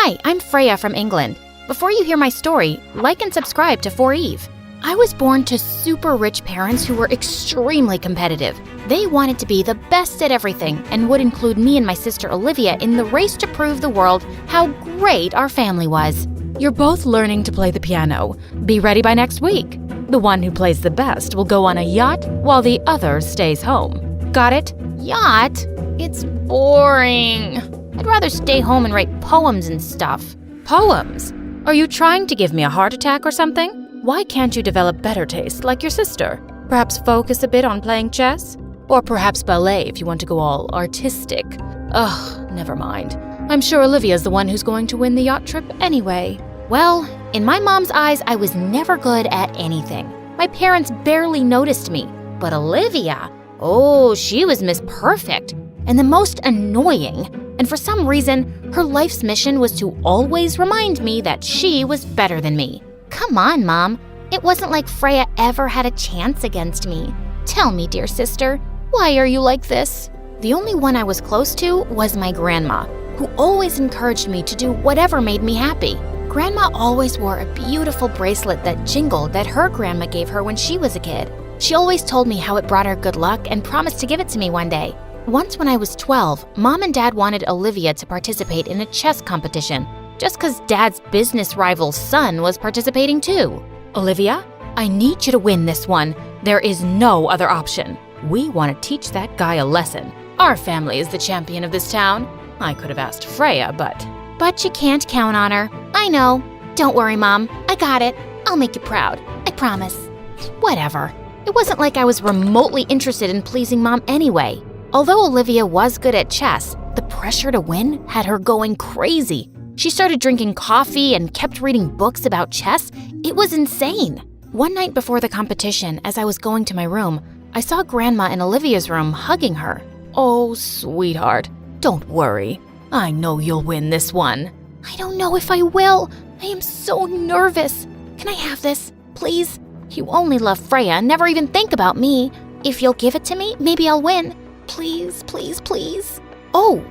Hi, I'm Freya from England. Before you hear my story, like and subscribe to For Eve. I was born to super rich parents who were extremely competitive. They wanted to be the best at everything and would include me and my sister Olivia in the race to prove the world how great our family was. You're both learning to play the piano. Be ready by next week. The one who plays the best will go on a yacht while the other stays home. Got it? Yacht? It's boring. I'd rather stay home and write poems and stuff. Poems? Are you trying to give me a heart attack or something? Why can't you develop better taste like your sister? Perhaps focus a bit on playing chess? Or perhaps ballet if you want to go all artistic. Ugh, never mind. I'm sure Olivia's the one who's going to win the yacht trip anyway. Well, in my mom's eyes, I was never good at anything. My parents barely noticed me. But Olivia, oh, she was Miss Perfect and the most annoying. And for some reason, her life's mission was to always remind me that she was better than me. Come on, Mom. It wasn't like Freya ever had a chance against me. Tell me, dear sister, why are you like this? The only one I was close to was my grandma, who always encouraged me to do whatever made me happy. Grandma always wore a beautiful bracelet that jingled that her grandma gave her when she was a kid. She always told me how it brought her good luck and promised to give it to me one day. Once when I was 12, Mom and Dad wanted Olivia to participate in a chess competition, just because Dad's business rival's son was participating too. Olivia, I need you to win this one. There is no other option. We want to teach that guy a lesson. Our family is the champion of this town. I could have asked Freya, but you can't count on her. I know. Don't worry, Mom. I got it. I'll make you proud. I promise. Whatever. It wasn't like I was remotely interested in pleasing Mom anyway. Although Olivia was good at chess, the pressure to win had her going crazy. She started drinking coffee and kept reading books about chess. It was insane. One night before the competition, as I was going to my room, I saw Grandma in Olivia's room hugging her. Oh, sweetheart, don't worry. I know you'll win this one. I don't know if I will. I am so nervous. Can I have this, please? You only love Freya and never even think about me. If you'll give it to me, maybe I'll win. Please, please, please. Oh,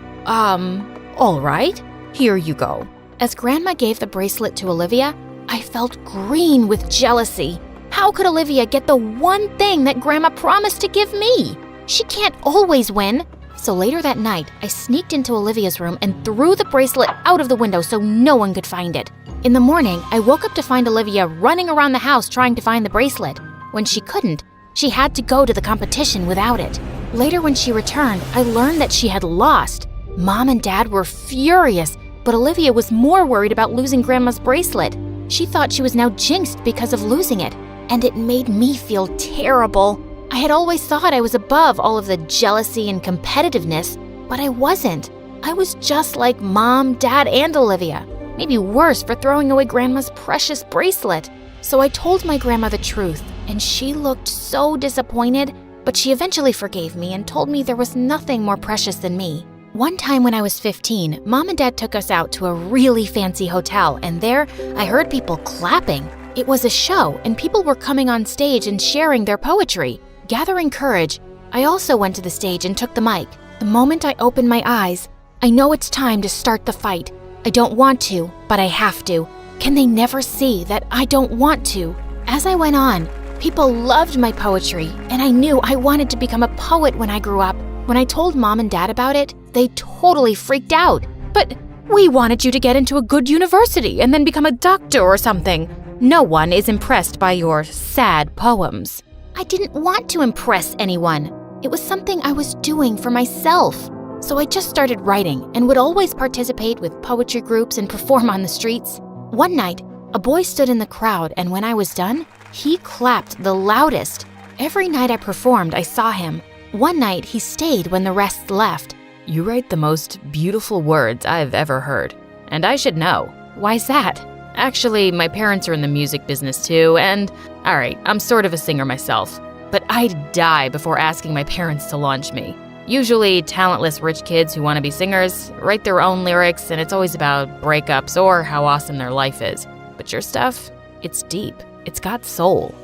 all right. Here you go. As Grandma gave the bracelet to Olivia, I felt green with jealousy. How could Olivia get the one thing that Grandma promised to give me? She can't always win. So later that night, I sneaked into Olivia's room and threw the bracelet out of the window so no one could find it. In the morning, I woke up to find Olivia running around the house trying to find the bracelet. When she couldn't, she had to go to the competition without it. Later when she returned, I learned that she had lost. Mom and Dad were furious, but Olivia was more worried about losing Grandma's bracelet. She thought she was now jinxed because of losing it, and it made me feel terrible. I had always thought I was above all of the jealousy and competitiveness, but I wasn't. I was just like Mom, Dad, and Olivia. Maybe worse for throwing away Grandma's precious bracelet. So I told my grandma the truth, and she looked so disappointed, but she eventually forgave me and told me there was nothing more precious than me. One time when I was 15, Mom and Dad took us out to a really fancy hotel, and there I heard people clapping. It was a show, and people were coming on stage and sharing their poetry. Gathering courage, I also went to the stage and took the mic. The moment I opened my eyes, I know it's time to start the fight. I don't want to, but I have to. Can they never see that I don't want to? As I went on, people loved my poetry, and I knew I wanted to become a poet when I grew up. When I told Mom and Dad about it, they totally freaked out. But we wanted you to get into a good university and then become a doctor or something. No one is impressed by your sad poems. I didn't want to impress anyone. It was something I was doing for myself. So I just started writing and would always participate with poetry groups and perform on the streets. One night, a boy stood in the crowd, and when I was done, he clapped the loudest. Every night I performed, I saw him. One night, he stayed when the rest left. You write the most beautiful words I've ever heard. And I should know. Why's that? Actually, my parents are in the music business too, and alright, I'm sort of a singer myself. But I'd die before asking my parents to launch me. Usually, talentless rich kids who want to be singers write their own lyrics, and it's always about breakups or how awesome their life is. But your stuff, it's deep. It's got soul.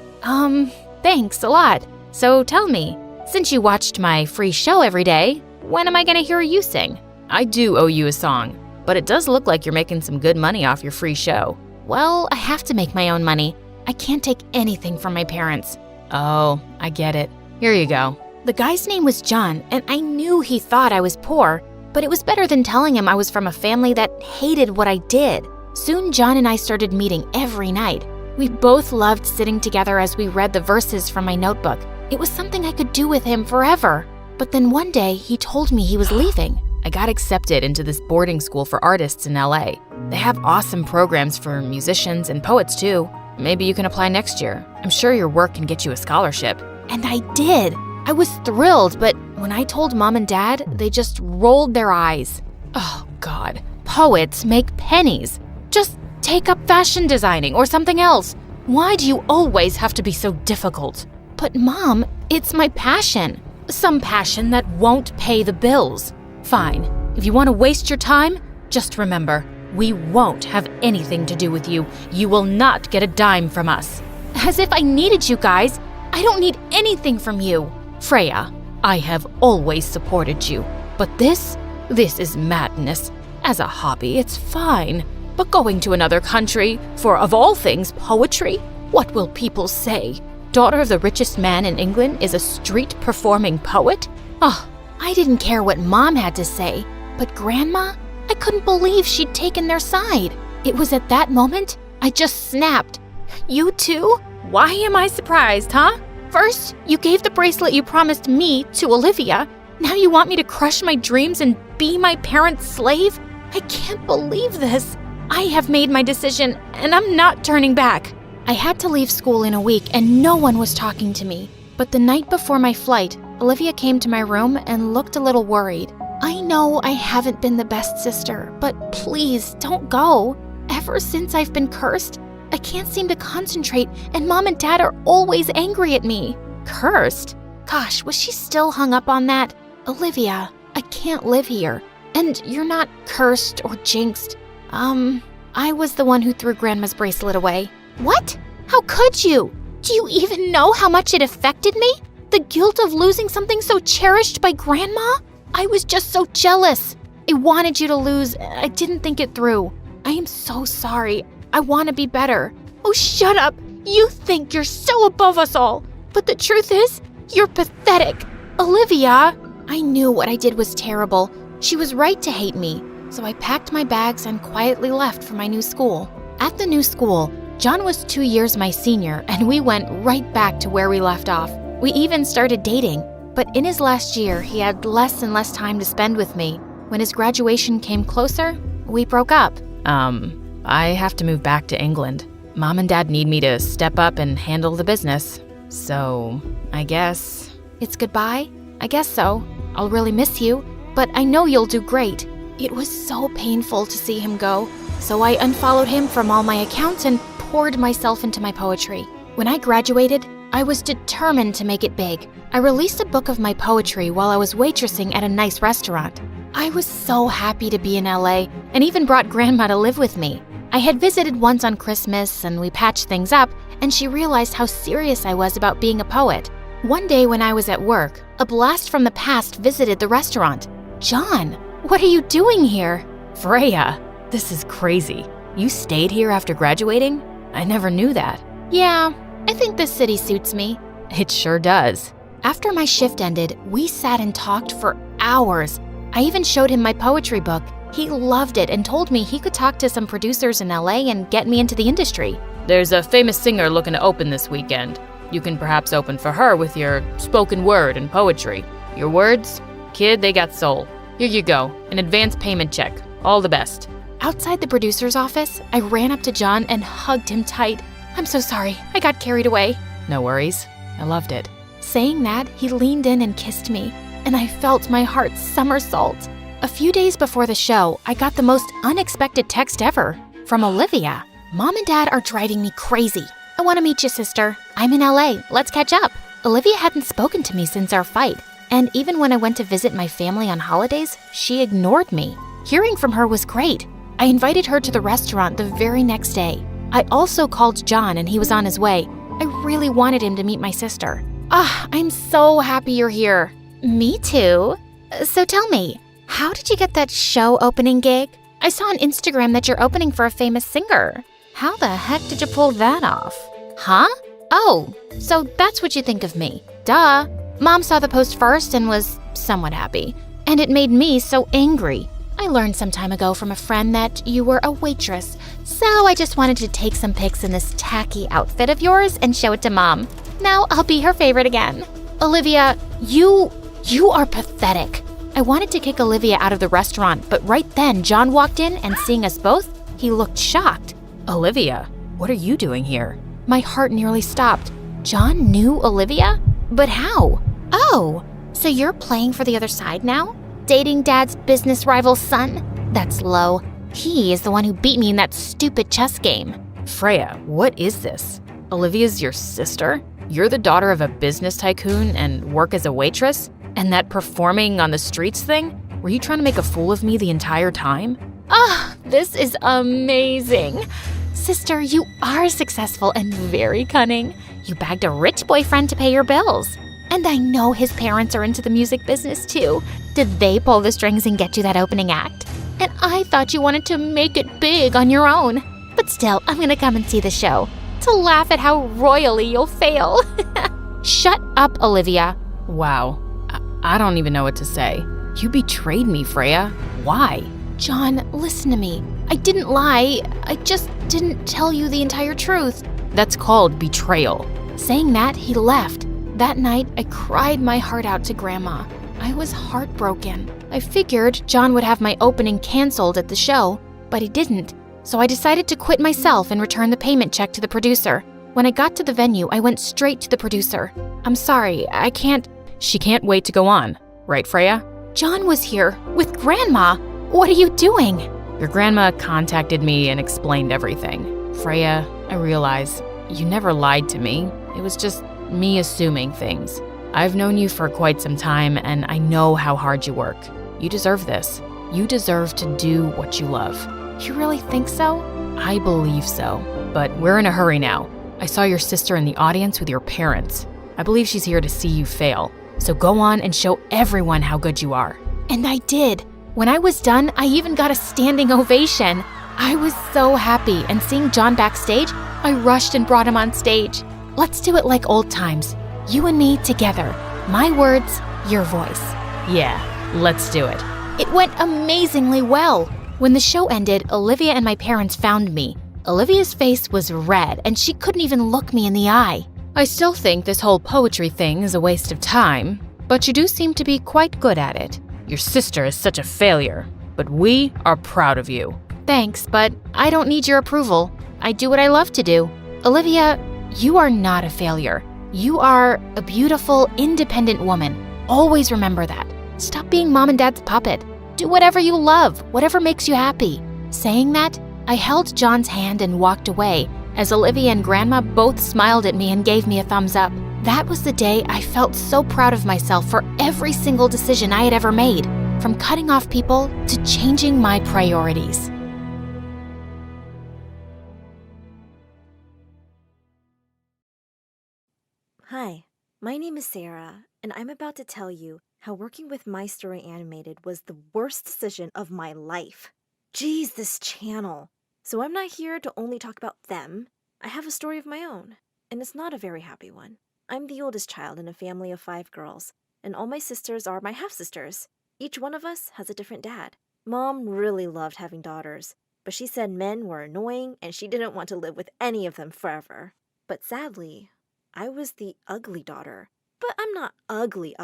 Thanks a lot. So tell me, since you watched my free show every day, when am I gonna hear you sing? I do owe you a song. but it does look like you're making some good money off your free show. Well, I have to make my own money. I can't take anything from my parents. Oh, I get it. Here you go. The guy's name was John, and I knew he thought I was poor, but it was better than telling him I was from a family that hated what I did. Soon, John and I started meeting every night. We both loved sitting together as we read the verses from my notebook. It was something I could do with him forever. But then one day, he told me he was leaving. I got accepted into this boarding school for artists in LA. They have awesome programs for musicians and poets too. Maybe you can apply next year. I'm sure your work can get you a scholarship. And I did. I was thrilled, but when I told Mom and Dad, they just rolled their eyes. Oh, God. Poets make pennies. Just take up fashion designing or something else. Why do you always have to be so difficult? But Mom, it's my passion. Some passion that won't pay the bills. Fine. If you want to waste your time, just remember, we won't have anything to do with you. You will not get a dime from us. As if I needed you guys. I don't need anything from you. Freya, I have always supported you. But this is madness. As a hobby, it's fine. But going to another country for, of all things, poetry? What will people say? Daughter of the richest man in England is a street-performing poet? Oh, I didn't care what Mom had to say. But Grandma? I couldn't believe she'd taken their side. It was at that moment I just snapped. You too? Why am I surprised, huh? First, you gave the bracelet you promised me to Olivia. Now you want me to crush my dreams and be my parents' slave? I can't believe this. I have made my decision, and I'm not turning back. I had to leave school in a week, and no one was talking to me. But the night before my flight, Olivia came to my room and looked a little worried. I know I haven't been the best sister, but please don't go. Ever since I've been cursed, I can't seem to concentrate, and Mom and Dad are always angry at me. Cursed? Gosh, was she still hung up on that? Olivia, I can't live here. And you're not cursed or jinxed. I was the one who threw Grandma's bracelet away. What? How could you? Do you even know how much it affected me? The guilt of losing something so cherished by Grandma? I was just so jealous. I wanted you to lose. I didn't think it through. I am so sorry. I want to be better. Oh, shut up. You think you're so above us all. But the truth is, you're pathetic. Olivia, I knew what I did was terrible. She was right to hate me. So I packed my bags and quietly left for my new school. At the new school, John was 2 years my senior, and we went right back to where we left off. We even started dating. But in his last year, he had less and less time to spend with me. When his graduation came closer, we broke up. I have to move back to England. Mom and Dad need me to step up and handle the business. So, I guess... It's goodbye? I guess so. I'll really miss you, but I know you'll do great. It was so painful to see him go, so I unfollowed him from all my accounts and poured myself into my poetry. When I graduated, I was determined to make it big. I released a book of my poetry while I was waitressing at a nice restaurant. I was so happy to be in LA and even brought Grandma to live with me. I had visited once on Christmas and we patched things up, and she realized how serious I was about being a poet. One day when I was at work, a blast from the past visited the restaurant. John, what are you doing here? Freya, this is crazy. You stayed here after graduating? I never knew that. Yeah, I think this city suits me. It sure does. After my shift ended, we sat and talked for hours. I even showed him my poetry book. He loved it and told me he could talk to some producers in LA and get me into the industry. There's a famous singer looking to open this weekend. You can perhaps open for her with your spoken word and poetry. Your words? Kid, they got soul. Here you go, an advance payment check. All the best. Outside the producer's office, I ran up to John and hugged him tight. I'm so sorry, I got carried away. No worries, I loved it. Saying that, he leaned in and kissed me, and I felt my heart somersault. A few days before the show, I got the most unexpected text ever from Olivia. Mom and Dad are driving me crazy. I want to meet you, sister. I'm in LA. Let's catch up. Olivia hadn't spoken to me since our fight, and even when I went to visit my family on holidays, she ignored me. Hearing from her was great. I invited her to the restaurant the very next day. I also called John and he was on his way. I really wanted him to meet my sister. I'm so happy you're here. Me too. So tell me, how did you get that show opening gig? I saw on Instagram that you're opening for a famous singer. How the heck did you pull that off? Huh? Oh, so that's what you think of me. Duh. Mom saw the post first and was somewhat happy. And it made me so angry. I learned some time ago from a friend that you were a waitress, so I just wanted to take some pics in this tacky outfit of yours and show it to Mom. Now I'll be her favorite again. Olivia, you are pathetic. I wanted to kick Olivia out of the restaurant, but right then John walked in and seeing us both, he looked shocked. Olivia, what are you doing here? My heart nearly stopped. John knew Olivia? But how? Oh, so you're playing for the other side now? Dating Dad's business rival's son? That's low. He is the one who beat me in that stupid chess game. Freya, what is this? Olivia's your sister? You're the daughter of a business tycoon and work as a waitress? And that performing on the streets thing? Were you trying to make a fool of me the entire time? This is amazing. Sister, you are successful and very cunning. You bagged a rich boyfriend to pay your bills. And I know his parents are into the music business too. Did they pull the strings and get you that opening act? And I thought you wanted to make it big on your own. But still, I'm gonna come and see the show to laugh at how royally you'll fail. Shut up, Olivia. Wow, I don't even know what to say. You betrayed me, Freya. Why? John, listen to me. I didn't lie. I just didn't tell you the entire truth. That's called betrayal. Saying that, he left. That night, I cried my heart out to Grandma. I was heartbroken. I figured John would have my opening canceled at the show, but he didn't. So I decided to quit myself and return the payment check to the producer. When I got to the venue, I went straight to the producer. I'm sorry, I can't... She can't wait to go on, right, Freya? John was here with Grandma. What are you doing? Your grandma contacted me and explained everything. Freya, I realize you never lied to me. It was just me assuming things. I've known you for quite some time, and I know how hard you work. You deserve this. You deserve to do what you love. You really think so? I believe so, but we're in a hurry now. I saw your sister in the audience with your parents. I believe she's here to see you fail. So go on and show everyone how good you are. And I did. When I was done, I even got a standing ovation. I was so happy, and seeing John backstage, I rushed and brought him on stage. Let's do it like old times. You and me together. My words, your voice. Yeah, let's do it. It went amazingly well. When the show ended, Olivia and my parents found me. Olivia's face was red, and she couldn't even look me in the eye. I still think this whole poetry thing is a waste of time, but you do seem to be quite good at it. Your sister is such a failure, but we are proud of you. Thanks, but I don't need your approval. I do what I love to do. Olivia, you are not a failure. You are a beautiful, independent woman. Always remember that. Stop being Mom and Dad's puppet. Do whatever you love, whatever makes you happy. Saying that, I held John's hand and walked away, as Olivia and Grandma both smiled at me and gave me a thumbs up. That was the day I felt so proud of myself for every single decision I had ever made, from cutting off people to changing my priorities. Hi, my name is Sarah, and I'm about to tell you how working with My Story Animated was the worst decision of my life. Geez, this channel. So I'm not here to only talk about them. I have a story of my own, and it's not a very happy one. I'm the oldest child in a family of 5 girls, and all my sisters are my half-sisters. Each one of us has a different dad. Mom really loved having daughters, but she said men were annoying and she didn't want to live with any of them forever. But sadly, I was the ugly daughter. But I'm not ugly.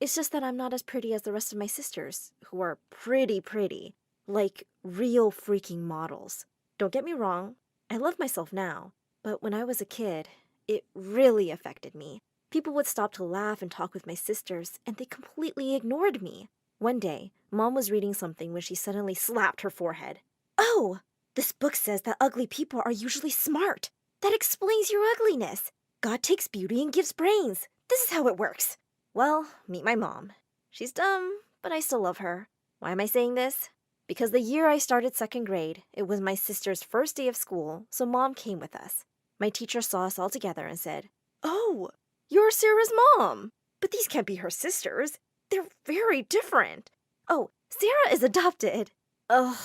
It's just that I'm not as pretty as the rest of my sisters, who are pretty. Like real freaking models. Don't get me wrong, I love myself now, but when I was a kid, it really affected me. People would stop to laugh and talk with my sisters, and they completely ignored me. One day, Mom was reading something when she suddenly slapped her forehead. Oh, this book says that ugly people are usually smart. That explains your ugliness. God takes beauty and gives brains. This is how it works. Well, meet my mom. She's dumb, but I still love her. Why am I saying this? Because the year I started 2nd grade, it was my sister's first day of school, so Mom came with us. My teacher saw us all together and said, "Oh, you're Sarah's mom. But these can't be her sisters. They're very different. Oh, Sarah is adopted." Ugh,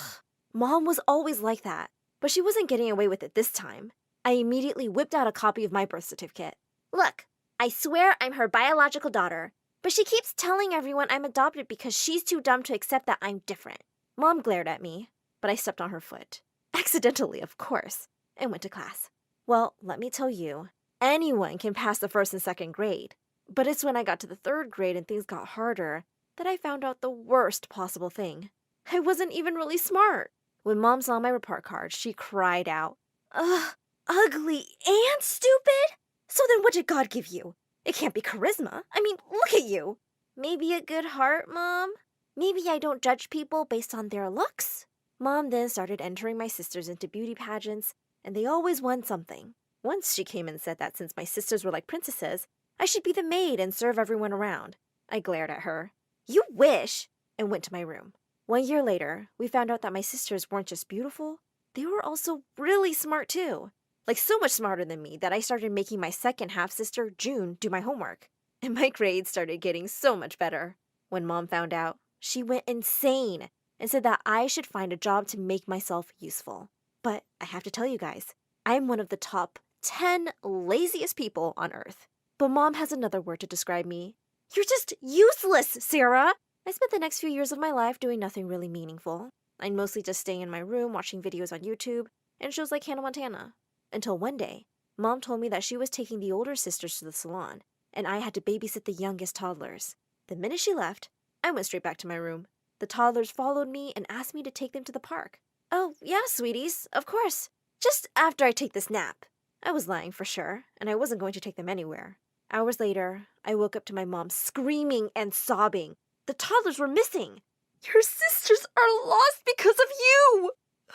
Mom was always like that, but she wasn't getting away with it this time. I immediately whipped out a copy of my birth certificate. Look, I swear I'm her biological daughter, but she keeps telling everyone I'm adopted because she's too dumb to accept that I'm different. Mom glared at me, but I stepped on her foot. Accidentally, of course, and went to class. Well, let me tell you, anyone can pass the first and second grade. But it's when I got to the third grade and things got harder that I found out the worst possible thing. I wasn't even really smart. When Mom saw my report card, she cried out, "Ugh, ugly and stupid? So then what did God give you? It can't be charisma. I mean, look at you. Maybe a good heart, Mom? Maybe I don't judge people based on their looks?" Mom then started entering my sisters into beauty pageants, and they always won something. Once she came and said that since my sisters were like princesses, I should be the maid and serve everyone around. I glared at her. "You wish!" and went to my room. 1 year later, we found out that my sisters weren't just beautiful, they were also really smart too. Like so much smarter than me that I started making my second half sister, June, do my homework. And my grades started getting so much better. When Mom found out, she went insane and said that I should find a job to make myself useful. But I have to tell you guys, I'm one of the top 10 laziest people on earth. But Mom has another word to describe me. "You're just useless, Sarah!" I spent the next few years of my life doing nothing really meaningful. I'd mostly just stay in my room watching videos on YouTube and shows like Hannah Montana. Until one day, Mom told me that she was taking the older sisters to the salon, and I had to babysit the youngest toddlers. The minute she left, I went straight back to my room. The toddlers followed me and asked me to take them to the park. "Oh, yeah, sweeties, of course. Just after I take this nap." I was lying for sure, and I wasn't going to take them anywhere. Hours later, I woke up to my mom screaming and sobbing. The toddlers were missing. "Your sisters are lost because of you!"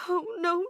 "Oh, no,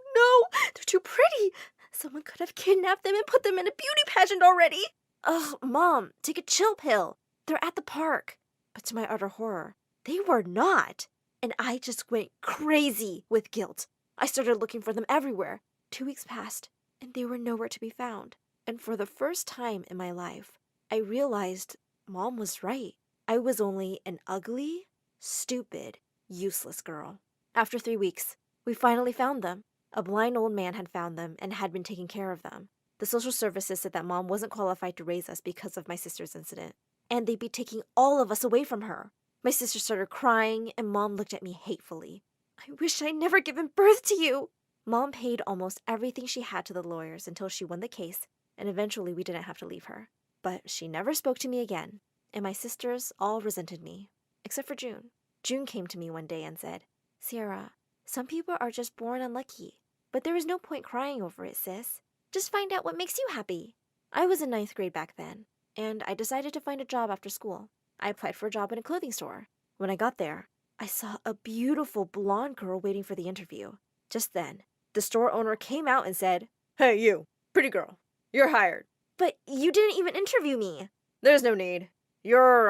they're too pretty. Someone could have kidnapped them and put them in a beauty pageant already." "Ugh, Mom, take a chill pill. They're at the park." But to my utter horror, they were not. And I just went crazy with guilt. I started looking for them everywhere. 2 weeks passed, and they were nowhere to be found. And for the first time in my life, I realized Mom was right. I was only an ugly, stupid, useless girl. After 3 weeks, we finally found them. A blind old man had found them and had been taking care of them. The social services said that Mom wasn't qualified to raise us because of my sister's incident, and they'd be taking all of us away from her. My sister started crying, and Mom looked at me hatefully. "I wish I'd never given birth to you." Mom paid almost everything she had to the lawyers until she won the case, and eventually we didn't have to leave her. But she never spoke to me again, and my sisters all resented me, except for June. June came to me one day and said, "Sierra, some people are just born unlucky, but there is no point crying over it, sis. Just find out what makes you happy." I was in 9th grade back then, and I decided to find a job after school. I applied for a job in a clothing store. When I got there, I saw a beautiful blonde girl waiting for the interview. Just then, the store owner came out and said, "Hey, you, pretty girl, you're hired." "But you didn't even interview me." "There's no need. You're,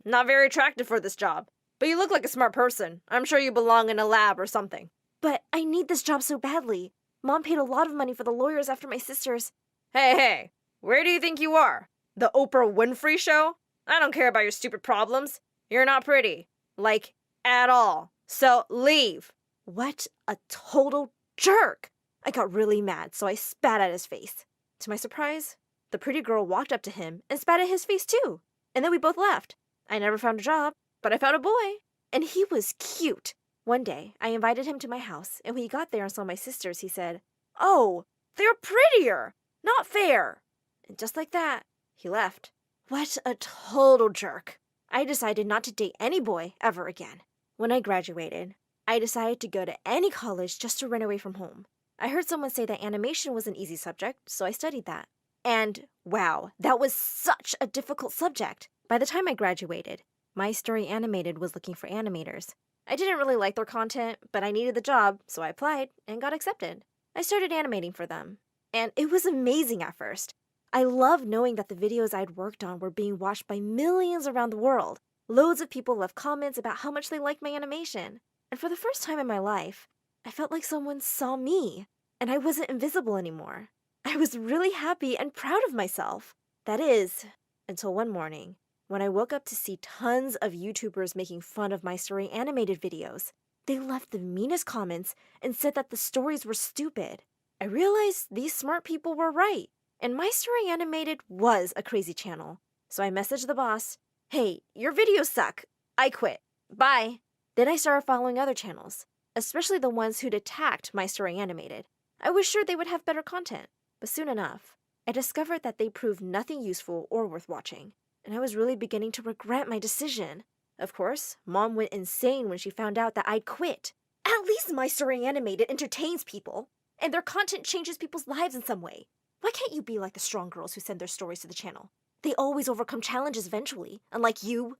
not very attractive for this job. But you look like a smart person. I'm sure you belong in a lab or something." "But I need this job so badly. Mom paid a lot of money for the lawyers after my sisters." Hey, where do you think you are? The Oprah Winfrey Show? I don't care about your stupid problems. You're not pretty. Like, at all. So leave." What a total jerk! I got really mad, so I spat at his face. To my surprise, the pretty girl walked up to him and spat at his face too. And then we both left. I never found a job, but I found a boy. And he was cute. One day, I invited him to my house, and when he got there and saw my sisters, he said, "Oh, they're prettier! Not fair!" And just like that, he left. What a total jerk. I decided not to date any boy ever again. When I graduated, I decided to go to any college just to run away from home. I heard someone say that animation was an easy subject, so I studied that. And wow, that was such a difficult subject. By the time I graduated, My Story Animated was looking for animators. I didn't really like their content, but I needed the job, so I applied and got accepted. I started animating for them. And it was amazing at first. I loved knowing that the videos I'd worked on were being watched by millions around the world. Loads of people left comments about how much they liked my animation. And for the first time in my life, I felt like someone saw me, and I wasn't invisible anymore. I was really happy and proud of myself. That is, until one morning, when I woke up to see tons of YouTubers making fun of My Story Animated videos. They left the meanest comments and said that the stories were stupid. I realized these smart people were right, and My Story Animated was a crazy channel. So I messaged the boss, "Hey, your videos suck. I quit. Bye." Then I started following other channels, especially the ones who'd attacked My Story Animated. I was sure they would have better content, but soon enough, I discovered that they proved nothing useful or worth watching, and I was really beginning to regret my decision. Of course, Mom went insane when she found out that I'd quit. At least My Story Animated entertains people, and their content changes people's lives in some way. Why can't you be like the strong girls who send their stories to the channel? They always overcome challenges eventually, unlike you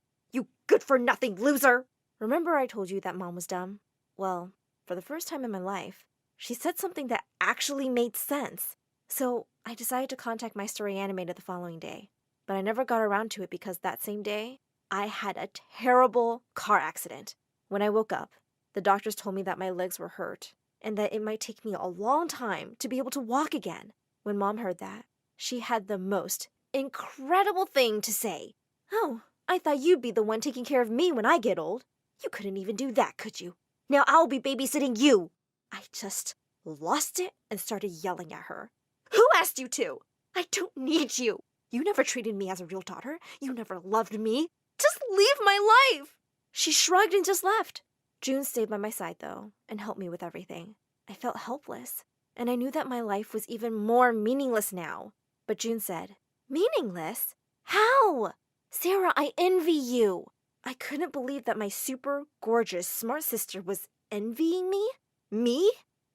good-for-nothing loser! Remember I told you that Mom was dumb? Well, for the first time in my life, she said something that actually made sense. So I decided to contact My Story Animated the following day. But I never got around to it because that same day, I had a terrible car accident. When I woke up, the doctors told me that my legs were hurt and that it might take me a long time to be able to walk again. When Mom heard that, she had the most incredible thing to say. "Oh, I thought you'd be the one taking care of me when I get old. You couldn't even do that, could you? Now I'll be babysitting you." I just lost it and started yelling at her. "Who asked you to? I don't need you. You never treated me as a real daughter. You never loved me. Just leave my life." She shrugged and just left. June stayed by my side, though, and helped me with everything. I felt helpless, and I knew that my life was even more meaningless now. But June said, "Meaningless? How? Sarah, I envy you." I couldn't believe that my super gorgeous, smart sister was envying me. Me?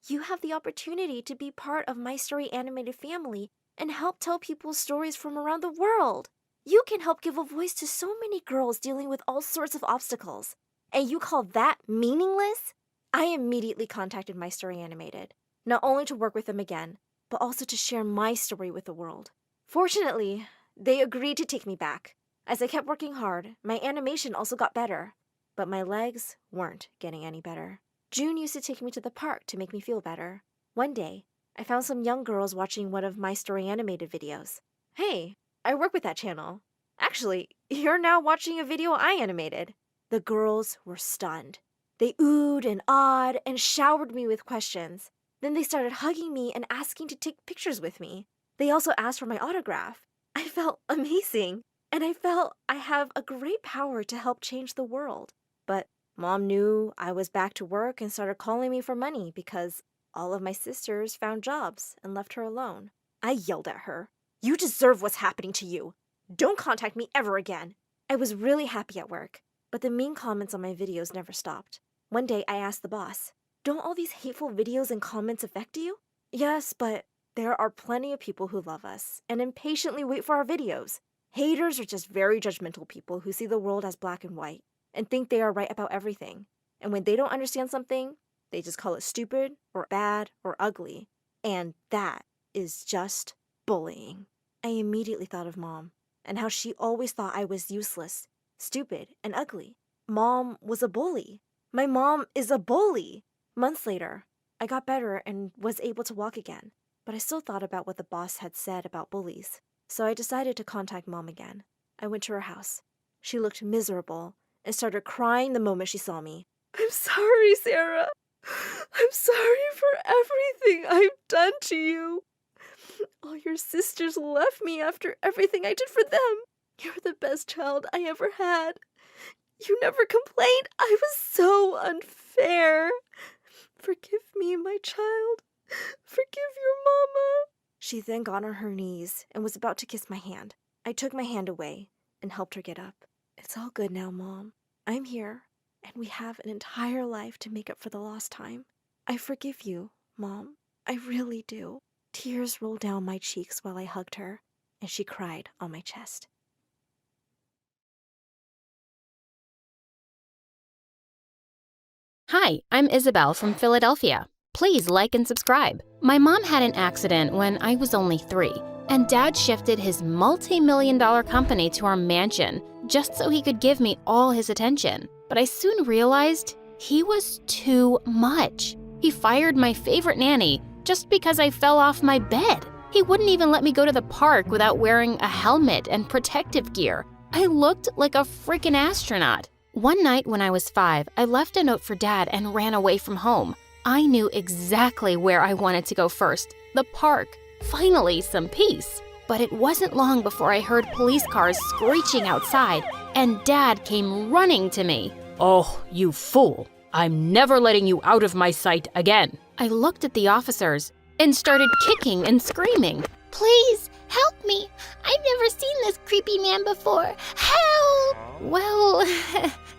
"You have the opportunity to be part of My Story Animated family and help tell people stories from around the world. You can help give a voice to so many girls dealing with all sorts of obstacles. And you call that meaningless?" I immediately contacted My Story Animated, not only to work with them again, but also to share my story with the world. Fortunately, they agreed to take me back. As I kept working hard, my animation also got better, but my legs weren't getting any better. June used to take me to the park to make me feel better. One day, I found some young girls watching one of My Story Animated videos. "Hey, I work with that channel. Actually, you're now watching a video I animated." The girls were stunned. They oohed and awed and showered me with questions. Then they started hugging me and asking to take pictures with me. They also asked for my autograph. I felt amazing, and I felt I have a great power to help change the world. But Mom knew I was back to work and started calling me for money because all of my sisters found jobs and left her alone. I yelled at her, "You deserve what's happening to you. Don't contact me ever again." I was really happy at work, but the mean comments on my videos never stopped. One day I asked the boss, "Don't all these hateful videos and comments affect you?" "Yes, but there are plenty of people who love us and impatiently wait for our videos. Haters are just very judgmental people who see the world as black and white and think they are right about everything. And when they don't understand something, they just call it stupid or bad or ugly. And that is just bullying." I immediately thought of Mom and how she always thought I was useless, stupid, and ugly. Mom was a bully. My mom is a bully. Months later, I got better and was able to walk again, but I still thought about what the boss had said about bullies. So I decided to contact Mom again. I went to her house. She looked miserable and started crying the moment she saw me. "I'm sorry, Sarah. I'm sorry for everything I've done to you. All your sisters left me after everything I did for them. You're the best child I ever had. You never complained. I was so unfair. Forgive me, my child. Forgive your mama." She then got on her knees and was about to kiss my hand. I took my hand away and helped her get up. "It's all good now, Mom. I'm here, and we have an entire life to make up for the lost time. I forgive you, Mom. I really do." Tears rolled down my cheeks while I hugged her, and she cried on my chest. Hi, I'm Isabel from Philadelphia. Please like and subscribe. My mom had an accident when I was only 3, and Dad shifted his multi-million-dollar company to our mansion just so he could give me all his attention. But I soon realized he was too much. He fired my favorite nanny just because I fell off my bed. He wouldn't even let me go to the park without wearing a helmet and protective gear. I looked like a freaking astronaut. One night when I was 5, I left a note for Dad and ran away from home. I knew exactly where I wanted to go first, the park. Finally, some peace. But it wasn't long before I heard police cars screeching outside, and Dad came running to me. Oh, you fool. I'm never letting you out of my sight again. I looked at the officers and started kicking and screaming. Please, help me. I've never seen this creepy man before. Help! Well,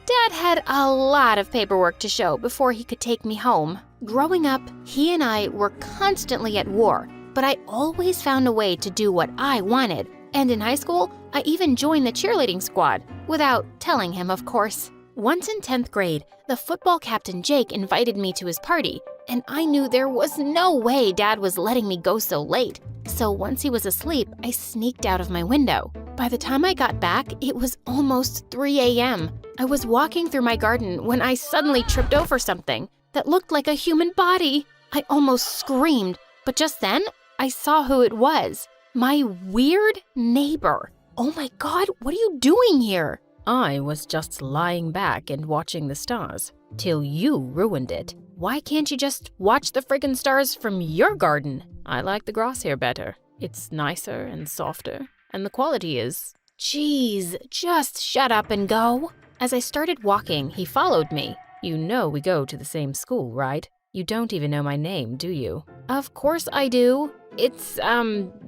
Dad had a lot of paperwork to show before he could take me home. Growing up, he and I were constantly at war, but I always found a way to do what I wanted. And in high school, I even joined the cheerleading squad, without telling him, of course. Once in 10th grade, the football captain Jake invited me to his party, and I knew there was no way Dad was letting me go so late. So once he was asleep, I sneaked out of my window. By the time I got back, it was almost 3 a.m. I was walking through my garden when I suddenly tripped over something that looked like a human body. I almost screamed, but just then, I saw who it was. My weird neighbor. Oh my God, what are you doing here? I was just lying back and watching the stars, till you ruined it. Why can't you just watch the friggin' stars from your garden? I like the grass here better. It's nicer and softer, and the quality is... Jeez, just shut up and go. As I started walking, he followed me. You know we go to the same school, right? You don't even know my name, do you? Of course I do. It's,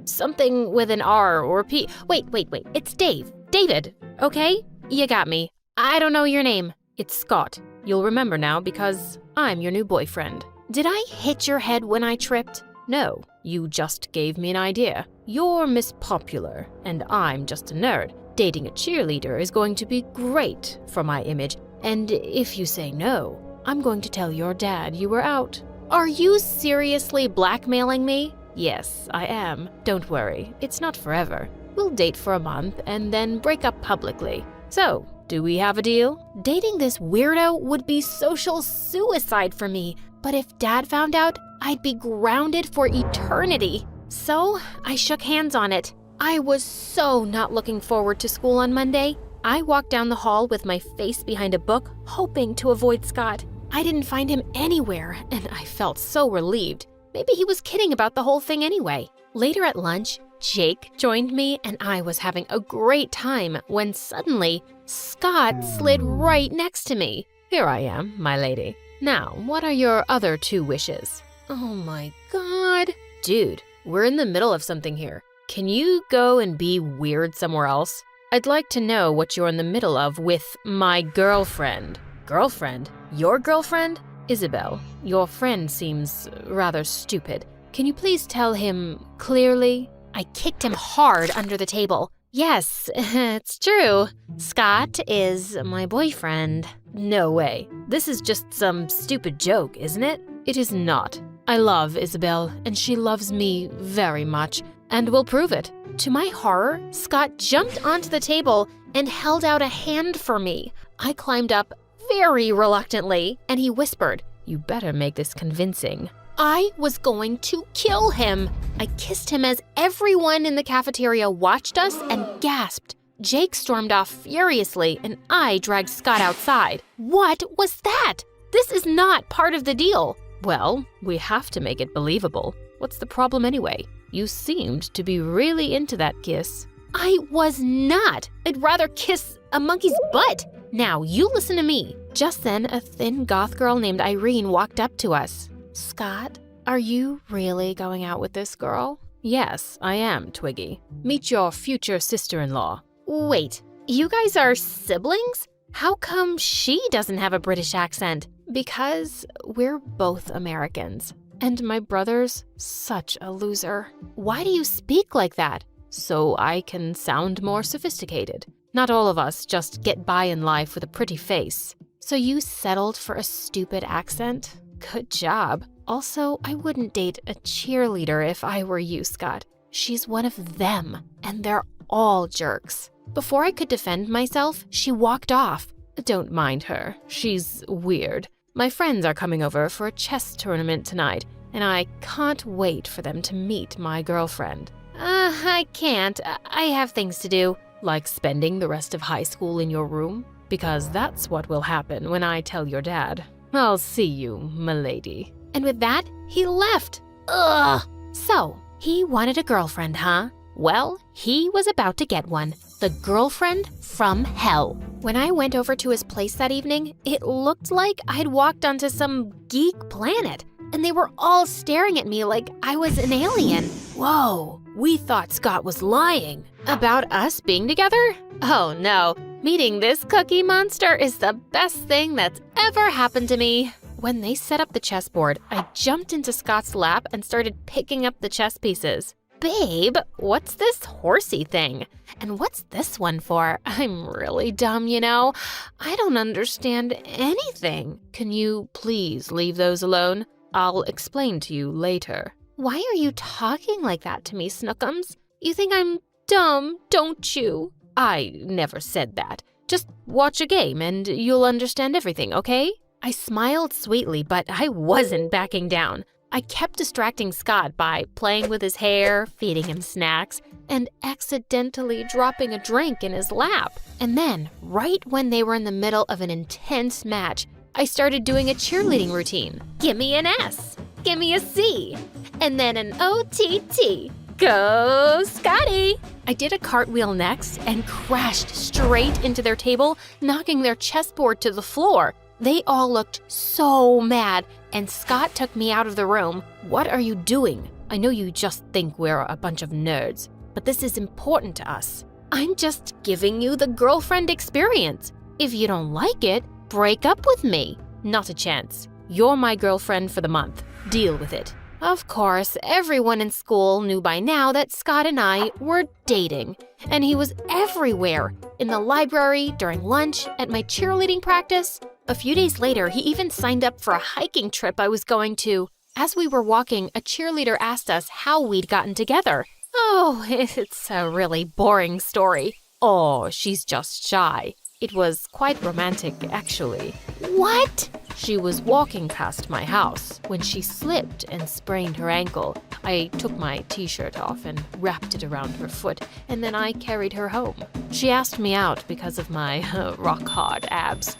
something with an R or P. Wait. It's Dave. David, okay? You got me. I don't know your name. It's Scott. You'll remember now because I'm your new boyfriend. Did I hit your head when I tripped? No, you just gave me an idea. You're Miss Popular, and I'm just a nerd. Dating a cheerleader is going to be great for my image, and if you say no, I'm going to tell your dad you were out. Are you seriously blackmailing me? Yes, I am. Don't worry, it's not forever. We'll date for a month and then break up publicly. So, do we have a deal? Dating this weirdo would be social suicide for me, but if Dad found out, I'd be grounded for eternity. So, I shook hands on it. I was so not looking forward to school on Monday. I walked down the hall with my face behind a book, hoping to avoid Scott. I didn't find him anywhere, and I felt so relieved. Maybe he was kidding about the whole thing anyway. Later at lunch, Jake joined me, and I was having a great time when suddenly, Scott slid right next to me. Here I am, my lady. Now, what are your other 2 wishes? Oh my God. Dude, we're in the middle of something here. Can you go and be weird somewhere else? I'd like to know what you're in the middle of with my girlfriend. Girlfriend? Your girlfriend? Isabel, your friend seems rather stupid. Can you please tell him clearly? I kicked him hard under the table. Yes, it's true. Scott is my boyfriend. No way. This is just some stupid joke, isn't it? It is not. I love Isabel, and she loves me very much, and will prove it. To my horror, Scott jumped onto the table and held out a hand for me. I climbed up very reluctantly, and he whispered, "You better make this convincing." I was going to kill him. I kissed him as everyone in the cafeteria watched us and gasped. Jake stormed off furiously, and I dragged Scott outside. What was that? This is not part of the deal. Well, we have to make it believable. What's the problem anyway? You seemed to be really into that kiss. I was not. I'd rather kiss a monkey's butt. Now, you listen to me. Just then, a thin goth girl named Irene walked up to us. Scott, are you really going out with this girl? Yes, I am, Twiggy. Meet your future sister-in-law. Wait, you guys are siblings? How come she doesn't have a British accent? Because we're both Americans. And my brother's such a loser. Why do you speak like that? So I can sound more sophisticated. Not all of us just get by in life with a pretty face. So you settled for a stupid accent? Good job. Also, I wouldn't date a cheerleader if I were you, Scott. She's one of them, and they're all jerks. Before I could defend myself, she walked off. Don't mind her. She's weird. My friends are coming over for a chess tournament tonight, and I can't wait for them to meet my girlfriend. I can't. I have things to do. Like spending the rest of high school in your room? because that's what will happen when I tell your dad. I'll see you, m'lady." And with that, he left. Ugh! So, he wanted a girlfriend, huh? Well, he was about to get one. The girlfriend from hell. When I went over to his place that evening, it looked like I'd walked onto some geek planet, and they were all staring at me like I was an alien. Whoa, we thought Scott was lying. About us being together? Oh no, meeting this cookie monster is the best thing that's ever happened to me. When they set up the chessboard, I jumped into Scott's lap and started picking up the chess pieces. "Babe, what's this horsey thing? And what's this one for? I'm really dumb, you know. I don't understand anything." Can you please leave those alone? I'll explain to you later. Why are you talking like that to me, Snookums? You think I'm dumb, don't you? I never said that. Just watch a game and you'll understand everything, okay? I smiled sweetly, but I wasn't backing down. I kept distracting Scott by playing with his hair, feeding him snacks, and accidentally dropping a drink in his lap. And then, right when they were in the middle of an intense match, I started doing a cheerleading routine. Give me an S, give me a C, and then an OTT. Go, Scotty! I did a cartwheel next and crashed straight into their table, knocking their chessboard to the floor. They all looked so mad, and Scott took me out of the room. What are you doing? I know you just think we're a bunch of nerds, but this is important to us. I'm just giving you the girlfriend experience. If you don't like it, break up with me. Not a chance. You're my girlfriend for the month. Deal with it. Of course, everyone in school knew by now that Scott and I were dating, and he was everywhere, in the library, during lunch, at my cheerleading practice. A few days later, he even signed up for a hiking trip I was going to. As we were walking, a cheerleader asked us how we'd gotten together. Oh, it's a really boring story. Oh, she's just shy. It was quite romantic, actually. What? She was walking past my house when she slipped and sprained her ankle. I took my t-shirt off and wrapped it around her foot, and then I carried her home. She asked me out because of my rock-hard abs.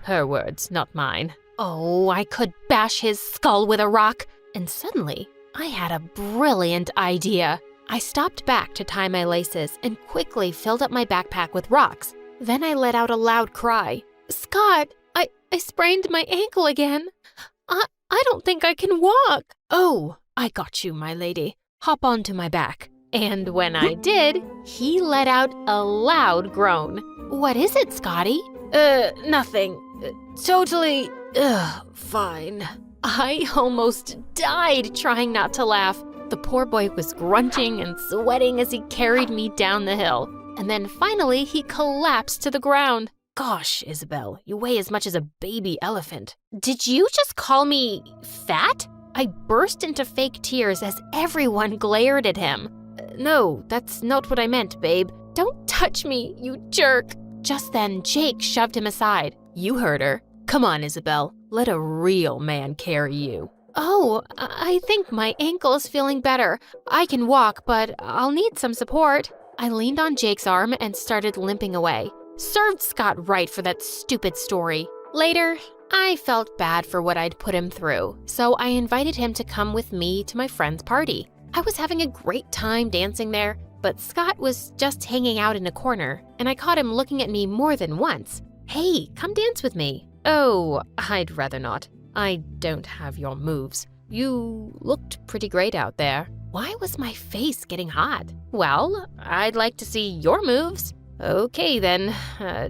Her words, not mine. Oh, I could bash his skull with a rock. And suddenly, I had a brilliant idea. I stopped back to tie my laces and quickly filled up my backpack with rocks. Then I let out a loud cry. "Scott, I sprained my ankle again. I don't think I can walk." "Oh, I got you, my lady. Hop onto my back." And when I did, he let out a loud groan. "What is it, Scotty?" Nothing. Totally, fine." I almost died trying not to laugh. The poor boy was grunting and sweating as he carried me down the hill. And then finally, he collapsed to the ground. Gosh, Isabel, you weigh as much as a baby elephant. Did you just call me fat? I burst into fake tears as everyone glared at him. No, that's not what I meant, babe. Don't touch me, you jerk. Just then, Jake shoved him aside. You heard her. Come on, Isabel. Let a real man carry you. Oh, I think my ankle is feeling better. I can walk, but I'll need some support. I leaned on Jake's arm and started limping away. Served Scott right for that stupid story. Later, I felt bad for what I'd put him through, so I invited him to come with me to my friend's party. I was having a great time dancing there, but Scott was just hanging out in a corner, and I caught him looking at me more than once. "Hey, come dance with me." Oh, I'd rather not. I don't have your moves. You looked pretty great out there. Why was my face getting hot? Well, I'd like to see your moves. Okay then,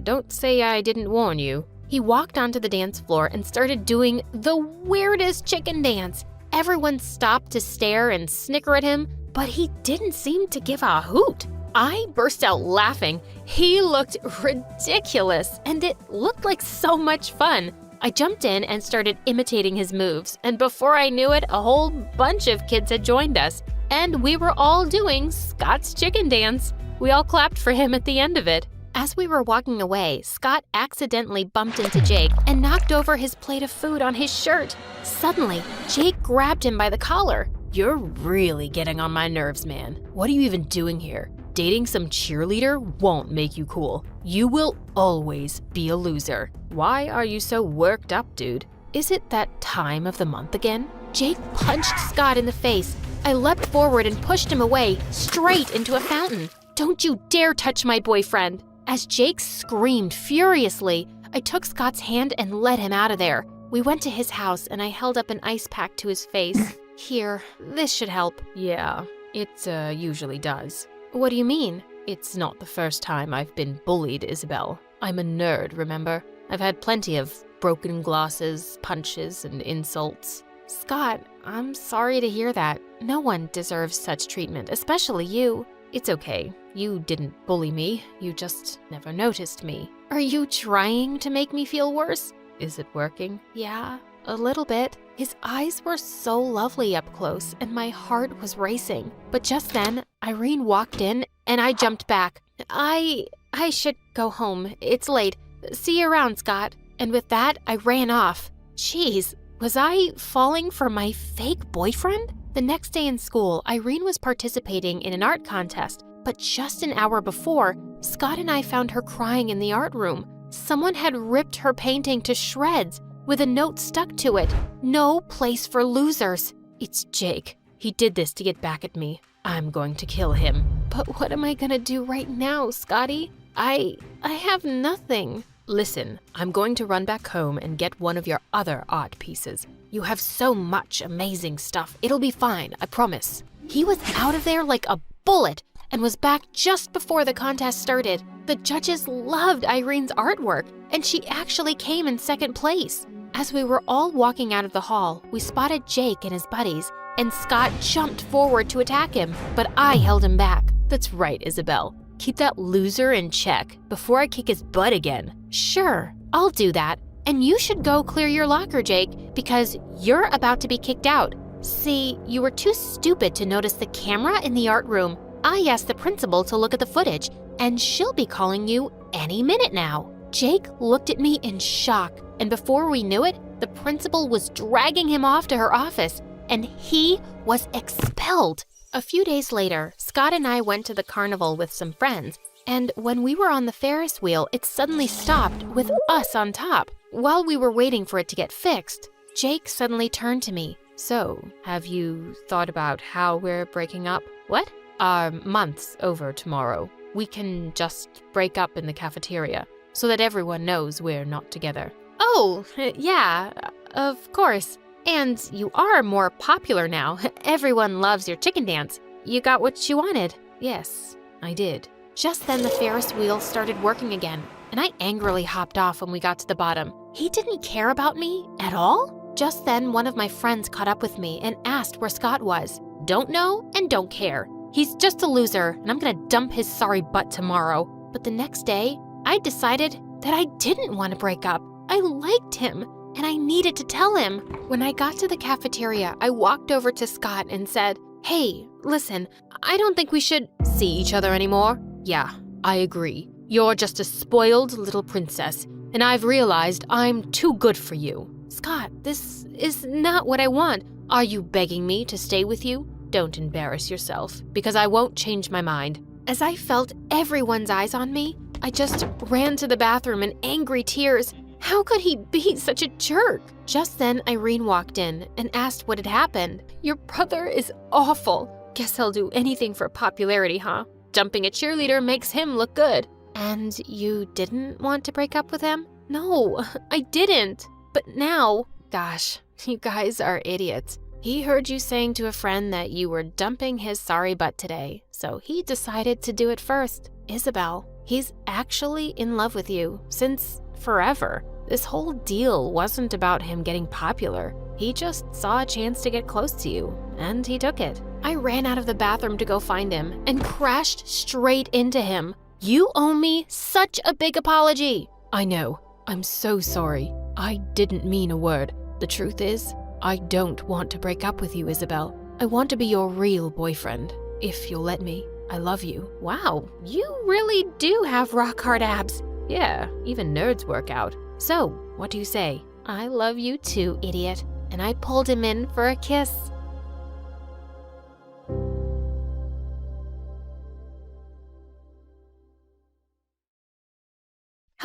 don't say I didn't warn you. He walked onto the dance floor and started doing the weirdest chicken dance. Everyone stopped to stare and snicker at him, but he didn't seem to give a hoot. I burst out laughing. He looked ridiculous, and it looked like so much fun. I jumped in and started imitating his moves, and before I knew it, a whole bunch of kids had joined us, and we were all doing Scott's chicken dance. We all clapped for him at the end of it. As we were walking away, Scott accidentally bumped into Jake and knocked over his plate of food on his shirt. Suddenly, Jake grabbed him by the collar. You're really getting on my nerves, man. What are you even doing here? dating some cheerleader won't make you cool. You will always be a loser. Why are you so worked up, dude? Is it that time of the month again? Jake punched Scott in the face. I leapt forward and pushed him away, straight into a fountain. Don't you dare touch my boyfriend! As Jake screamed furiously, I took Scott's hand and led him out of there. We went to his house and I held up an ice pack to his face. Here, this should help. Yeah, it usually does. What do you mean? It's not the first time I've been bullied, Isabel. I'm a nerd, remember? I've had plenty of broken glasses, punches, and insults. Scott, I'm sorry to hear that. No one deserves such treatment, especially you. It's okay. You didn't bully me. You just never noticed me. Are you trying to make me feel worse? Is it working? Yeah, a little bit. His eyes were so lovely up close, and my heart was racing. But just then, Irene walked in, and I jumped back. I should go home. It's late. See you around, Scott. And with that, I ran off. Jeez, was I falling for my fake boyfriend? The next day in school, Irene was participating in an art contest, but just an hour before, Scott and I found her crying in the art room. Someone had ripped her painting to shreds with a note stuck to it. No place for losers. It's Jake. He did this to get back at me. I'm going to kill him. But what am I gonna do right now, Scotty? I have nothing. Listen, I'm going to run back home and get one of your other art pieces. You have so much amazing stuff. It'll be fine, I promise. He was out of there like a bullet and was back just before the contest started. The judges loved Irene's artwork, and she actually came in second place. As we were all walking out of the hall, we spotted Jake and his buddies, and Scott jumped forward to attack him, but I held him back. That's right, Isabel. Keep that loser in check before I kick his butt again. Sure, I'll do that. And you should go clear your locker, Jake, because you're about to be kicked out. See, you were too stupid to notice the camera in the art room. I asked the principal to look at the footage, and she'll be calling you any minute now. Jake looked at me in shock, and before we knew it, the principal was dragging him off to her office, and he was expelled. A few days later, Scott and I went to the carnival with some friends, and when we were on the Ferris wheel, it suddenly stopped with us on top. While we were waiting for it to get fixed, Jake suddenly turned to me. So, have you thought about how we're breaking up? What? Our month's over tomorrow. We can just break up in the cafeteria so that everyone knows we're not together. Oh, yeah, of course. And you are more popular now. Everyone loves your chicken dance. You got what you wanted. Yes, I did. Just then the Ferris wheel started working again, and I angrily hopped off when we got to the bottom. He didn't care about me at all? Just then one of my friends caught up with me and asked where Scott was. Don't know and don't care. He's just a loser, and I'm gonna dump his sorry butt tomorrow. But the next day, I decided that I didn't want to break up. I liked him, and I needed to tell him. When I got to the cafeteria, I walked over to Scott and said, "Hey, listen, I don't think we should see each other anymore." Yeah, I agree. You're just a spoiled little princess, and I've realized I'm too good for you. Scott, this is not what I want. Are you begging me to stay with you? Don't embarrass yourself, because I won't change my mind. As I felt everyone's eyes on me, I just ran to the bathroom in angry tears. How could he be such a jerk? Just then, Irene walked in and asked what had happened. Your brother is awful. Guess he'll do anything for popularity, huh? Dumping a cheerleader makes him look good. And you didn't want to break up with him? No, I didn't. But now, gosh, you guys are idiots. He heard you saying to a friend that you were dumping his sorry butt today, so he decided to do it first. Isabel, he's actually in love with you since forever. This whole deal wasn't about him getting popular. He just saw a chance to get close to you, and he took it. I ran out of the bathroom to go find him and crashed straight into him. You owe me such a big apology. I know. I'm so sorry. I didn't mean a word. The truth is, I don't want to break up with you, Isabel. I want to be your real boyfriend, if you'll let me. I love you. Wow, you really do have rock-hard abs. Yeah, even nerds work out. So, what do you say? I love you too, idiot. And I pulled him in for a kiss.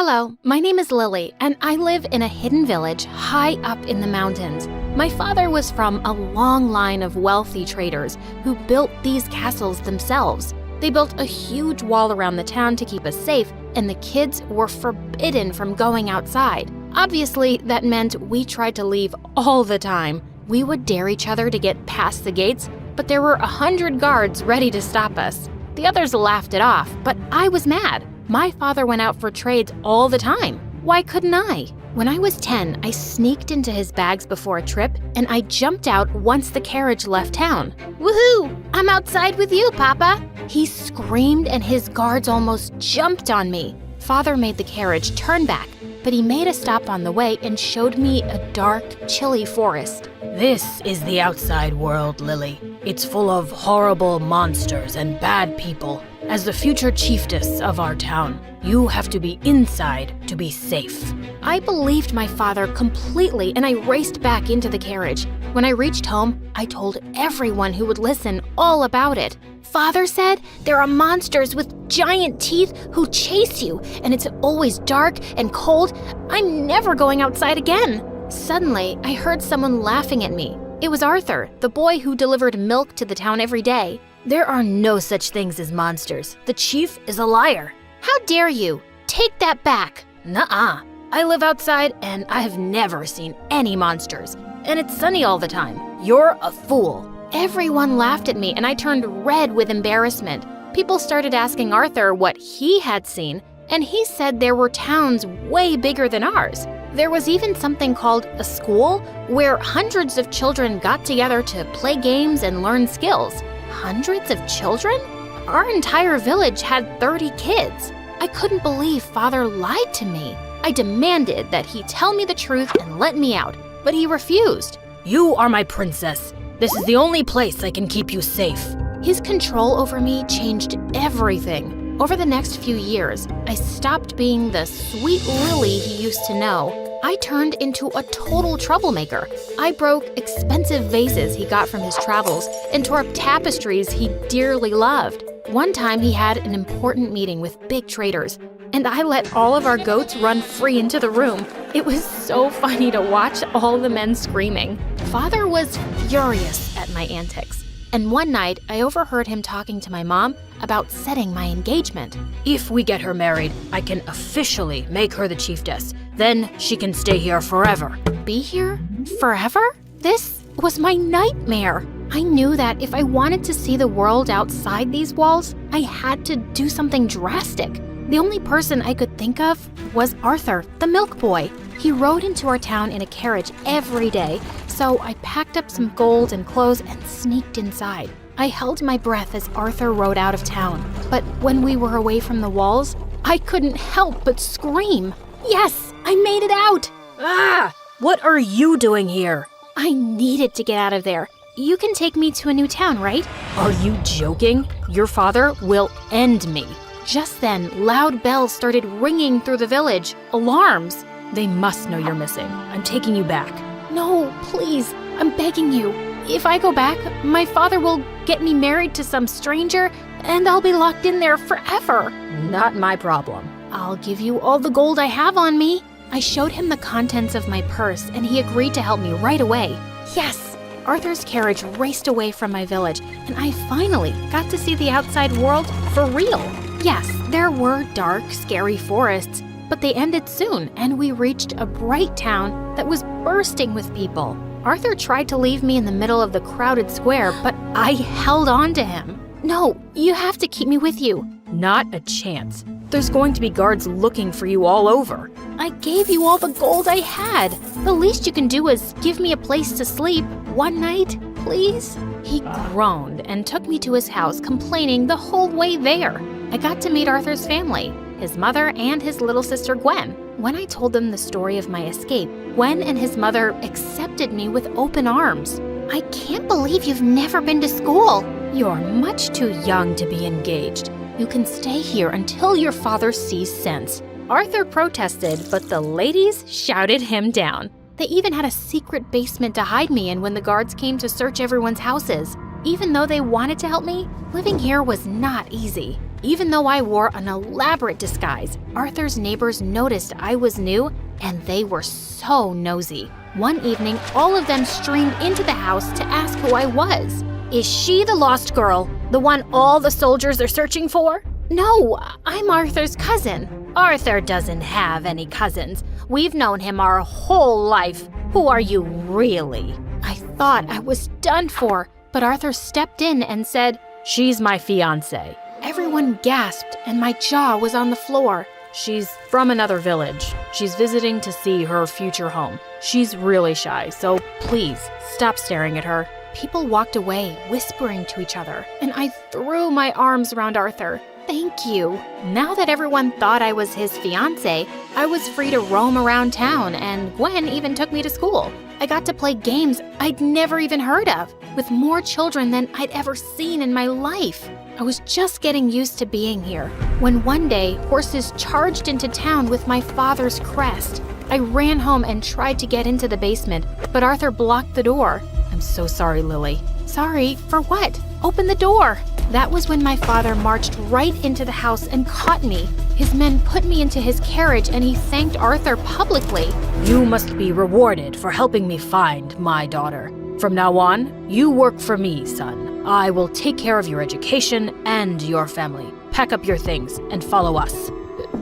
Hello, my name is Lily, and I live in a hidden village high up in the mountains. My father was from a long line of wealthy traders who built these castles themselves. They built a huge wall around the town to keep us safe, and the kids were forbidden from going outside. Obviously, that meant we tried to leave all the time. We would dare each other to get past the gates, but there were 100 guards ready to stop us. The others laughed it off, but I was mad. My father went out for trades all the time. Why couldn't I? When I was 10, I sneaked into his bags before a trip, and I jumped out once the carriage left town. Woohoo! I'm outside with you, Papa. He screamed and his guards almost jumped on me. Father made the carriage turn back, but he made a stop on the way and showed me a dark, chilly forest. This is the outside world, Lily. It's full of horrible monsters and bad people. As the future chiefess of our town, you have to be inside to be safe. I believed my father completely, and I raced back into the carriage. When I reached home, I told everyone who would listen all about it. Father said there are monsters with giant teeth who chase you, and it's always dark and cold. I'm never going outside again. Suddenly, I heard someone laughing at me. It was Arthur, the boy who delivered milk to the town every day. There are no such things as monsters. The chief is a liar. How dare you? Take that back. Nuh-uh. I live outside and I have never seen any monsters. And it's sunny all the time. You're a fool. Everyone laughed at me and I turned red with embarrassment. People started asking Arthur what he had seen, and he said there were towns way bigger than ours. There was even something called a school where hundreds of children got together to play games and learn skills. Hundreds of children? Our entire village had 30 kids. I couldn't believe Father lied to me. I demanded that he tell me the truth and let me out, but he refused. You are my princess. This is the only place I can keep you safe. His control over me changed everything. Over the next few years, I stopped being the sweet Lily he used to know. I turned into a total troublemaker. I broke expensive vases he got from his travels and tore up tapestries he dearly loved. One time he had an important meeting with big traders, and I let all of our goats run free into the room. It was so funny to watch all the men screaming. Father was furious at my antics, and one night I overheard him talking to my mom about setting my engagement. If we get her married, I can officially make her the chiefess. Then she can stay here forever. Be here? Forever? This was my nightmare. I knew that if I wanted to see the world outside these walls, I had to do something drastic. The only person I could think of was Arthur, the milk boy. He rode into our town in a carriage every day, so I packed up some gold and clothes and sneaked inside. I held my breath as Arthur rode out of town, but when we were away from the walls, I couldn't help but scream. Yes, I made it out! Ah! What are you doing here? I needed to get out of there. You can take me to a new town, right? Are you joking? Your father will end me. Just then, loud bells started ringing through the village. Alarms. They must know you're missing. I'm taking you back. No, please, I'm begging you. If I go back, my father will get me married to some stranger, and I'll be locked in there forever. Not my problem. I'll give you all the gold I have on me. I showed him the contents of my purse, and he agreed to help me right away. Yes! Arthur's carriage raced away from my village, and I finally got to see the outside world for real. Yes, there were dark, scary forests, but they ended soon, and we reached a bright town that was bursting with people. Arthur tried to leave me in the middle of the crowded square, but I held on to him. No, you have to keep me with you. Not a chance. There's going to be guards looking for you all over. I gave you all the gold I had. The least you can do is give me a place to sleep one night, please? He groaned and took me to his house, complaining the whole way there. I got to meet Arthur's family, his mother and his little sister Gwen. When I told them the story of my escape, Gwen and his mother accepted me with open arms. I can't believe you've never been to school. You're much too young to be engaged. You can stay here until your father sees sense. Arthur protested, but the ladies shouted him down. They even had a secret basement to hide me in when the guards came to search everyone's houses. Even though they wanted to help me, living here was not easy. Even though I wore an elaborate disguise, Arthur's neighbors noticed I was new, and they were so nosy. One evening, all of them streamed into the house to ask who I was. "Is she the lost girl? The one all the soldiers are searching for?" "No, I'm Arthur's cousin." "Arthur doesn't have any cousins. We've known him our whole life. Who are you really?" I thought I was done for, but Arthur stepped in and said, "She's my fiancée." Everyone gasped, and my jaw was on the floor. "She's from another village. She's visiting to see her future home. She's really shy, so please stop staring at her." People walked away, whispering to each other, and I threw my arms around Arthur. "Thank you." Now that everyone thought I was his fiancé, I was free to roam around town, and Gwen even took me to school. I got to play games I'd never even heard of, with more children than I'd ever seen in my life. I was just getting used to being here, when one day horses charged into town with my father's crest. I ran home and tried to get into the basement, but Arthur blocked the door. "I'm so sorry, Lily." "Sorry for what? Open the door." That was when my father marched right into the house and caught me. His men put me into his carriage and he thanked Arthur publicly. "You must be rewarded for helping me find my daughter. From now on, you work for me, son. I will take care of your education and your family. Pack up your things and follow us."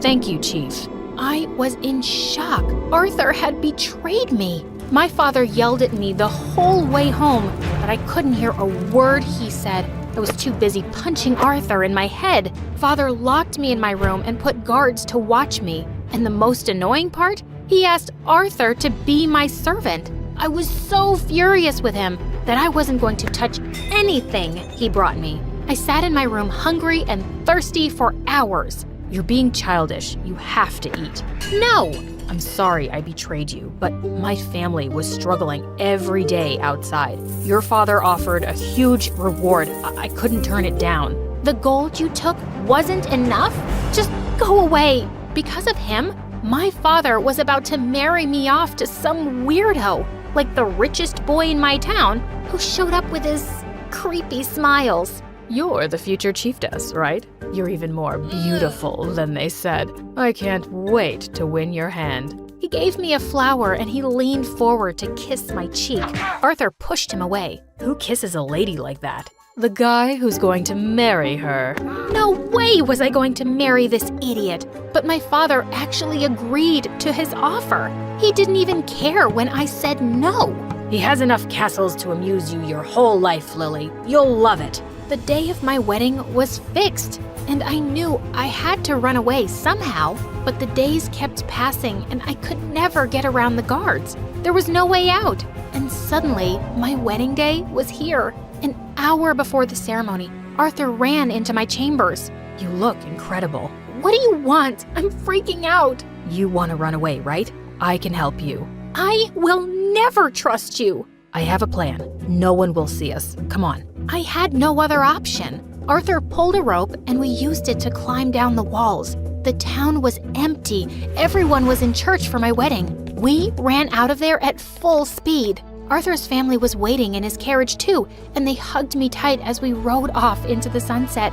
"Thank you, Chief." I was in shock. Arthur had betrayed me. My father yelled at me the whole way home, but I couldn't hear a word he said. I was too busy punching Arthur in my head. Father locked me in my room and put guards to watch me. And the most annoying part? He asked Arthur to be my servant. I was so furious with him that I wasn't going to touch anything he brought me. I sat in my room hungry and thirsty for hours. "You're being childish. You have to eat." "No!" "I'm sorry I betrayed you, but my family was struggling every day outside. Your father offered a huge reward. I couldn't turn it down." "The gold you took wasn't enough? Just go away." Because of him, my father was about to marry me off to some weirdo, like the richest boy in my town, who showed up with his creepy smiles. "You're the future chiefess, right? You're even more beautiful than they said. I can't wait to win your hand." He gave me a flower and he leaned forward to kiss my cheek. Arthur pushed him away. "Who kisses a lady like that?" "The guy who's going to marry her." No way was I going to marry this idiot. But my father actually agreed to his offer. He didn't even care when I said no. "He has enough castles to amuse you your whole life, Lily. You'll love it." The day of my wedding was fixed, and I knew I had to run away somehow, but the days kept passing and I could never get around the guards. There was no way out, and suddenly my wedding day was here. An hour before the ceremony, Arthur ran into my chambers. "You look incredible." "What do you want? I'm freaking out." "You want to run away, right? I can help you." "I will never trust you." "I have a plan. No one will see us. Come on." I had no other option. Arthur pulled a rope and we used it to climb down the walls. The town was empty. Everyone was in church for my wedding. We ran out of there at full speed. Arthur's family was waiting in his carriage too, and they hugged me tight as we rode off into the sunset.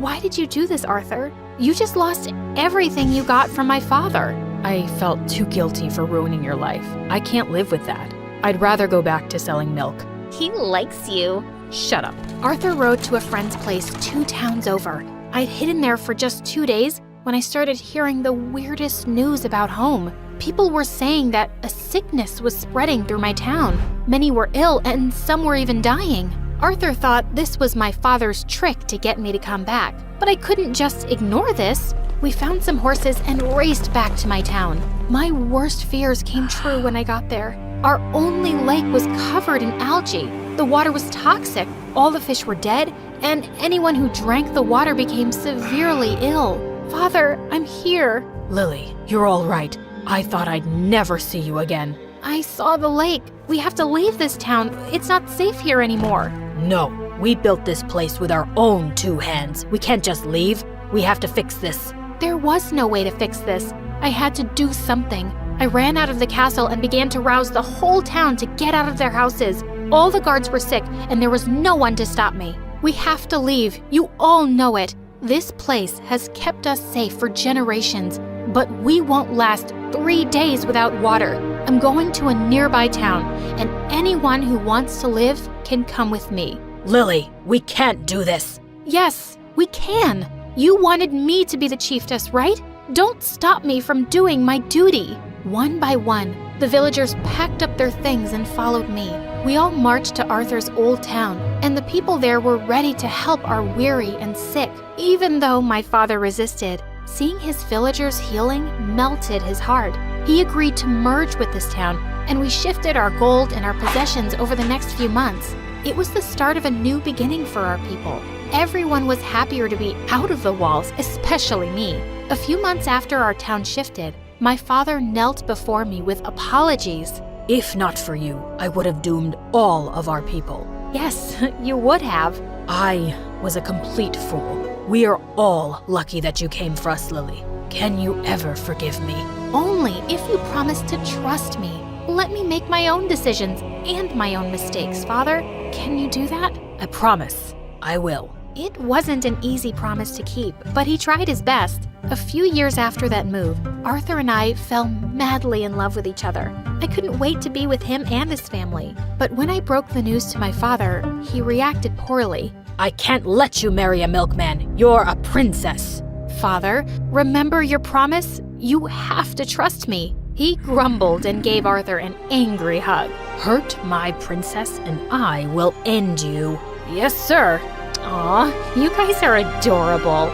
"Why did you do this, Arthur? You just lost everything you got from my father." "I felt too guilty for ruining your life. I can't live with that. I'd rather go back to selling milk." "He likes you." "Shut up." Arthur rode to a friend's place 2 towns over. I'd hidden there for just 2 days when I started hearing the weirdest news about home. People were saying that a sickness was spreading through my town. Many were ill and some were even dying. Arthur thought this was my father's trick to get me to come back, but I couldn't just ignore this. We found some horses and raced back to my town. My worst fears came true when I got there. Our only lake was covered in algae. The water was toxic, all the fish were dead, and anyone who drank the water became severely ill. "Father, I'm here." "Lily, you're all right. I thought I'd never see you again." "I saw the lake. We have to leave this town. It's not safe here anymore." "No, we built this place with our own 2 hands. We can't just leave. We have to fix this." There was no way to fix this. I had to do something. I ran out of the castle and began to rouse the whole town to get out of their houses. All the guards were sick, and there was no one to stop me. "We have to leave. You all know it. This place has kept us safe for generations, but we won't last 3 days without water. I'm going to a nearby town, and anyone who wants to live can come with me." Lily, we can't do this. "Yes, we can. You wanted me to be the chiefess, right? Don't stop me from doing my duty." One by one, the villagers packed up their things and followed me. We all marched to Arthur's old town, and the people there were ready to help our weary and sick. Even though my father resisted, seeing his villagers healing melted his heart. He agreed to merge with this town, and we shifted our gold and our possessions over the next few months. It was the start of a new beginning for our people. Everyone was happier to be out of the walls, especially me. A few months after our town shifted, my father knelt before me with apologies. If not for you, I would have doomed all of our people. Yes, you would have. I was a complete fool. We are all lucky that you came for us, Lily. Can you ever forgive me? Only if you promise to trust me. Let me make my own decisions and my own mistakes, Father. Can you do that? I promise. I will. It wasn't an easy promise to keep, but he tried his best. A few years after that move, Arthur and I fell madly in love with each other. I couldn't wait to be with him and his family. But when I broke the news to my father, he reacted poorly. I can't let you marry a milkman. You're a princess. Father, remember your promise? You have to trust me. He grumbled and gave Arthur an angry hug. Hurt my princess and I will end you. Yes, sir. Aw, you guys are adorable.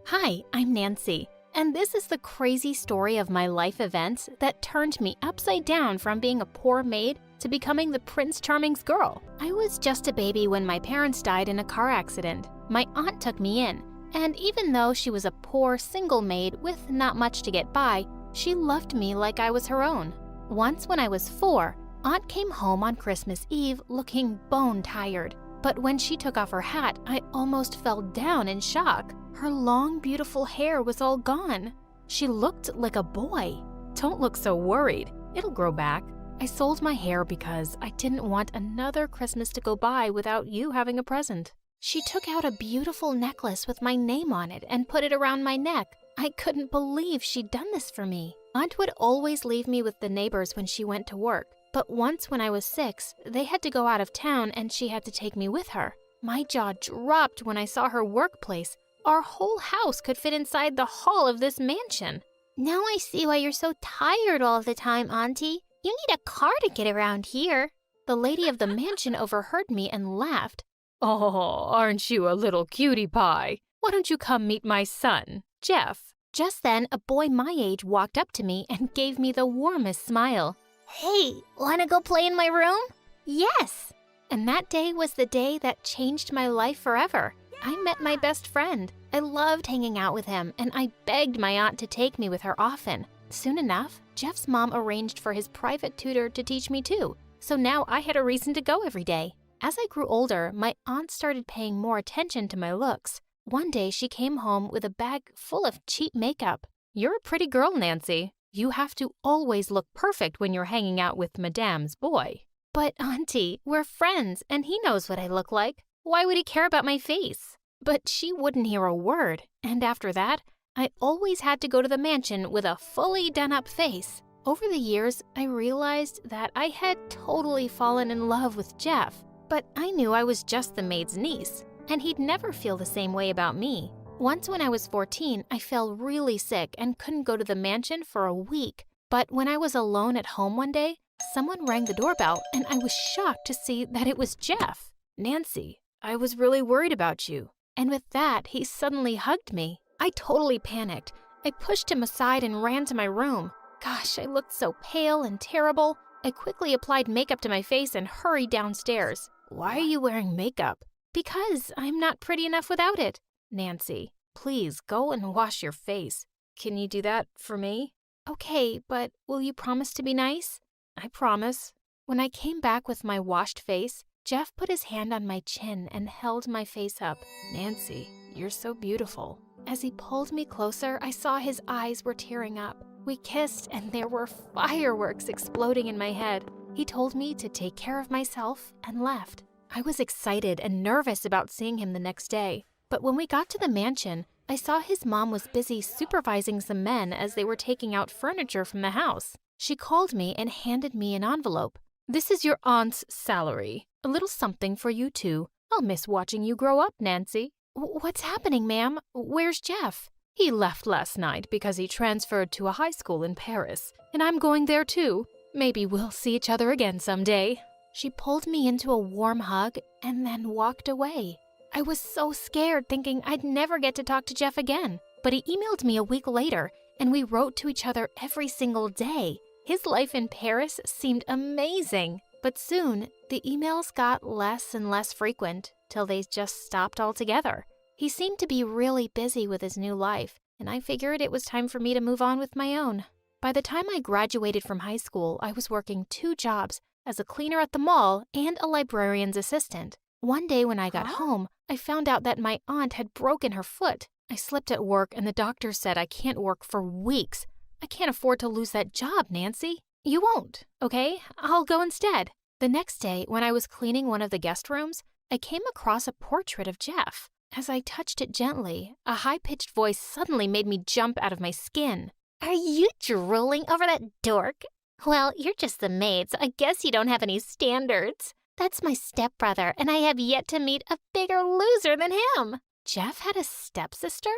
Hi, I'm Nancy, and this is the crazy story of my life events that turned me upside down from being a poor maid to becoming the Prince Charming's girl. I was just a baby when my parents died in a car accident. My aunt took me in, and even though she was a poor single maid with not much to get by, she loved me like I was her own. Once when I was 4, Aunt came home on Christmas Eve looking bone-tired. But when she took off her hat, I almost fell down in shock. Her long, beautiful hair was all gone. She looked like a boy. Don't look so worried. It'll grow back. I sold my hair because I didn't want another Christmas to go by without you having a present. She took out a beautiful necklace with my name on it and put it around my neck. I couldn't believe she'd done this for me. Aunt would always leave me with the neighbors when she went to work. But once when I was 6, they had to go out of town and she had to take me with her. My jaw dropped when I saw her workplace. Our whole house could fit inside the hall of this mansion. Now I see why you're so tired all the time, Auntie. You need a car to get around here. The lady of the mansion overheard me and laughed. Oh, aren't you a little cutie pie? Why don't you come meet my son, Jeff? Just then, a boy my age walked up to me and gave me the warmest smile. Hey, wanna go play in my room? Yes! And that day was the day that changed my life forever. I met my best friend. I loved hanging out with him, and I begged my aunt to take me with her often. Soon enough, Jeff's mom arranged for his private tutor to teach me too, so now I had a reason to go every day. As I grew older, my aunt started paying more attention to my looks. One day, she came home with a bag full of cheap makeup. You're a pretty girl, Nancy. You have to always look perfect when you're hanging out with Madame's boy. But Auntie, we're friends, and he knows what I look like. Why would he care about my face? But she wouldn't hear a word, and after that, I always had to go to the mansion with a fully done-up face. Over the years, I realized that I had totally fallen in love with Jeff, but I knew I was just the maid's niece, and he'd never feel the same way about me. Once when I was 14, I fell really sick and couldn't go to the mansion for a week. But when I was alone at home one day, someone rang the doorbell, and I was shocked to see that it was Jeff. Nancy, I was really worried about you. And with that, he suddenly hugged me. I totally panicked. I pushed him aside and ran to my room. Gosh, I looked so pale and terrible. I quickly applied makeup to my face and hurried downstairs. Why are you wearing makeup? Because I'm not pretty enough without it. Nancy, please go and wash your face. Can you do that for me? Okay, but will you promise to be nice? I promise. When I came back with my washed face, Jeff put his hand on my chin and held my face up. Nancy, you're so beautiful. As he pulled me closer, I saw his eyes were tearing up. We kissed, and there were fireworks exploding in my head. He told me to take care of myself and left. I was excited and nervous about seeing him the next day. But when we got to the mansion, I saw his mom was busy supervising some men as they were taking out furniture from the house. She called me and handed me an envelope. "This is your aunt's salary. A little something for you too. I'll miss watching you grow up, Nancy." "What's happening, ma'am? Where's Jeff?" "He left last night because he transferred to a high school in Paris, and I'm going there too. Maybe we'll see each other again someday." She pulled me into a warm hug and then walked away. I was so scared, thinking I'd never get to talk to Jeff again. But he emailed me a week later, and we wrote to each other every single day. His life in Paris seemed amazing. But soon, the emails got less and less frequent, till they just stopped altogether. He seemed to be really busy with his new life, and I figured it was time for me to move on with my own. By the time I graduated from high school, I was working 2 jobs, as a cleaner at the mall and a librarian's assistant. One day when I got home, I found out that my aunt had broken her foot. I slipped at work and the doctor said I can't work for weeks. I can't afford to lose that job, Nancy. You won't, okay? I'll go instead. The next day, when I was cleaning one of the guest rooms, I came across a portrait of Jeff. As I touched it gently, a high-pitched voice suddenly made me jump out of my skin. Are you drooling over that dork? Well, you're just the maid, so I guess you don't have any standards. That's my stepbrother, and I have yet to meet a bigger loser than him. Jeff had a stepsister?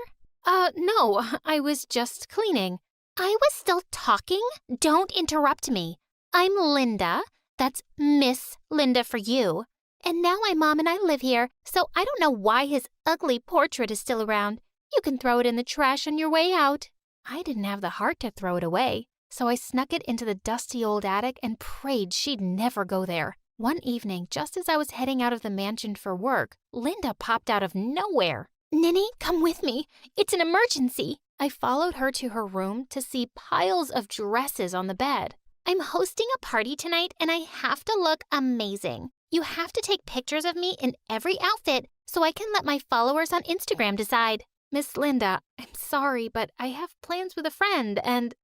No, I was just cleaning. I was still talking? Don't interrupt me. I'm Linda. That's Miss Linda for you. And now my mom and I live here, so I don't know why his ugly portrait is still around. You can throw it in the trash on your way out. I didn't have the heart to throw it away, so I snuck it into the dusty old attic and prayed she'd never go there. One evening, just as I was heading out of the mansion for work, Linda popped out of nowhere. Ninny, come with me. It's an emergency. I followed her to her room to see piles of dresses on the bed. I'm hosting a party tonight, and I have to look amazing. You have to take pictures of me in every outfit so I can let my followers on Instagram decide. Miss Linda, I'm sorry, but I have plans with a friend and...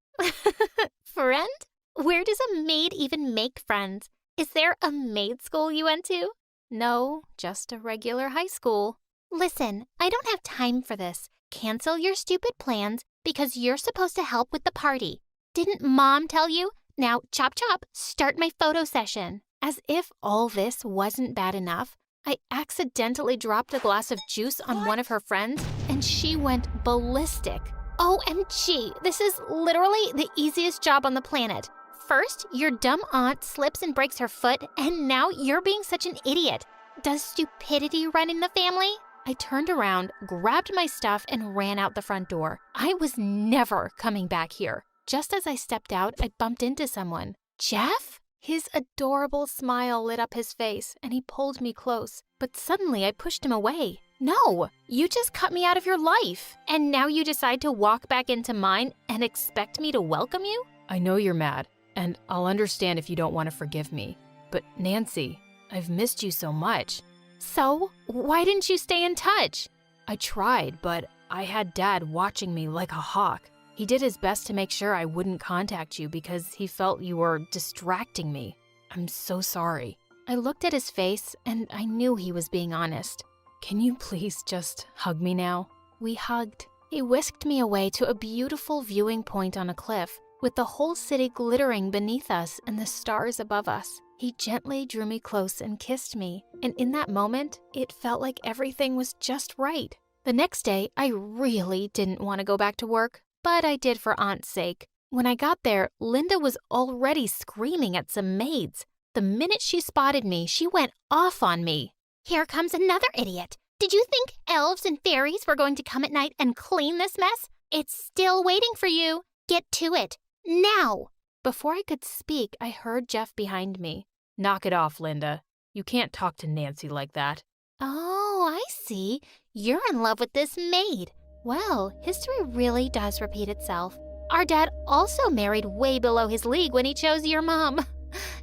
Friend? Where does a maid even make friends? Is there a maid school you went to? No, just a regular high school. Listen, I don't have time for this. Cancel your stupid plans because you're supposed to help with the party. Didn't Mom tell you? Now, chop chop, start my photo session. As if all this wasn't bad enough, I accidentally dropped a glass of juice on one of her friends, and she went ballistic. OMG, this is literally the easiest job on the planet. First, your dumb aunt slips and breaks her foot, and now you're being such an idiot. Does stupidity run in the family? I turned around, grabbed my stuff, and ran out the front door. I was never coming back here. Just as I stepped out, I bumped into someone. Jeff? His adorable smile lit up his face, and he pulled me close. But suddenly I pushed him away. No, you just cut me out of your life. And now you decide to walk back into mine and expect me to welcome you? I know you're mad, and I'll understand if you don't want to forgive me. But Nancy, I've missed you so much. So, why didn't you stay in touch? I tried, but I had Dad watching me like a hawk. He did his best to make sure I wouldn't contact you because he felt you were distracting me. I'm so sorry. I looked at his face and I knew he was being honest. Can you please just hug me now? We hugged. He whisked me away to a beautiful viewing point on a cliff, with the whole city glittering beneath us and the stars above us. He gently drew me close and kissed me, and in that moment, it felt like everything was just right. The next day, I really didn't want to go back to work, but I did for Aunt's sake. When I got there, Linda was already screaming at some maids. The minute she spotted me, she went off on me. Here comes another idiot. Did you think elves and fairies were going to come at night and clean this mess? It's still waiting for you. Get to it. Now! Before I could speak, I heard Jeff behind me. Knock it off, Linda. You can't talk to Nancy like that. Oh, I see. You're in love with this maid. Well, history really does repeat itself. Our dad also married way below his league when he chose your mom.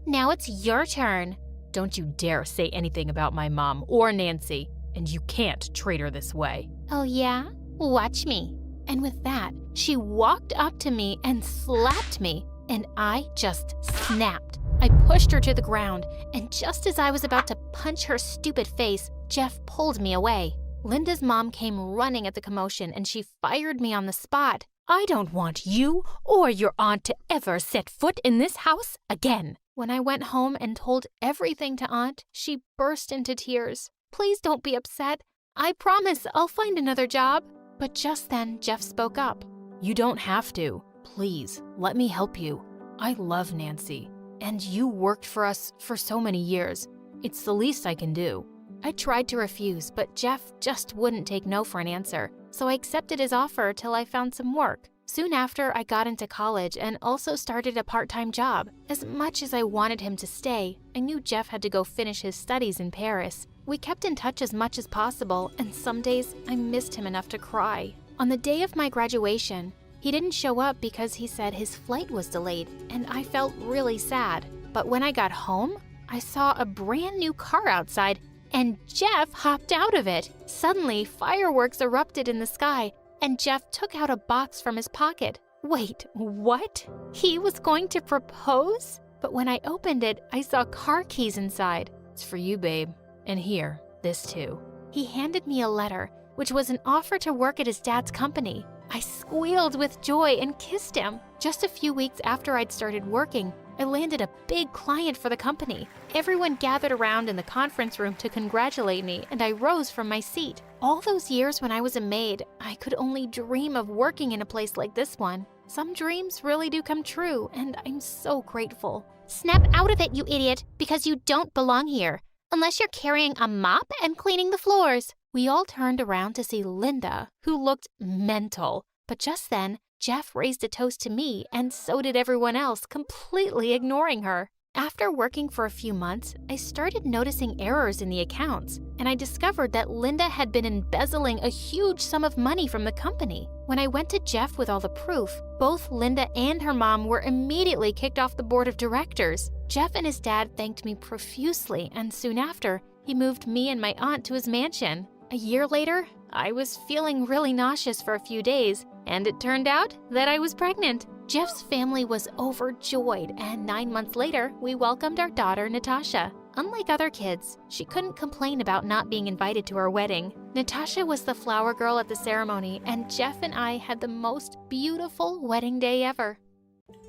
Now it's your turn. Don't you dare say anything about my mom or Nancy, and you can't treat her this way. Oh yeah? Watch me. And with that, she walked up to me and slapped me, and I just snapped. I pushed her to the ground, and just as I was about to punch her stupid face, Jeff pulled me away. Linda's mom came running at the commotion, and she fired me on the spot. I don't want you or your aunt to ever set foot in this house again. When I went home and told everything to Aunt, she burst into tears. Please don't be upset. I promise I'll find another job. But just then, Jeff spoke up. You don't have to. Please, let me help you. I love Nancy, and you worked for us for so many years. It's the least I can do. I tried to refuse, but Jeff just wouldn't take no for an answer, so I accepted his offer till I found some work. Soon after, I got into college and also started a part-time job. As much as I wanted him to stay, I knew Jeff had to go finish his studies in Paris. We kept in touch as much as possible, and some days I missed him enough to cry. On the day of my graduation, he didn't show up because he said his flight was delayed, and I felt really sad. But when I got home, I saw a brand new car outside, and Jeff hopped out of it. Suddenly, fireworks erupted in the sky, and Jeff took out a box from his pocket. Wait, what? He was going to propose? But when I opened it, I saw car keys inside. It's for you, babe. And here, this too. He handed me a letter, which was an offer to work at his dad's company. I squealed with joy and kissed him. Just a few weeks after I'd started working, I landed a big client for the company. Everyone gathered around in the conference room to congratulate me, and I rose from my seat. All those years when I was a maid, I could only dream of working in a place like this one. Some dreams really do come true, and I'm so grateful. Snap out of it, you idiot, because you don't belong here. Unless you're carrying a mop and cleaning the floors. We all turned around to see Linda, who looked mental. But just then, Jeff raised a toast to me, and so did everyone else, completely ignoring her. After working for a few months, I started noticing errors in the accounts, and I discovered that Linda had been embezzling a huge sum of money from the company. When I went to Jeff with all the proof, both Linda and her mom were immediately kicked off the board of directors. Jeff and his dad thanked me profusely, and soon after, he moved me and my aunt to his mansion. A year later, I was feeling really nauseous for a few days, and it turned out that I was pregnant. Jeff's family was overjoyed, and 9 months later, we welcomed our daughter, Natasha. Unlike other kids, she couldn't complain about not being invited to our wedding. Natasha was the flower girl at the ceremony, and Jeff and I had the most beautiful wedding day ever.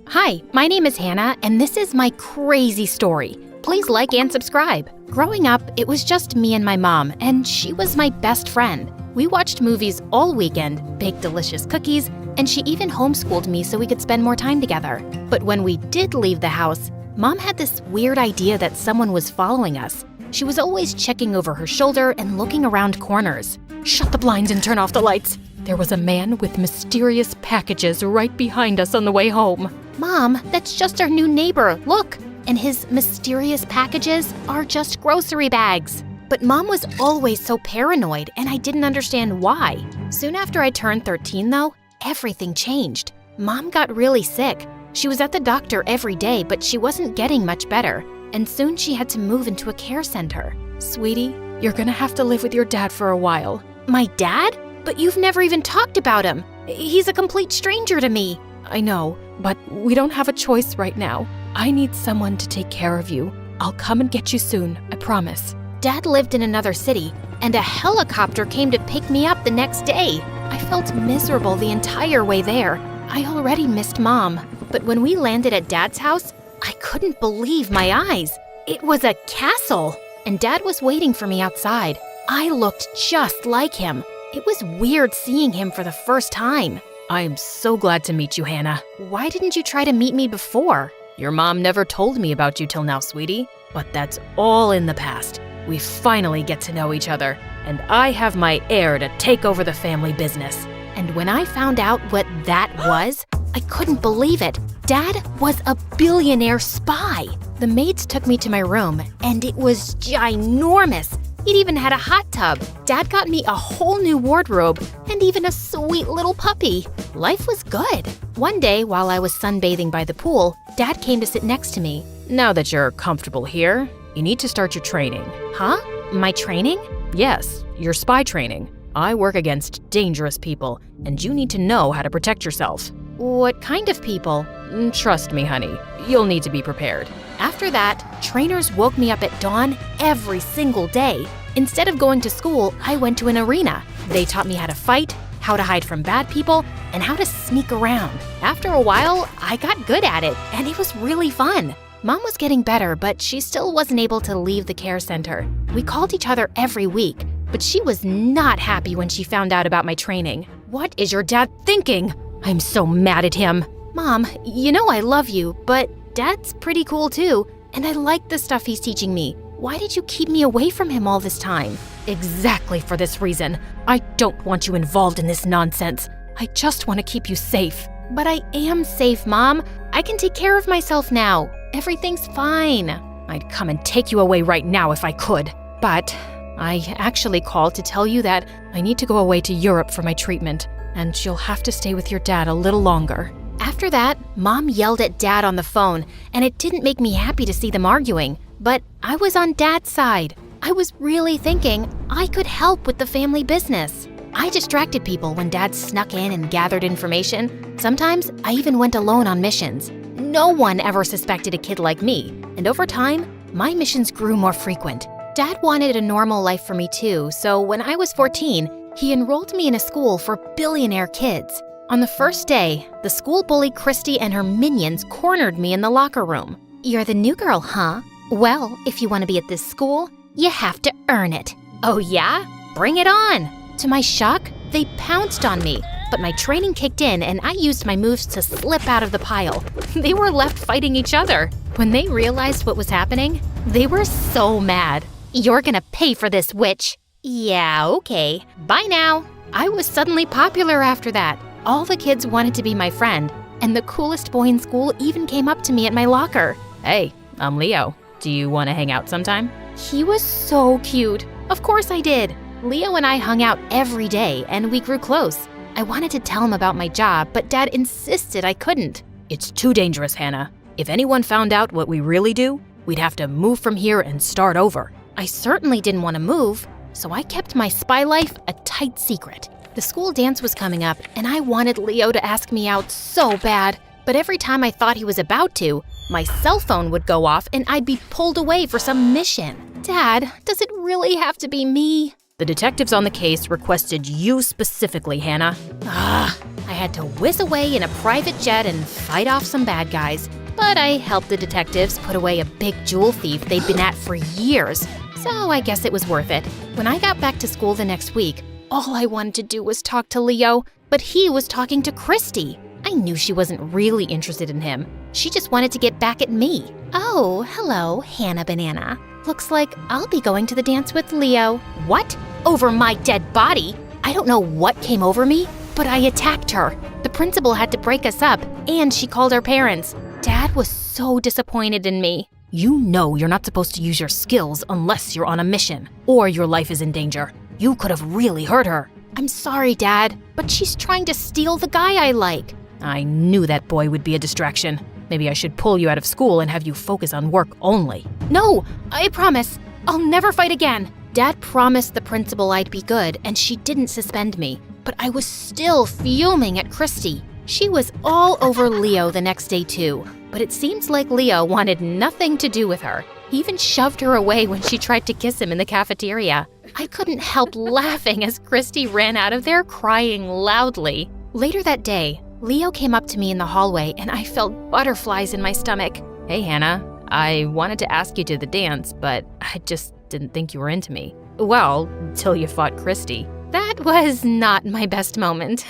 Hi, my name is Hannah, and this is my crazy story. Please like and subscribe. Growing up, it was just me and my mom, and she was my best friend. We watched movies all weekend, baked delicious cookies, and she even homeschooled me so we could spend more time together. But when we did leave the house, Mom had this weird idea that someone was following us. She was always checking over her shoulder and looking around corners. Shut the blinds and turn off the lights. There was a man with mysterious packages right behind us on the way home. Mom, that's just our new neighbor, look! And his mysterious packages are just grocery bags. But Mom was always so paranoid, and I didn't understand why. Soon after I turned 13, though, everything changed. Mom got really sick. She was at the doctor every day, but she wasn't getting much better. And soon she had to move into a care center. Sweetie, you're gonna have to live with your dad for a while. My dad? But you've never even talked about him. He's a complete stranger to me. I know, but we don't have a choice right now. I need someone to take care of you. I'll come and get you soon, I promise. Dad lived in another city, and a helicopter came to pick me up the next day. I felt miserable the entire way there. I already missed Mom, but when we landed at Dad's house, I couldn't believe my eyes. It was a castle, and Dad was waiting for me outside. I looked just like him. It was weird seeing him for the first time. I am so glad to meet you, Hannah. Why didn't you try to meet me before? Your mom never told me about you till now, sweetie, but that's all in the past. We finally get to know each other, and I have my heir to take over the family business. And when I found out what that was, I couldn't believe it. Dad was a billionaire spy. The maids took me to my room, and it was ginormous. It even had a hot tub. Dad got me a whole new wardrobe, and even a sweet little puppy. Life was good. One day, while I was sunbathing by the pool, Dad came to sit next to me. Now that you're comfortable here, you need to start your training. Huh? My training? Yes, your spy training. I work against dangerous people, and you need to know how to protect yourself. What kind of people? Trust me, honey, you'll need to be prepared. After that, trainers woke me up at dawn every single day. Instead of going to school, I went to an arena. They taught me how to fight, how to hide from bad people, and how to sneak around. After a while, I got good at it, and it was really fun. Mom was getting better, but she still wasn't able to leave the care center. We called each other every week, but she was not happy when she found out about my training. What is your dad thinking? I'm so mad at him. Mom, you know I love you, but Dad's pretty cool too, and I like the stuff he's teaching me. Why did you keep me away from him all this time? Exactly for this reason. I don't want you involved in this nonsense. I just want to keep you safe. But I am safe, Mom. I can take care of myself now. Everything's fine. I'd come and take you away right now if I could. But I actually called to tell you that I need to go away to Europe for my treatment, and you'll have to stay with your dad a little longer. After that, Mom yelled at Dad on the phone, and it didn't make me happy to see them arguing. But I was on Dad's side. I was really thinking I could help with the family business. I distracted people when Dad snuck in and gathered information. Sometimes I even went alone on missions. No one ever suspected a kid like me, and over time, my missions grew more frequent. Dad wanted a normal life for me too, so when I was 14, he enrolled me in a school for billionaire kids. On the first day, the school bully Christy and her minions cornered me in the locker room. "You're the new girl, huh? Well, if you want to be at this school, you have to earn it." "Oh yeah? Bring it on!" To my shock, they pounced on me, but my training kicked in and I used my moves to slip out of the pile. They were left fighting each other. When they realized what was happening, they were so mad. "You're gonna pay for this, witch." "Yeah, okay. Bye now." I was suddenly popular after that. All the kids wanted to be my friend, and the coolest boy in school even came up to me at my locker. Hey, I'm Leo. Do you want to hang out sometime? He was so cute. Of course I did. Leo and I hung out every day, and we grew close. I wanted to tell him about my job, but Dad insisted I couldn't. It's too dangerous, Hannah. If anyone found out what we really do, we'd have to move from here and start over. I certainly didn't want to move, so I kept my spy life a tight secret. The school dance was coming up, and I wanted Leo to ask me out so bad. But every time I thought he was about to, my cell phone would go off and I'd be pulled away for some mission. Dad, does it really have to be me? The detectives on the case requested you specifically, Hannah. I had to whiz away in a private jet and fight off some bad guys. But I helped the detectives put away a big jewel thief they'd been at for years. So I guess it was worth it. When I got back to school the next week, all I wanted to do was talk to Leo, but he was talking to Christy. I knew she wasn't really interested in him. She just wanted to get back at me. "Oh, hello, Hannah Banana. Looks like I'll be going to the dance with Leo." "What? Over my dead body?" I don't know what came over me, but I attacked her. The principal had to break us up, and she called our parents. Dad was so disappointed in me. You know you're not supposed to use your skills unless you're on a mission, or your life is in danger. You could have really hurt her. "I'm sorry, Dad, but she's trying to steal the guy I like." I knew that boy would be a distraction. Maybe I should pull you out of school and have you focus on work only. "No, I promise. I'll never fight again." Dad promised the principal I'd be good, and she didn't suspend me. But I was still fuming at Christy. She was all over Leo the next day too. But it seems like Leo wanted nothing to do with her. He even shoved her away when she tried to kiss him in the cafeteria. I couldn't help laughing as Christy ran out of there crying loudly. Later that day, Leo came up to me in the hallway and I felt butterflies in my stomach. Hey, Hannah. I wanted to ask you to the dance, but I just didn't think you were into me. Well, till you fought Christy. That was not my best moment.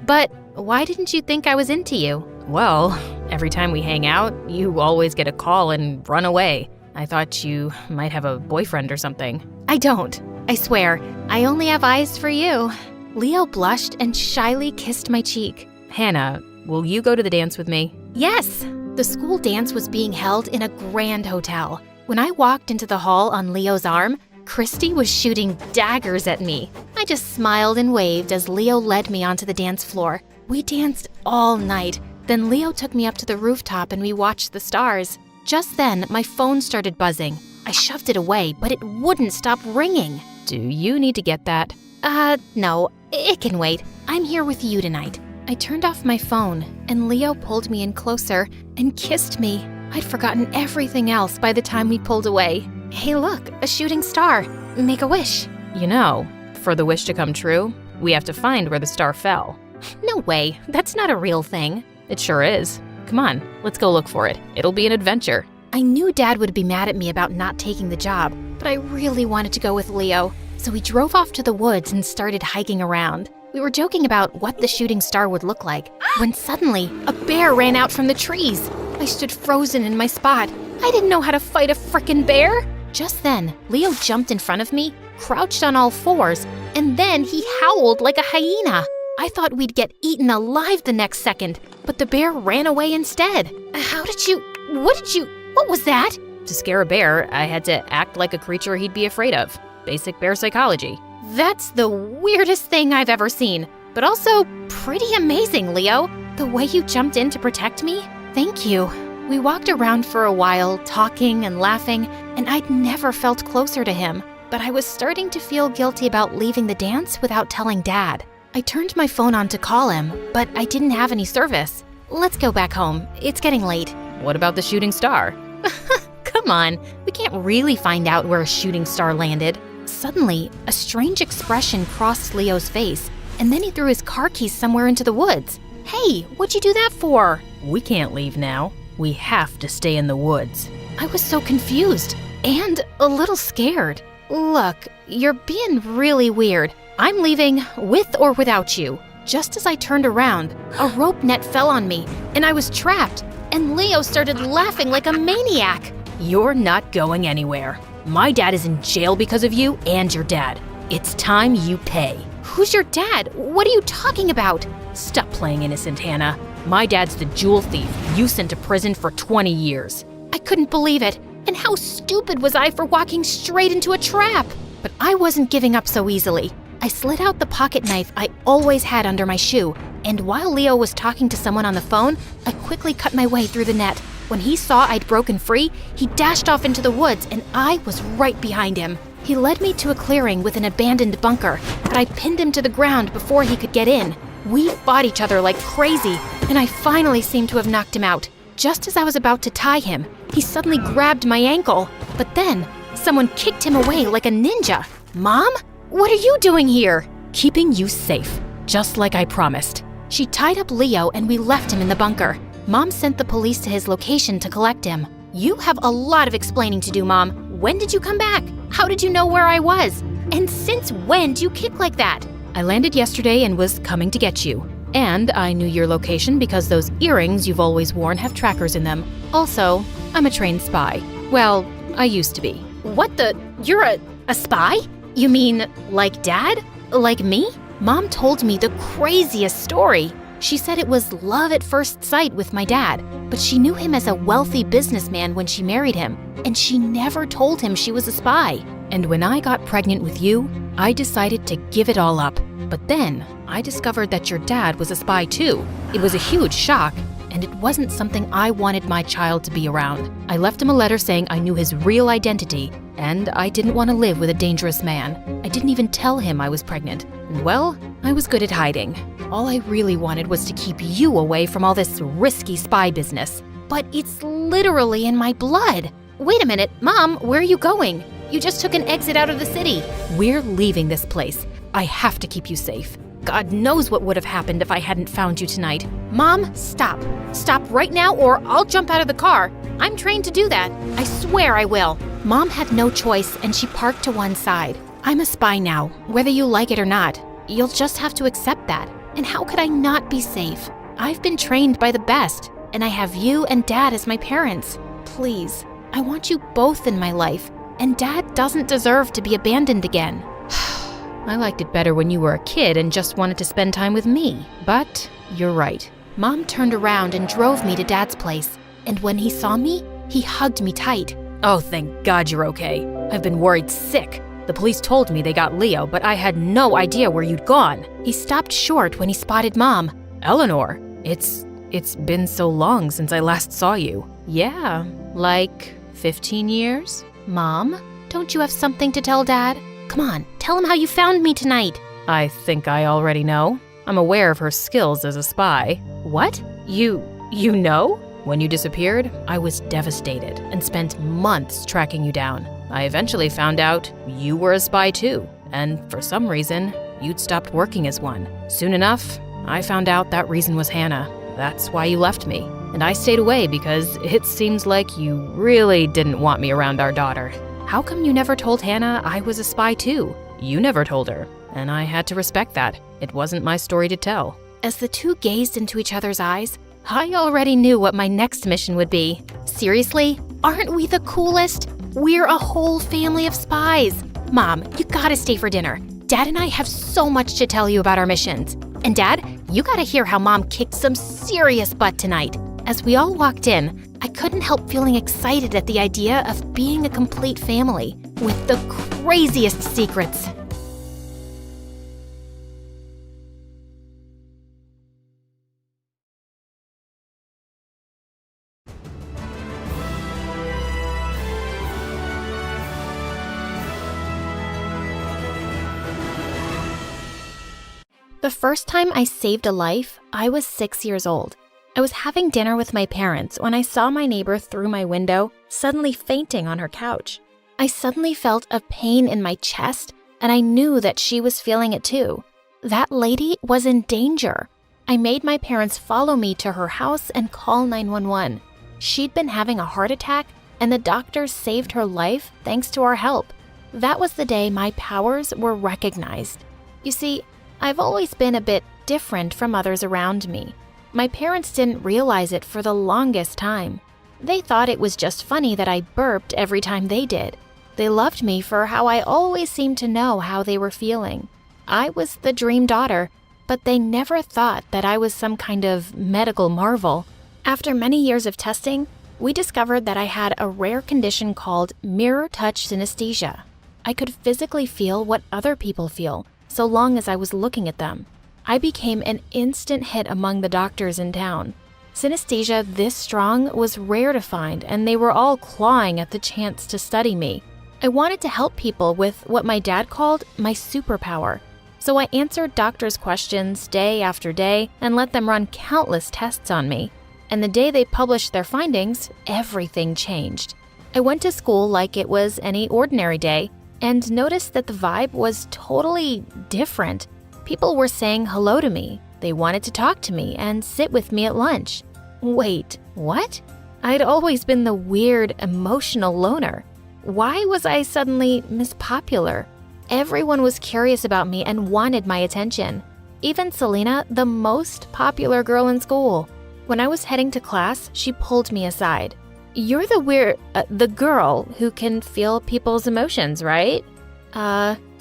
But why didn't you think I was into you? Well, every time we hang out, you always get a call and run away. I thought you might have a boyfriend or something. I don't. I swear, I only have eyes for you. Leo blushed and shyly kissed my cheek. Hannah, will you go to the dance with me? Yes! The school dance was being held in a grand hotel. When I walked into the hall on Leo's arm, Christy was shooting daggers at me. I just smiled and waved as Leo led me onto the dance floor. We danced all night. Then Leo took me up to the rooftop and we watched the stars. Just then, my phone started buzzing. I shoved it away, but it wouldn't stop ringing. Do you need to get that? No, it can wait. I'm here with you tonight. I turned off my phone, and Leo pulled me in closer and kissed me. I'd forgotten everything else by the time we pulled away. Hey look, a shooting star. Make a wish. You know, for the wish to come true, we have to find where the star fell. No way, that's not a real thing. It sure is. Come on, let's go look for it. It'll be an adventure. I knew Dad would be mad at me about not taking the job, but I really wanted to go with Leo. So we drove off to the woods and started hiking around. We were joking about what the shooting star would look like, when suddenly a bear ran out from the trees. I stood frozen in my spot. I didn't know how to fight a frickin' bear. Just then, Leo jumped in front of me, crouched on all fours, and then he howled like a hyena. I thought we'd get eaten alive the next second, but the bear ran away instead. What was that? To scare a bear, I had to act like a creature he'd be afraid of. Basic bear psychology. That's the weirdest thing I've ever seen, but also pretty amazing, Leo. The way you jumped in to protect me, thank you. We walked around for a while, talking and laughing, and I'd never felt closer to him. But I was starting to feel guilty about leaving the dance without telling Dad. I turned my phone on to call him, but I didn't have any service. Let's go back home. It's getting late. What about the shooting star? Come on, we can't really find out where a shooting star landed. Suddenly, a strange expression crossed Leo's face, and then he threw his car keys somewhere into the woods. Hey, what'd you do that for? We can't leave now. We have to stay in the woods. I was so confused and a little scared. Look, you're being really weird. I'm leaving with or without you. Just as I turned around, a rope net fell on me, and I was trapped, and Leo started laughing like a maniac. You're not going anywhere. My dad is in jail because of you and your dad. It's time you pay. Who's your dad? What are you talking about? Stop playing innocent, Hannah. My dad's the jewel thief you sent to prison for 20 years. I couldn't believe it. And how stupid was I for walking straight into a trap? But I wasn't giving up so easily. I slid out the pocket knife I always had under my shoe, and while Leo was talking to someone on the phone, I quickly cut my way through the net. When he saw I'd broken free, he dashed off into the woods, and I was right behind him. He led me to a clearing with an abandoned bunker, but I pinned him to the ground before he could get in. We fought each other like crazy, and I finally seemed to have knocked him out. Just as I was about to tie him, he suddenly grabbed my ankle. But then, someone kicked him away like a ninja. Mom? What are you doing here? Keeping you safe, just like I promised. She tied up Leo and we left him in the bunker. Mom sent the police to his location to collect him. You have a lot of explaining to do, Mom. When did you come back? How did you know where I was? And since when do you kick like that? I landed yesterday and was coming to get you. And I knew your location because those earrings you've always worn have trackers in them. Also, I'm a trained spy. Well, I used to be. What the? You're a spy? You mean like Dad? Like me? Mom told me the craziest story. She said it was love at first sight with my dad, but she knew him as a wealthy businessman when she married him, and she never told him she was a spy. And when I got pregnant with you, I decided to give it all up. But then I discovered that your dad was a spy too. It was a huge shock, and it wasn't something I wanted my child to be around. I left him a letter saying I knew his real identity, and I didn't want to live with a dangerous man. I didn't even tell him I was pregnant. And well, I was good at hiding. All I really wanted was to keep you away from all this risky spy business. But it's literally in my blood. Wait a minute, Mom, where are you going? You just took an exit out of the city. We're leaving this place. I have to keep you safe. God knows what would have happened if I hadn't found you tonight. Mom, stop. Stop right now or I'll jump out of the car. I'm trained to do that. I swear I will. Mom had no choice and she parked to one side. I'm a spy now, whether you like it or not. You'll just have to accept that. And how could I not be safe? I've been trained by the best, and I have you and Dad as my parents. Please, I want you both in my life, and Dad doesn't deserve to be abandoned again. I liked it better when you were a kid and just wanted to spend time with me, but you're right. Mom turned around and drove me to Dad's place, and when he saw me, he hugged me tight. Oh, thank God you're okay. I've been worried sick. The police told me they got Leo, but I had no idea where you'd gone. He stopped short when he spotted Mom. Eleanor, it's been so long since I last saw you. Yeah, like 15 years? Mom, don't you have something to tell Dad? Come on, tell him how you found me tonight. I think I already know. I'm aware of her skills as a spy. What? You know? When you disappeared, I was devastated and spent months tracking you down. I eventually found out you were a spy too, and for some reason, you'd stopped working as one. Soon enough, I found out that reason was Hannah. That's why you left me. And I stayed away because it seems like you really didn't want me around our daughter. How come you never told Hannah I was a spy too? You never told her, and I had to respect that. It wasn't my story to tell. As the two gazed into each other's eyes, I already knew what my next mission would be. Seriously? Aren't we the coolest? We're a whole family of spies. Mom, you gotta stay for dinner. Dad and I have so much to tell you about our missions. And Dad, you gotta hear how Mom kicked some serious butt tonight. As we all walked in, I couldn't help feeling excited at the idea of being a complete family with the craziest secrets. The first time I saved a life, I was 6 years old. I was having dinner with my parents when I saw my neighbor through my window suddenly fainting on her couch. I suddenly felt a pain in my chest, and I knew that she was feeling it too. That lady was in danger. I made my parents follow me to her house and call 911. She'd been having a heart attack, and the doctors saved her life thanks to our help. That was the day my powers were recognized. You see, I've always been a bit different from others around me. My parents didn't realize it for the longest time. They thought it was just funny that I burped every time they did. They loved me for how I always seemed to know how they were feeling. I was the dream daughter, but they never thought that I was some kind of medical marvel. After many years of testing, we discovered that I had a rare condition called mirror touch synesthesia. I could physically feel what other people feel, so long as I was looking at them. I became an instant hit among the doctors in town. Synesthesia this strong was rare to find, and they were all clawing at the chance to study me. I wanted to help people with what my dad called my superpower, so I answered doctors' questions day after day and let them run countless tests on me. And the day they published their findings, everything changed. I went to school like it was any ordinary day, and noticed that the vibe was totally different. People were saying hello to me. They wanted to talk to me and sit with me at lunch. Wait, what? I'd always been the weird, emotional loner. Why was I suddenly Miss Popular? Everyone was curious about me and wanted my attention. Even Selena, the most popular girl in school. When I was heading to class, she pulled me aside. You're the girl who can feel people's emotions, right?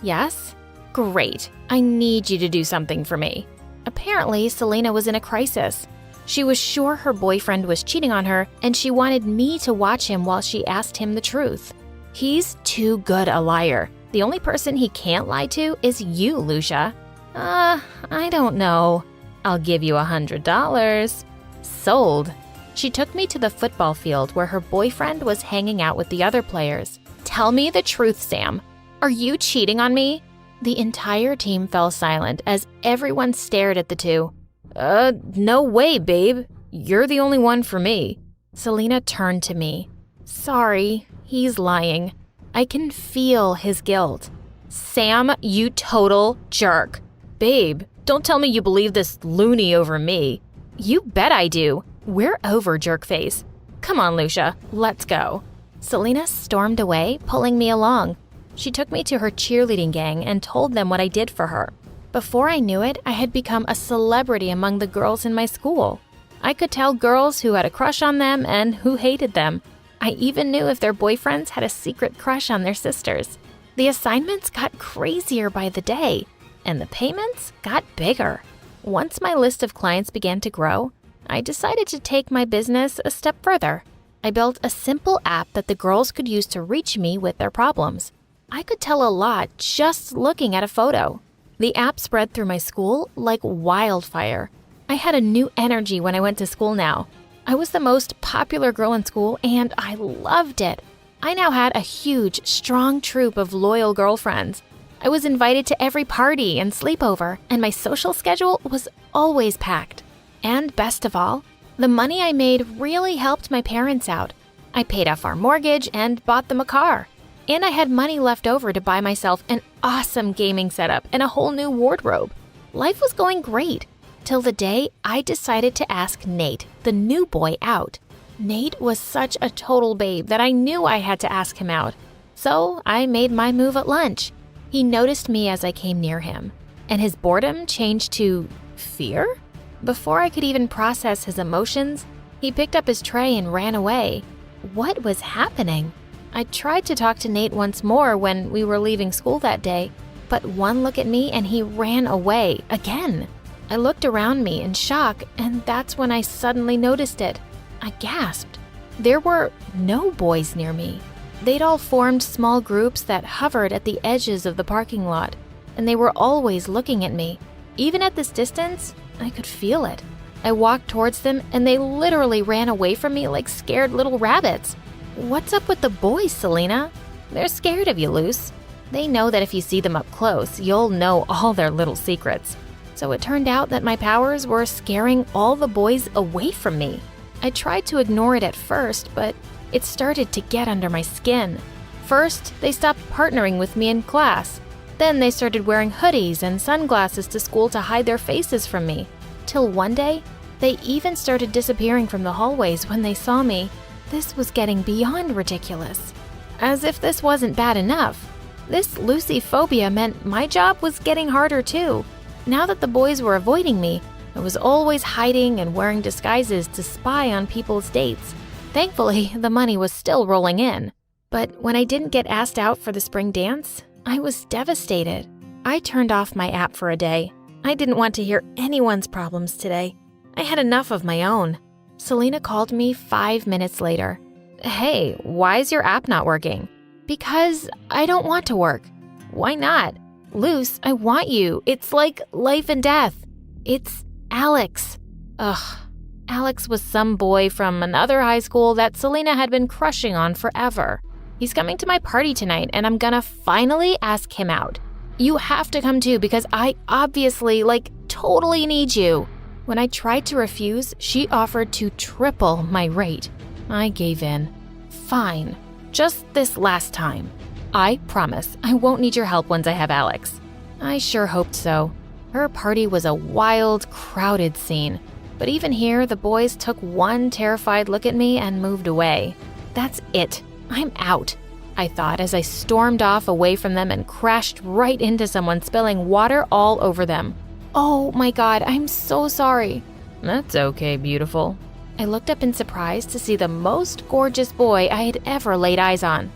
Yes? Great. I need you to do something for me. Apparently, Selena was in a crisis. She was sure her boyfriend was cheating on her, and she wanted me to watch him while she asked him the truth. He's too good a liar. The only person he can't lie to is you, Lucia. I don't know. I'll give you $100. Sold. She took me to the football field where her boyfriend was hanging out with the other players. Tell me the truth, Sam. Are you cheating on me? The entire team fell silent as everyone stared at the two. No way, babe. You're the only one for me. Selena turned to me. Sorry, he's lying. I can feel his guilt. Sam, you total jerk. Babe, don't tell me you believe this loony over me. You bet I do. We're over, jerkface. Come on, Lucia, let's go. Selena stormed away, pulling me along. She took me to her cheerleading gang and told them what I did for her. Before I knew it, I had become a celebrity among the girls in my school. I could tell girls who had a crush on them and who hated them. I even knew if their boyfriends had a secret crush on their sisters. The assignments got crazier by the day, and the payments got bigger. Once my list of clients began to grow, I decided to take my business a step further. I built a simple app that the girls could use to reach me with their problems. I could tell a lot just looking at a photo. The app spread through my school like wildfire. I had a new energy when I went to school now. I was the most popular girl in school, and I loved it. I now had a huge, strong troop of loyal girlfriends. I was invited to every party and sleepover, and my social schedule was always packed. And best of all, the money I made really helped my parents out. I paid off our mortgage and bought them a car. And I had money left over to buy myself an awesome gaming setup and a whole new wardrobe. Life was going great, till the day I decided to ask Nate, the new boy, out. Nate was such a total babe that I knew I had to ask him out. So I made my move at lunch. He noticed me as I came near him, and his boredom changed to fear? Before I could even process his emotions, he picked up his tray and ran away. What was happening? I tried to talk to Nate once more when we were leaving school that day, but one look at me and he ran away again. I looked around me in shock, and that's when I suddenly noticed it. I gasped. There were no boys near me. They'd all formed small groups that hovered at the edges of the parking lot, and they were always looking at me. Even at this distance, I could feel it. I walked towards them, and they literally ran away from me like scared little rabbits. What's up with the boys, Selena? They're scared of you, Luce. They know that if you see them up close, you'll know all their little secrets. So it turned out that my powers were scaring all the boys away from me. I tried to ignore it at first, but it started to get under my skin. First, they stopped partnering with me in class. Then they started wearing hoodies and sunglasses to school to hide their faces from me. Till one day, they even started disappearing from the hallways when they saw me. This was getting beyond ridiculous. As if this wasn't bad enough, this Lucy phobia meant my job was getting harder too. Now that the boys were avoiding me, I was always hiding and wearing disguises to spy on people's dates. Thankfully, the money was still rolling in. But when I didn't get asked out for the spring dance, I was devastated. I turned off my app for a day. I didn't want to hear anyone's problems today. I had enough of my own. Selena called me 5 minutes later. Hey, why is your app not working? Because I don't want to work. Why not? Luce, I want you. It's like life and death. It's Alex. Ugh. Alex was some boy from another high school that Selena had been crushing on forever. He's coming to my party tonight, and I'm gonna finally ask him out. You have to come too because I obviously, totally need you. When I tried to refuse, she offered to triple my rate. I gave in. Fine. Just this last time. I promise I won't need your help once I have Alex. I sure hoped so. Her party was a wild, crowded scene. But even here, the boys took one terrified look at me and moved away. That's it. I'm out, I thought as I stormed off away from them and crashed right into someone, spilling water all over them. Oh my God, I'm so sorry. That's okay, beautiful. I looked up in surprise to see the most gorgeous boy I had ever laid eyes on.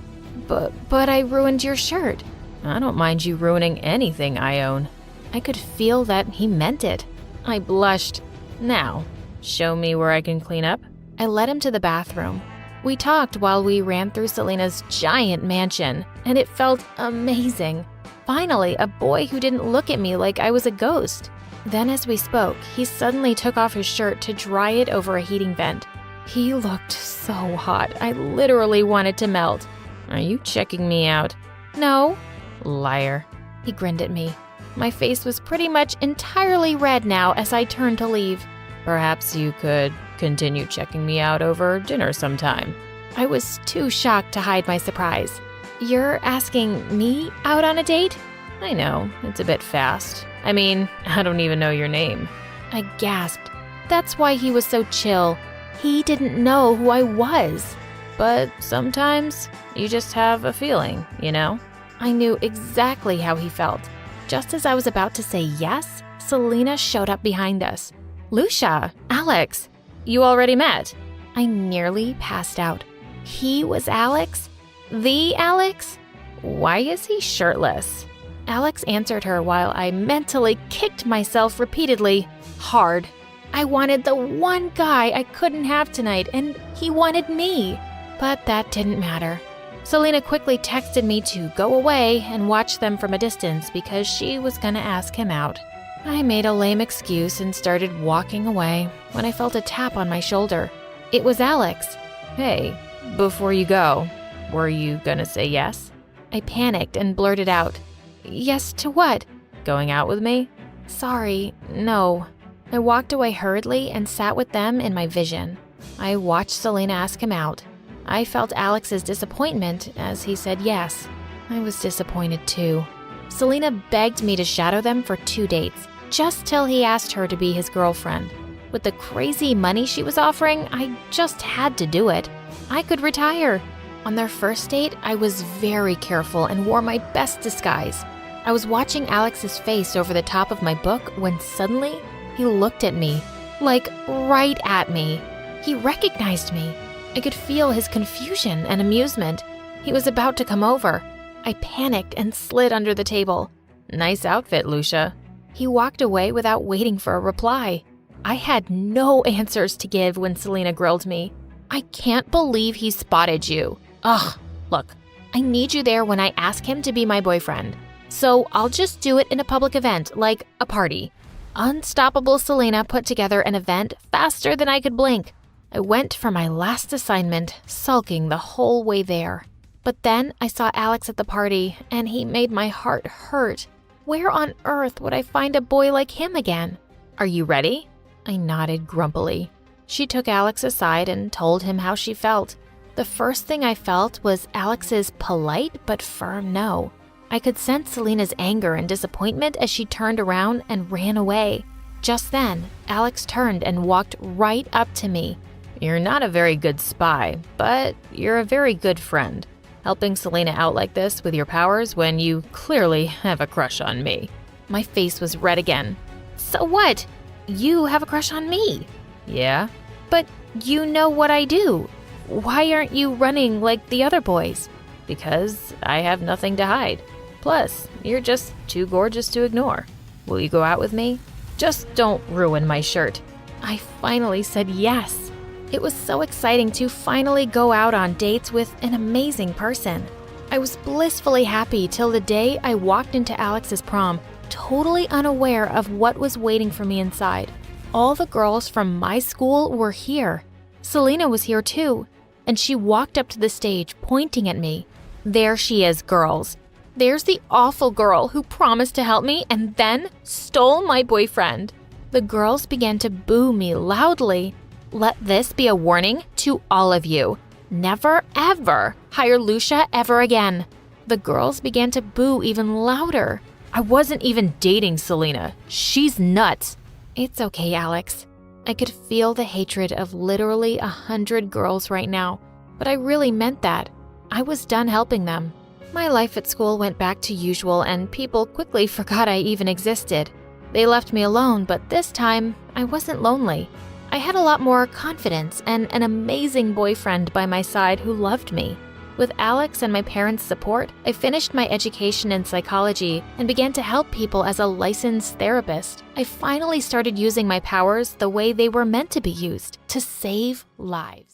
But I ruined your shirt. I don't mind you ruining anything I own. I could feel that he meant it. I blushed. Now, show me where I can clean up. I led him to the bathroom. We talked while we ran through Selena's giant mansion, and it felt amazing. Finally, a boy who didn't look at me like I was a ghost. Then as we spoke, he suddenly took off his shirt to dry it over a heating vent. He looked so hot, I literally wanted to melt. Are you checking me out? No. Liar. He grinned at me. My face was pretty much entirely red now as I turned to leave. Perhaps you could continue checking me out over dinner sometime. I was too shocked to hide my surprise. You're asking me out on a date? I know, it's a bit fast. I mean, I don't even know your name. I gasped. That's why he was so chill. He didn't know who I was. But sometimes you just have a feeling, you know? I knew exactly how he felt. Just as I was about to say yes, Selena showed up behind us. Lucia, Alex, you already met. I nearly passed out. He was Alex? The Alex? Why is he shirtless? Alex answered her while I mentally kicked myself repeatedly, hard. I wanted the one guy I couldn't have tonight, and he wanted me. But that didn't matter. Selena quickly texted me to go away and watch them from a distance because she was gonna ask him out. I made a lame excuse and started walking away when I felt a tap on my shoulder. It was Alex. Hey, before you go, were you gonna say yes? I panicked and blurted out, Yes, to what? Going out with me? Sorry, no. I walked away hurriedly and sat with them in my vision. I watched Selena ask him out. I felt Alex's disappointment as he said yes. I was disappointed too. Selena begged me to shadow them for 2 dates, just till he asked her to be his girlfriend. With the crazy money she was offering, I just had to do it. I could retire. On their first date, I was very careful and wore my best disguise. I was watching Alex's face over the top of my book when suddenly he looked at me, like right at me. He recognized me. I could feel his confusion and amusement. He was about to come over. I panicked and slid under the table. Nice outfit, Lucia. He walked away without waiting for a reply. I had no answers to give when Selena grilled me. I can't believe he spotted you. Ugh, look, I need you there when I ask him to be my boyfriend. So I'll just do it in a public event, like a party. Unstoppable Selena put together an event faster than I could blink. I went for my last assignment, sulking the whole way there. But then I saw Alex at the party, and he made my heart hurt. Where on earth would I find a boy like him again? Are you ready? I nodded grumpily. She took Alex aside and told him how she felt. The first thing I felt was Alex's polite but firm no. I could sense Selena's anger and disappointment as she turned around and ran away. Just then, Alex turned and walked right up to me. You're not a very good spy, but you're a very good friend. Helping Selena out like this with your powers when you clearly have a crush on me. My face was red again. So what? You have a crush on me. Yeah? But you know what I do. Why aren't you running like the other boys? Because I have nothing to hide. Plus, you're just too gorgeous to ignore. Will you go out with me? Just don't ruin my shirt. I finally said yes. It was so exciting to finally go out on dates with an amazing person. I was blissfully happy till the day I walked into Alex's prom, totally unaware of what was waiting for me inside. All the girls from my school were here. Selena was here too, and she walked up to the stage pointing at me. There she is, girls. There's the awful girl who promised to help me and then stole my boyfriend. The girls began to boo me loudly. Let this be a warning to all of you. Never, ever hire Lucia ever again. The girls began to boo even louder. I wasn't even dating Selena. She's nuts. It's okay, Alex. I could feel the hatred of literally 100 girls right now, but I really meant that. I was done helping them. My life at school went back to usual and people quickly forgot I even existed. They left me alone, but this time I wasn't lonely. I had a lot more confidence and an amazing boyfriend by my side who loved me. With Alex and my parents' support, I finished my education in psychology and began to help people as a licensed therapist. I finally started using my powers the way they were meant to be used, to save lives.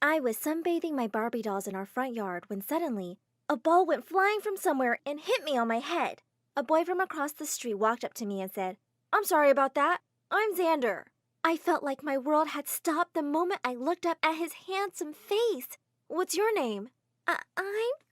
I was sunbathing my Barbie dolls in our front yard when suddenly, a ball went flying from somewhere and hit me on my head. A boy from across the street walked up to me and said, "I'm sorry about that. I'm Xander." I felt like my world had stopped the moment I looked up at his handsome face. "What's your name?" I'm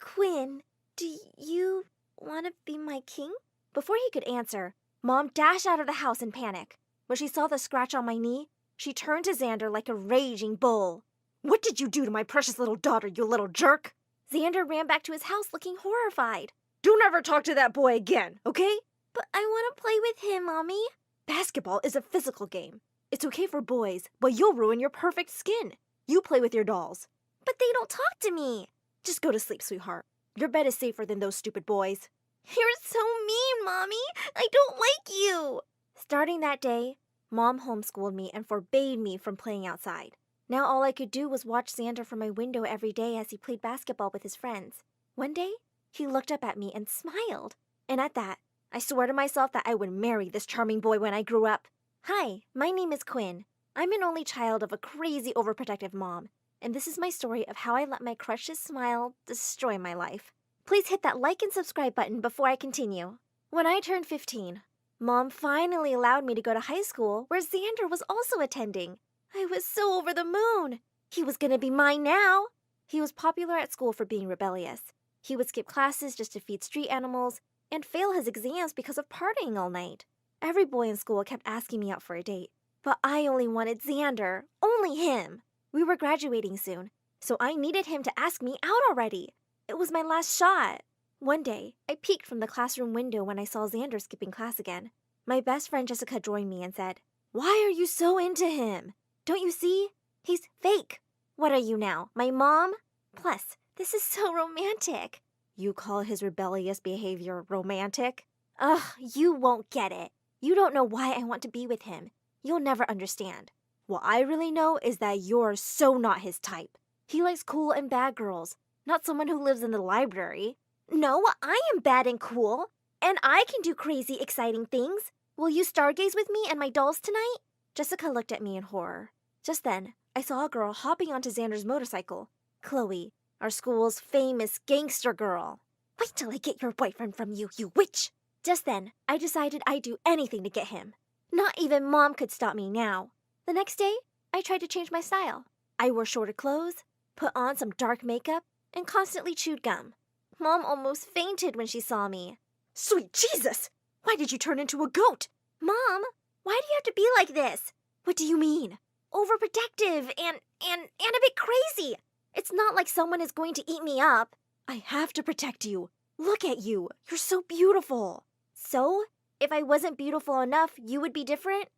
Quinn. Do you want to be my king?" Before he could answer, Mom dashed out of the house in panic. When she saw the scratch on my knee, she turned to Xander like a raging bull. "What did you do to my precious little daughter, you little jerk?" Xander ran back to his house looking horrified. "Don't ever talk to that boy again, okay?" "But I want to play with him, Mommy." "Basketball is a physical game. It's okay for boys, but you'll ruin your perfect skin. You play with your dolls." "But they don't talk to me." "Just go to sleep, sweetheart. Your bed is safer than those stupid boys." "You're so mean, Mommy. I don't like you." Starting that day, Mom homeschooled me and forbade me from playing outside. Now all I could do was watch Xander from my window every day as he played basketball with his friends. One day, he looked up at me and smiled. And at that, I swore to myself that I would marry this charming boy when I grew up. Hi, my name is Quinn. I'm an only child of a crazy overprotective mom. And this is my story of how I let my crush's smile destroy my life. Please hit that like and subscribe button before I continue. When I turned 15, Mom finally allowed me to go to high school where Xander was also attending. I was so over the moon. He was gonna be mine now. He was popular at school for being rebellious. He would skip classes just to feed street animals and fail his exams because of partying all night. Every boy in school kept asking me out for a date, but I only wanted Xander, only him. We were graduating soon, so I needed him to ask me out already. It was my last shot. One day, I peeked from the classroom window when I saw Xander skipping class again. My best friend Jessica joined me and said, "Why are you so into him? Don't you see? He's fake." "What are you now, my mom? Plus, this is so romantic." "You call his rebellious behavior romantic?" "Ugh, you won't get it. You don't know why I want to be with him. You'll never understand." "What I really know is that you're so not his type. He likes cool and bad girls, not someone who lives in the library." "No, I am bad and cool, and I can do crazy, exciting things. Will you stargaze with me and my dolls tonight?" Jessica looked at me in horror. Just then, I saw a girl hopping onto Xander's motorcycle. Chloe, our school's famous gangster girl. "Wait till I get your boyfriend from you, you witch!" Just then, I decided I'd do anything to get him. Not even Mom could stop me now. The next day, I tried to change my style. I wore shorter clothes, put on some dark makeup, and constantly chewed gum. Mom almost fainted when she saw me. "Sweet Jesus! Why did you turn into a goat?" "Mom, why do you have to be like this?" "What do you mean?" "Overprotective and a bit crazy. It's not like someone is going to eat me up." "I have to protect you. Look at you. You're so beautiful." "So? If I wasn't beautiful enough, you would be different?"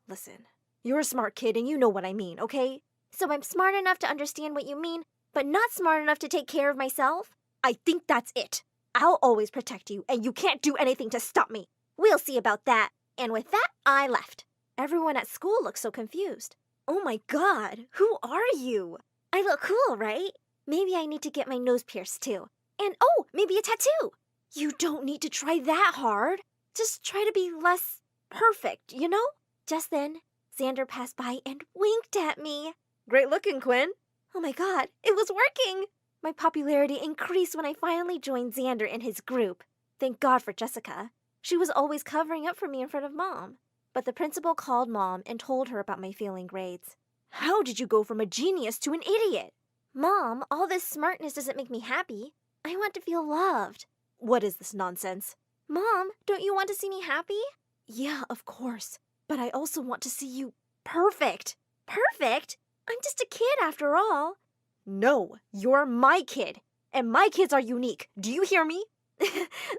Listen. You're a smart kid and you know what I mean, okay? So I'm smart enough to understand what you mean, but not smart enough to take care of myself? I think that's it. I'll always protect you, and you can't do anything to stop me. We'll see about that. And with that, I left. Everyone at school looked so confused. "Oh my God, who are you?" "I look cool, right? Maybe I need to get my nose pierced too. And oh, maybe a tattoo." "You don't need to try that hard. Just try to be less perfect, you know?" Just then, Xander passed by and winked at me. "Great looking, Quinn." Oh my God, it was working! My popularity increased when I finally joined Xander in his group. Thank God for Jessica. She was always covering up for me in front of Mom. But the principal called Mom and told her about my failing grades. "How did you go from a genius to an idiot?" "Mom, all this smartness doesn't make me happy. I want to feel loved." "What is this nonsense?" "Mom, don't you want to see me happy?" "Yeah, of course. But I also want to see you perfect." "Perfect? I'm just a kid after all." "No, you're my kid. And my kids are unique. Do you hear me?"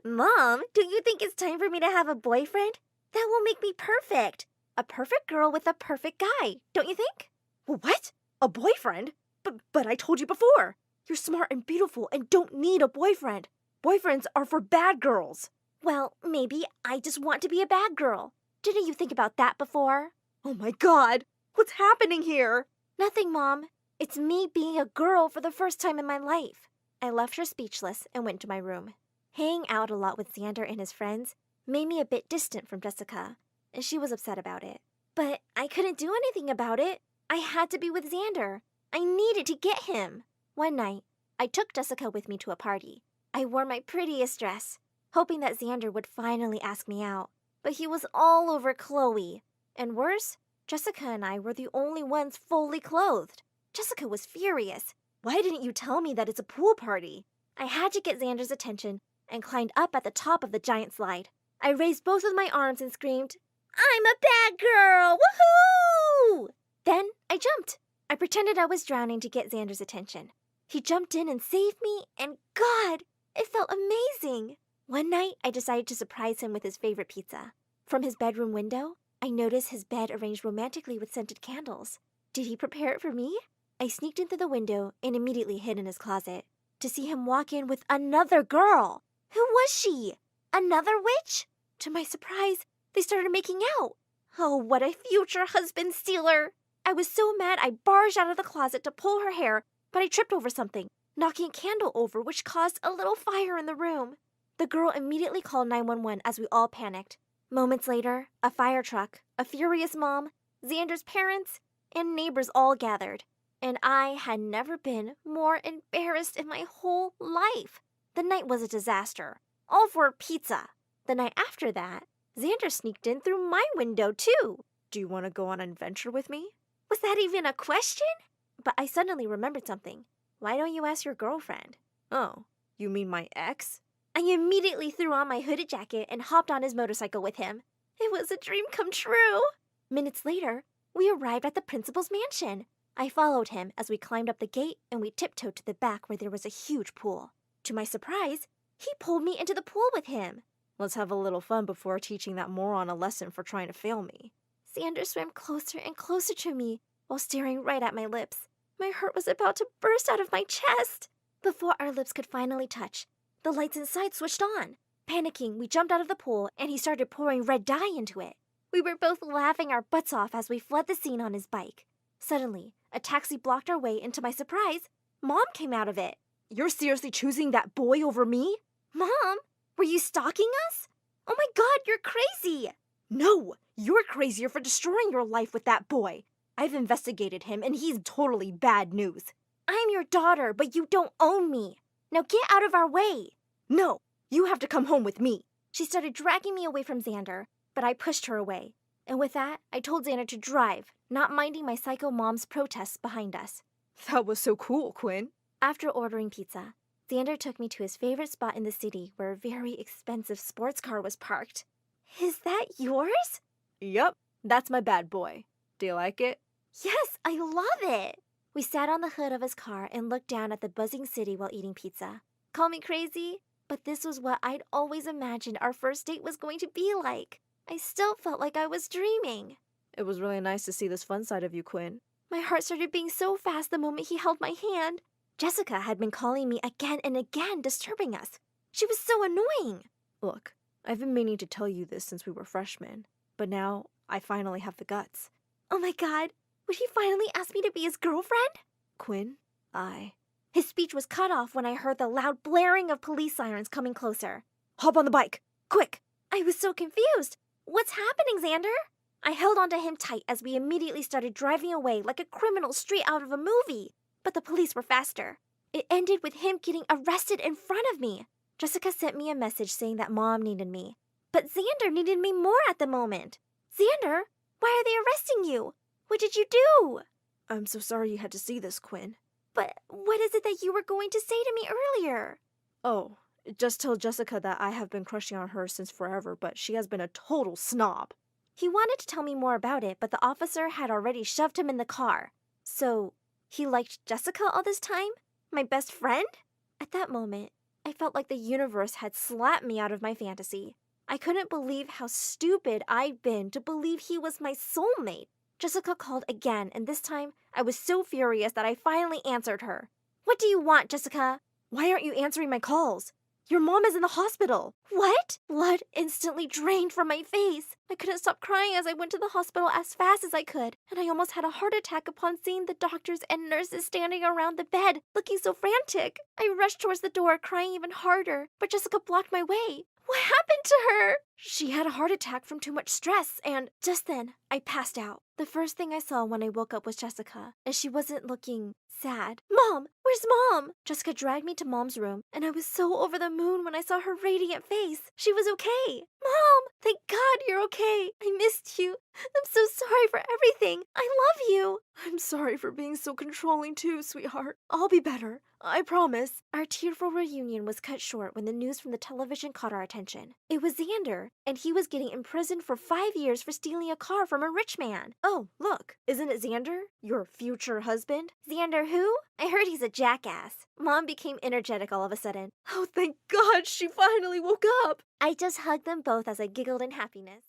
"Mom, don't you think it's time for me to have a boyfriend? That will make me perfect. A perfect girl with a perfect guy, don't you think?" "What? A boyfriend? But I told you before. You're smart and beautiful and don't need a boyfriend. Boyfriends are for bad girls." "Well, maybe I just want to be a bad girl. Didn't you think about that before?" "Oh my God, what's happening here?" "Nothing, Mom. It's me being a girl for the first time in my life." I left her speechless and went to my room. Hanging out a lot with Xander and his friends made me a bit distant from Jessica, and she was upset about it. But I couldn't do anything about it. I had to be with Xander. I needed to get him. One night, I took Jessica with me to a party. I wore my prettiest dress, hoping that Xander would finally ask me out. But he was all over Chloe. And worse, Jessica and I were the only ones fully clothed. Jessica was furious. "Why didn't you tell me that it's a pool party?" I had to get Xander's attention and climbed up at the top of the giant slide. I raised both of my arms and screamed, "I'm a bad girl! Woohoo!" Then I jumped. I pretended I was drowning to get Xander's attention. He jumped in and saved me, and God, it felt amazing. One night, I decided to surprise him with his favorite pizza. From his bedroom window, I noticed his bed arranged romantically with scented candles. Did he prepare it for me? I sneaked in through the window and immediately hid in his closet, to see him walk in with another girl. Who was she? Another witch? To my surprise, they started making out. Oh, what a future husband stealer! I was so mad I barged out of the closet to pull her hair, but I tripped over something, knocking a candle over, which caused a little fire in the room. The girl immediately called 911 as we all panicked. Moments later, a fire truck, a furious mom, Xander's parents, and neighbors all gathered. And I had never been more embarrassed in my whole life. The night was a disaster, all for pizza. The night after that, Xander sneaked in through my window too. "Do you want to go on an adventure with me?" Was that even a question? But I suddenly remembered something. Why don't you ask your girlfriend? Oh, you mean my ex? I immediately threw on my hooded jacket and hopped on his motorcycle with him. It was a dream come true. Minutes later, we arrived at the principal's mansion. I followed him as we climbed up the gate and we tiptoed to the back where there was a huge pool. To my surprise, he pulled me into the pool with him. Let's have a little fun before teaching that moron a lesson for trying to fail me. Xander swam closer and closer to me while staring right at my lips. My heart was about to burst out of my chest. Before our lips could finally touch, the lights inside switched on. Panicking, we jumped out of the pool and he started pouring red dye into it. We were both laughing our butts off as we fled the scene on his bike. Suddenly, a taxi blocked our way and to my surprise, Mom came out of it. You're seriously choosing that boy over me? Mom, were you stalking us? Oh my God, you're crazy! No, you're crazier for destroying your life with that boy. I've investigated him and he's totally bad news. I'm your daughter, but you don't own me. Now get out of our way. No, you have to come home with me. She started dragging me away from Xander, but I pushed her away. And with that, I told Xander to drive, not minding my psycho mom's protests behind us. That was so cool, Quinn. After ordering pizza, Xander took me to his favorite spot in the city where a very expensive sports car was parked. Is that yours? Yup, that's my bad boy. Do you like it? Yes, I love it. We sat on the hood of his car and looked down at the buzzing city while eating pizza. Call me crazy, but this was what I'd always imagined our first date was going to be like. I still felt like I was dreaming. It was really nice to see this fun side of you, Quinn. My heart started beating so fast the moment he held my hand. Jessica had been calling me again and again, disturbing us. She was so annoying. Look, I've been meaning to tell you this since we were freshmen, but now I finally have the guts. Oh my God, would he finally ask me to be his girlfriend? Quinn, His speech was cut off when I heard the loud blaring of police sirens coming closer. Hop on the bike, quick! I was so confused. What's happening, Xander? I held onto him tight as we immediately started driving away like a criminal straight out of a movie. But the police were faster. It ended with him getting arrested in front of me. Jessica sent me a message saying that Mom needed me. But Xander needed me more at the moment. Xander, why are they arresting you? What did you do? I'm so sorry you had to see this, Quinn. But what is it that you were going to say to me earlier? Oh, just tell Jessica that I have been crushing on her since forever, but she has been a total snob. He wanted to tell me more about it, but the officer had already shoved him in the car. So, he liked Jessica all this time? My best friend? At that moment, I felt like the universe had slapped me out of my fantasy. I couldn't believe how stupid I'd been to believe he was my soulmate. Jessica called again, and this time I was so furious that I finally answered her. What do you want, Jessica? Why aren't you answering my calls? Your mom is in the hospital. What? Blood instantly drained from my face. I couldn't stop crying as I went to the hospital as fast as I could, and I almost had a heart attack upon seeing the doctors and nurses standing around the bed, looking so frantic. I rushed towards the door, crying even harder, but Jessica blocked my way. What happened to her? She had a heart attack from too much stress, and just then, I passed out. The first thing I saw when I woke up was Jessica, and she wasn't looking sad. Mom! Where's Mom? Jessica dragged me to Mom's room, and I was so over the moon when I saw her radiant face. She was okay. Mom! Thank God you're okay. I missed you. I'm so sorry for everything. I love you. I'm sorry for being so controlling too, sweetheart. I'll be better. I promise. Our tearful reunion was cut short when the news from the television caught our attention. It was Xander, and he was getting imprisoned for 5 years for stealing a car from a rich man. Oh, look, isn't it Xander, your future husband? Xander who? I heard he's a jackass. Mom became energetic all of a sudden. Oh, thank God, she finally woke up. I just hugged them both as I giggled in happiness.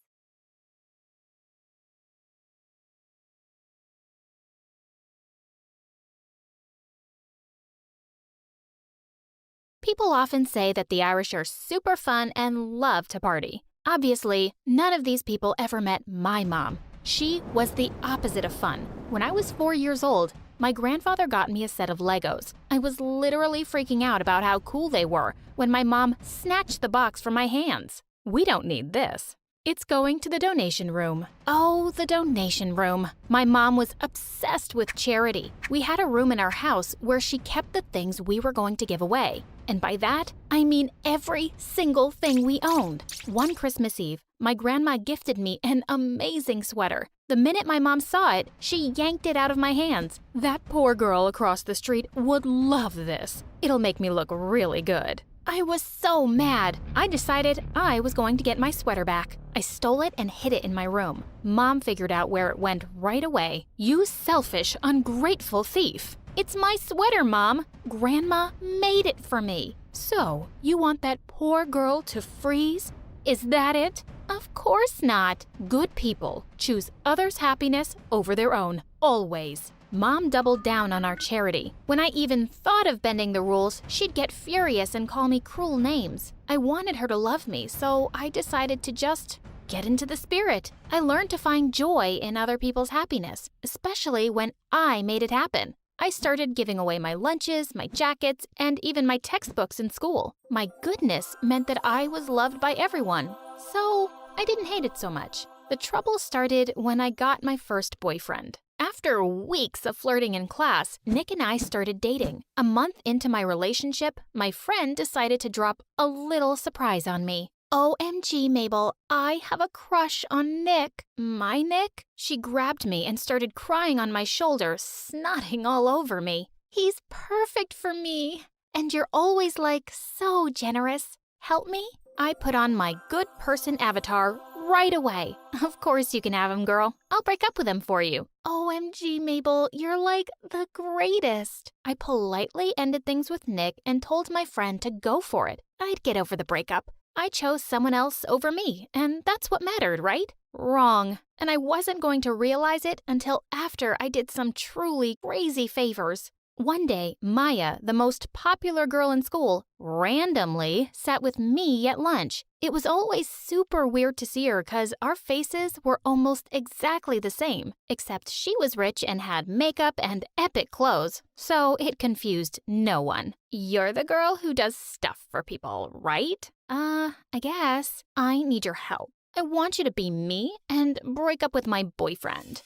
People often say that the Irish are super fun and love to party. Obviously, none of these people ever met my mom. She was the opposite of fun. When I was 4 years old, my grandfather got me a set of Legos. I was literally freaking out about how cool they were when my mom snatched the box from my hands. We don't need this. It's going to the donation room. Oh, the donation room. My mom was obsessed with charity. We had a room in our house where she kept the things we were going to give away. And by that, I mean every single thing we owned. One Christmas Eve, my grandma gifted me an amazing sweater. The minute my mom saw it, she yanked it out of my hands. That poor girl across the street would love this. It'll make me look really good. I was so mad. I decided I was going to get my sweater back. I stole it and hid it in my room. Mom figured out where it went right away. You selfish, ungrateful thief. It's my sweater, Mom. Grandma made it for me. So, you want that poor girl to freeze? Is that it? Of course not. Good people choose others' happiness over their own, always. Mom doubled down on our charity. When I even thought of bending the rules, she'd get furious and call me cruel names. I wanted her to love me, so I decided to just get into the spirit. I learned to find joy in other people's happiness, especially when I made it happen. I started giving away my lunches, my jackets, and even my textbooks in school. My goodness meant that I was loved by everyone, so I didn't hate it so much. The trouble started when I got my first boyfriend. After weeks of flirting in class, Nick and I started dating. A month into my relationship, my friend decided to drop a little surprise on me. OMG, Mabel, I have a crush on Nick. My Nick? She grabbed me and started crying on my shoulder, snotting all over me. He's perfect for me. And you're always like so generous. Help me? I put on my good person avatar right away. Of course you can have him, girl. I'll break up with him for you. OMG, Mabel, you're like the greatest. I politely ended things with Nick and told my friend to go for it. I'd get over the breakup. I chose someone else over me, and that's what mattered, right? Wrong. And I wasn't going to realize it until after I did some truly crazy favors. One day, Maya, the most popular girl in school, randomly sat with me at lunch. It was always super weird to see her because our faces were almost exactly the same, except she was rich and had makeup and epic clothes, so it confused no one. You're the girl who does stuff for people, right? I guess. I need your help. I want you to be me and break up with my boyfriend.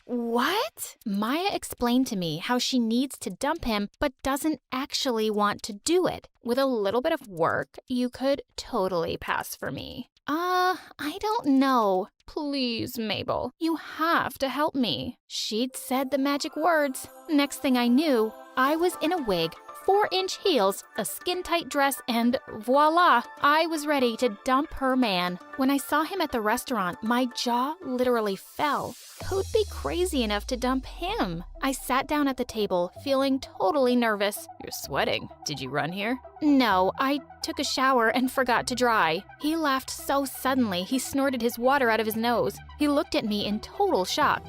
What? Maya explained to me how she needs to dump him but doesn't actually want to do it. With a little bit of work, you could totally pass for me. I don't know. Please, Mabel, you have to help me. She'd said the magic words. Next thing I knew, I was in a wig, 4-inch heels, a skin-tight dress, and voila, I was ready to dump her man. When I saw him at the restaurant, my jaw literally fell. Who'd be crazy enough to dump him? I sat down at the table, feeling totally nervous. You're sweating. Did you run here? No, I took a shower and forgot to dry. He laughed so suddenly, he snorted his water out of his nose. He looked at me in total shock.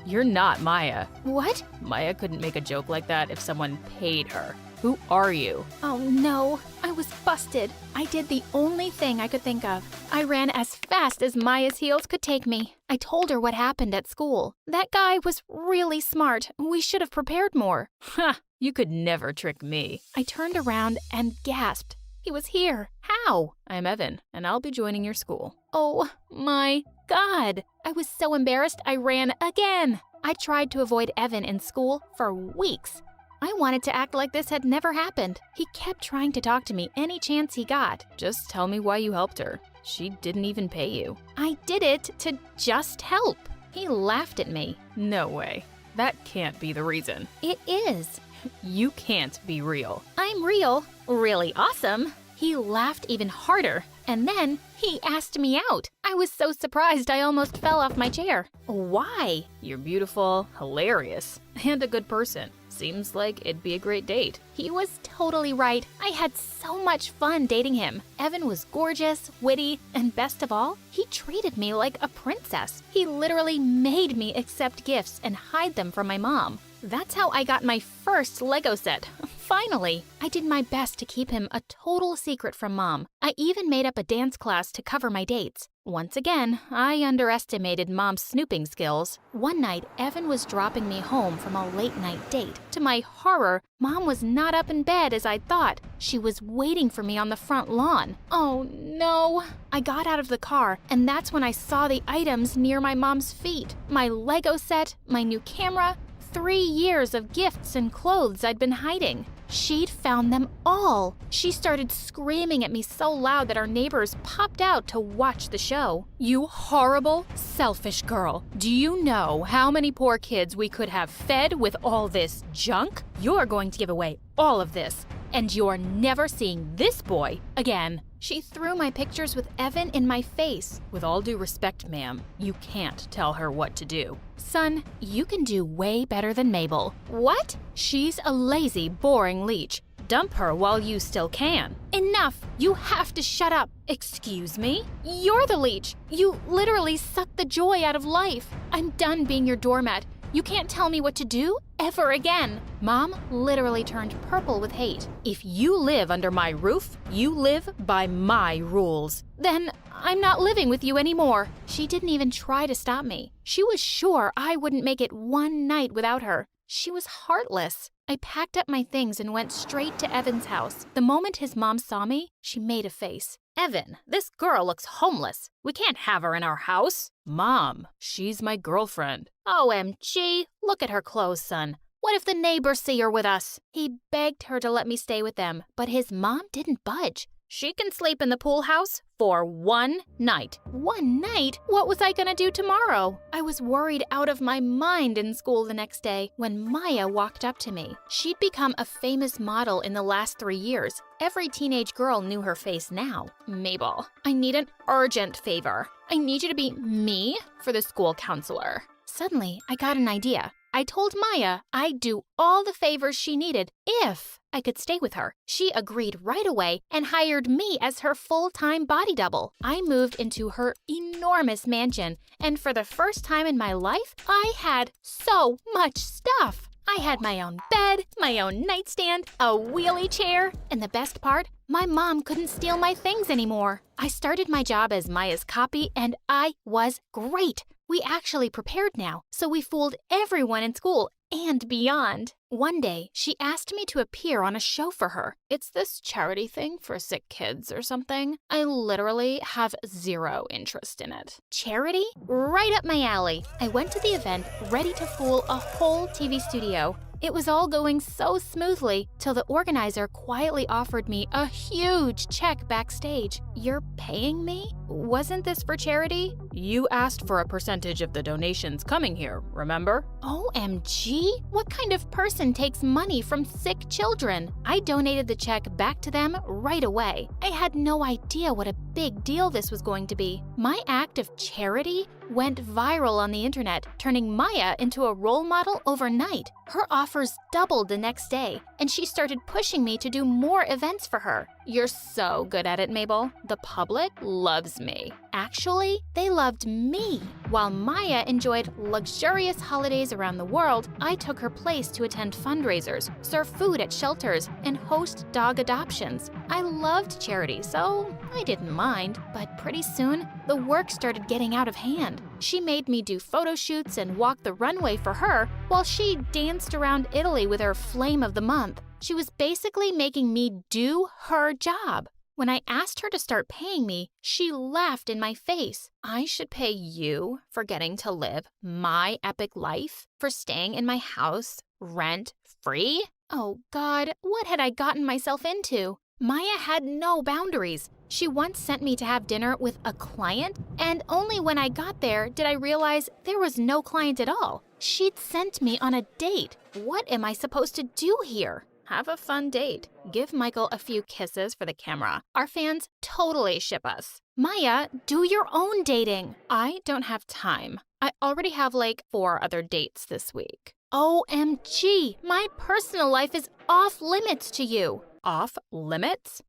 You're not Maya. What? Maya couldn't make a joke like that if someone paid her. Who are you? Oh no, I was busted. I did the only thing I could think of. I ran as fast as Maya's heels could take me. I told her what happened at school. That guy was really smart. We should have prepared more. Ha! You could never trick me. I turned around and gasped. He was here. How? I'm Evan, and I'll be joining your school. Oh my God. I was so embarrassed I ran again. I tried to avoid Evan in school for weeks. I wanted to act like this had never happened. He kept trying to talk to me any chance he got. Just tell me why you helped her. She didn't even pay you. I did it to just help. He laughed at me. No way. That can't be the reason. It is. You can't be real. I'm real. Really awesome. He laughed even harder, and then he asked me out. I was so surprised I almost fell off my chair. Why? You're beautiful, hilarious, and a good person. Seems like it'd be a great date. He was totally right. I had so much fun dating him. Evan was gorgeous, witty, and best of all, he treated me like a princess. He literally made me accept gifts and hide them from my mom. That's how I got my first Lego set. Finally, I did my best to keep him a total secret from Mom. I even made up a dance class to cover my dates. Once again, I underestimated Mom's snooping skills. One night, Evan was dropping me home from a late-night date. To my horror, Mom was not up in bed as I'd thought. She was waiting for me on the front lawn. Oh no! I got out of the car, and that's when I saw the items near my mom's feet. My Lego set, my new camera, 3 years of gifts and clothes I'd been hiding. She'd found them all. She started screaming at me so loud that our neighbors popped out to watch the show. You horrible, selfish girl. Do you know how many poor kids we could have fed with all this junk? You're going to give away all of this, and you're never seeing this boy again. She threw my pictures with Evan in my face. With all due respect, ma'am, you can't tell her what to do. Son, you can do way better than Mabel. What? She's a lazy, boring leech. Dump her while you still can. Enough! You have to shut up. Excuse me? You're the leech. You literally suck the joy out of life. I'm done being your doormat. You can't tell me what to do ever again. Mom literally turned purple with hate. If you live under my roof, you live by my rules. Then I'm not living with you anymore. She didn't even try to stop me. She was sure I wouldn't make it one night without her. She was heartless. I packed up my things and went straight to Evan's house. The moment his mom saw me, she made a face. Evan, this girl looks homeless. We can't have her in our house. Mom, she's my girlfriend. OMG, look at her clothes, son. What if the neighbors see her with us? He begged her to let me stay with them, but his mom didn't budge. She can sleep in the pool house for one night. One night? What was I gonna do tomorrow? I was worried out of my mind in school the next day when Maya walked up to me. She'd become a famous model in the last 3 years. Every teenage girl knew her face now. Mabel, I need an urgent favor. I need you to be me for the school counselor. Suddenly, I got an idea. I told Maya I'd do all the favors she needed if I could stay with her. She agreed right away and hired me as her full-time body double. I moved into her enormous mansion, and for the first time in my life, I had so much stuff. I had my own bed, my own nightstand, a wheelie chair, and the best part, my mom couldn't steal my things anymore. I started my job as Maya's copy, and I was great. We actually prepared now, so we fooled everyone in school and beyond. One day, she asked me to appear on a show for her. It's this charity thing for sick kids or something. I literally have zero interest in it. Charity? Right up my alley. I went to the event ready to fool a whole TV studio. It was all going so smoothly till the organizer quietly offered me a huge check backstage. You're paying me? Wasn't this for charity? You asked for a percentage of the donations coming here, remember? OMG? What kind of person takes money from sick children? I donated the check back to them right away. I had no idea what a big deal this was going to be. My act of charity went viral on the internet, turning Maya into a role model overnight. Her offers doubled the next day, and she started pushing me to do more events for her. You're so good at it, Mabel. The public loves me. Actually, they loved me. While Maya enjoyed luxurious holidays around the world, I took her place to attend fundraisers, serve food at shelters, and host dog adoptions. I loved charity, so I didn't mind. But pretty soon, the work started getting out of hand. She made me do photo shoots and walk the runway for her while she danced around Italy with her flame of the month. She was basically making me do her job. When I asked her to start paying me, she laughed in my face. I should pay you for getting to live my epic life, for staying in my house, rent-free? Oh God, what had I gotten myself into? Maya had no boundaries. She once sent me to have dinner with a client, and only when I got there did I realize there was no client at all. She'd sent me on a date. What am I supposed to do here? Have a fun date. Give Michael a few kisses for the camera. Our fans totally ship us. Maya, do your own dating. I don't have time. I already have like 4 other dates this week. OMG, my personal life is off limits to you. Off limits?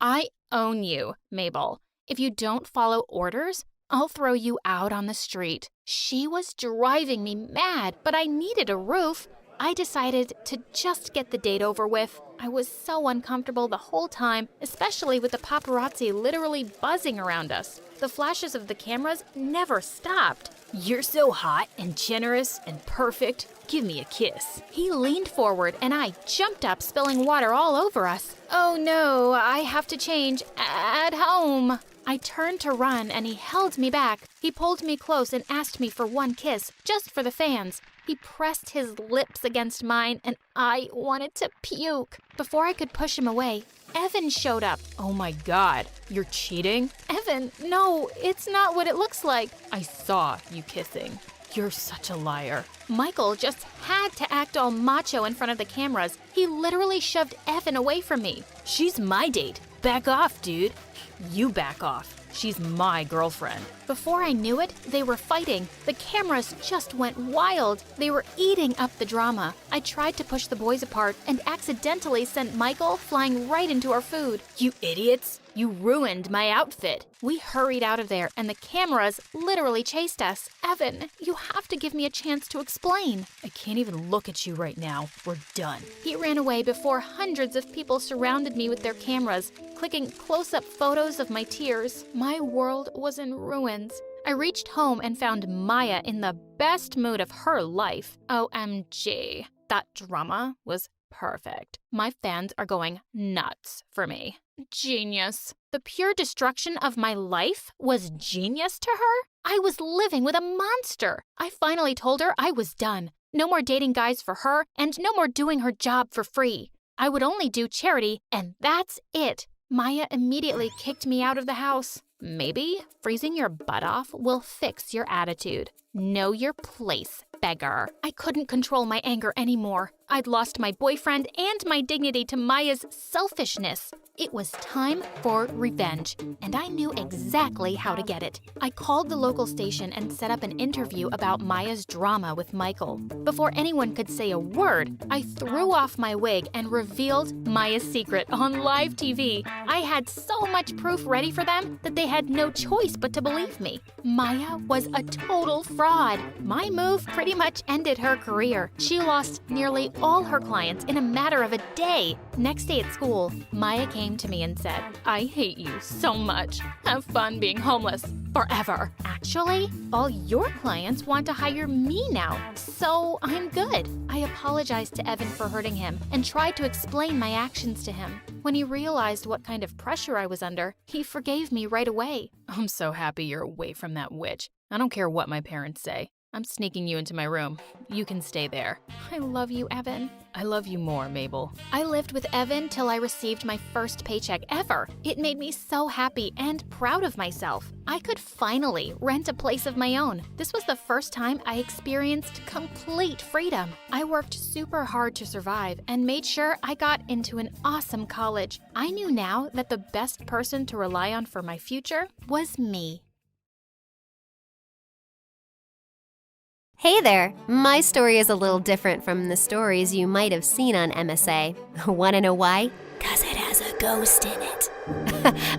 I own you, Mabel. If you don't follow orders, I'll throw you out on the street. She was driving me mad, but I needed a roof. I decided to just get the date over with. I was so uncomfortable the whole time, especially with the paparazzi literally buzzing around us. The flashes of the cameras never stopped. You're so hot and generous and perfect. Give me a kiss. He leaned forward and I jumped up, spilling water all over us. Oh no, I have to change at home. I turned to run and he held me back. He pulled me close and asked me for one kiss, just for the fans. He pressed his lips against mine and I wanted to puke. Before I could push him away, Evan showed up. Oh my God, you're cheating? Evan, no, it's not what it looks like. I saw you kissing. You're such a liar. Michael just had to act all macho in front of the cameras. He literally shoved Evan away from me. She's my date. Back off, dude. You back off. She's my girlfriend. Before I knew it, they were fighting. The cameras just went wild. They were eating up the drama. I tried to push the boys apart and accidentally sent Michael flying right into our food. You idiots. You ruined my outfit. We hurried out of there and the cameras literally chased us. Evan, you have to give me a chance to explain. I can't even look at you right now. We're done. He ran away before hundreds of people surrounded me with their cameras, clicking close-up photos of my tears. My world was in ruins. I reached home and found Maya in the best mood of her life. OMG, that drama was perfect. My fans are going nuts for me. Genius. The pure destruction of my life was genius to her? I was living with a monster. I finally told her I was done. No more dating guys for her and no more doing her job for free. I would only do charity and that's it. Maya immediately kicked me out of the house. Maybe freezing your butt off will fix your attitude. Know your place, beggar. I couldn't control my anger anymore. I'd lost my boyfriend and my dignity to Maya's selfishness. It was time for revenge, and I knew exactly how to get it. I called the local station and set up an interview about Maya's drama with Michael. Before anyone could say a word, I threw off my wig and revealed Maya's secret on live TV. I had so much proof ready for them that they had no choice but to believe me. Maya was a total fraud. My move pretty much ended her career. She lost nearly all her clients in a matter of a day. Next day at school, Maya came to me and said, "I hate you so much. Have fun being homeless forever." Actually, all your clients want to hire me now, so I'm good. I apologized to Evan for hurting him and tried to explain my actions to him. When he realized what kind of pressure I was under, he forgave me right away. I'm so happy you're away from that witch. I don't care what my parents say. I'm sneaking you into my room. You can stay there. I love you, Evan. I love you more, Mabel. I lived with Evan till I received my first paycheck ever. It made me so happy and proud of myself. I could finally rent a place of my own. This was the first time I experienced complete freedom. I worked super hard to survive and made sure I got into an awesome college. I knew now that the best person to rely on for my future was me. Hey there! My story is a little different from the stories you might have seen on MSA. Wanna know why? 'Cause it has a ghost in it.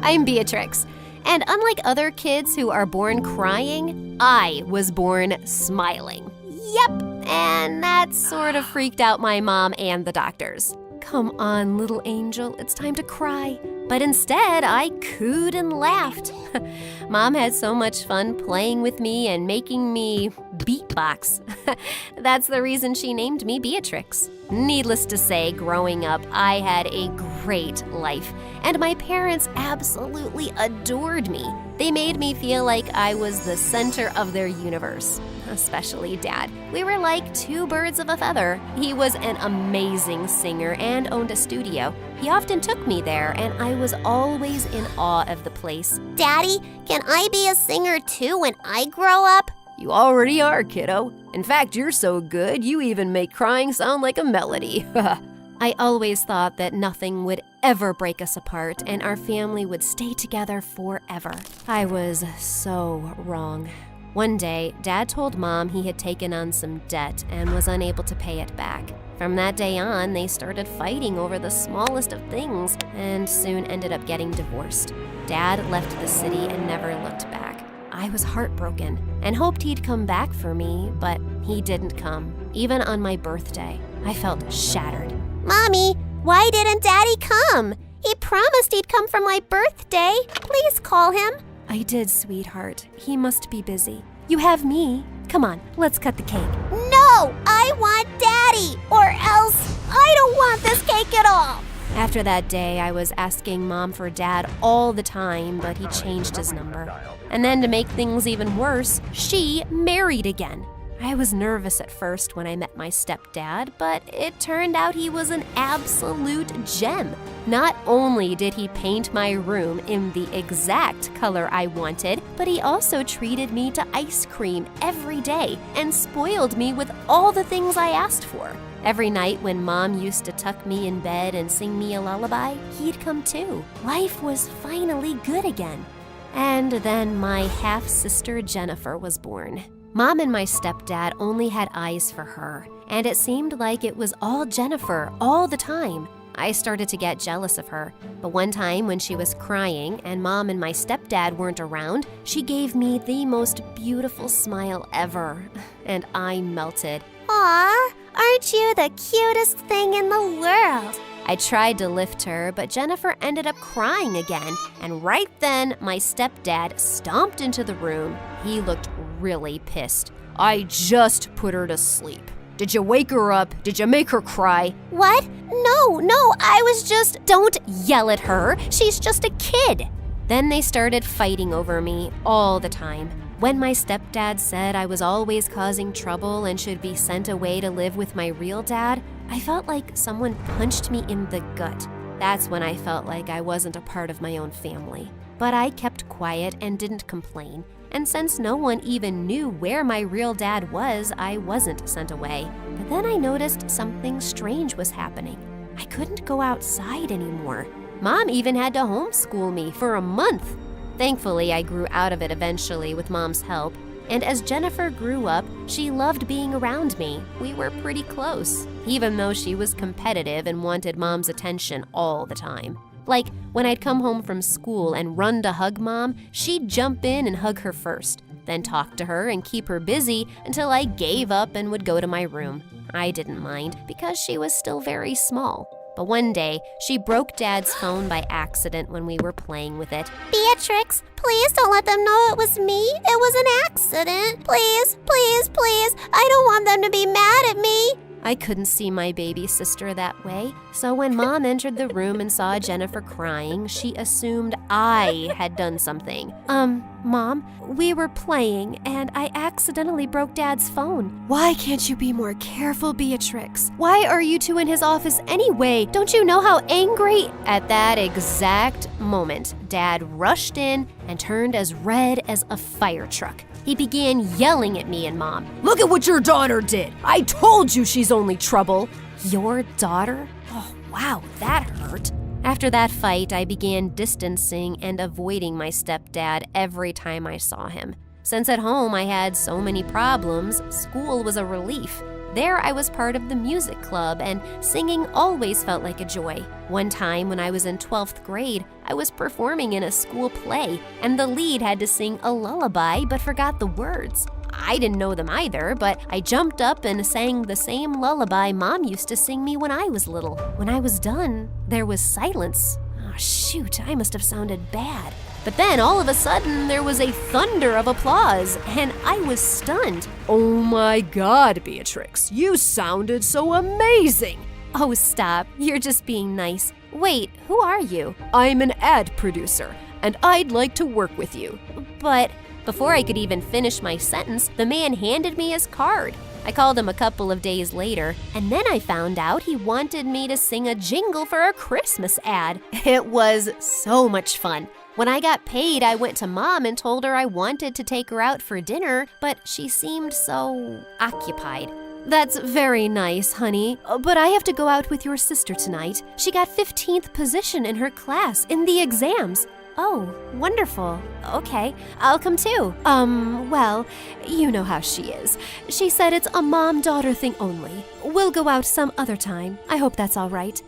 I'm Beatrix, and unlike other kids who are born crying, I was born smiling. Yep, and that sort of freaked out my mom and the doctors. Come on, little angel, it's time to cry. But instead, I cooed and laughed. Mom had so much fun playing with me and making me beatbox. That's the reason she named me Beatrix. Needless to say, growing up, I had a great life, and my parents absolutely adored me. They made me feel like I was the center of their universe, especially Dad. We were like two birds of a feather. He was an amazing singer and owned a studio. He often took me there, and I was always in awe of the place. Daddy, can I be a singer too when I grow up? You already are, kiddo. In fact, you're so good, you even make crying sound like a melody. I always thought that nothing would ever break us apart and our family would stay together forever. I was so wrong. One day, Dad told Mom he had taken on some debt and was unable to pay it back. From that day on, they started fighting over the smallest of things and soon ended up getting divorced. Dad left the city and never looked back. I was heartbroken and hoped he'd come back for me, but he didn't come. Even on my birthday, I felt shattered. Mommy, why didn't Daddy come? He promised he'd come for my birthday. Please call him. I did, sweetheart. He must be busy. You have me. Come on, let's cut the cake. No, I want Daddy, or else I don't want this cake at all. After that day, I was asking Mom for Dad all the time, but he changed his number. And then to make things even worse, she married again. I was nervous at first when I met my stepdad, but it turned out he was an absolute gem. Not only did he paint my room in the exact color I wanted, but he also treated me to ice cream every day and spoiled me with all the things I asked for. Every night when Mom used to tuck me in bed and sing me a lullaby, he'd come too. Life was finally good again. And then my half-sister Jennifer was born. Mom and my stepdad only had eyes for her, and it seemed like it was all Jennifer all the time. I started to get jealous of her, but one time when she was crying and Mom and my stepdad weren't around, she gave me the most beautiful smile ever, and I melted. Aw, aren't you the cutest thing in the world? I tried to lift her, but Jennifer ended up crying again, and right then my stepdad stomped into the room. He looked really pissed. I just put her to sleep. Did you wake her up? Did you make her cry? What? No, I was just... Don't yell at her. She's just a kid. Then they started fighting over me all the time. When my stepdad said I was always causing trouble and should be sent away to live with my real dad, I felt like someone punched me in the gut. That's when I felt like I wasn't a part of my own family. But I kept quiet and didn't complain. And since no one even knew where my real dad was, I wasn't sent away. But then I noticed something strange was happening. I couldn't go outside anymore. Mom even had to homeschool me for a month. Thankfully, I grew out of it eventually with Mom's help. And as Jennifer grew up, she loved being around me. We were pretty close, even though she was competitive and wanted Mom's attention all the time. Like, when I'd come home from school and run to hug Mom, she'd jump in and hug her first, then talk to her and keep her busy until I gave up and would go to my room. I didn't mind because she was still very small. But one day, she broke Dad's phone by accident when we were playing with it. Beatrix, please don't let them know it was me. It was an accident. Please, please, please. I don't want them to be mad at me. I couldn't see my baby sister that way, so when Mom entered the room and saw Jennifer crying, she assumed I had done something. Mom, we were playing, and I accidentally broke Dad's phone. Why can't you be more careful, Beatrix? Why are you two in his office anyway? Don't you know how angry? At that exact moment, Dad rushed in and turned as red as a fire truck. He began yelling at me and Mom. Look at what your daughter did! I told you she's only trouble! Your daughter? Oh, wow, that hurt. After that fight, I began distancing and avoiding my stepdad every time I saw him. Since at home I had so many problems, school was a relief. There I was part of the music club, and singing always felt like a joy. One time when I was in 12th grade, I was performing in a school play, and the lead had to sing a lullaby but forgot the words. I didn't know them either, but I jumped up and sang the same lullaby Mom used to sing me when I was little. When I was done, there was silence. Oh, shoot, I must have sounded bad. But then, all of a sudden, there was a thunder of applause, and I was stunned. Oh my God, Beatrix, you sounded so amazing! Oh, stop, you're just being nice. Wait, who are you? I'm an ad producer, and I'd like to work with you. But before I could even finish my sentence, the man handed me his card. I called him a couple of days later, and then I found out he wanted me to sing a jingle for a Christmas ad. It was so much fun. When I got paid, I went to Mom and told her I wanted to take her out for dinner, but she seemed so occupied. That's very nice, honey, but I have to go out with your sister tonight. She got 15th position in her class in the exams. Oh, wonderful. Okay, I'll come too. Well, you know how she is. She said it's a mom-daughter thing only. We'll go out some other time. I hope that's all right.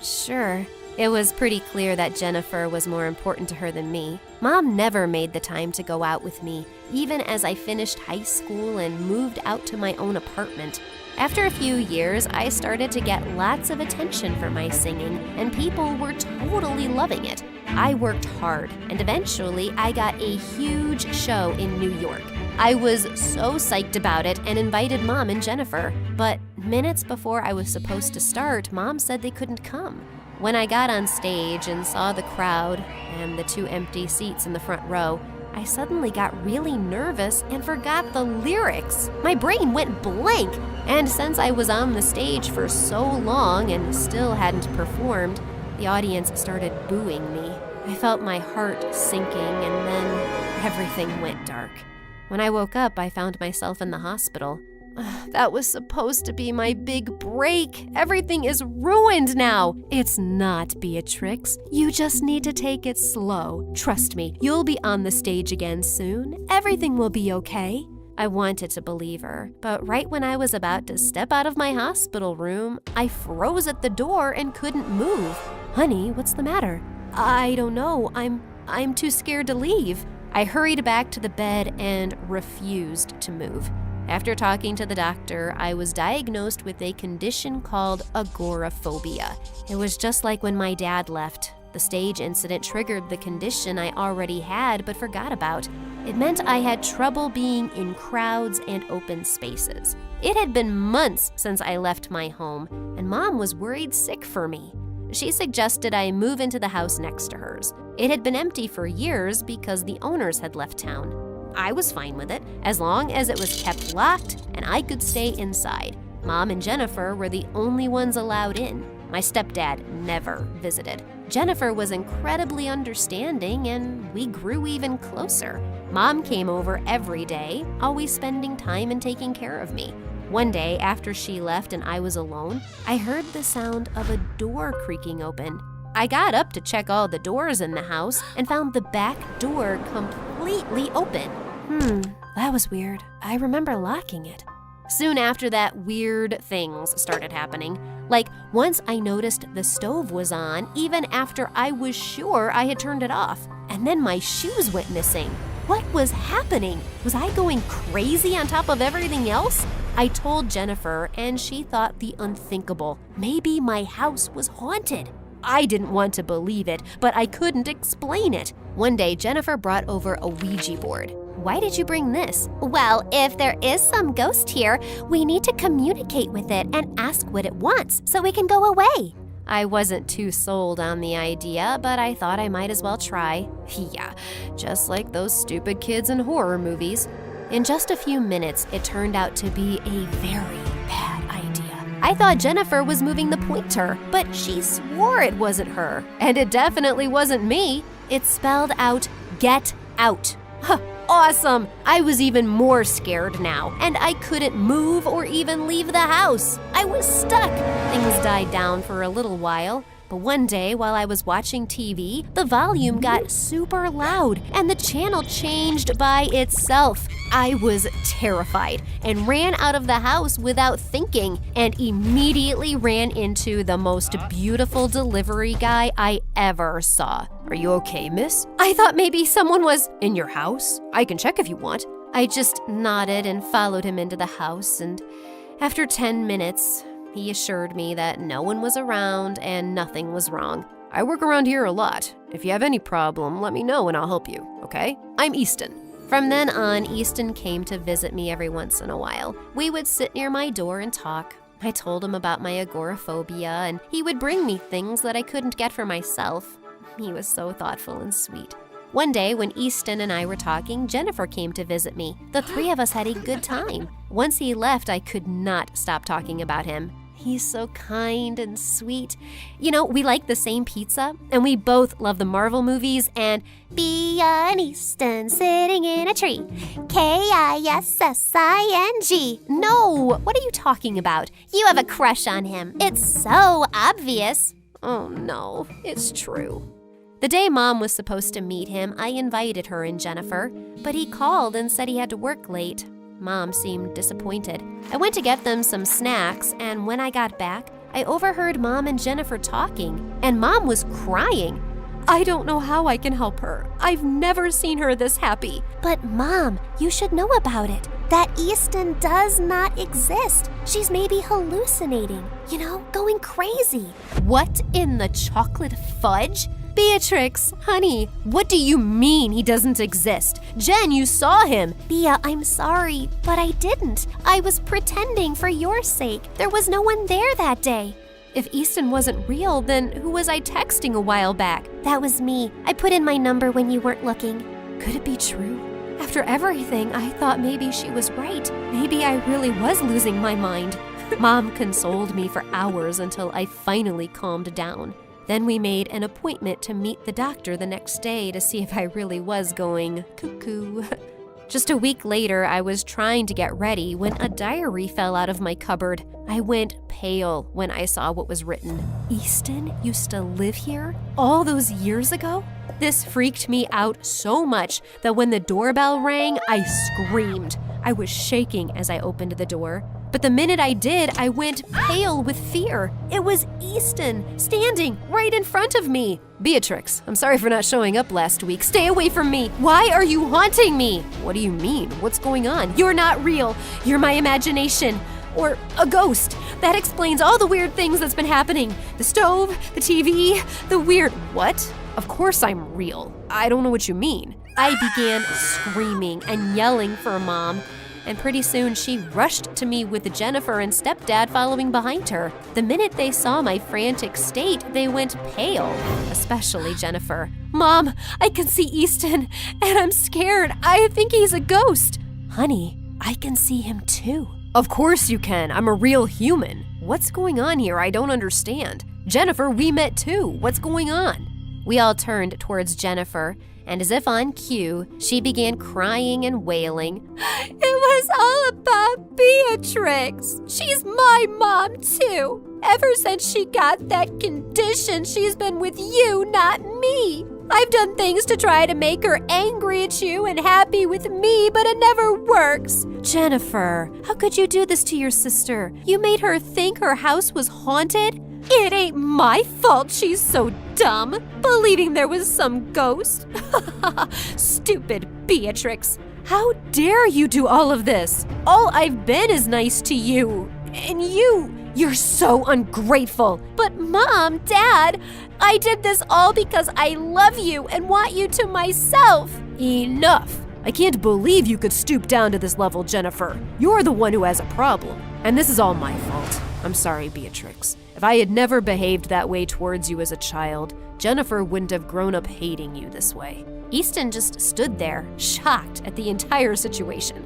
Sure. It was pretty clear that Jennifer was more important to her than me. Mom never made the time to go out with me, even as I finished high school and moved out to my own apartment. After a few years, I started to get lots of attention for my singing, and people were totally loving it. I worked hard, and eventually I got a huge show in New York. I was so psyched about it and invited Mom and Jennifer. But minutes before I was supposed to start, Mom said they couldn't come. When I got on stage and saw the crowd and the 2 empty seats in the front row, I suddenly got really nervous and forgot the lyrics. My brain went blank, and since I was on the stage for so long and still hadn't performed, the audience started booing me. I felt my heart sinking, and then everything went dark. When I woke up, I found myself in the hospital. That was supposed to be my big break. Everything is ruined now. It's not, Beatrix. You just need to take it slow. Trust me, you'll be on the stage again soon. Everything will be okay. I wanted to believe her, but right when I was about to step out of my hospital room, I froze at the door and couldn't move. Honey, what's the matter? I don't know. I'm too scared to leave. I hurried back to the bed and refused to move. After talking to the doctor, I was diagnosed with a condition called agoraphobia. It was just like when my dad left. The stage incident triggered the condition I already had but forgot about. It meant I had trouble being in crowds and open spaces. It had been months since I left my home, and Mom was worried sick for me. She suggested I move into the house next to hers. It had been empty for years because the owners had left town. I was fine with it, as long as it was kept locked and I could stay inside. Mom and Jennifer were the only ones allowed in. My stepdad never visited. Jennifer was incredibly understanding, and we grew even closer. Mom came over every day, always spending time and taking care of me. One day, after she left and I was alone, I heard the sound of a door creaking open. I got up to check all the doors in the house and found the back door completely open. That was weird. I remember locking it. Soon after that, weird things started happening. Like, once I noticed the stove was on, even after I was sure I had turned it off. And then my shoes went missing. What was happening? Was I going crazy on top of everything else? I told Jennifer, and she thought the unthinkable. Maybe my house was haunted. I didn't want to believe it, but I couldn't explain it. One day, Jennifer brought over a Ouija board. Why did you bring this? Well, if there is some ghost here, we need to communicate with it and ask what it wants so we can go away. I wasn't too sold on the idea, but I thought I might as well try. Yeah, just like those stupid kids in horror movies. In just a few minutes, it turned out to be a very bad idea. I thought Jennifer was moving the pointer, but she swore it wasn't her. And it definitely wasn't me. It spelled out, "Get out." Huh. Awesome! I was even more scared now, and I couldn't move or even leave the house. I was stuck. Things died down for a little while, but one day while I was watching TV, the volume got super loud and the channel changed by itself. I was terrified and ran out of the house without thinking and immediately ran into the most beautiful delivery guy I ever saw. "Are you okay, miss? I thought maybe someone was in your house. I can check if you want." I just nodded and followed him into the house, and after 10 minutes, he assured me that no one was around and nothing was wrong. "I work around here a lot. If you have any problem, let me know and I'll help you, okay? I'm Easton." From then on, Easton came to visit me every once in a while. We would sit near my door and talk. I told him about my agoraphobia, and he would bring me things that I couldn't get for myself. He was so thoughtful and sweet. One day, when Easton and I were talking, Jennifer came to visit me. The three of us had a good time. Once he left, I could not stop talking about him. He's so kind and sweet. You know, we like the same pizza, and we both love the Marvel movies, and Be an Easton sitting in a tree. Kissing. no, what are you talking about? You have a crush on him. It's so obvious. Oh no, it's true. The day Mom was supposed to meet him, I invited her and Jennifer, but he called and said he had to work late. Mom seemed disappointed. I went to get them some snacks, and when I got back, I overheard Mom and Jennifer talking, and Mom was crying. I don't know how I can help her. I've never seen her this happy. But Mom, you should know about it. That Easton does not exist. She's maybe hallucinating, going crazy. What in the chocolate fudge? Beatrix, honey, what do you mean he doesn't exist? Jen, you saw him. Bea, I'm sorry, but I didn't. I was pretending for your sake. There was no one there that day. If Easton wasn't real, then who was I texting a while back? That was me. I put in my number when you weren't looking. Could it be true? After everything, I thought maybe she was right. Maybe I really was losing my mind. Mom consoled me for hours until I finally calmed down. Then we made an appointment to meet the doctor the next day to see if I really was going cuckoo. Just a week later, I was trying to get ready when a diary fell out of my cupboard. I went pale when I saw what was written. Easton used to live here all those years ago? This freaked me out so much that when the doorbell rang, I screamed. I was shaking as I opened the door. But the minute I did, I went pale with fear. It was Easton, standing right in front of me. Beatrix, I'm sorry for not showing up last week. Stay away from me. Why are you haunting me? What do you mean? What's going on? You're not real. You're my imagination. Or a ghost. That explains all the weird things that's been happening. The stove, the TV, the weird... What? Of course I'm real. I don't know what you mean. I began screaming and yelling for Mom. And pretty soon she rushed to me with Jennifer and stepdad following behind her. The minute they saw my frantic state, they went pale, especially Jennifer. Mom, I can see Easton, and I'm scared. I think he's a ghost. Honey, I can see him too. Of course you can. I'm a real human. What's going on here? I don't understand. Jennifer, we met too. What's going on? We all turned towards Jennifer, and as if on cue, she began crying and wailing. It was all about Beatrix. She's my mom, too. Ever since she got that condition, she's been with you, not me. I've done things to try to make her angry at you and happy with me, but it never works. Jennifer, how could you do this to your sister? You made her think her house was haunted? It ain't my fault she's so dumb, believing there was some ghost. Stupid Beatrix. How dare you do all of this? All I've been is nice to you. And you're so ungrateful. But Mom, Dad, I did this all because I love you and want you to myself. Enough. I can't believe you could stoop down to this level, Jennifer. You're the one who has a problem. And this is all my fault. I'm sorry, Beatrix. If I had never behaved that way towards you as a child, Jennifer wouldn't have grown up hating you this way. Easton just stood there, shocked at the entire situation.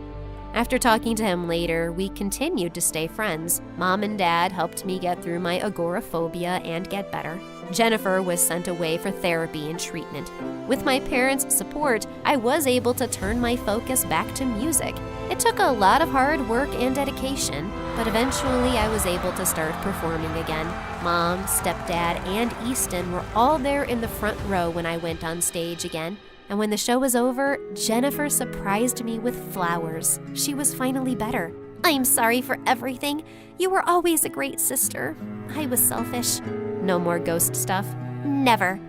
After talking to him later, we continued to stay friends. Mom and Dad helped me get through my agoraphobia and get better. Jennifer was sent away for therapy and treatment. With my parents' support, I was able to turn my focus back to music. It took a lot of hard work and dedication, but eventually I was able to start performing again. Mom, stepdad, and Easton were all there in the front row when I went on stage again. And when the show was over, Jennifer surprised me with flowers. She was finally better. I'm sorry for everything. You were always a great sister. I was selfish. No more ghost stuff? Never.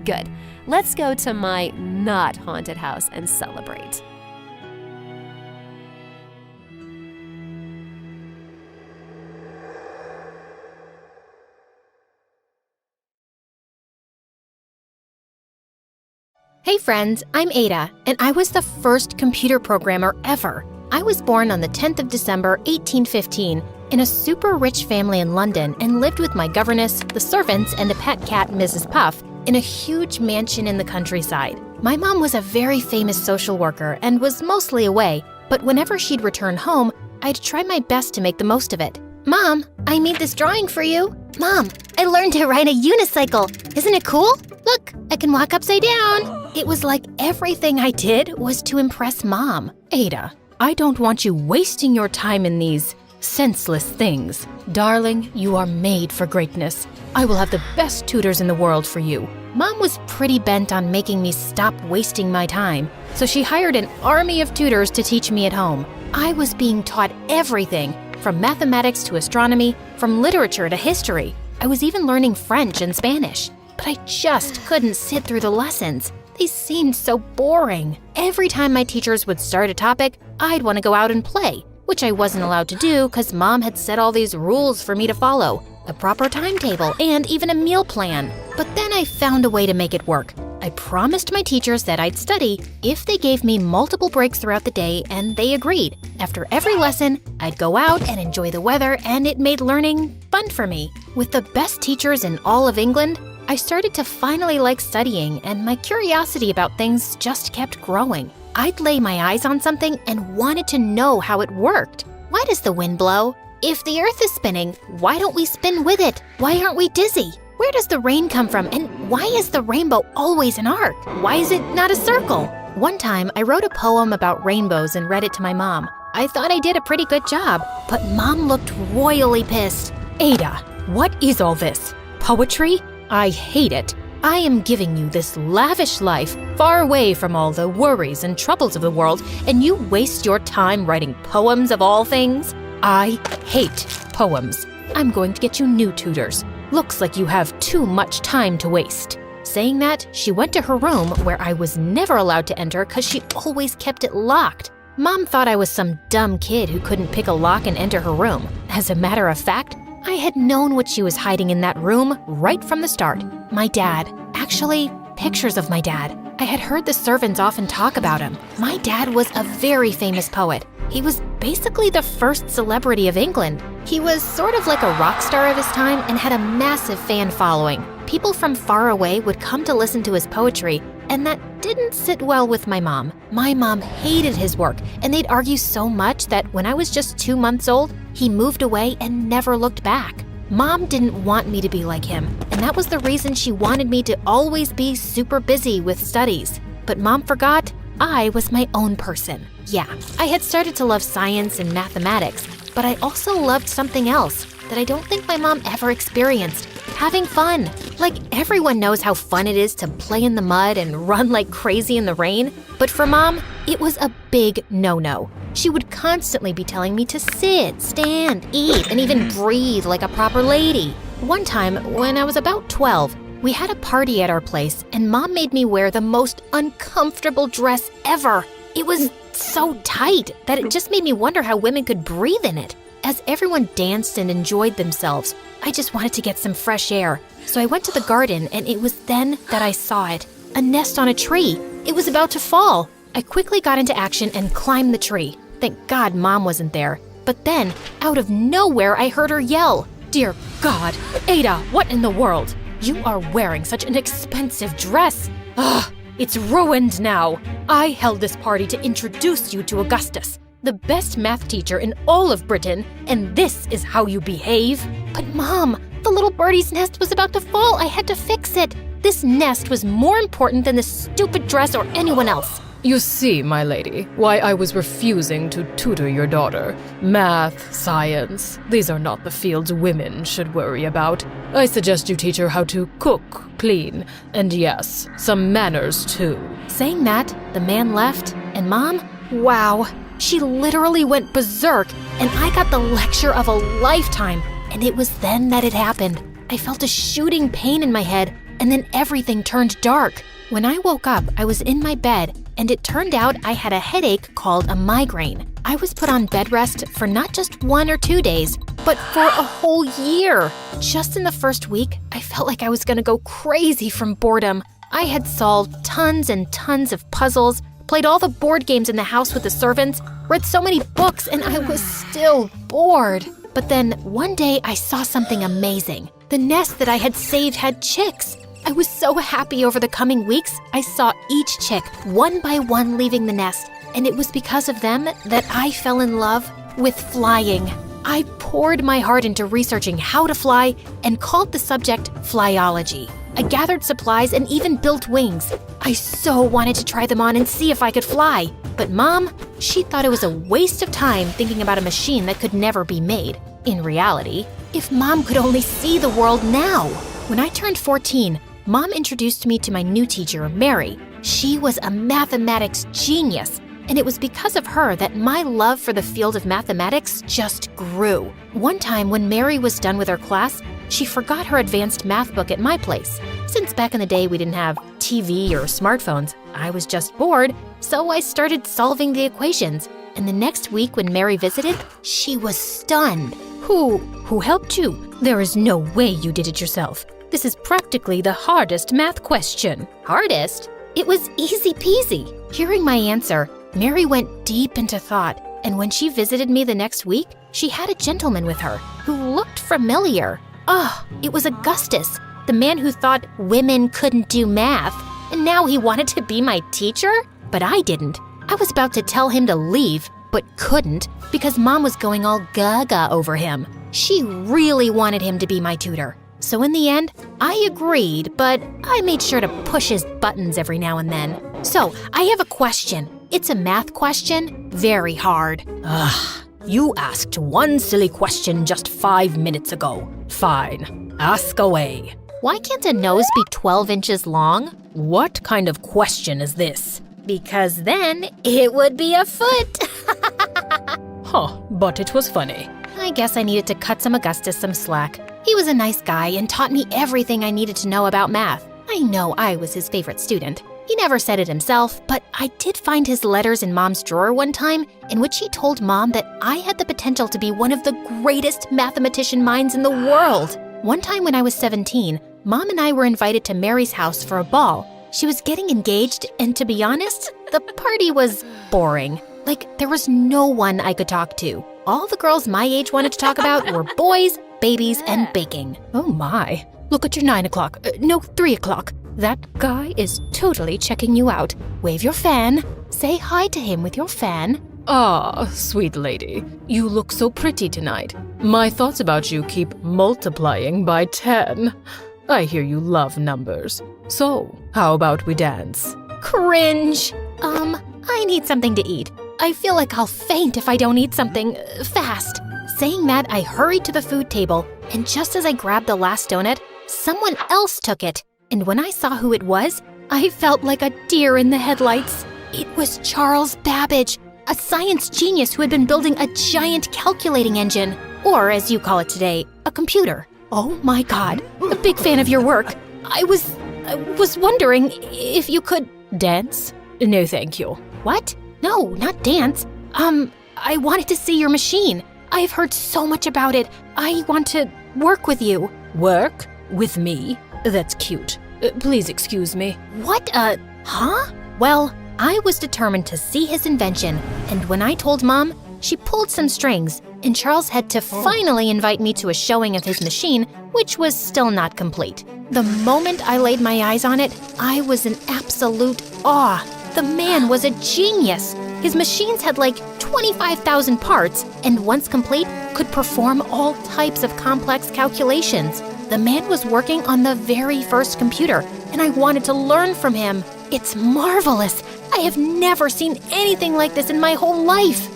Good. Let's go to my not haunted house and celebrate. Hey friends, I'm Ada, and I was the first computer programmer ever. I was born on the 10th of December, 1815, in a super rich family in London and lived with my governess, the servants, and a pet cat, Mrs. Puff, in a huge mansion in the countryside. My mom was a very famous social worker and was mostly away, but whenever she'd return home, I'd try my best to make the most of it. Mom, I made this drawing for you. Mom, I learned to ride a unicycle. Isn't it cool? Look, I can walk upside down. It was like everything I did was to impress Mom. Ada, I don't want you wasting your time in these senseless things. Darling, you are made for greatness. I will have the best tutors in the world for you. Mom was pretty bent on making me stop wasting my time, so she hired an army of tutors to teach me at home. I was being taught everything, from mathematics to astronomy, from literature to history. I was even learning French and Spanish. But I just couldn't sit through the lessons. They seemed so boring. Every time my teachers would start a topic, I'd want to go out and play, which I wasn't allowed to do because Mom had set all these rules for me to follow, a proper timetable, and even a meal plan. But then I found a way to make it work. I promised my teachers that I'd study if they gave me multiple breaks throughout the day, and they agreed. After every lesson, I'd go out and enjoy the weather, and it made learning fun for me. With the best teachers in all of England, I started to finally like studying, and my curiosity about things just kept growing. I'd lay my eyes on something and wanted to know how it worked. Why does the wind blow? If the earth is spinning, why don't we spin with it? Why aren't we dizzy? Where does the rain come from, and why is the rainbow always an arc? Why is it not a circle? One time, I wrote a poem about rainbows and read it to my mom. I thought I did a pretty good job, but Mom looked royally pissed. Ada, what is all this? Poetry? I hate it. I am giving you this lavish life, far away from all the worries and troubles of the world, and you waste your time writing poems of all things? I hate poems. I'm going to get you new tutors. Looks like you have too much time to waste. Saying that, she went to her room where I was never allowed to enter because she always kept it locked. Mom thought I was some dumb kid who couldn't pick a lock and enter her room. As a matter of fact, I had known what she was hiding in that room right from the start. My dad. Actually, pictures of my dad. I had heard the servants often talk about him. My dad was a very famous poet. He was basically the first celebrity of England. He was sort of like a rock star of his time and had a massive fan following. People from far away would come to listen to his poetry, and that didn't sit well with my mom. My mom hated his work, and they'd argue so much that when I was just 2 months old, he moved away and never looked back. Mom didn't want me to be like him, and that was the reason she wanted me to always be super busy with studies. But Mom forgot I was my own person. Yeah, I had started to love science and mathematics, but I also loved something else that I don't think my mom ever experienced: having fun. Like, everyone knows how fun it is to play in the mud and run like crazy in the rain, but for Mom, it was a big no-no. She would constantly be telling me to sit, stand, eat, and even breathe like a proper lady. One time, when I was about 12, we had a party at our place, and Mom made me wear the most uncomfortable dress ever. It was so tight that it just made me wonder how women could breathe in it. As everyone danced and enjoyed themselves, I just wanted to get some fresh air. So I went to the garden, and it was then that I saw it. A nest on a tree. It was about to fall. I quickly got into action and climbed the tree. Thank God Mom wasn't there. But then, out of nowhere, I heard her yell, "Dear God, Ada, what in the world? You are wearing such an expensive dress. Ugh, it's ruined now. I held this party to introduce you to Augustus, the best math teacher in all of Britain, and this is how you behave?" But Mom, the little birdie's nest was about to fall. I had to fix it. This nest was more important than this stupid dress or anyone else. You see, my lady, why I was refusing to tutor your daughter. Math, science, these are not the fields women should worry about. I suggest you teach her how to cook, clean, and yes, some manners too. Saying that, the man left, and Mom, wow, she literally went berserk, and I got the lecture of a lifetime. And it was then that it happened. I felt a shooting pain in my head, and then everything turned dark. When I woke up, I was in my bed, and it turned out I had a headache called a migraine. I was put on bed rest for not just 1 or 2 days, but for a whole year. Just in the first week, I felt like I was gonna go crazy from boredom. I had solved tons and tons of puzzles, played all the board games in the house with the servants, read so many books, and I was still bored. But then one day I saw something amazing. The nest that I had saved had chicks. I was so happy. Over the coming weeks, I saw each chick one by one leaving the nest, and it was because of them that I fell in love with flying. I poured my heart into researching how to fly and called the subject flyology. I gathered supplies and even built wings. I so wanted to try them on and see if I could fly. But Mom, she thought it was a waste of time thinking about a machine that could never be made. In reality, if Mom could only see the world now. When I turned 14, Mom introduced me to my new teacher, Mary. She was a mathematics genius, and it was because of her that my love for the field of mathematics just grew. One time when Mary was done with her class, she forgot her advanced math book at my place. Since back in the day we didn't have TV or smartphones, I was just bored, so I started solving the equations. And the next week when Mary visited, she was stunned. Who helped you? There is no way you did it yourself. This is practically the hardest math question. Hardest? It was easy peasy. Hearing my answer, Mary went deep into thought, and when she visited me the next week, she had a gentleman with her who looked familiar. It was Augustus, the man who thought women couldn't do math, and now he wanted to be my teacher? But I didn't. I was about to tell him to leave, but couldn't because Mom was going all gaga over him. She really wanted him to be my tutor. So in the end, I agreed, but I made sure to push his buttons every now and then. So, I have a question. It's a math question, very hard. You asked one silly question just 5 minutes ago. Fine, ask away. Why can't a nose be 12 inches long? What kind of question is this? Because then it would be a foot. But it was funny. I guess I needed to cut Augustus some slack. He was a nice guy and taught me everything I needed to know about math. I know I was his favorite student. He never said it himself, but I did find his letters in Mom's drawer one time in which he told Mom that I had the potential to be one of the greatest mathematician minds in the world. One time when I was 17, Mom and I were invited to Mary's house for a ball. She was getting engaged, and to be honest, the party was boring. Like, there was no one I could talk to. All the girls my age wanted to talk about were boys, babies, and baking. Oh my. Look at your 9 o'clock. No, 3 o'clock. That guy is totally checking you out. Wave your fan. Say hi to him with your fan. Ah, sweet lady. You look so pretty tonight. My thoughts about you keep multiplying by 10. I hear you love numbers. So, how about we dance? Cringe. I need something to eat. I feel like I'll faint if I don't eat something fast. Saying that, I hurried to the food table, and just as I grabbed the last donut, someone else took it. And when I saw who it was, I felt like a deer in the headlights. It was Charles Babbage, a science genius who had been building a giant calculating engine, or as you call it today, a computer. Oh my God, a big fan of your work. I was wondering if you could dance? No, thank you. What? No, not dance. I wanted to see your machine. I've heard so much about it. I want to work with you. Work? With me? That's cute. Please excuse me. What huh? Well, I was determined to see his invention, and when I told Mom, she pulled some strings, and Charles had to finally invite me to a showing of his machine, which was still not complete. The moment I laid my eyes on it, I was in absolute awe. The man was a genius. His machines had like 25,000 parts, and once complete, could perform all types of complex calculations. The man was working on the very first computer, and I wanted to learn from him. It's marvelous. I have never seen anything like this in my whole life.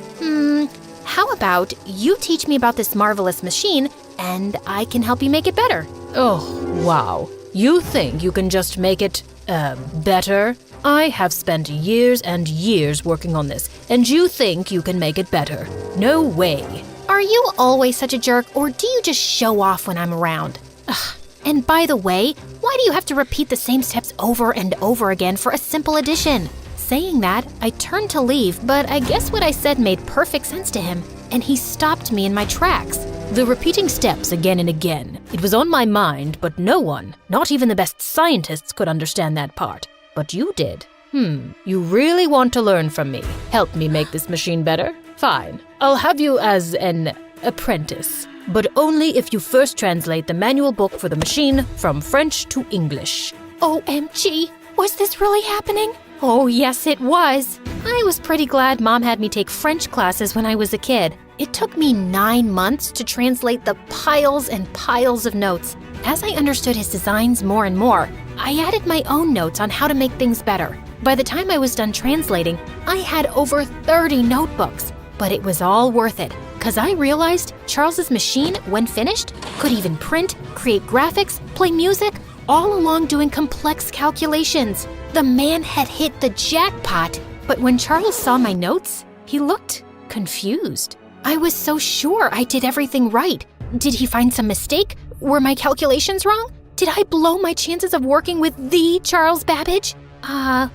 How about you teach me about this marvelous machine, and I can help you make it better? Oh, wow. You think you can just make it, better? I have spent years and years working on this, and you think you can make it better? No way. Are you always such a jerk, or do you just show off when I'm around? Ugh. And by the way, why do you have to repeat the same steps over and over again for a simple addition? Saying that, I turned to leave, but I guess what I said made perfect sense to him, and he stopped me in my tracks. The repeating steps again and again. It was on my mind, but no one, not even the best scientists, could understand that part. But you did. You really want to learn from me? Help me make this machine better? Fine. I'll have you as an apprentice. But only if you first translate the manual book for the machine from French to English. OMG, was this really happening? Oh, yes, it was. I was pretty glad Mom had me take French classes when I was a kid. It took me 9 months to translate the piles and piles of notes. As I understood his designs more and more, I added my own notes on how to make things better. By the time I was done translating, I had over 30 notebooks. But it was all worth it, because I realized Charles's machine, when finished, could even print, create graphics, play music, all along doing complex calculations. The man had hit the jackpot. But when Charles saw my notes, he looked confused. I was so sure I did everything right. Did he find some mistake? Were my calculations wrong? Did I blow my chances of working with the Charles Babbage?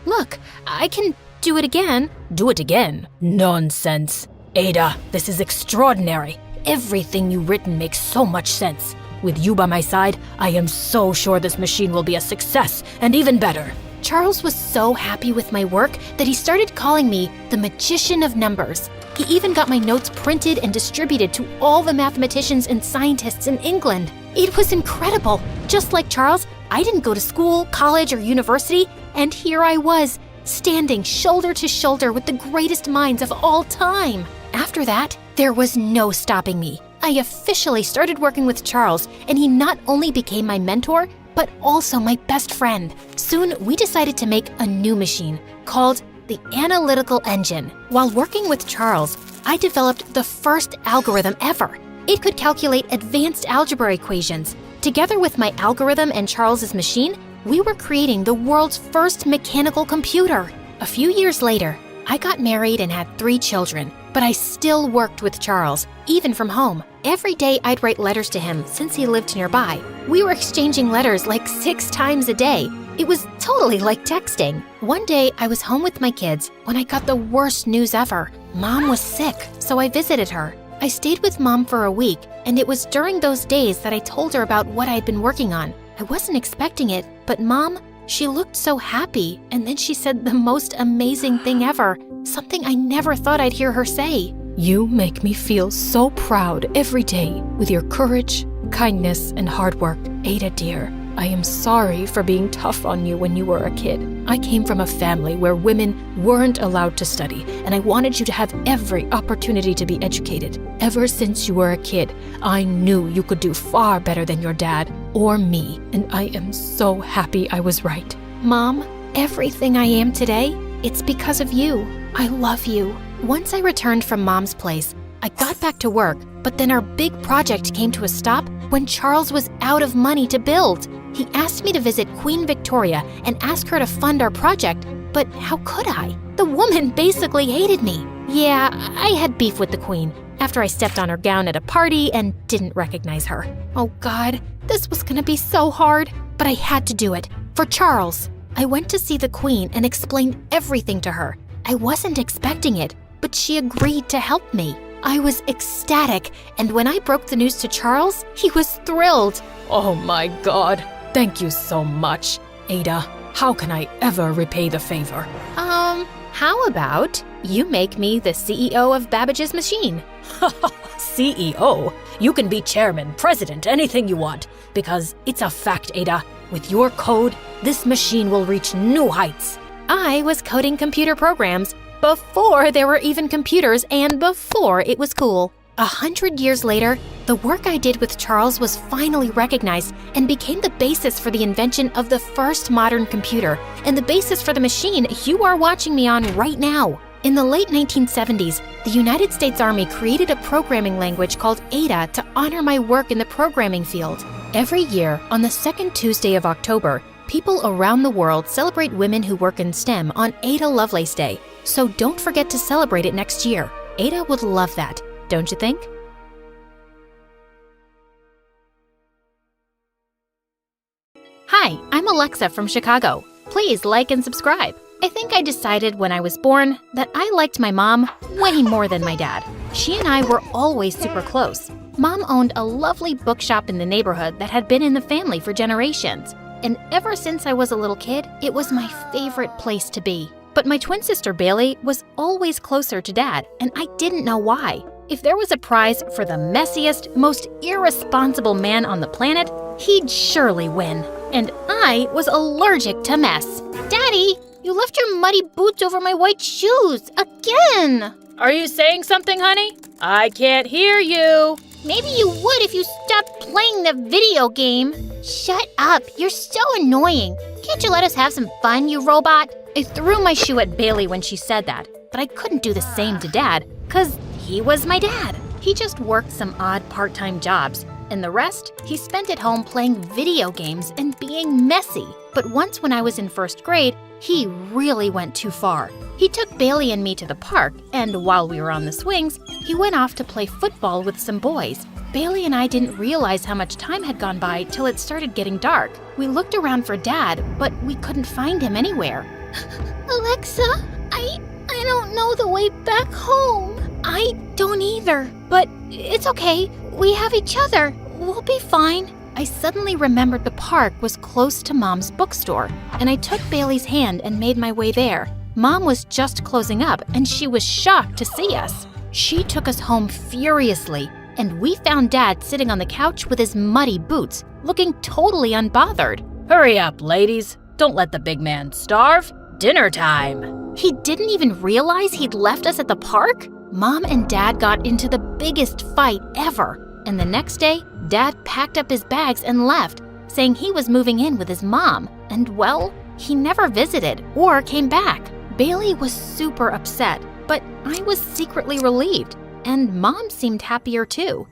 Look, I can do it again. Do it again? Nonsense. Ada, this is extraordinary. Everything you've written makes so much sense. With you by my side, I am so sure this machine will be a success and even better. Charles was so happy with my work that he started calling me the magician of numbers. He even got my notes printed and distributed to all the mathematicians and scientists in England. It was incredible. Just like Charles, I didn't go to school, college, or university, and here I was, standing shoulder to shoulder with the greatest minds of all time. After that, there was no stopping me. I officially started working with Charles, and he not only became my mentor, but also my best friend. Soon, we decided to make a new machine called the Analytical Engine. While working with Charles, I developed the first algorithm ever. It could calculate advanced algebra equations. Together with my algorithm and Charles's machine, we were creating the world's first mechanical computer. A few years later, I got married and had 3 children, but I still worked with Charles, even from home. Every day I'd write letters to him since he lived nearby. We were exchanging letters like 6 times a day. It was totally like texting. One day I was home with my kids when I got the worst news ever. Mom was sick, so I visited her. I stayed with Mom for a week, and it was during those days that I told her about what I'd been working on. I wasn't expecting it, but Mom, she looked so happy, and then she said the most amazing thing ever, something I never thought I'd hear her say. You make me feel so proud every day with your courage, kindness, and hard work. Ada dear, I am sorry for being tough on you when you were a kid. I came from a family where women weren't allowed to study, and I wanted you to have every opportunity to be educated. Ever since you were a kid, I knew you could do far better than your dad or me, and I am so happy I was right. Mom, everything I am today, it's because of you. I love you. Once I returned from Mom's place, I got back to work, but then our big project came to a stop when Charles was out of money to build. He asked me to visit Queen Victoria and ask her to fund our project, but how could I? The woman basically hated me. Yeah, I had beef with the Queen after I stepped on her gown at a party and didn't recognize her. Oh God, this was gonna be so hard, but I had to do it. For Charles. I went to see the Queen and explained everything to her. I wasn't expecting it, but she agreed to help me. I was ecstatic, and when I broke the news to Charles, he was thrilled. Oh my God, thank you so much. Ada, how can I ever repay the favor? How about you make me the CEO of Babbage's machine? CEO? You can be chairman, president, anything you want, because it's a fact, Ada. With your code, this machine will reach new heights. I was coding computer programs before there were even computers and before it was cool. 100 years later, the work I did with Charles was finally recognized and became the basis for the invention of the first modern computer and the basis for the machine you are watching me on right now. In the late 1970s, the United States Army created a programming language called Ada to honor my work in the programming field. Every year, on the second Tuesday of October, people around the world celebrate women who work in STEM on Ada Lovelace Day, so don't forget to celebrate it next year. Ada would love that, don't you think? Hi, I'm Alexa from Chicago. Please like and subscribe. I think I decided when I was born that I liked my mom way more than my dad. She and I were always super close. Mom owned a lovely bookshop in the neighborhood that had been in the family for generations. And ever since I was a little kid, it was my favorite place to be. But my twin sister Bailey was always closer to Dad, and I didn't know why. If there was a prize for the messiest, most irresponsible man on the planet, he'd surely win. And I was allergic to mess. Daddy, you left your muddy boots over my white shoes again! Are you saying something, honey? I can't hear you. Maybe you would if you stopped playing the video game. Shut up, you're so annoying. Can't you let us have some fun, you robot? I threw my shoe at Bailey when she said that, but I couldn't do the same to Dad, 'cause he was my dad. He just worked some odd part-time jobs, and the rest he spent at home playing video games and being messy. But once when I was in first grade, he really went too far. He took Bailey and me to the park, and while we were on the swings, he went off to play football with some boys. Bailey and I didn't realize how much time had gone by till it started getting dark. We looked around for Dad, but we couldn't find him anywhere. Alexa, I don't know the way back home. I don't either, but it's okay. We have each other. we'll be fine. I suddenly remembered the park was close to Mom's bookstore, and I took Bailey's hand and made my way there. Mom was just closing up, and she was shocked to see us. She took us home furiously, and we found Dad sitting on the couch with his muddy boots, looking totally unbothered. Hurry up, ladies. Don't let the big man starve. Dinner time. He didn't even realize he'd left us at the park? Mom and Dad got into the biggest fight ever, and the next day, Dad packed up his bags and left, saying he was moving in with his mom, and well, he never visited or came back. Bailey was super upset, but I was secretly relieved, and Mom seemed happier too.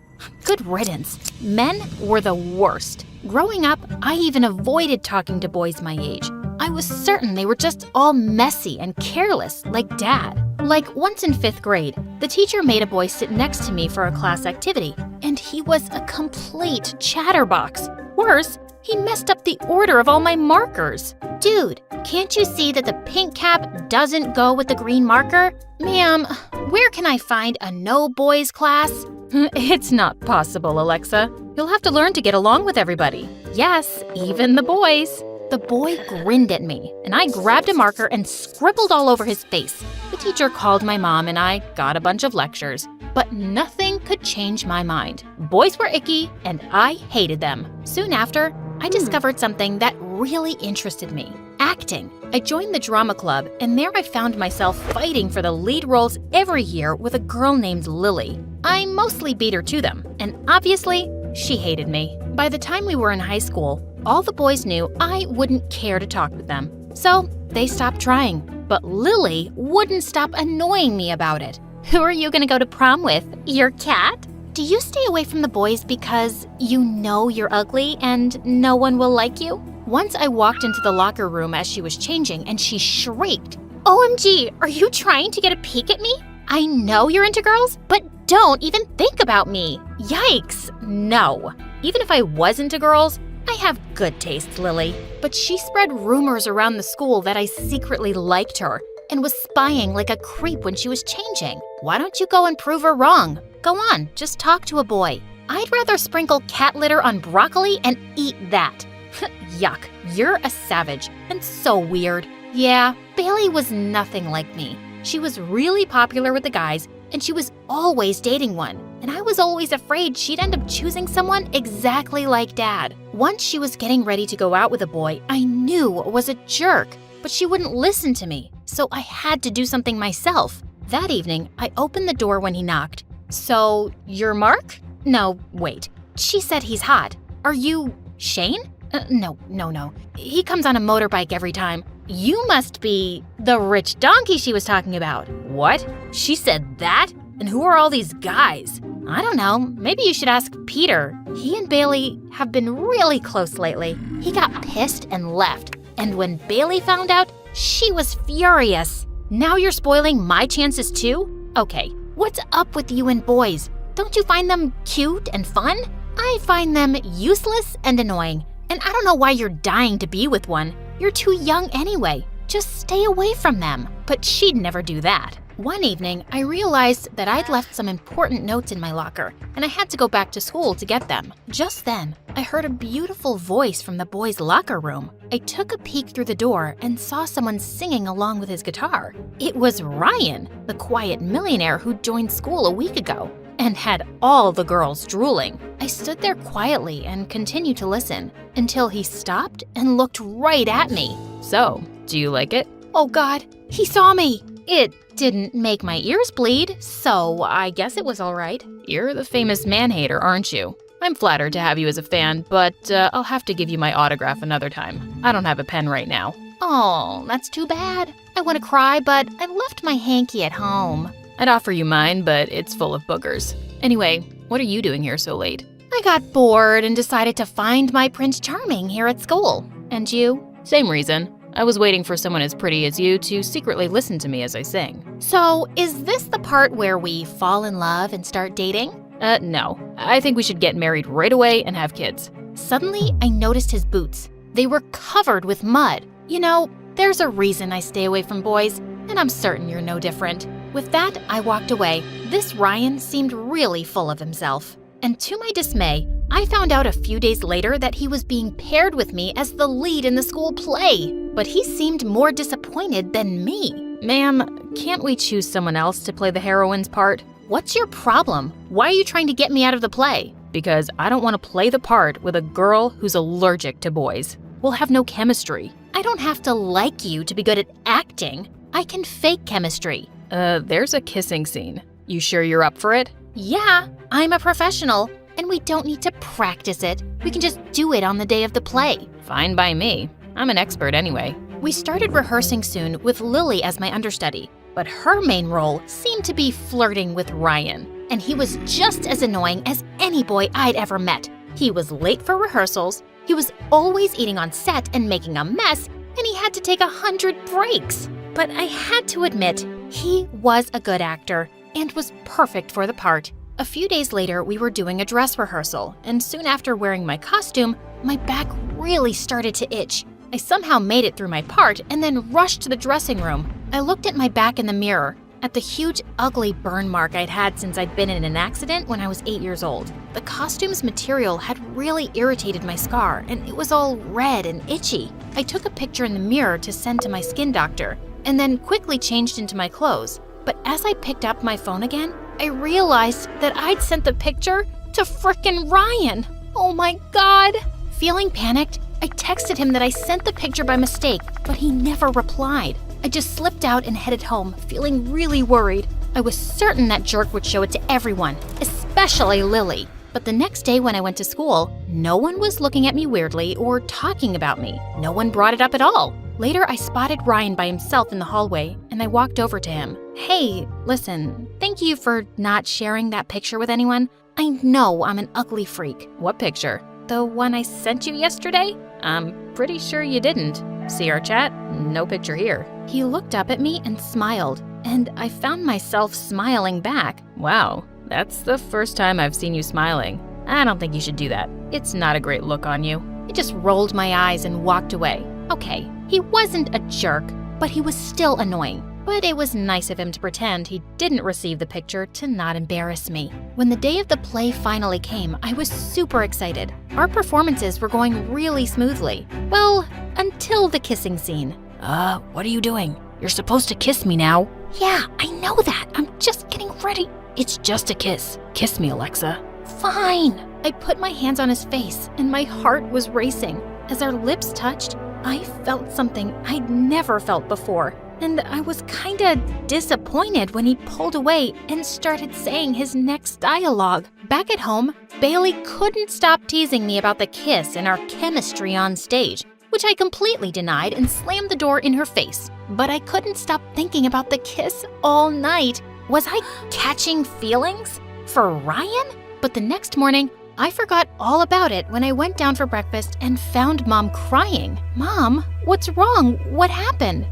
Good riddance. Men were the worst. Growing up, I even avoided talking to boys my age. I was certain they were just all messy and careless, like Dad. Like once in 5th grade, the teacher made a boy sit next to me for a class activity, and he was a complete chatterbox. Worse, he messed up the order of all my markers. Dude, can't you see that the pink cap doesn't go with the green marker? Ma'am, where can I find a no boys class? It's not possible, Alexa. You'll have to learn to get along with everybody. Yes, even the boys. The boy grinned at me, and I grabbed a marker and scribbled all over his face. The teacher called my mom, and I got a bunch of lectures. But nothing could change my mind. Boys were icky, and I hated them. Soon after, I discovered something that really interested me: acting. I joined the drama club, and there I found myself fighting for the lead roles every year with a girl named Lily. I mostly beat her to them, and obviously, she hated me. By the time we were in high school, all the boys knew I wouldn't care to talk with them, so they stopped trying. But Lily wouldn't stop annoying me about it. Who are you gonna go to prom with? Your cat? Do you stay away from the boys because you know you're ugly and no one will like you? Once I walked into the locker room as she was changing and she shrieked, "OMG, are you trying to get a peek at me? I know you're into girls, but don't even think about me." Yikes, no. Even if I was into girls, I have good taste, Lily. But she spread rumors around the school that I secretly liked her and was spying like a creep when she was changing. Why don't you go and prove her wrong? Go on, just talk to a boy. I'd rather sprinkle cat litter on broccoli and eat that. Yuck, you're a savage and so weird. Yeah, Bailey was nothing like me. She was really popular with the guys, and she was always dating one. And I was always afraid she'd end up choosing someone exactly like Dad. Once she was getting ready to go out with a boy I knew was a jerk, but she wouldn't listen to me, so I had to do something myself. That evening, I opened the door when he knocked. "So, you're Mark?" "No, wait. She said he's hot. Are you Shane?" No. He comes on a motorbike every time." "You must be the rich donkey she was talking about." "What? She said that? And who are all these guys?" "I don't know. Maybe you should ask Peter. He and Bailey have been really close lately." He got pissed and left. And when Bailey found out, she was furious. "Now you're spoiling my chances too? Okay, what's up with you and boys? Don't you find them cute and fun? I find them useless and annoying. And I don't know why you're dying to be with one. You're too young anyway. Just stay away from them." But she'd never do that. One evening, I realized that I'd left some important notes in my locker, and I had to go back to school to get them. Just then, I heard a beautiful voice from the boys' locker room. I took a peek through the door and saw someone singing along with his guitar. It was Ryan, the quiet millionaire who joined school a week ago and had all the girls drooling. I stood there quietly and continued to listen until he stopped and looked right at me. So, do you like it? Oh God, he saw me! It didn't make my ears bleed, so I guess it was all right. You're the famous man-hater, aren't you? I'm flattered to have you as a fan, but I'll have to give you my autograph another time. I don't have a pen right now. Oh, that's too bad. I want to cry, but I left my hanky at home. I'd offer you mine, but it's full of boogers. Anyway, what are you doing here so late? I got bored and decided to find my Prince Charming here at school. And you? Same reason. I was waiting for someone as pretty as you to secretly listen to me as I sing. So, is this the part where we fall in love and start dating? No. I think we should get married right away and have kids. Suddenly, I noticed his boots. They were covered with mud. You know, there's a reason I stay away from boys, and I'm certain you're no different. With that, I walked away. This Ryan seemed really full of himself. And to my dismay, I found out a few days later that he was being paired with me as the lead in the school play, but he seemed more disappointed than me. Ma'am, can't we choose someone else to play the heroine's part? What's your problem? Why are you trying to get me out of the play? Because I don't want to play the part with a girl who's allergic to boys. We'll have no chemistry. I don't have to like you to be good at acting. I can fake chemistry. There's a kissing scene. You sure you're up for it? Yeah, I'm a professional, and we don't need to practice it. We can just do it on the day of the play. Fine by me. I'm an expert anyway. We started rehearsing soon with Lily as my understudy, but her main role seemed to be flirting with Ryan, and he was just as annoying as any boy I'd ever met. He was late for rehearsals, he was always eating on set and making a mess, and he had to take 100 breaks. But I had to admit, he was a good actor and was perfect for the part. A few days later, we were doing a dress rehearsal, and soon after wearing my costume, my back really started to itch. I somehow made it through my part and then rushed to the dressing room. I looked at my back in the mirror, at the huge, ugly burn mark I'd had since I'd been in an accident when I was 8 years old. The costume's material had really irritated my scar, and it was all red and itchy. I took a picture in the mirror to send to my skin doctor, and then quickly changed into my clothes. But as I picked up my phone again, I realized that I'd sent the picture to frickin' Ryan. Oh my God! Feeling panicked, I texted him that I sent the picture by mistake, but he never replied. I just slipped out and headed home, feeling really worried. I was certain that jerk would show it to everyone, especially Lily. But the next day when I went to school, no one was looking at me weirdly or talking about me. No one brought it up at all. Later, I spotted Ryan by himself in the hallway, and I walked over to him. Hey, listen, thank you for not sharing that picture with anyone. I know I'm an ugly freak. What picture? The one I sent you yesterday? I'm pretty sure you didn't. See our chat? No picture here. He looked up at me and smiled, and I found myself smiling back. Wow, that's the first time I've seen you smiling. I don't think you should do that. It's not a great look on you. I just rolled my eyes and walked away. Okay, he wasn't a jerk, but he was still annoying. But it was nice of him to pretend he didn't receive the picture to not embarrass me. When the day of the play finally came, I was super excited. Our performances were going really smoothly. Well, until the kissing scene. What are you doing? You're supposed to kiss me now. Yeah, I know that. I'm just getting ready. It's just a kiss. Kiss me, Alexa. Fine. I put my hands on his face, and my heart was racing. As our lips touched, I felt something I'd never felt before. And I was kinda disappointed when he pulled away and started saying his next dialogue. Back at home, Bailey couldn't stop teasing me about the kiss and our chemistry on stage, which I completely denied and slammed the door in her face. But I couldn't stop thinking about the kiss all night. Was I catching feelings for Ryan? But the next morning, I forgot all about it when I went down for breakfast and found Mom crying. Mom, what's wrong? What happened?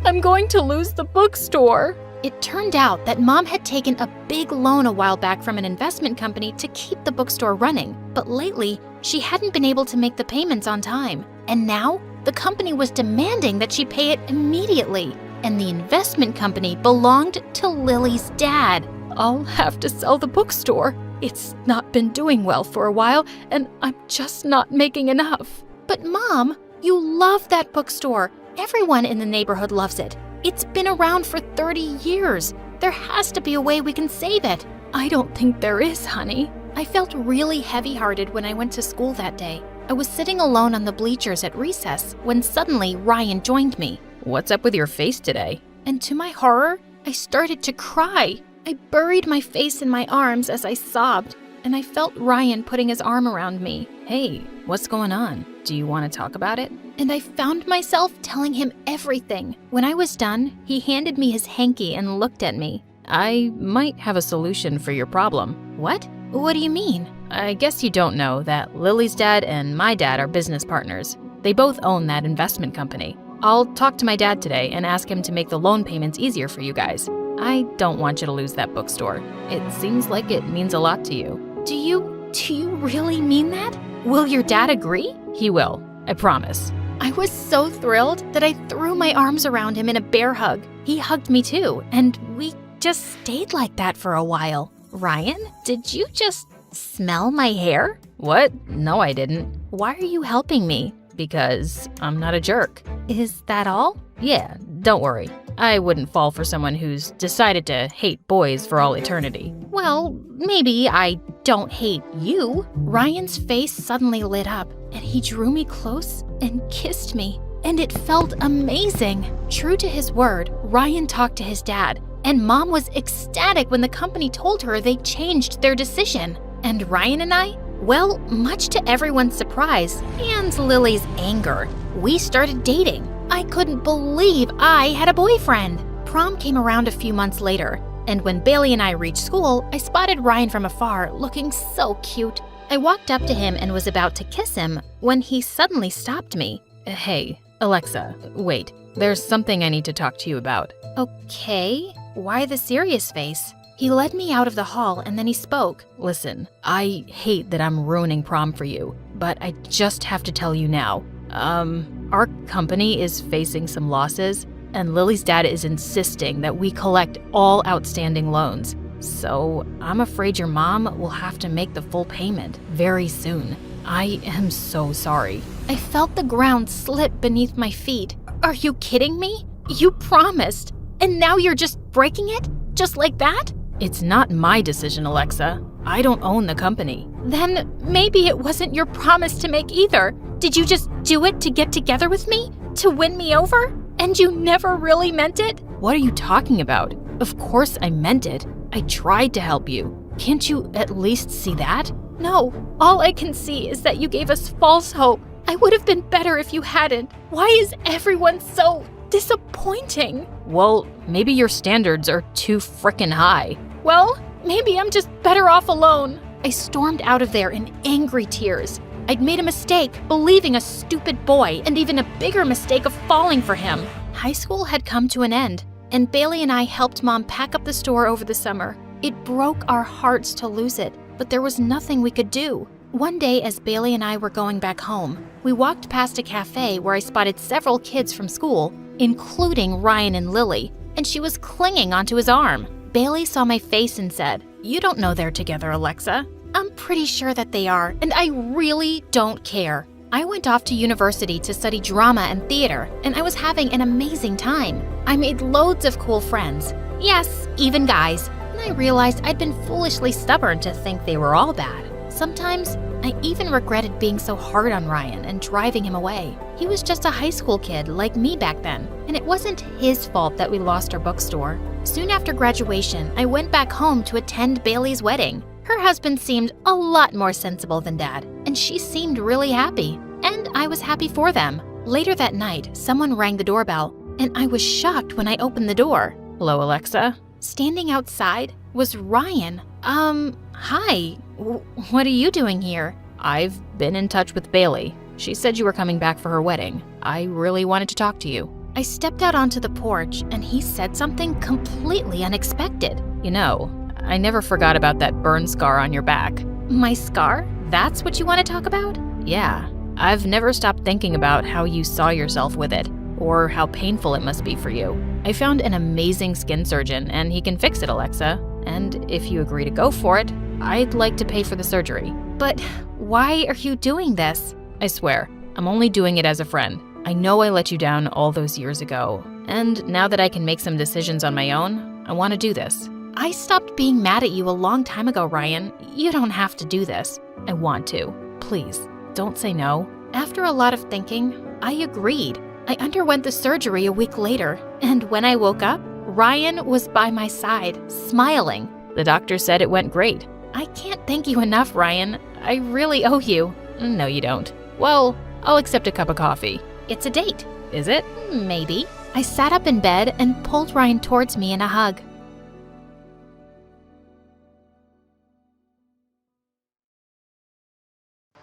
I'm going to lose the bookstore. It turned out that Mom had taken a big loan a while back from an investment company to keep the bookstore running. But lately, she hadn't been able to make the payments on time. And now, the company was demanding that she pay it immediately. And the investment company belonged to Lily's dad. I'll have to sell the bookstore. It's not been doing well for a while, and I'm just not making enough. But Mom, you love that bookstore. Everyone in the neighborhood loves it. It's been around for 30 years. There has to be a way we can save it. I don't think there is, honey. I felt really heavy-hearted when I went to school that day. I was sitting alone on the bleachers at recess when suddenly Ryan joined me. What's up with your face today? And to my horror, I started to cry. I buried my face in my arms as I sobbed, and I felt Ryan putting his arm around me. Hey, what's going on? Do you want to talk about it? And I found myself telling him everything. When I was done, he handed me his hanky and looked at me. I might have a solution for your problem. What? What do you mean? I guess you don't know that Lily's dad and my dad are business partners. They both own that investment company. I'll talk to my dad today and ask him to make the loan payments easier for you guys. I don't want you to lose that bookstore. It seems like it means a lot to you. Do you really mean that? Will your dad agree? He will, I promise. I was so thrilled that I threw my arms around him in a bear hug. He hugged me too, and we just stayed like that for a while. Ryan, did you just smell my hair? What? No, I didn't. Why are you helping me? Because I'm not a jerk. Is that all? Yeah, don't worry. I wouldn't fall for someone who's decided to hate boys for all eternity. Well, maybe I don't hate you. Ryan's face suddenly lit up, and he drew me close and kissed me. And it felt amazing. True to his word, Ryan talked to his dad, and Mom was ecstatic when the company told her they changed their decision. And Ryan and I, well, much to everyone's surprise and Lily's anger, we started dating. I couldn't believe I had a boyfriend. Prom came around a few months later, and when Bailey and I reached school, I spotted Ryan from afar, looking so cute. I walked up to him and was about to kiss him when he suddenly stopped me. Hey, Alexa, wait. There's something I need to talk to you about. Okay, why the serious face? He led me out of the hall and then he spoke. Listen, I hate that I'm ruining prom for you, but I just have to tell you now. Our company is facing some losses, and Lily's dad is insisting that we collect all outstanding loans. So I'm afraid your mom will have to make the full payment very soon. I am so sorry. I felt the ground slip beneath my feet. Are you kidding me? You promised, and now you're just breaking it? Just like that? It's not my decision, Alexa. I don't own the company. Then maybe it wasn't your promise to make either. Did you just do it to get together with me? To win me over? And you never really meant it? What are you talking about? Of course I meant it. I tried to help you. Can't you at least see that? No, all I can see is that you gave us false hope. I would have been better if you hadn't. Why is everyone so disappointing? Well, maybe your standards are too frickin' high. Well, maybe I'm just better off alone. I stormed out of there in angry tears. I'd made a mistake, believing a stupid boy, and even a bigger mistake of falling for him. High school had come to an end, and Bailey and I helped Mom pack up the store over the summer. It broke our hearts to lose it, but there was nothing we could do. One day, as Bailey and I were going back home, we walked past a cafe where I spotted several kids from school, including Ryan and Lily, and she was clinging onto his arm. Bailey saw my face and said, "You don't know they're together, Alexa." "I'm pretty sure that they are, and I really don't care." I went off to university to study drama and theater, and I was having an amazing time. I made loads of cool friends. Yes, even guys. And I realized I'd been foolishly stubborn to think they were all bad. Sometimes, I even regretted being so hard on Ryan and driving him away. He was just a high school kid like me back then, and it wasn't his fault that we lost our bookstore. Soon after graduation, I went back home to attend Bailey's wedding. Her husband seemed a lot more sensible than Dad, and she seemed really happy. And I was happy for them. Later that night, someone rang the doorbell, and I was shocked when I opened the door. Hello, Alexa? Standing outside was Ryan. Hi. What are you doing here? I've been in touch with Bailey. She said you were coming back for her wedding. I really wanted to talk to you. I stepped out onto the porch, and he said something completely unexpected. You know, I never forgot about that burn scar on your back. My scar? That's what you want to talk about? Yeah. I've never stopped thinking about how you saw yourself with it, or how painful it must be for you. I found an amazing skin surgeon, and he can fix it, Alexa. And if you agree to go for it, I'd like to pay for the surgery. But why are you doing this? I swear, I'm only doing it as a friend. I know I let you down all those years ago, and now that I can make some decisions on my own, I want to do this. I stopped being mad at you a long time ago, Ryan. You don't have to do this. I want to. Please, don't say no. After a lot of thinking, I agreed. I underwent the surgery a week later, and when I woke up, Ryan was by my side, smiling. The doctor said it went great. I can't thank you enough, Ryan. I really owe you. No, you don't. Well, I'll accept a cup of coffee. It's a date. Is it? Maybe. I sat up in bed and pulled Ryan towards me in a hug.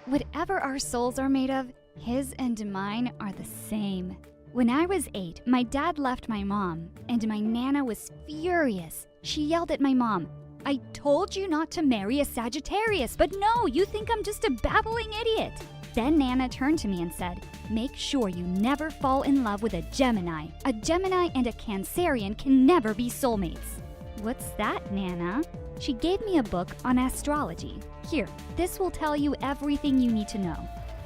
Whatever our souls are made of, his and mine are the same. When I was 8, my dad left my mom, and my Nana was furious. She yelled at my mom, "I told you not to marry a Sagittarius, but no, you think I'm just a babbling idiot." Then Nana turned to me and said, "Make sure you never fall in love with a Gemini. A Gemini and a Cancerian can never be soulmates." "What's that, Nana?" She gave me a book on astrology. Here, this will tell you everything you need to know.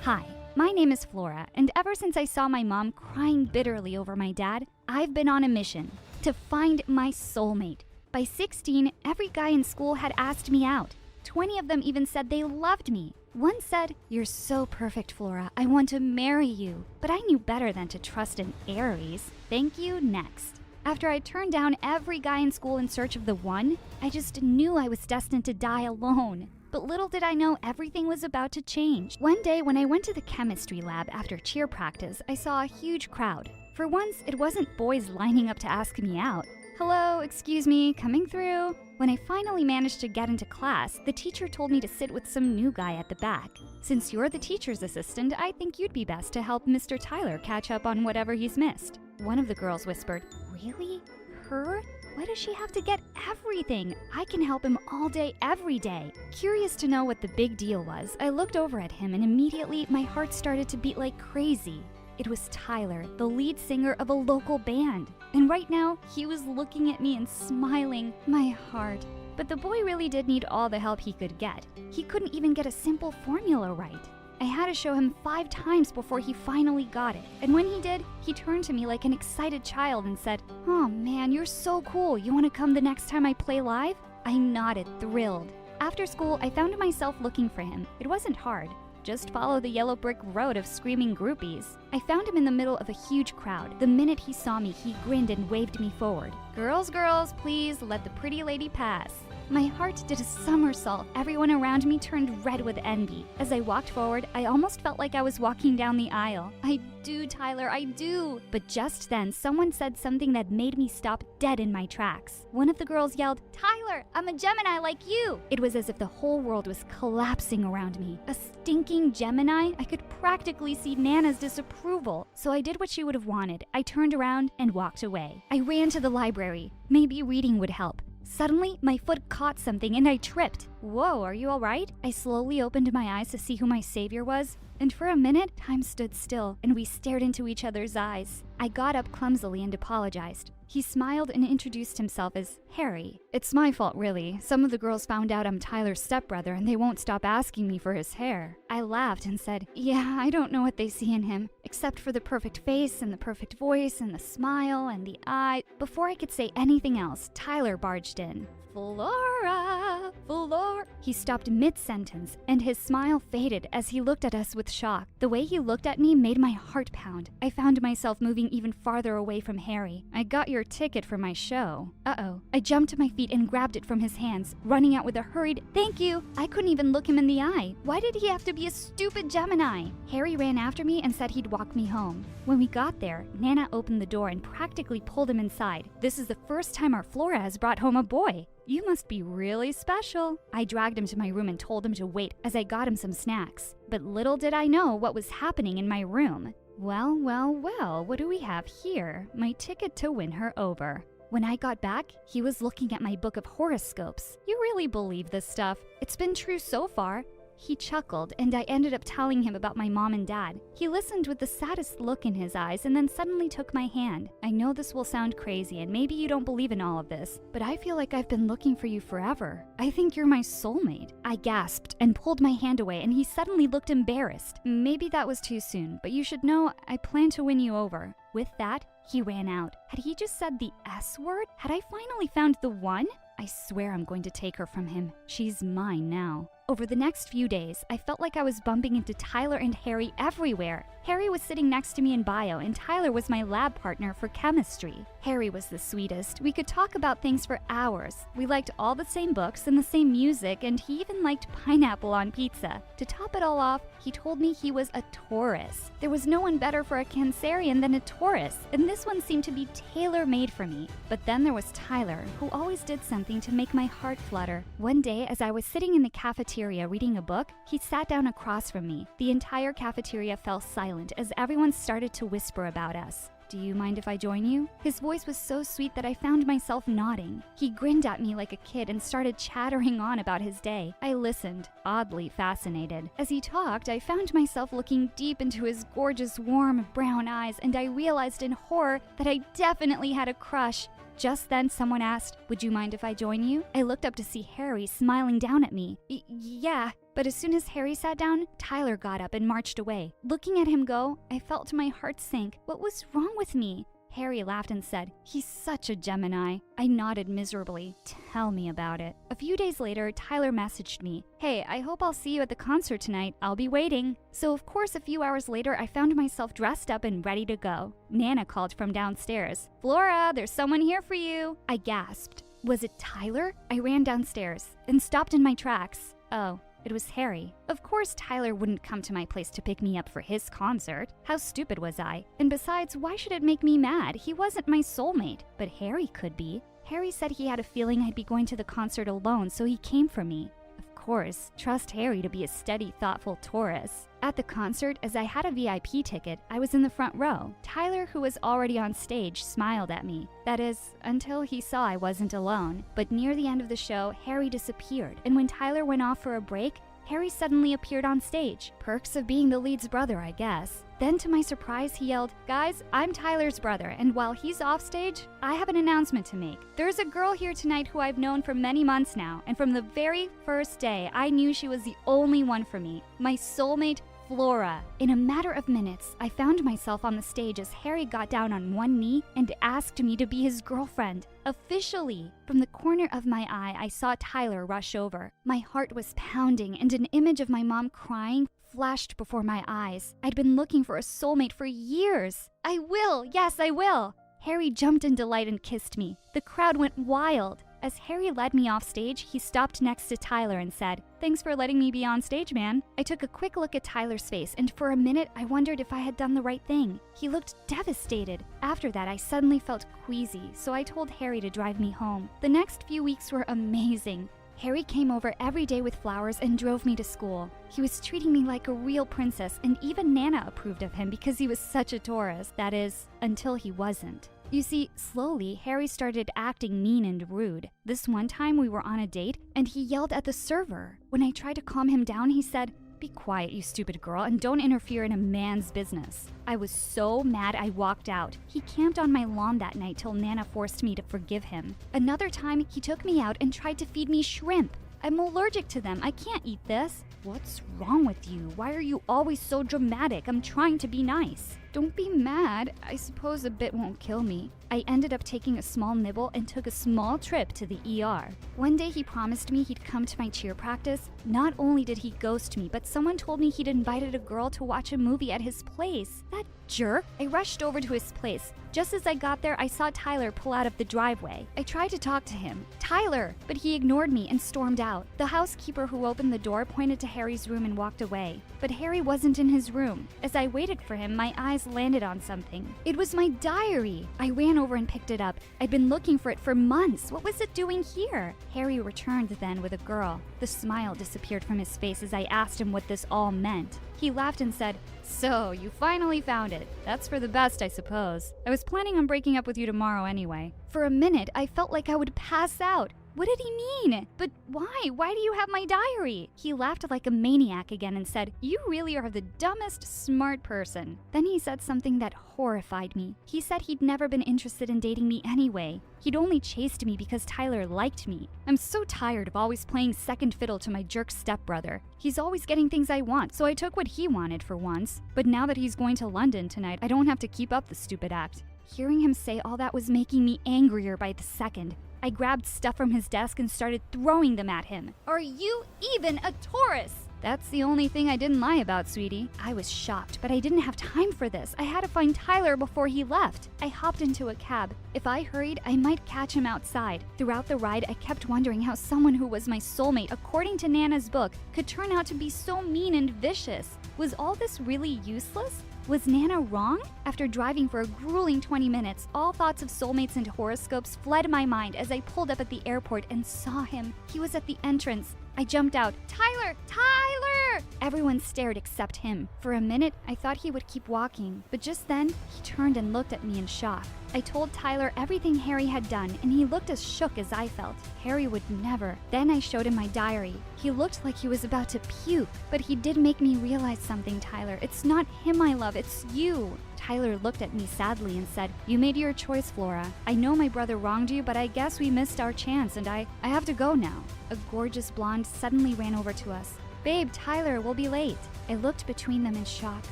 Hi, my name is Flora, and ever since I saw my mom crying bitterly over my dad, I've been on a mission to find my soulmate. By 16, every guy in school had asked me out. 20 of them even said they loved me. One said, "You're so perfect, Flora. I want to marry you." But I knew better than to trust an Aries. Thank you, next. After I turned down every guy in school in search of the one, I just knew I was destined to die alone. But little did I know everything was about to change. One day when I went to the chemistry lab after cheer practice, I saw a huge crowd. For once, it wasn't boys lining up to ask me out. "Hello, excuse me, coming through." When I finally managed to get into class, the teacher told me to sit with some new guy at the back. "Since you're the teacher's assistant, I think you'd be best to help Mr. Tyler catch up on whatever he's missed." One of the girls whispered, "Really? Her? Why does she have to get everything? I can help him all day, every day." Curious to know what the big deal was, I looked over at him and immediately my heart started to beat like crazy. It was Tyler, the lead singer of a local band. And right now, he was looking at me and smiling. My heart. But the boy really did need all the help he could get. He couldn't even get a simple formula right. I had to show him 5 times before he finally got it. And when he did, he turned to me like an excited child and said, "Oh man, you're so cool. You want to come the next time I play live?" I nodded, thrilled. After school, I found myself looking for him. It wasn't hard. Just follow the yellow brick road of screaming groupies. I found him in the middle of a huge crowd. The minute he saw me, he grinned and waved me forward. "Girls, girls, please let the pretty lady pass." My heart did a somersault. Everyone around me turned red with envy. As I walked forward, I almost felt like I was walking down the aisle. "I do, Tyler, I do." But just then, someone said something that made me stop dead in my tracks. One of the girls yelled, "Tyler, I'm a Gemini like you." It was as if the whole world was collapsing around me. A stinking Gemini? I could practically see Nana's disapproval. So I did what she would have wanted. I turned around and walked away. I ran to the library. Maybe reading would help. Suddenly, my foot caught something and I tripped. "Whoa, are you all right?" I slowly opened my eyes to see who my savior was, and for a minute, time stood still and we stared into each other's eyes. I got up clumsily and apologized. He smiled and introduced himself as Harry. "It's my fault, really. Some of the girls found out I'm Tyler's stepbrother and they won't stop asking me for his hair." I laughed and said, "Yeah, I don't know what they see in him, except for the perfect face and the perfect voice and the smile and the eye." Before I could say anything else, Tyler barged in. "Flora, Flora." He stopped mid-sentence and his smile faded as he looked at us with shock. The way he looked at me made my heart pound. I found myself moving even farther away from Harry. "I got your ticket for my show." Uh-oh. I jumped to my feet and grabbed it from his hands, running out with a hurried, "Thank you." I couldn't even look him in the eye. Why did he have to be a stupid Gemini? Harry ran after me and said he'd walk me home. When we got there, Nana opened the door and practically pulled him inside. "This is the first time our Flora has brought home a boy. You must be really special." I dragged him to my room and told him to wait as I got him some snacks. But little did I know what was happening in my room. Well, well, well, what do we have here? My ticket to win her over. When I got back, he was looking at my book of horoscopes. "You really believe this stuff? It's been true so far." He chuckled, and I ended up telling him about my mom and dad. He listened with the saddest look in his eyes and then suddenly took my hand. "I know this will sound crazy, and maybe you don't believe in all of this, but I feel like I've been looking for you forever. I think you're my soulmate." I gasped and pulled my hand away, and he suddenly looked embarrassed. "Maybe that was too soon, but you should know I plan to win you over." With that, he ran out. Had he just said the S word? Had I finally found the one? I swear I'm going to take her from him. She's mine now. Over the next few days, I felt like I was bumping into Tyler and Harry everywhere. Harry was sitting next to me in bio, and Tyler was my lab partner for chemistry. Harry was the sweetest. We could talk about things for hours. We liked all the same books and the same music, and he even liked pineapple on pizza. To top it all off, he told me he was a Taurus. There was no one better for a Cancerian than a Taurus, and this one seemed to be tailor-made for me. But then there was Tyler, who always did something to make my heart flutter. One day, as I was sitting in the cafeteria reading a book, he sat down across from me. The entire cafeteria fell silent as everyone started to whisper about us. "Do you mind if I join you?" His voice was so sweet that I found myself nodding. He grinned at me like a kid and started chattering on about his day. I listened, oddly fascinated. As he talked, I found myself looking deep into his gorgeous, warm, brown eyes, and I realized in horror that I definitely had a crush. Just then, someone asked, "Would you mind if I join you?" I looked up to see Harry smiling down at me. Yeah. But as soon as Harry sat down, Tyler got up and marched away. Looking at him go, I felt my heart sink. What was wrong with me? Harry laughed and said, "He's such a Gemini." I nodded miserably. Tell me about it. A few days later, Tyler messaged me, "Hey, I hope I'll see you at the concert tonight. I'll be waiting." So of course, a few hours later, I found myself dressed up and ready to go. Nana called from downstairs. "Flora, there's someone here for you." I gasped. Was it Tyler? I ran downstairs and stopped in my tracks. Oh. It was Harry. Of course, Tyler wouldn't come to my place to pick me up for his concert. How stupid was I? And besides, why should it make me mad? He wasn't my soulmate, but Harry could be. Harry said he had a feeling I'd be going to the concert alone, so he came for me. Of course, trust Harry to be a steady, thoughtful Taurus. At the concert, as I had a VIP ticket, I was in the front row. Tyler, who was already on stage, smiled at me. That is, until he saw I wasn't alone. But near the end of the show, Harry disappeared, and when Tyler went off for a break, Harry suddenly appeared on stage. Perks of being the lead's brother, I guess. Then to my surprise, he yelled, "Guys, I'm Tyler's brother, and while he's off stage, I have an announcement to make. There's a girl here tonight who I've known for many months now, and from the very first day, I knew she was the only one for me. My soulmate, Flora." In a matter of minutes, I found myself on the stage as Harry got down on one knee and asked me to be his girlfriend. Officially! From the corner of my eye, I saw Tyler rush over. My heart was pounding, and an image of my mom crying flashed before my eyes. I'd been looking for a soulmate for years. "I will! Yes, I will!" Harry jumped in delight and kissed me. The crowd went wild. As Harry led me off stage, he stopped next to Tyler and said, "Thanks for letting me be on stage, man." I took a quick look at Tyler's face, and for a minute I wondered if I had done the right thing. He looked devastated. After that, I suddenly felt queasy, so I told Harry to drive me home. The next few weeks were amazing. Harry came over every day with flowers and drove me to school. He was treating me like a real princess, and even Nana approved of him because he was such a Taurus. That is, until he wasn't. You see, slowly, Harry started acting mean and rude. This one time we were on a date, and he yelled at the server. When I tried to calm him down, he said, "Be quiet, you stupid girl, and don't interfere in a man's business." I was so mad I walked out. He camped on my lawn that night till Nana forced me to forgive him. Another time, he took me out and tried to feed me shrimp. I'm allergic to them. I can't eat this. What's wrong with you? Why are you always so dramatic? I'm trying to be nice. Don't be mad. I suppose a bit won't kill me. I ended up taking a small nibble and took a small trip to the ER. One day he promised me he'd come to my cheer practice. Not only did he ghost me, but someone told me he'd invited a girl to watch a movie at his place. That jerk. I rushed over to his place. Just as I got there, I saw Tyler pull out of the driveway. I tried to talk to him. "Tyler!" But he ignored me and stormed out. The housekeeper who opened the door pointed to Harry's room and walked away. But Harry wasn't in his room. As I waited for him, my eyes landed on something. It was my diary. I ran over and picked it up. I'd been looking for it for months. What was it doing here? Harry returned then with a girl. The smile disappeared from his face as I asked him what this all meant. He laughed and said, "So, you finally found it. That's for the best, I suppose. I was planning on breaking up with you tomorrow anyway." For a minute, I felt like I would pass out. What did he mean? But why? Why do you have my diary? He laughed like a maniac again and said, "You really are the dumbest smart person." Then he said something that horrified me. He said he'd never been interested in dating me anyway. He'd only chased me because Tyler liked me. I'm so tired of always playing second fiddle to my jerk stepbrother. He's always getting things I want, so I took what he wanted for once. But now that he's going to London tonight, I don't have to keep up the stupid act. Hearing him say all that was making me angrier by the second. I grabbed stuff from his desk and started throwing them at him. "Are you even a Taurus?" "That's the only thing I didn't lie about, sweetie." I was shocked, but I didn't have time for this. I had to find Tyler before he left. I hopped into a cab. If I hurried, I might catch him outside. Throughout the ride, I kept wondering how someone who was my soulmate, according to Nana's book, could turn out to be so mean and vicious. Was all this really useless? Was Nana wrong? After driving for a grueling 20 minutes, all thoughts of soulmates and horoscopes fled my mind as I pulled up at the airport and saw him. He was at the entrance. I jumped out. "Tyler! Tyler!" Everyone stared except him. For a minute, I thought he would keep walking, but just then, he turned and looked at me in shock. I told Tyler everything Harry had done, and he looked as shook as I felt. Harry would never. Then I showed him my diary. He looked like he was about to puke, but he did make me realize something, Tyler. It's not him I love, it's you. Tyler looked at me sadly and said, "You made your choice, Flora. I know my brother wronged you, but I guess we missed our chance, and I have to go now." A gorgeous blonde suddenly ran over to us. "Babe, Tyler, we'll be late." I looked between them in shock.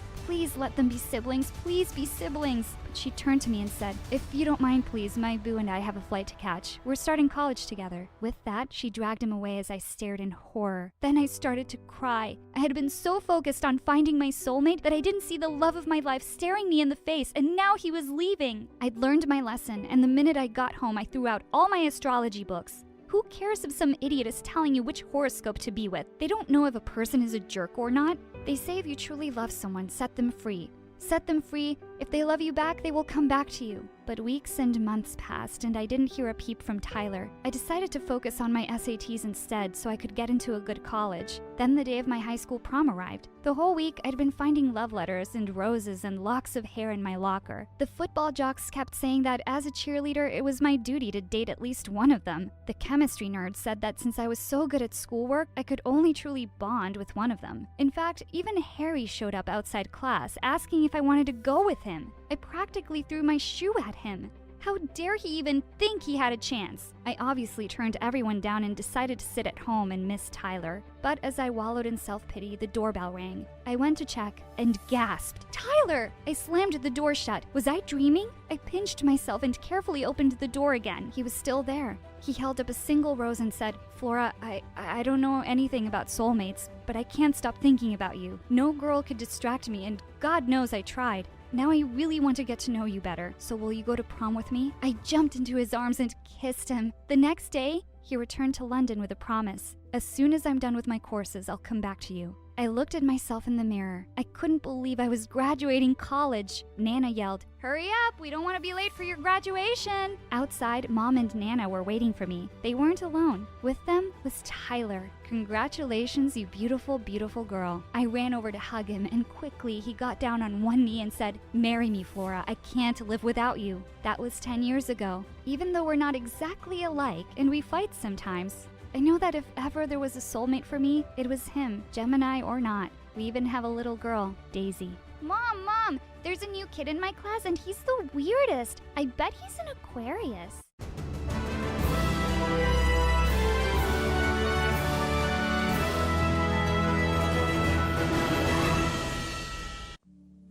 "Please let them be siblings. Please be siblings." But she turned to me and said, "If you don't mind, please, my boo and I have a flight to catch. We're starting college together." With that, she dragged him away as I stared in horror. Then I started to cry. I had been so focused on finding my soulmate that I didn't see the love of my life staring me in the face, and now he was leaving. I'd learned my lesson, and the minute I got home, I threw out all my astrology books. Who cares if some idiot is telling you which horoscope to be with? They don't know if a person is a jerk or not. They say if you truly love someone, set them free. Set them free. If they love you back, they will come back to you. But weeks and months passed, and I didn't hear a peep from Tyler. I decided to focus on my SATs instead so I could get into a good college. Then the day of my high school prom arrived. The whole week, I'd been finding love letters and roses and locks of hair in my locker. The football jocks kept saying that as a cheerleader, it was my duty to date at least one of them. The chemistry nerd said that since I was so good at schoolwork, I could only truly bond with one of them. In fact, even Harry showed up outside class, asking if I wanted to go with him. I practically threw my shoe at him. How dare he even think he had a chance? I obviously turned everyone down and decided to sit at home and miss Tyler. But as I wallowed in self-pity, the doorbell rang. I went to check and gasped, "Tyler!" I slammed the door shut. Was I dreaming? I pinched myself and carefully opened the door again. He was still there. He held up a single rose and said, "Flora, I don't know anything about soulmates, but I can't stop thinking about you. No girl could distract me, and God knows I tried. Now I really want to get to know you better, so will you go to prom with me?" I jumped into his arms and kissed him. The next day, he returned to London with a promise. "As soon as I'm done with my courses, I'll come back to you." I looked at myself in the mirror. I couldn't believe I was graduating college. Nana yelled, "Hurry up, we don't want to be late for your graduation." Outside, Mom and Nana were waiting for me. They weren't alone. With them was Tyler. "Congratulations, you beautiful, beautiful girl." I ran over to hug him, and quickly he got down on one knee and said, "Marry me, Flora. I can't live without you." That was 10 years ago. Even though we're not exactly alike and we fight sometimes, I know that if ever there was a soulmate for me, it was him, Gemini or not. We even have a little girl, Daisy. Mom, there's a new kid in my class and he's the weirdest. I bet he's an Aquarius."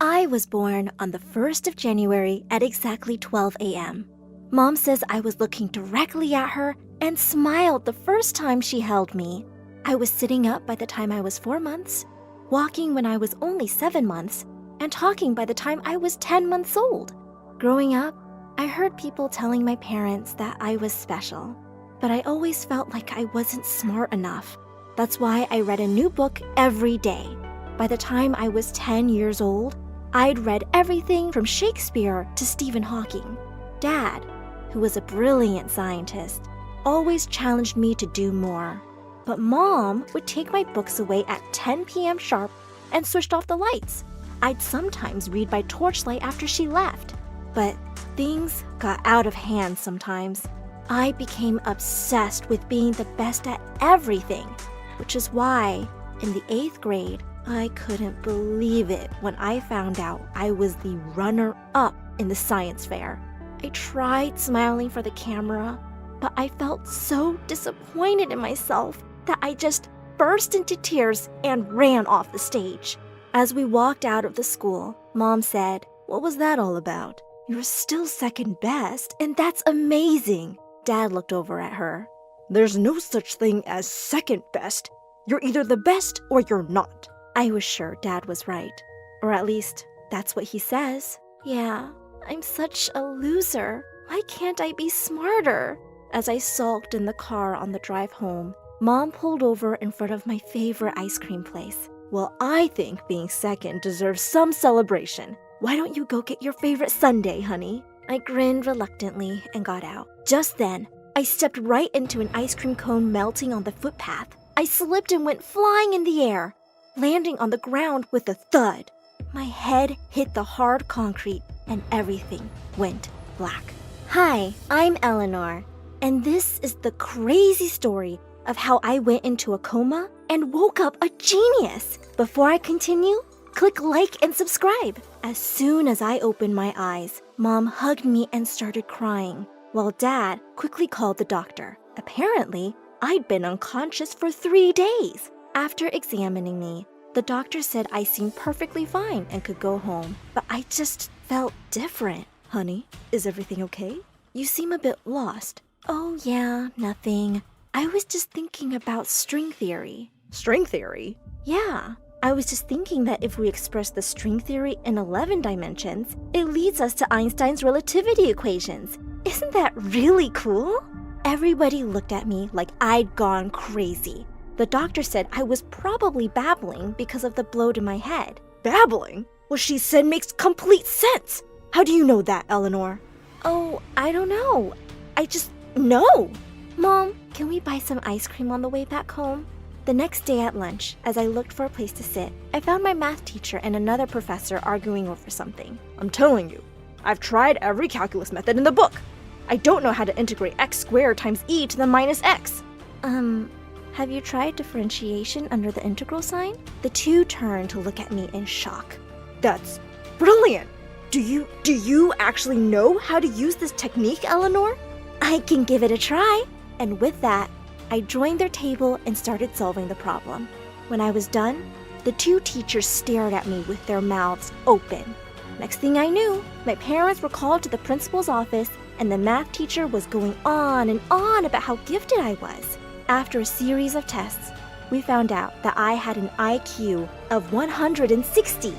I was born on the 1st of January at exactly 12 a.m. Mom says I was looking directly at her and smiled the first time she held me. I was sitting up by the time I was 4 months, walking when I was only 7 months, and talking by the time I was 10 months old. Growing up, I heard people telling my parents that I was special, but I always felt like I wasn't smart enough. That's why I read a new book every day. By the time I was 10 years old, I'd read everything from Shakespeare to Stephen Hawking. Dad, who was a brilliant scientist, always challenged me to do more. But Mom would take my books away at 10 p.m. sharp and switched off the lights. I'd sometimes read by torchlight after she left. But things got out of hand sometimes. I became obsessed with being the best at everything, which is why, in the 8th grade, I couldn't believe it when I found out I was the runner-up in the science fair. I tried smiling for the camera, but I felt so disappointed in myself that I just burst into tears and ran off the stage. As we walked out of the school, Mom said, "What was that all about? You're still second best, and that's amazing." Dad looked over at her. "There's no such thing as second best. You're either the best or you're not." I was sure Dad was right. Or at least, that's what he says. Yeah, I'm such a loser. Why can't I be smarter? As I sulked in the car on the drive home, Mom pulled over in front of my favorite ice cream place. "Well, I think being second deserves some celebration. Why don't you go get your favorite sundae, honey?" I grinned reluctantly and got out. Just then, I stepped right into an ice cream cone melting on the footpath. I slipped and went flying in the air. landing on the ground with a thud. My head hit the hard concrete and everything went black. Hi, I'm Eleanor, and this is the crazy story of how I went into a coma and woke up a genius. Before I continue, click like and subscribe. As soon as I opened my eyes, Mom hugged me and started crying, while Dad quickly called the doctor. Apparently, I'd been unconscious for 3 days. After examining me, the doctor said I seemed perfectly fine and could go home, but I just felt different. Honey, is everything okay? You seem a bit lost. Oh yeah, nothing. I was just thinking about string theory. String theory? Yeah, I was just thinking that if we express the string theory in 11 dimensions, it leads us to Einstein's relativity equations. Isn't that really cool? Everybody looked at me like I'd gone crazy. The doctor said I was probably babbling because of the blow to my head. Babbling? What she said makes complete sense. How do you know that, Eleanor? Oh, I don't know. I just know. Mom, can we buy some ice cream on the way back home? The next day at lunch, as I looked for a place to sit, I found my math teacher and another professor arguing over something. I'm telling you, I've tried every calculus method in the book. I don't know how to integrate x squared times e to the minus x. Have you tried differentiation under the integral sign? The two turned to look at me in shock. That's brilliant. Do you actually know how to use this technique, Eleanor? I can give it a try. And with that, I joined their table and started solving the problem. When I was done, the two teachers stared at me with their mouths open. Next thing I knew, my parents were called to the principal's office, and the math teacher was going on and on about how gifted I was. After a series of tests, we found out that I had an IQ of 160,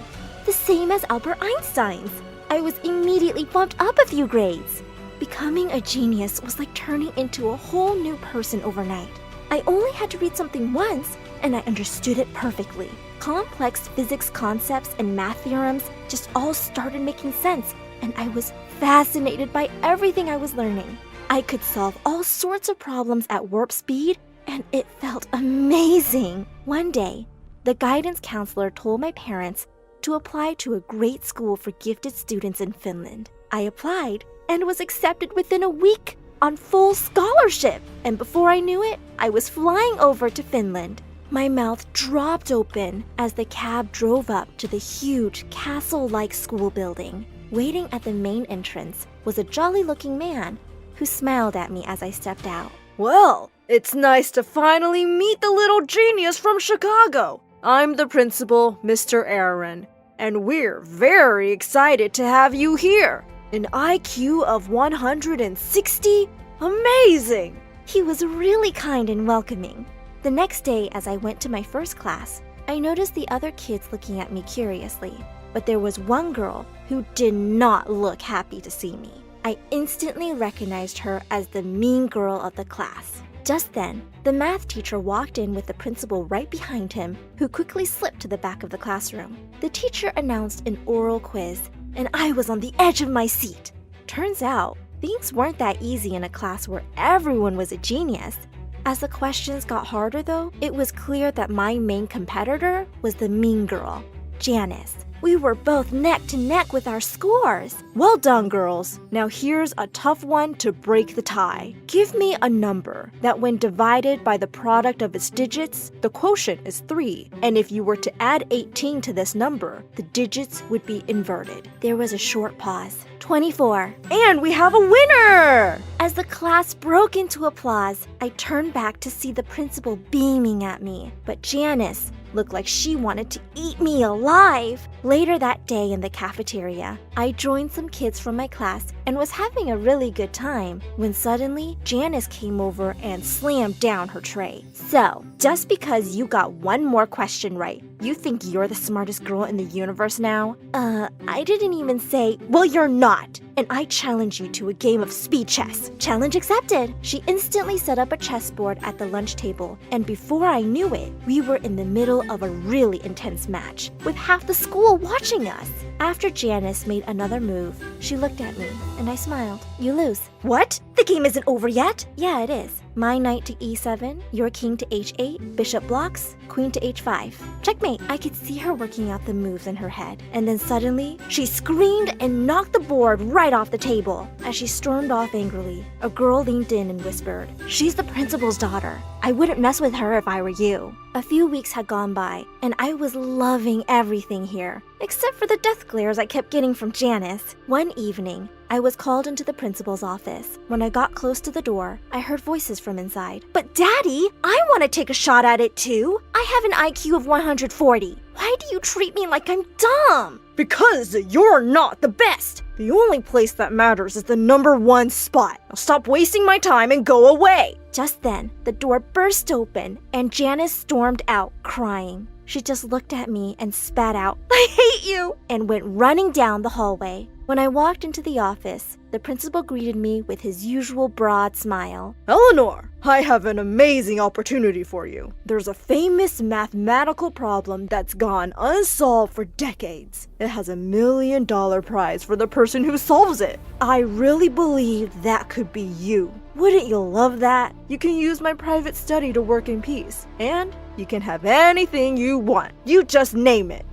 the same as Albert Einstein's. I was immediately bumped up a few grades. Becoming a genius was like turning into a whole new person overnight. I only had to read something once, and I understood it perfectly. Complex physics concepts and math theorems just all started making sense, and I was fascinated by everything I was learning. I could solve all sorts of problems at warp speed, and it felt amazing. One day, the guidance counselor told my parents to apply to a great school for gifted students in Finland. I applied and was accepted within a week on full scholarship. And before I knew it, I was flying over to Finland. My mouth dropped open as the cab drove up to the huge castle-like school building. Waiting at the main entrance was a jolly-looking man who smiled at me as I stepped out. Well, it's nice to finally meet the little genius from Chicago. I'm the principal, Mr. Aaron, and we're very excited to have you here. An IQ of 160? Amazing! He was really kind and welcoming. The next day, as I went to my first class, I noticed the other kids looking at me curiously. But there was one girl who did not look happy to see me. I instantly recognized her as the mean girl of the class. Just then, the math teacher walked in with the principal right behind him, who quickly slipped to the back of the classroom. The teacher announced an oral quiz, and I was on the edge of my seat. Turns out, things weren't that easy in a class where everyone was a genius. As the questions got harder though, it was clear that my main competitor was the mean girl, Janice. We were both neck to neck with our scores. Well done, girls. Now here's a tough one to break the tie. Give me a number that when divided by the product of its digits, the quotient is 3. And if you were to add 18 to this number, the digits would be inverted. There was a short pause. 24. And we have a winner! As the class broke into applause, I turned back to see the principal beaming at me. But Janice looked like she wanted to eat me alive. Later that day in the cafeteria, I joined some kids from my class and was having a really good time when suddenly Janice came over and slammed down her tray. So, just because you got one more question right, you think you're the smartest girl in the universe now? I didn't even say, well, you're not. And I challenge you to a game of speed chess. Challenge accepted. She instantly set up a chessboard at the lunch table, and before I knew it, we were in the middle of a really intense match, with half the school watching us. After Janice made another move, she looked at me, and I smiled. You lose. What? The game isn't over yet? Yeah, it is. My knight to e7, your king to h8, bishop blocks, queen to h5. Checkmate. I could see her working out the moves in her head, and then suddenly, she screamed and knocked the board right off the table. As she stormed off angrily, a girl leaned in and whispered, "She's the principal's daughter. I wouldn't mess with her if I were you." A few weeks had gone by, and I was loving everything here, except for the death glares I kept getting from Janice. One evening, I was called into the principal's office. When I got close to the door, I heard voices from inside. "But Daddy, I want to take a shot at it too. I have an IQ of 140. Why do you treat me like I'm dumb?" Because you're not the best. The only place that matters is the #1 spot. Now stop wasting my time and go away. Just then, the door burst open, and Janice stormed out, crying. She just looked at me and spat out, "I hate you," and went running down the hallway. When I walked into the office, the principal greeted me with his usual broad smile. Eleanor, I have an amazing opportunity for you. There's a famous mathematical problem that's gone unsolved for decades. It has $1 million prize for the person who solves it. I really believe that could be you. Wouldn't you love that? You can use my private study to work in peace, and you can have anything you want. You just name it.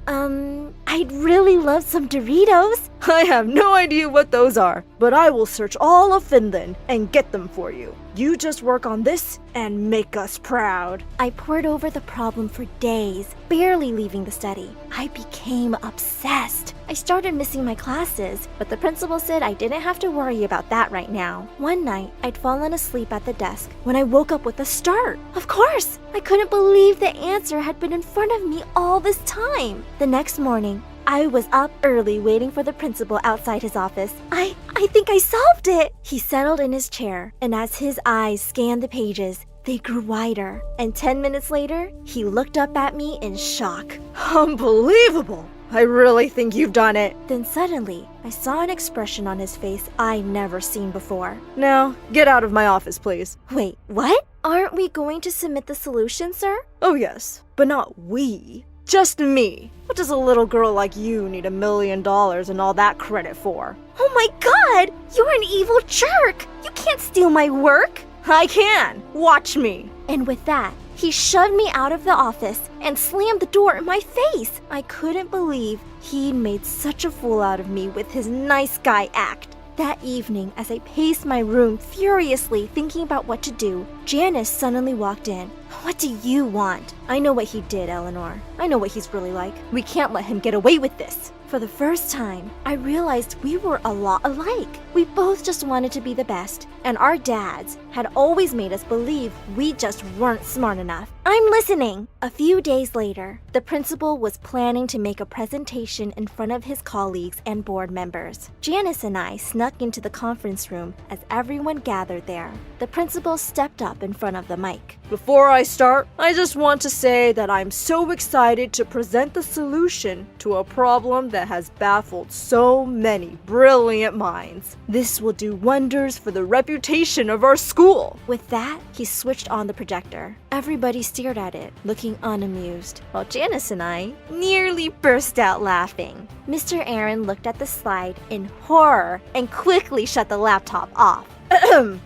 I'd really love some Doritos. I have no idea what those are, but I will search all of Finland and get them for you. You just work on this and make us proud. I pored over the problem for days, barely leaving the study. I became obsessed. I started missing my classes, but the principal said I didn't have to worry about that right now. One night, I'd fallen asleep at the desk when I woke up with a start. Of course! I couldn't believe the answer had been in front of me all this time. The next morning, I was up early waiting for the principal outside his office. I think I solved it! He settled in his chair, and as his eyes scanned the pages, they grew wider. And 10 minutes later, he looked up at me in shock. Unbelievable! I really think you've done it. Then suddenly, I saw an expression on his face I'd never seen before. Now, get out of my office, please. Wait, what? Aren't we going to submit the solution, sir? Oh yes, but not we. Just me. What does a little girl like you need $1 million and all that credit for? Oh my god! You're an evil jerk! You can't steal my work! I can! Watch me! And with that, he shoved me out of the office and slammed the door in my face. I couldn't believe he'd made such a fool out of me with his nice guy act. That evening, as I paced my room furiously thinking about what to do, Janice suddenly walked in. "What do you want?" "I know what he did, Eleanor. I know what he's really like. We can't let him get away with this." For the first time, I realized we were a lot alike. We both just wanted to be the best, and our dads had always made us believe we just weren't smart enough. "I'm listening." A few days later, the principal was planning to make a presentation in front of his colleagues and board members. Janice and I snuck into the conference room as everyone gathered there. The principal stepped up in front of the mic. Before I start, I just want to say that I'm so excited to present the solution to a problem that has baffled so many brilliant minds. This will do wonders for the reputation of our school. With that, he switched on the projector. Everybody stared at it, looking unamused, while Janice and I nearly burst out laughing. Mr. Aaron looked at the slide in horror and quickly shut the laptop off.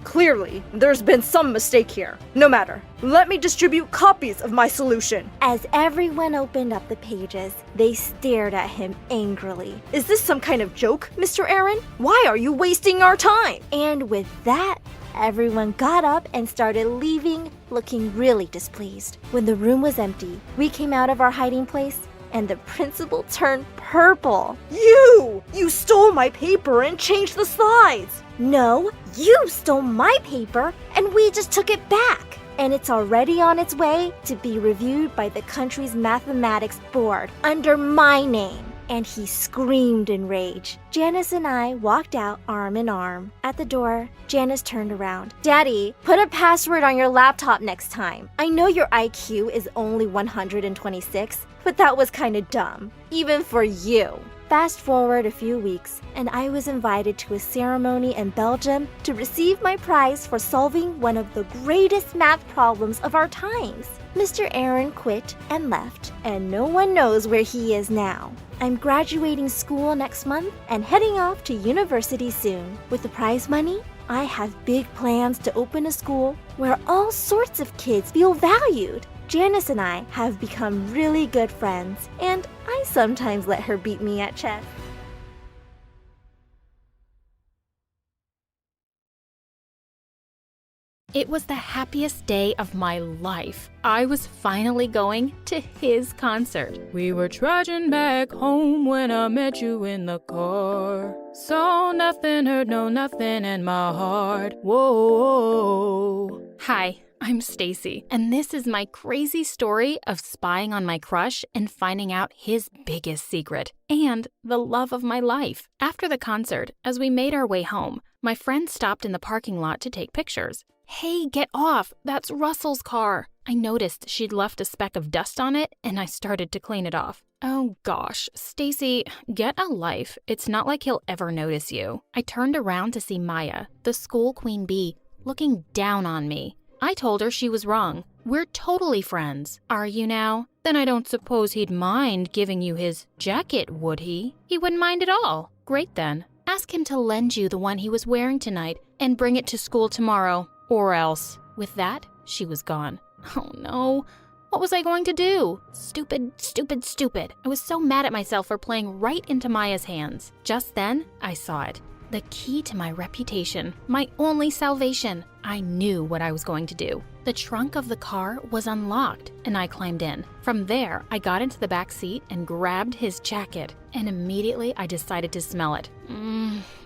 Clearly, there's been some mistake here. No matter. Let me distribute copies of my solution. As everyone opened up the pages, they stared at him angrily. Is this some kind of joke, Mr. Aaron? Why are you wasting our time? And with that, everyone got up and started leaving, looking really displeased. When the room was empty, we came out of our hiding place, and the principal turned purple. You stole my paper and changed the slides. No, you stole my paper, and we just took it back. And it's already on its way to be reviewed by the country's mathematics board under my name. And he screamed in rage. Janice and I walked out arm in arm. At the door, Janice turned around. "Daddy, put a password on your laptop next time. I know your IQ is only 126, but that was kinda dumb, even for you." Fast forward a few weeks, and I was invited to a ceremony in Belgium to receive my prize for solving one of the greatest math problems of our times. Mr. Aaron quit and left, and no one knows where he is now. I'm graduating school next month and heading off to university soon. With the prize money, I have big plans to open a school where all sorts of kids feel valued. Janice and I have become really good friends, and I sometimes let her beat me at chess. It was the happiest day of my life. I was finally going to his concert. We were trudging back home when I met you in the car. Saw nothing, heard no nothing, and my heart, whoa. Hi, I'm Stacy, and this is my crazy story of spying on my crush and finding out his biggest secret and the love of my life. After the concert, as we made our way home, my friend stopped in the parking lot to take pictures. Hey, get off! That's Russell's car. I noticed she'd left a speck of dust on it, and I started to clean it off. Oh gosh, Stacy, get a life. It's not like he'll ever notice you. I turned around to see Maya, the school queen bee, looking down on me. I told her she was wrong. We're totally friends. Are you now? Then I don't suppose he'd mind giving you his jacket, would he? He wouldn't mind at all. Great then. Ask him to lend you the one he was wearing tonight and bring it to school tomorrow. Or else. With that, she was gone. Oh no. What was I going to do? Stupid, stupid, stupid. I was so mad at myself for playing right into Maya's hands. Just then, I saw it. The key to my reputation. My only salvation. I knew what I was going to do. The trunk of the car was unlocked, and I climbed in. From there, I got into the back seat and grabbed his jacket, and immediately I decided to smell it.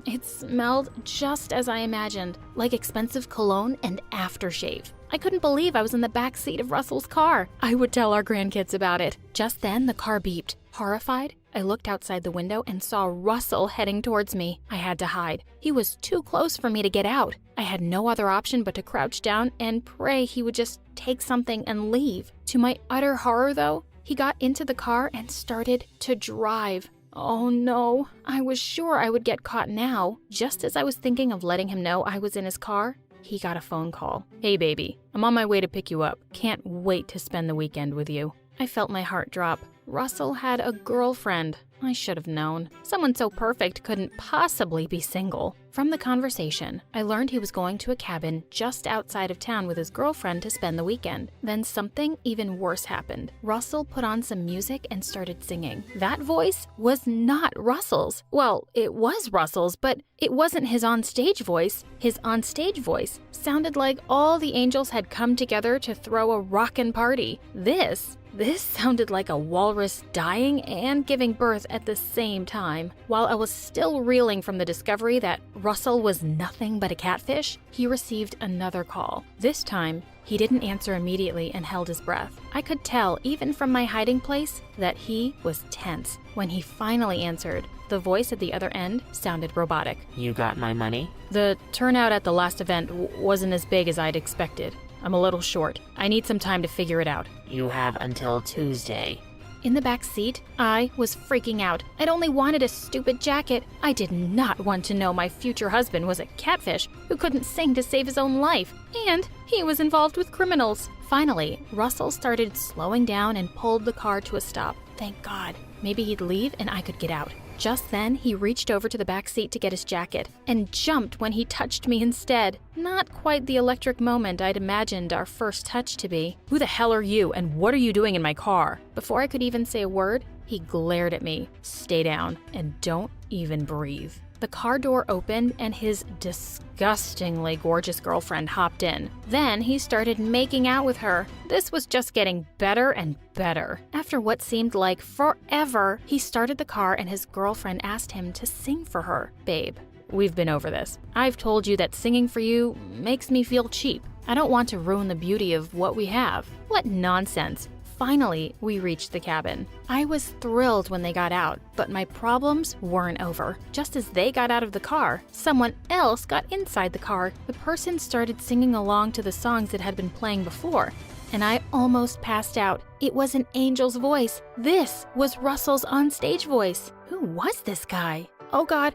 It smelled just as I imagined, like expensive cologne and aftershave. I couldn't believe I was in the back seat of Russell's car. I would tell our grandkids about it. Just then, the car beeped. Horrified, I looked outside the window and saw Russell heading towards me. I had to hide. He was too close for me to get out. I had no other option but to crouch down and pray he would just take something and leave. To my utter horror, though, he got into the car and started to drive. Oh no, I was sure I would get caught now. Just as I was thinking of letting him know I was in his car, he got a phone call. Hey baby, I'm on my way to pick you up. Can't wait to spend the weekend with you. I felt my heart drop. Russell had a girlfriend. I should have known. Someone so perfect couldn't possibly be single. From the conversation, I learned he was going to a cabin just outside of town with his girlfriend to spend the weekend. Then something even worse happened. Russell put on some music and started singing. That voice was not Russell's. Well, it was Russell's, but it wasn't his onstage voice. His onstage voice sounded like all the angels had come together to throw a rockin' party. This sounded like a walrus dying and giving birth at the same time. While I was still reeling from the discovery that Russell was nothing but a catfish, he received another call. This time, he didn't answer immediately and held his breath. I could tell, even from my hiding place, that he was tense. When he finally answered, the voice at the other end sounded robotic. You got my money? The turnout at the last event wasn't as big as I'd expected. I'm a little short. I need some time to figure it out. You have until Tuesday. In the back seat, I was freaking out. I'd only wanted a stupid jacket. I did not want to know my future husband was a catfish who couldn't sing to save his own life, and he was involved with criminals. Finally, Russell started slowing down and pulled the car to a stop. Thank God. Maybe he'd leave and I could get out. Just then, he reached over to the back seat to get his jacket and jumped when he touched me instead. Not quite the electric moment I'd imagined our first touch to be. Who the hell are you, and what are you doing in my car? Before I could even say a word, he glared at me. Stay down and don't even breathe. The car door opened and his disgustingly gorgeous girlfriend hopped in. Then he started making out with her. This was just getting better and better. After what seemed like forever, he started the car and his girlfriend asked him to sing for her. Babe, we've been over this. I've told you that singing for you makes me feel cheap. I don't want to ruin the beauty of what we have. What nonsense. Finally, we reached the cabin. I was thrilled when they got out, but my problems weren't over. Just as they got out of the car, someone else got inside the car. The person started singing along to the songs that had been playing before, and I almost passed out. It was an angel's voice. This was Russell's onstage voice. Who was this guy? Oh God,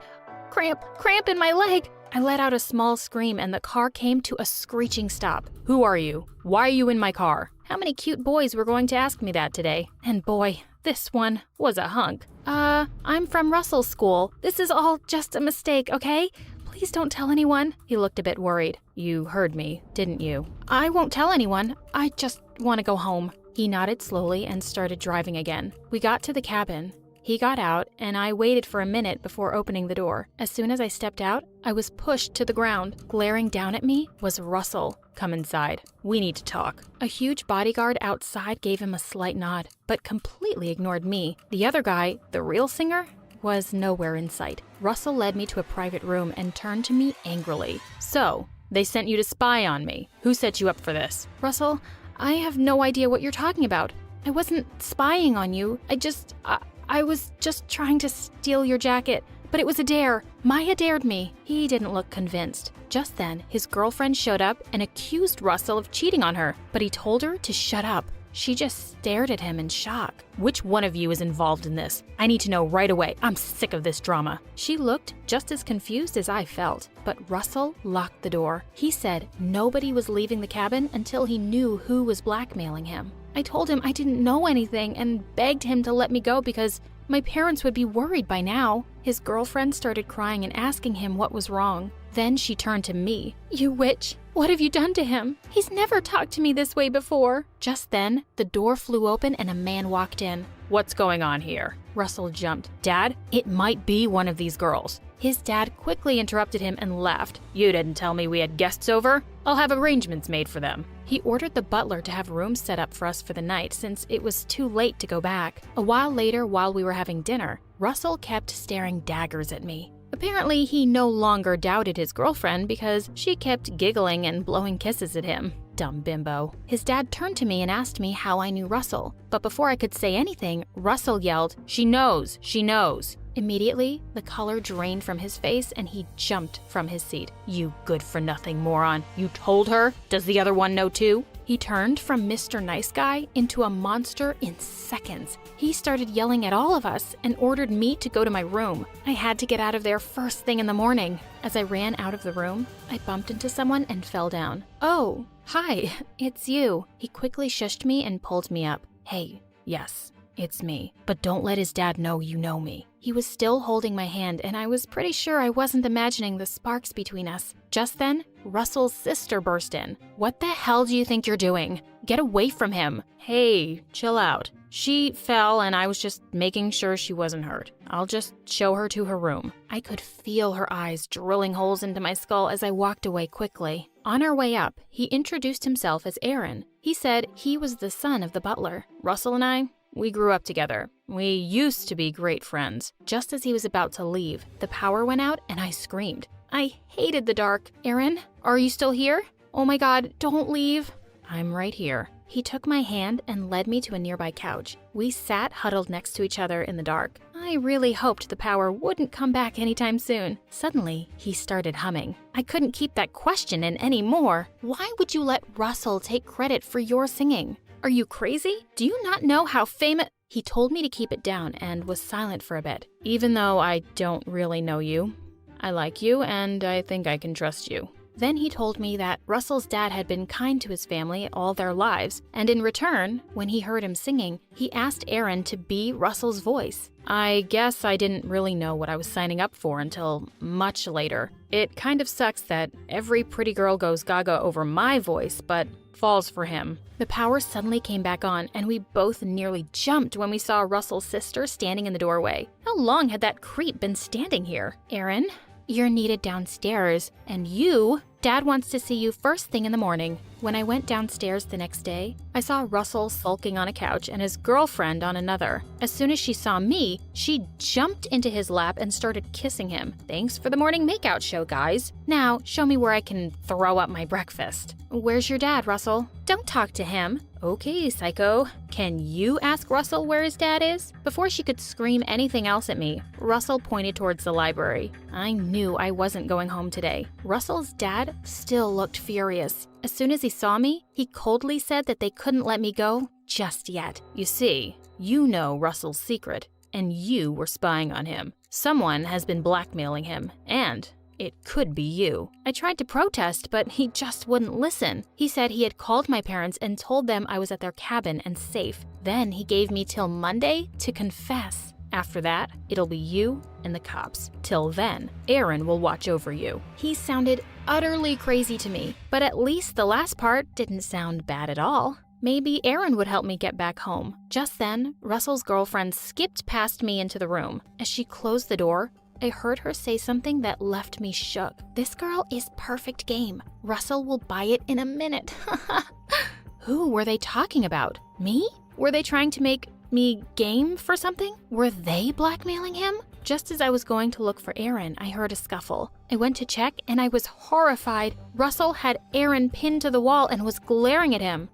cramp in my leg. I let out a small scream and the car came to a screeching stop. Who are you? Why are you in my car? How many cute boys were going to ask me that today? And boy, this one was a hunk. I'm from Russell's school. This is all just a mistake, okay? Please don't tell anyone. He looked a bit worried. You heard me, didn't you? I won't tell anyone. I just want to go home. He nodded slowly and started driving again. We got to the cabin. He got out, and I waited for a minute before opening the door. As soon as I stepped out, I was pushed to the ground. Glaring down at me was Russell. Come inside. We need to talk. A huge bodyguard outside gave him a slight nod, but completely ignored me. The other guy, the real singer, was nowhere in sight. Russell led me to a private room and turned to me angrily. So, they sent you to spy on me. Who set you up for this? Russell, I have no idea what you're talking about. I wasn't spying on you. I was just trying to steal your jacket, but it was a dare. Maya dared me. He didn't look convinced. Just then, his girlfriend showed up and accused Russell of cheating on her, but he told her to shut up. She just stared at him in shock. Which one of you is involved in this? I need to know right away. I'm sick of this drama. She looked just as confused as I felt, but Russell locked the door. He said nobody was leaving the cabin until he knew who was blackmailing him. I told him I didn't know anything and begged him to let me go because my parents would be worried by now. His girlfriend started crying and asking him what was wrong. Then she turned to me. You witch, what have you done to him? He's never talked to me this way before. Just then, the door flew open and a man walked in. What's going on here? Russell jumped. Dad, it might be one of these girls. His dad quickly interrupted him and laughed. You didn't tell me we had guests over? I'll have arrangements made for them. He ordered the butler to have rooms set up for us for the night since it was too late to go back. A while later, while we were having dinner, Russell kept staring daggers at me. Apparently, he no longer doubted his girlfriend because she kept giggling and blowing kisses at him. Dumb bimbo. His dad turned to me and asked me how I knew Russell. But before I could say anything, Russell yelled, She knows! She knows! Immediately, the color drained from his face and he jumped from his seat. You good-for-nothing moron. You told her? Does the other one know too? He turned from Mr. Nice Guy into a monster in seconds. He started yelling at all of us and ordered me to go to my room. I had to get out of there first thing in the morning. As I ran out of the room, I bumped into someone and fell down. Oh, hi, it's you. He quickly shushed me and pulled me up. Hey, yes. It's me. But don't let his dad know you know me. He was still holding my hand, and I was pretty sure I wasn't imagining the sparks between us. Just then, Russell's sister burst in. What the hell do you think you're doing? Get away from him. Hey, chill out. She fell, and I was just making sure she wasn't hurt. I'll just show her to her room. I could feel her eyes drilling holes into my skull as I walked away quickly. On our way up, he introduced himself as Aaron. He said he was the son of the butler. Russell and I, we grew up together. We used to be great friends. Just as he was about to leave, the power went out and I screamed. I hated the dark. Aaron, are you still here? Oh my God, don't leave. I'm right here. He took my hand and led me to a nearby couch. We sat huddled next to each other in the dark. I really hoped the power wouldn't come back anytime soon. Suddenly, he started humming. I couldn't keep that question in anymore. Why would you let Russell take credit for your singing? Are you crazy? Do you not know how famous— He told me to keep it down and was silent for a bit. Even though I don't really know you, I like you and I think I can trust you. Then he told me that Russell's dad had been kind to his family all their lives, and in return, when he heard him singing, he asked Aaron to be Russell's voice. I guess I didn't really know what I was signing up for until much later. It kind of sucks that every pretty girl goes gaga over my voice, but falls for him. The power suddenly came back on, and we both nearly jumped when we saw Russell's sister standing in the doorway. How long had that creep been standing here? Aaron, you're needed downstairs, and Dad wants to see you first thing in the morning. When I went downstairs the next day, I saw Russell sulking on a couch and his girlfriend on another. As soon as she saw me, she jumped into his lap and started kissing him. Thanks for the morning makeout show, guys. Now, show me where I can throw up my breakfast. Where's your dad, Russell? Don't talk to him. Okay, psycho. Can you ask Russell where his dad is? Before she could scream anything else at me, Russell pointed towards the library. I knew I wasn't going home today. Russell's dad still looked furious. As soon as he saw me, he coldly said that they couldn't let me go just yet. You see, you know Russell's secret, and you were spying on him. Someone has been blackmailing him, and it could be you. I tried to protest, but he just wouldn't listen. He said he had called my parents and told them I was at their cabin and safe. Then he gave me till Monday to confess. After that, it'll be you and the cops. Till then, Aaron will watch over you. He sounded utterly crazy to me, but at least the last part didn't sound bad at all. Maybe Aaron would help me get back home. Just then, Russell's girlfriend skipped past me into the room. As she closed the door, I heard her say something that left me shook. This girl is perfect game. Russell will buy it in a minute. Who were they talking about? Me? Were they trying to make me game for something? Were they blackmailing him? Just as I was going to look for Aaron, I heard a scuffle. I went to check and I was horrified. Russell had Aaron pinned to the wall and was glaring at him.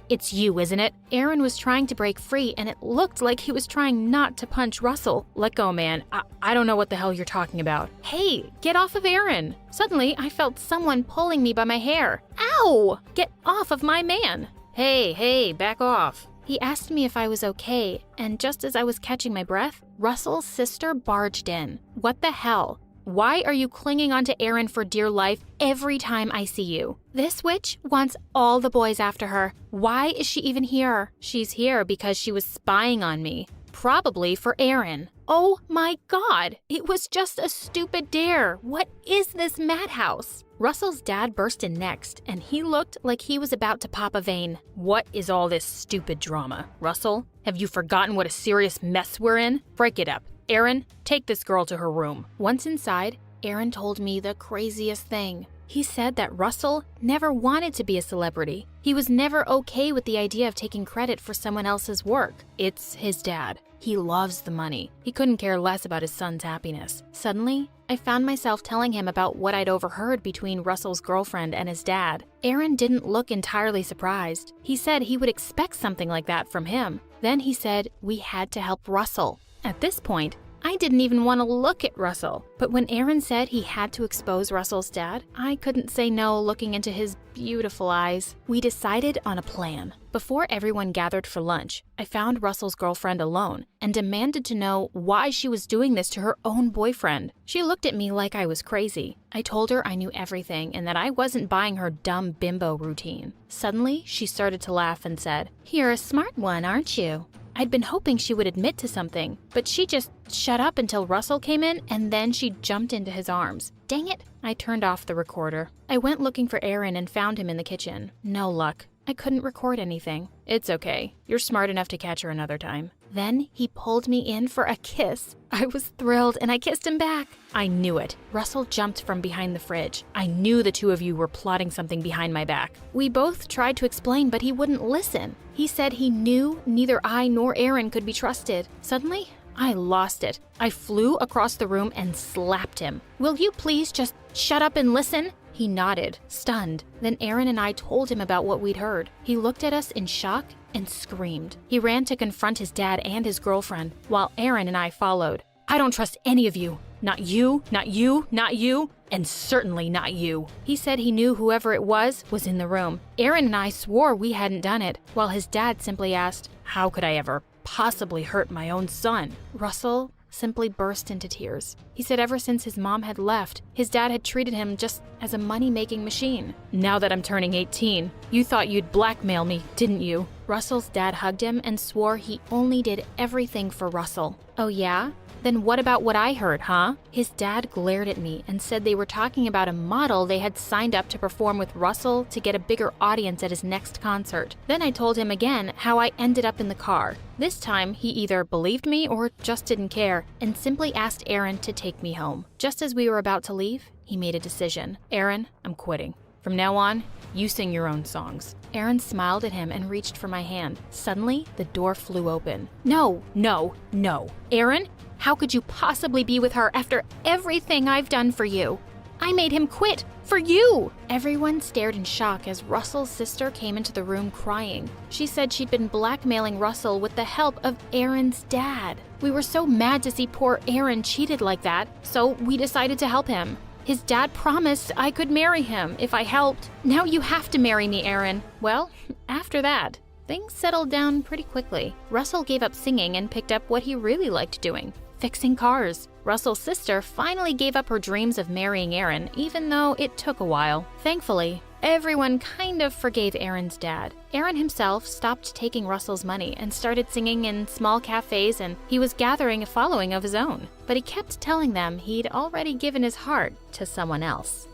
It's you, isn't it? Aaron was trying to break free and it looked like he was trying not to punch Russell. Let go, man. I don't know what the hell you're talking about. Hey, get off of Aaron. Suddenly, I felt someone pulling me by my hair. Ow! Get off of my man. Hey, back off. He asked me if I was okay, and just as I was catching my breath, Russell's sister barged in. What the hell? Why are you clinging onto Aaron for dear life every time I see you? This witch wants all the boys after her. Why is she even here? She's here because she was spying on me. Probably for Aaron. Oh my God! It was just a stupid dare. What is this madhouse? Russell's dad burst in next, and he looked like he was about to pop a vein. What is all this stupid drama? Russell, have you forgotten what a serious mess we're in? Break it up. Aaron, take this girl to her room. Once inside, Aaron told me the craziest thing. He said that Russell never wanted to be a celebrity. He was never okay with the idea of taking credit for someone else's work. It's his dad. He loves the money. He couldn't care less about his son's happiness. Suddenly, I found myself telling him about what I'd overheard between Russell's girlfriend and his dad. Aaron didn't look entirely surprised. He said he would expect something like that from him. Then he said we had to help Russell. At this point, I didn't even want to look at Russell. But when Aaron said he had to expose Russell's dad, I couldn't say no looking into his beautiful eyes. We decided on a plan. Before everyone gathered for lunch, I found Russell's girlfriend alone and demanded to know why she was doing this to her own boyfriend. She looked at me like I was crazy. I told her I knew everything and that I wasn't buying her dumb bimbo routine. Suddenly, she started to laugh and said, "You're a smart one, aren't you?" I'd been hoping she would admit to something, but she just shut up until Russell came in and then she jumped into his arms. Dang it! I turned off the recorder. I went looking for Aaron and found him in the kitchen. No luck. I couldn't record anything. It's okay. You're smart enough to catch her another time. Then he pulled me in for a kiss. I was thrilled and I kissed him back. I knew it. Russell jumped from behind the fridge. I knew the two of you were plotting something behind my back. We both tried to explain, but he wouldn't listen. He said he knew neither I nor Aaron could be trusted. Suddenly, I lost it. I flew across the room and slapped him. Will you please just shut up and listen? He nodded, stunned. Then Aaron and I told him about what we'd heard. He looked at us in shock and screamed. He ran to confront his dad and his girlfriend, while Aaron and I followed. I don't trust any of you. Not you, not you, not you, and certainly not you. He said he knew whoever it was in the room. Aaron and I swore we hadn't done it, while his dad simply asked, how could I ever possibly hurt my own son? Russell simply burst into tears. He said ever since his mom had left, his dad had treated him just as a money-making machine. Now that I'm turning 18, you thought you'd blackmail me, didn't you? Russell's dad hugged him and swore he only did everything for Russell. Oh yeah? Then what about what I heard, huh? His dad glared at me and said they were talking about a model they had signed up to perform with Russell to get a bigger audience at his next concert. Then I told him again how I ended up in the car. This time, he either believed me or just didn't care and simply asked Aaron to take me home. Just as we were about to leave, he made a decision. Aaron, I'm quitting. From now on, you sing your own songs. Aaron smiled at him and reached for my hand. Suddenly, the door flew open. No, no, no. Aaron? How could you possibly be with her after everything I've done for you? I made him quit for you! Everyone stared in shock as Russell's sister came into the room crying. She said she'd been blackmailing Russell with the help of Aaron's dad. We were so mad to see poor Aaron cheated like that, so we decided to help him. His dad promised I could marry him if I helped. Now you have to marry me, Aaron. Well, after that, things settled down pretty quickly. Russell gave up singing and picked up what he really liked doing. Fixing cars. Russell's sister finally gave up her dreams of marrying Aaron, even though it took a while. Thankfully, Everyone kind of forgave Aaron's dad. Aaron himself stopped taking Russell's money and started singing in small cafes, and he was gathering a following of his own. But he kept telling them he'd already given his heart to someone else.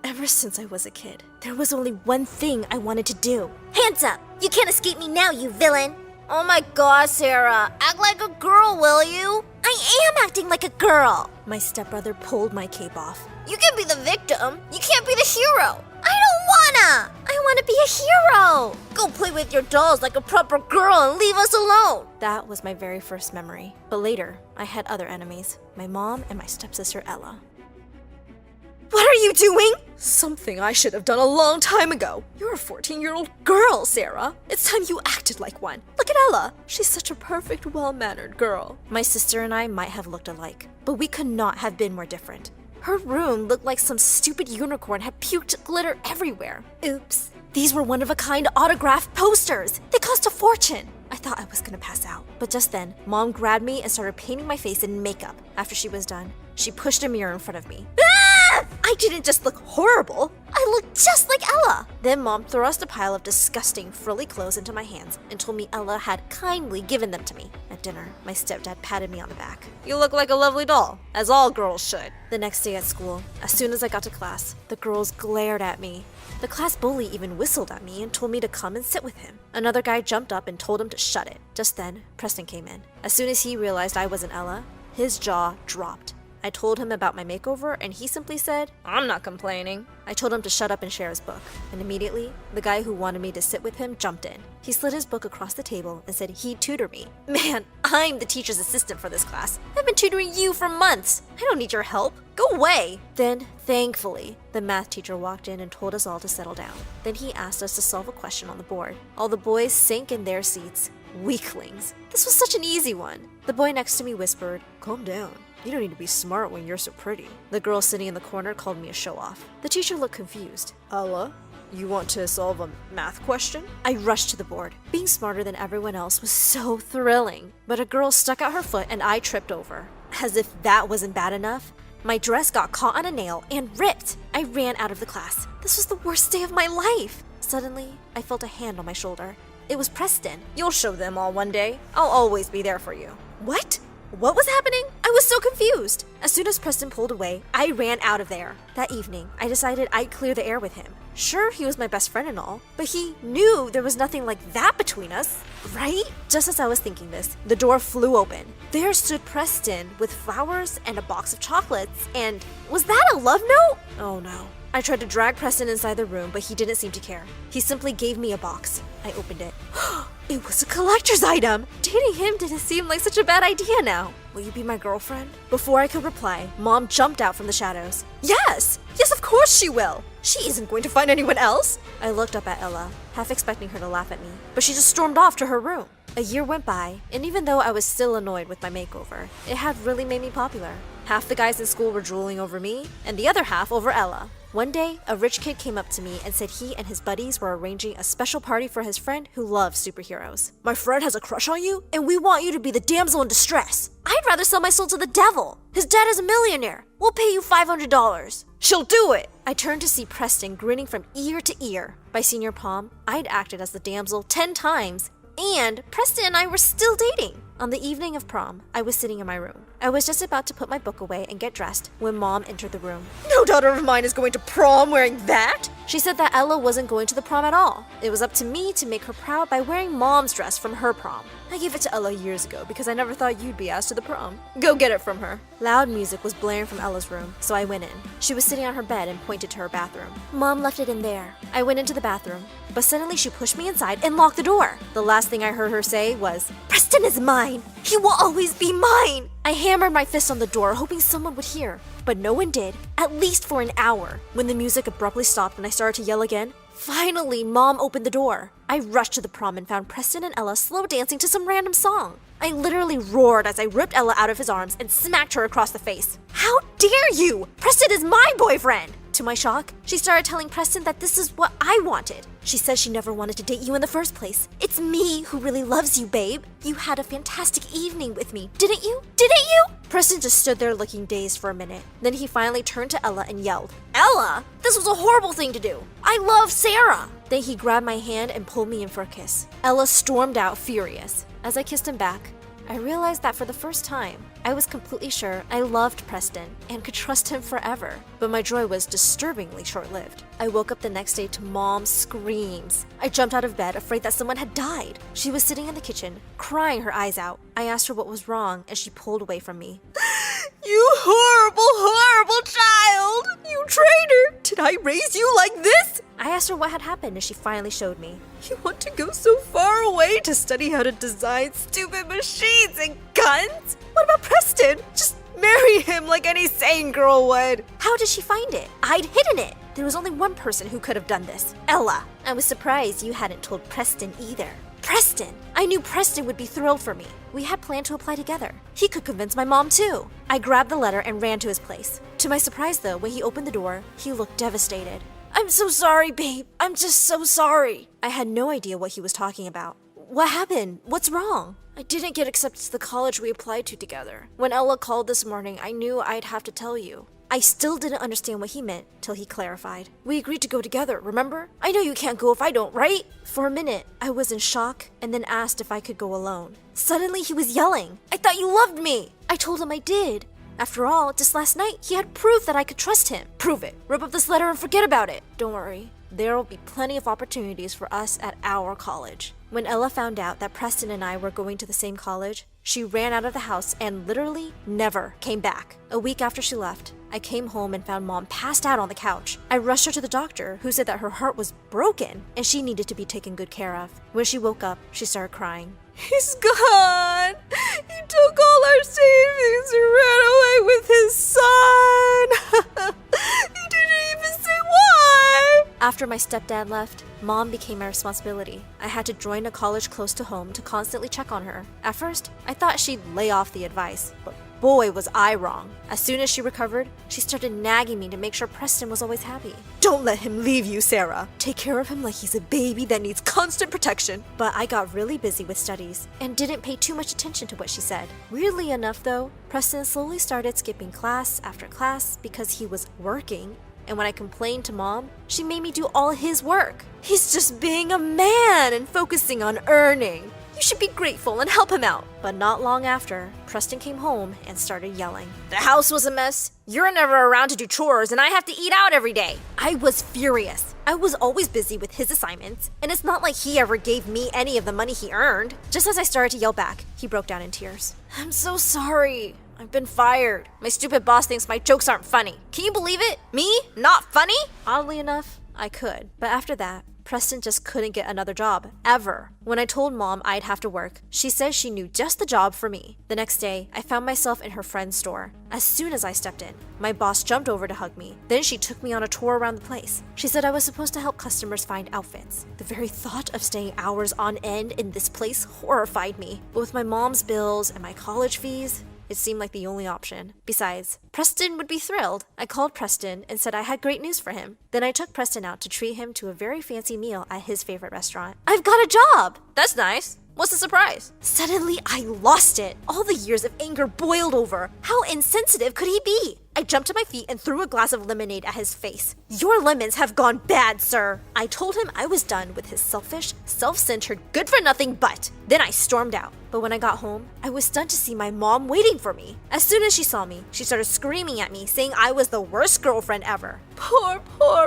Ever since I was a kid, there was only one thing I wanted to do. Hands up! You can't escape me now, you villain! Oh my god, Sarah, act like a girl, will you? I am acting like a girl! My stepbrother pulled my cape off. You can be the victim, you can't be the hero! I don't wanna! I wanna be a hero! Go play with your dolls like a proper girl and leave us alone! That was my very first memory. But later, I had other enemies. My mom and my stepsister Ella. What are you doing? Something I should have done a long time ago. You're a 14-year-old girl, Sarah. It's time you acted like one. Look at Ella. She's such a perfect, well-mannered girl. My sister and I might have looked alike, but we could not have been more different. Her room looked like some stupid unicorn had puked glitter everywhere. Oops. These were one-of-a-kind autographed posters. They cost a fortune. I thought I was gonna pass out, but just then, Mom grabbed me and started painting my face in makeup. After she was done, she pushed a mirror in front of me. Ah! I didn't just look horrible, I looked just like Ella. Then Mom thrust a pile of disgusting, frilly clothes into my hands and told me Ella had kindly given them to me. At dinner, my stepdad patted me on the back. You look like a lovely doll, as all girls should. The next day at school, as soon as I got to class, the girls glared at me. The class bully even whistled at me and told me to come and sit with him. Another guy jumped up and told him to shut it. Just then, Preston came in. As soon as he realized I wasn't Ella, his jaw dropped. I told him about my makeover, and he simply said, I'm not complaining. I told him to shut up and share his book, and immediately, the guy who wanted me to sit with him jumped in. He slid his book across the table and said he'd tutor me. Man, I'm the teacher's assistant for this class. I've been tutoring you for months. I don't need your help. Go away. Then, thankfully, the math teacher walked in and told us all to settle down. Then he asked us to solve a question on the board. All the boys sank in their seats. Weaklings. This was such an easy one. The boy next to me whispered, Calm down. You don't need to be smart when you're so pretty. The girl sitting in the corner called me a show-off. The teacher looked confused. Ella, you want to solve a math question? I rushed to the board. Being smarter than everyone else was so thrilling. But a girl stuck out her foot and I tripped over. As if that wasn't bad enough, my dress got caught on a nail and ripped. I ran out of the class. This was the worst day of my life. Suddenly, I felt a hand on my shoulder. It was Preston. You'll show them all one day. I'll always be there for you. What? What was happening? I was so confused. As soon as Preston pulled away, I ran out of there. That evening, I decided I'd clear the air with him. Sure, he was my best friend and all, but he knew there was nothing like that between us, right? Just as I was thinking this, the door flew open. There stood Preston with flowers and a box of chocolates, and was that a love note? Oh no. I tried to drag Preston inside the room, but he didn't seem to care. He simply gave me a box. I opened it. It was a collector's item! Dating him didn't seem like such a bad idea now. Will you be my girlfriend? Before I could reply, Mom jumped out from the shadows. Yes! Yes, of course she will! She isn't going to find anyone else! I looked up at Ella, half expecting her to laugh at me, but she just stormed off to her room. A year went by, and even though I was still annoyed with my makeover, it had really made me popular. Half the guys in school were drooling over me, and the other half over Ella. One day, a rich kid came up to me and said he and his buddies were arranging a special party for his friend who loves superheroes. My friend has a crush on you, and we want you to be the damsel in distress. I'd rather sell my soul to the devil. His dad is a millionaire. We'll pay you $500. She'll do it! I turned to see Preston grinning from ear to ear. By senior prom, I'd acted as the damsel 10 times, and Preston and I were still dating. On the evening of prom, I was sitting in my room. I was just about to put my book away and get dressed when Mom entered the room. No daughter of mine is going to prom wearing that! She said that Ella wasn't going to the prom at all. It was up to me to make her proud by wearing Mom's dress from her prom. I gave it to Ella years ago because I never thought you'd be asked to the prom. Go get it from her. Loud music was blaring from Ella's room, so I went in. She was sitting on her bed and pointed to her bathroom. Mom left it in there. I went into the bathroom, but suddenly she pushed me inside and locked the door. The last thing I heard her say was, Preston is mine! He will always be mine! I hammered my fist on the door, hoping someone would hear, but no one did, at least for an hour. When the music abruptly stopped and I started to yell again, finally, Mom opened the door. I rushed to the prom and found Preston and Ella slow dancing to some random song. I literally roared as I ripped Ella out of his arms and smacked her across the face. How dare you! Preston is my boyfriend! To my shock, she started telling Preston that this is what I wanted. She says she never wanted to date you in the first place. It's me who really loves you, babe. You had a fantastic evening with me, didn't you? Didn't you? Preston just stood there looking dazed for a minute. Then he finally turned to Ella and yelled, Ella, this was a horrible thing to do. I love Sarah. Then he grabbed my hand and pulled me in for a kiss. Ella stormed out furious. As I kissed him back, I realized that for the first time, I was completely sure I loved Preston and could trust him forever. But my joy was disturbingly short-lived. I woke up the next day to Mom's screams. I jumped out of bed, afraid that someone had died. She was sitting in the kitchen, crying her eyes out. I asked her what was wrong, and she pulled away from me. You horrible, horrible child! You traitor! Did I raise you like this? I asked her what had happened, and she finally showed me. You want to go so far away to study how to design stupid machines and guns? What about Preston? Just marry him like any sane girl would. How did she find it? I'd hidden it. There was only one person who could have done this, Ella. I was surprised you hadn't told Preston either. Preston! I knew Preston would be thrilled for me. We had planned to apply together. He could convince my mom too. I grabbed the letter and ran to his place. To my surprise though, when he opened the door, he looked devastated. I'm so sorry, babe. I'm just so sorry. I had no idea what he was talking about. What happened? What's wrong? I didn't get accepted to the college we applied to together. When Ella called this morning, I knew I'd have to tell you. I still didn't understand what he meant till he clarified. We agreed to go together, remember? I know you can't go if I don't, right? For a minute, I was in shock and then asked if I could go alone. Suddenly, he was yelling, I thought you loved me! I told him I did. After all, just last night, he had proof that I could trust him. Prove it. Rip up this letter and forget about it. Don't worry. There will be plenty of opportunities for us at our college. When Ella found out that Preston and I were going to the same college, she ran out of the house and literally never came back. A week after she left, I came home and found Mom passed out on the couch. I rushed her to the doctor, who said that her heart was broken and she needed to be taken good care of. When she woke up, she started crying. He's gone! He took all our savings and ran away with his son! He didn't even say why! After my stepdad left, Mom became my responsibility. I had to join a college close to home to constantly check on her. At first, I thought she'd lay off the advice, but boy was I wrong. As soon as she recovered, she started nagging me to make sure Preston was always happy. Don't let him leave you, Sarah. Take care of him like he's a baby that needs constant protection. But I got really busy with studies and didn't pay too much attention to what she said. Weirdly enough though, Preston slowly started skipping class after class because he was working. And when I complained to Mom, she made me do all his work. He's just being a man and focusing on earning. You should be grateful and help him out. But not long after, Preston came home and started yelling. The house was a mess. You're never around to do chores and I have to eat out every day. I was furious. I was always busy with his assignments, and it's not like he ever gave me any of the money he earned. Just as I started to yell back, he broke down in tears. I'm so sorry. I've been fired. My stupid boss thinks my jokes aren't funny. Can you believe it? Me? Not funny? Oddly enough, I could. But after that, Preston just couldn't get another job, ever. When I told Mom I'd have to work, she said she knew just the job for me. The next day, I found myself in her friend's store. As soon as I stepped in, my boss jumped over to hug me. Then she took me on a tour around the place. She said I was supposed to help customers find outfits. The very thought of staying hours on end in this place horrified me. But with my mom's bills and my college fees, it seemed like the only option. Besides, Preston would be thrilled. I called Preston and said I had great news for him. Then I took Preston out to treat him to a very fancy meal at his favorite restaurant. I've got a job! That's nice. What's the surprise? Suddenly, I lost it. All the years of anger boiled over. How insensitive could he be? I jumped to my feet and threw a glass of lemonade at his face. Your lemons have gone bad, sir. I told him I was done with his selfish, self-centered, good-for-nothing butt. Then I stormed out. But when I got home, I was stunned to see my mom waiting for me. As soon as she saw me, she started screaming at me, saying I was the worst girlfriend ever. Poor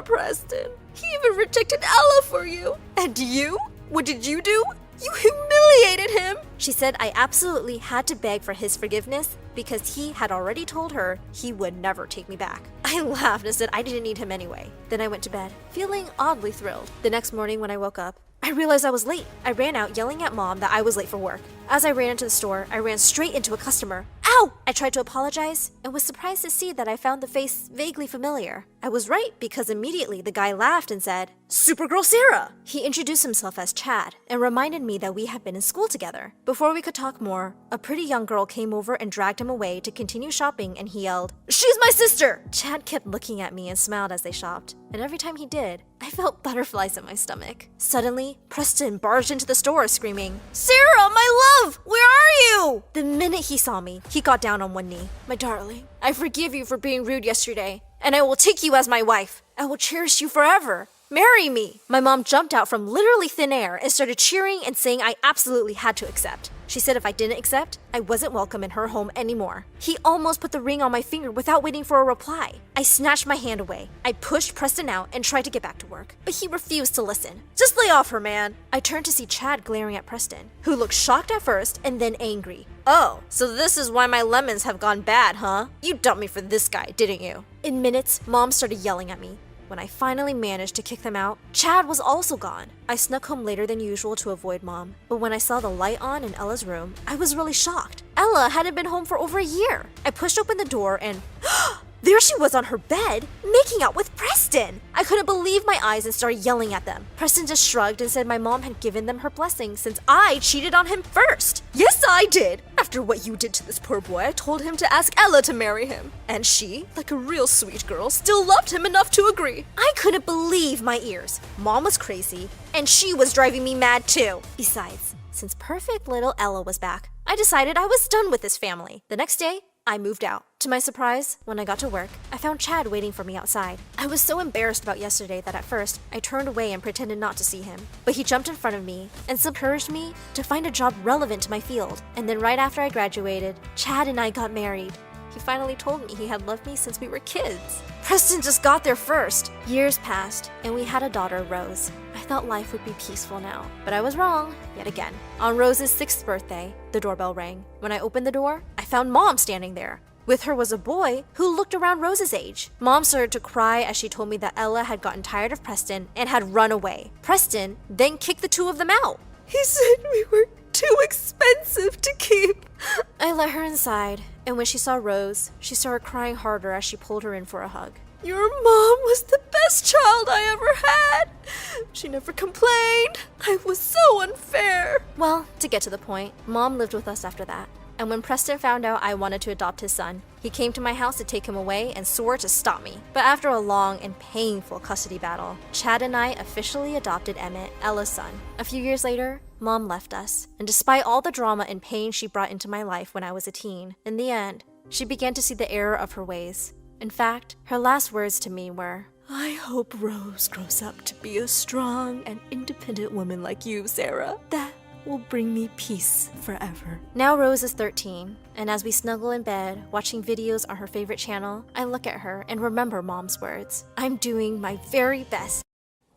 Preston. He even rejected Ella for you. And you? What did you do? You humiliated him! She said I absolutely had to beg for his forgiveness because he had already told her he would never take me back. I laughed and said I didn't need him anyway. Then I went to bed, feeling oddly thrilled. The next morning when I woke up, I realized I was late. I ran out yelling at Mom that I was late for work. As I ran into the store, I ran straight into a customer. Ow! I tried to apologize and was surprised to see that I found the face vaguely familiar. I was right because immediately the guy laughed and said, "Supergirl Sarah!" He introduced himself as Chad and reminded me that we had been in school together. Before we could talk more, a pretty young girl came over and dragged him away to continue shopping, and he yelled, "She's my sister!" Chad kept looking at me and smiled as they shopped, and every time he did, I felt butterflies in my stomach. Suddenly, Preston barged into the store screaming, "Sarah, my love, where are you?" The minute he saw me, he got down on one knee. "My darling, I forgive you for being rude yesterday, and I will take you as my wife. I will cherish you forever. Marry me." My mom jumped out from literally thin air and started cheering and saying I absolutely had to accept. She said if I didn't accept, I wasn't welcome in her home anymore. He almost put the ring on my finger without waiting for a reply. I snatched my hand away. I pushed Preston out and tried to get back to work, but he refused to listen. "Just lay off her, man." I turned to see Chad glaring at Preston, who looked shocked at first and then angry. "Oh, so this is why my lemons have gone bad, huh? You dumped me for this guy, didn't you?" In minutes, Mom started yelling at me. When I finally managed to kick them out, Chad was also gone. I snuck home later than usual to avoid Mom, but when I saw the light on in Ella's room, I was really shocked. Ella hadn't been home for over a year. I pushed open the door and there she was on her bed, making out with Preston. I couldn't believe my eyes and started yelling at them. Preston just shrugged and said my mom had given them her blessing since I cheated on him first. "Yes, I did. After what you did to this poor boy, I told him to ask Ella to marry him. And she, like a real sweet girl, still loved him enough to agree." I couldn't believe my ears. Mom was crazy, and she was driving me mad too. Besides, since perfect little Ella was back, I decided I was done with this family. The next day, I moved out. To my surprise, when I got to work, I found Chad waiting for me outside. I was so embarrassed about yesterday that at first, I turned away and pretended not to see him. But he jumped in front of me and encouraged me to find a job relevant to my field. And then right after I graduated, Chad and I got married. He finally told me he had loved me since we were kids. Preston just got there first. Years passed, and we had a daughter, Rose. I thought life would be peaceful now, but I was wrong, yet again. On Rose's 6th birthday, the doorbell rang. When I opened the door, I found Mom standing there. With her was a boy who looked around Rose's age. Mom started to cry as she told me that Ella had gotten tired of Preston and had run away. Preston then kicked the two of them out. "He said we were too expensive to keep." I let her inside, and when she saw Rose, she started crying harder as she pulled her in for a hug. "Your mom was the best child I ever had. She never complained. I was so unfair." Well, to get to the point, Mom lived with us after that. And when Preston found out I wanted to adopt his son, he came to my house to take him away and swore to stop me. But after a long and painful custody battle, Chad and I officially adopted Emmett, Ella's son. A few years later, Mom left us, and despite all the drama and pain she brought into my life when I was a teen, in the end, she began to see the error of her ways. In fact, her last words to me were, "I hope Rose grows up to be a strong and independent woman like you, Sarah. That will bring me peace forever." Now Rose is 13, and as we snuggle in bed, watching videos on her favorite channel, I look at her and remember Mom's words. I'm doing my very best.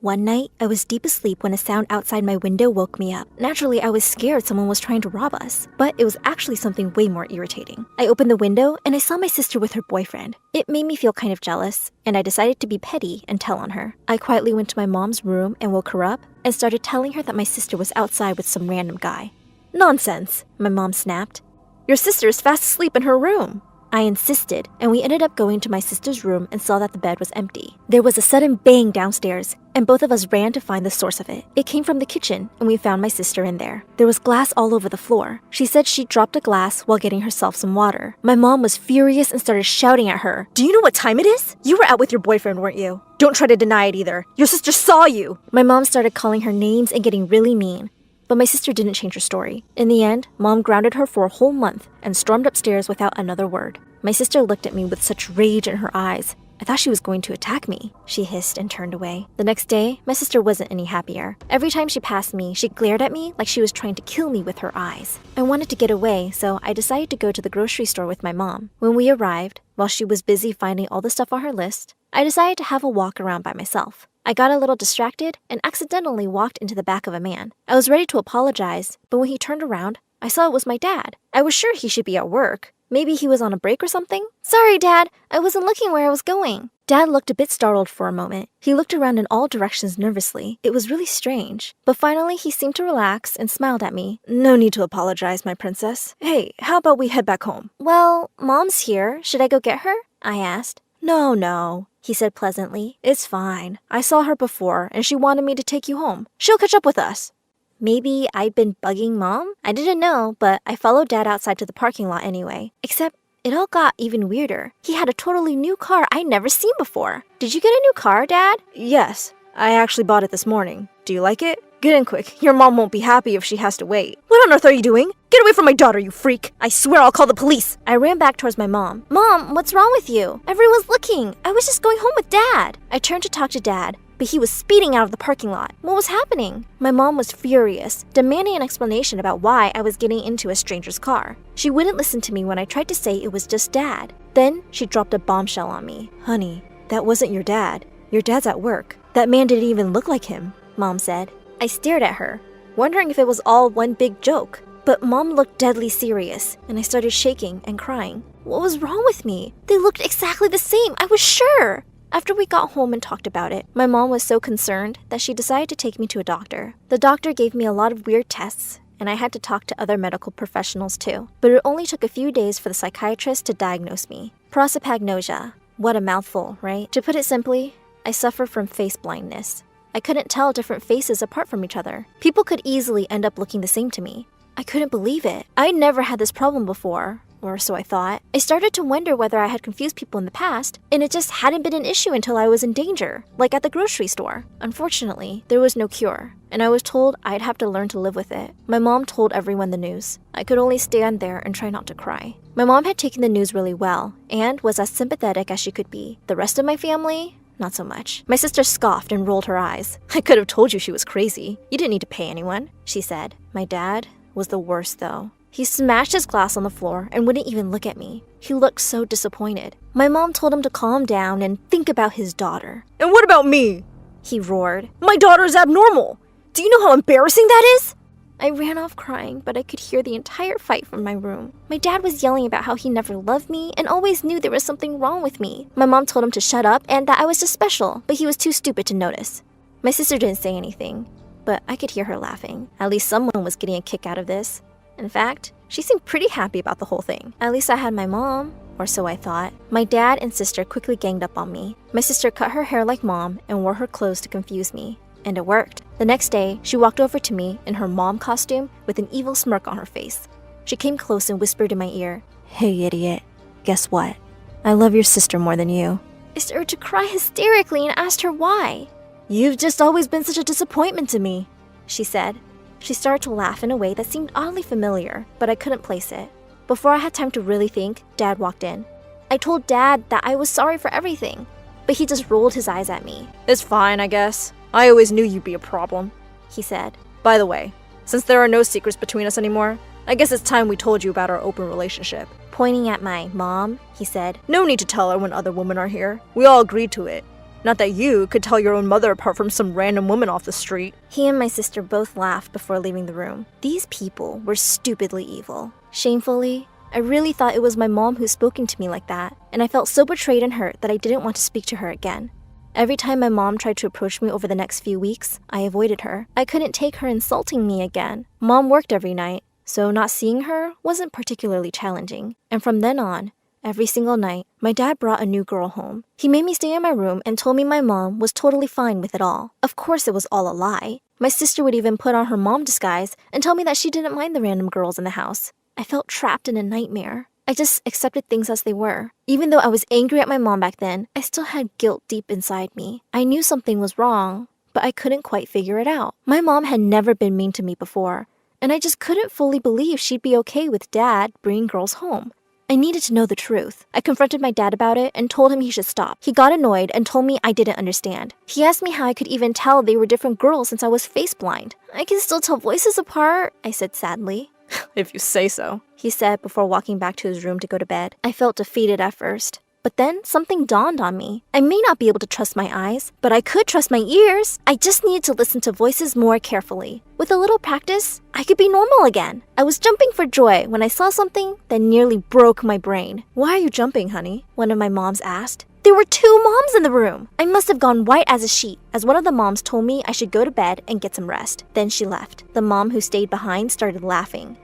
One night, I was deep asleep when a sound outside my window woke me up. Naturally, I was scared someone was trying to rob us, but it was actually something way more irritating. I opened the window and I saw my sister with her boyfriend. It made me feel kind of jealous, and I decided to be petty and tell on her. I quietly went to my mom's room and woke her up and started telling her that my sister was outside with some random guy. "Nonsense," my mom snapped. "Your sister is fast asleep in her room." I insisted, and we ended up going to my sister's room and saw that the bed was empty. There was a sudden bang downstairs, and both of us ran to find the source of it. It came from the kitchen, and we found my sister in there. There was glass all over the floor. She said she dropped a glass while getting herself some water. My mom was furious and started shouting at her. "Do you know what time it is? You were out with your boyfriend, weren't you? Don't try to deny it either. Your sister saw you." My mom started calling her names and getting really mean. But my sister didn't change her story. In the end, Mom grounded her for a whole month and stormed upstairs without another word. My sister looked at me with such rage in her eyes. I thought she was going to attack me. She hissed and turned away. The next day, my sister wasn't any happier. Every time she passed me, she glared at me like she was trying to kill me with her eyes. I wanted to get away, so I decided to go to the grocery store with my mom. When we arrived, while she was busy finding all the stuff on her list, I decided to have a walk around by myself. I got a little distracted and accidentally walked into the back of a man. I was ready to apologize, but when he turned around, I saw it was my dad. I was sure he should be at work. Maybe he was on a break or something? "Sorry, Dad. I wasn't looking where I was going." Dad looked a bit startled for a moment. He looked around in all directions nervously. It was really strange. But finally, he seemed to relax and smiled at me. "No need to apologize, my princess. Hey, how about we head back home?" "Well, Mom's here. Should I go get her?" I asked. No. he said pleasantly. It's fine. I saw her before, and she wanted me to take you home. She'll catch up with us. Maybe I'd been bugging Mom? I didn't know, but I followed Dad outside to the parking lot anyway. Except it all got even weirder. He had a totally new car I'd never seen before. Did you get a new car, Dad? Yes, I actually bought it this morning. Do you like it? Get in quick. Your mom won't be happy if she has to wait. What on earth are you doing? Get away from my daughter, you freak! I swear I'll call the police! I ran back towards my mom. Mom, what's wrong with you? Everyone's looking. I was just going home with Dad. I turned to talk to Dad, but he was speeding out of the parking lot. What was happening? My mom was furious, demanding an explanation about why I was getting into a stranger's car. She wouldn't listen to me when I tried to say it was just Dad. Then she dropped a bombshell on me. Honey, that wasn't your dad. Your dad's at work. That man didn't even look like him, Mom said. I stared at her, wondering if it was all one big joke. But Mom looked deadly serious, and I started shaking and crying. What was wrong with me? They looked exactly the same, I was sure. After we got home and talked about it, my mom was so concerned that she decided to take me to a doctor. The doctor gave me a lot of weird tests, and I had to talk to other medical professionals too. But it only took a few days for the psychiatrist to diagnose me. Prosopagnosia. What a mouthful, right? To put it simply, I suffer from face blindness. I couldn't tell different faces apart from each other. People could easily end up looking the same to me. I couldn't believe it. I'd never had this problem before, or so I thought. I started to wonder whether I had confused people in the past, and it just hadn't been an issue until I was in danger, like at the grocery store. Unfortunately, there was no cure, and I was told I'd have to learn to live with it. My mom told everyone the news. I could only stand there and try not to cry. My mom had taken the news really well, and was as sympathetic as she could be. The rest of my family, not so much. My sister scoffed and rolled her eyes. I could have told you she was crazy. You didn't need to pay anyone, she said. My dad was the worst though. He smashed his glass on the floor and wouldn't even look at me. He looked so disappointed. My mom told him to calm down and think about his daughter. And what about me? He roared. My daughter is abnormal. Do you know how embarrassing that is? I ran off crying, but I could hear the entire fight from my room. My dad was yelling about how he never loved me and always knew there was something wrong with me. My mom told him to shut up and that I was just special, but he was too stupid to notice. My sister didn't say anything, but I could hear her laughing. At least someone was getting a kick out of this. In fact, she seemed pretty happy about the whole thing. At least I had my mom, or so I thought. My dad and sister quickly ganged up on me. My sister cut her hair like Mom and wore her clothes to confuse me. And it worked. The next day, she walked over to me in her mom costume with an evil smirk on her face. She came close and whispered in my ear, Hey, idiot. Guess what? I love your sister more than you. I started to cry hysterically and asked her why. You've just always been such a disappointment to me, she said. She started to laugh in a way that seemed oddly familiar, but I couldn't place it. Before I had time to really think, Dad walked in. I told Dad that I was sorry for everything, but he just rolled his eyes at me. It's fine, I guess. I always knew you'd be a problem, he said. By the way, since there are no secrets between us anymore, I guess it's time we told you about our open relationship. Pointing at my mom, he said, No need to tell her when other women are here. We all agreed to it. Not that you could tell your own mother apart from some random woman off the street. He and my sister both laughed before leaving the room. These people were stupidly evil. Shamefully, I really thought it was my mom who'd spoken to me like that, and I felt so betrayed and hurt that I didn't want to speak to her again. Every time my mom tried to approach me over the next few weeks, I avoided her. I couldn't take her insulting me again. Mom worked every night, so not seeing her wasn't particularly challenging. And from then on, every single night, my dad brought a new girl home. He made me stay in my room and told me my mom was totally fine with it all. Of course it was all a lie. My sister would even put on her mom disguise and tell me that she didn't mind the random girls in the house. I felt trapped in a nightmare. I just accepted things as they were. Even though I was angry at my mom back then, I still had guilt deep inside me. I knew something was wrong, but I couldn't quite figure it out. My mom had never been mean to me before, and I just couldn't fully believe she'd be okay with Dad bringing girls home. I needed to know the truth. I confronted my dad about it and told him he should stop. He got annoyed and told me I didn't understand. He asked me how I could even tell they were different girls since I was face blind. I can still tell voices apart, I said sadly. If you say so, he said before walking back to his room to go to bed. I felt defeated at first. But then something dawned on me. I may not be able to trust my eyes, but I could trust my ears. I just needed to listen to voices more carefully. With a little practice, I could be normal again. I was jumping for joy when I saw something that nearly broke my brain. Why are you jumping, honey? One of my moms asked. There were 2 moms in the room. I must have gone white as a sheet as one of the moms told me I should go to bed and get some rest. Then she left. The mom who stayed behind started laughing.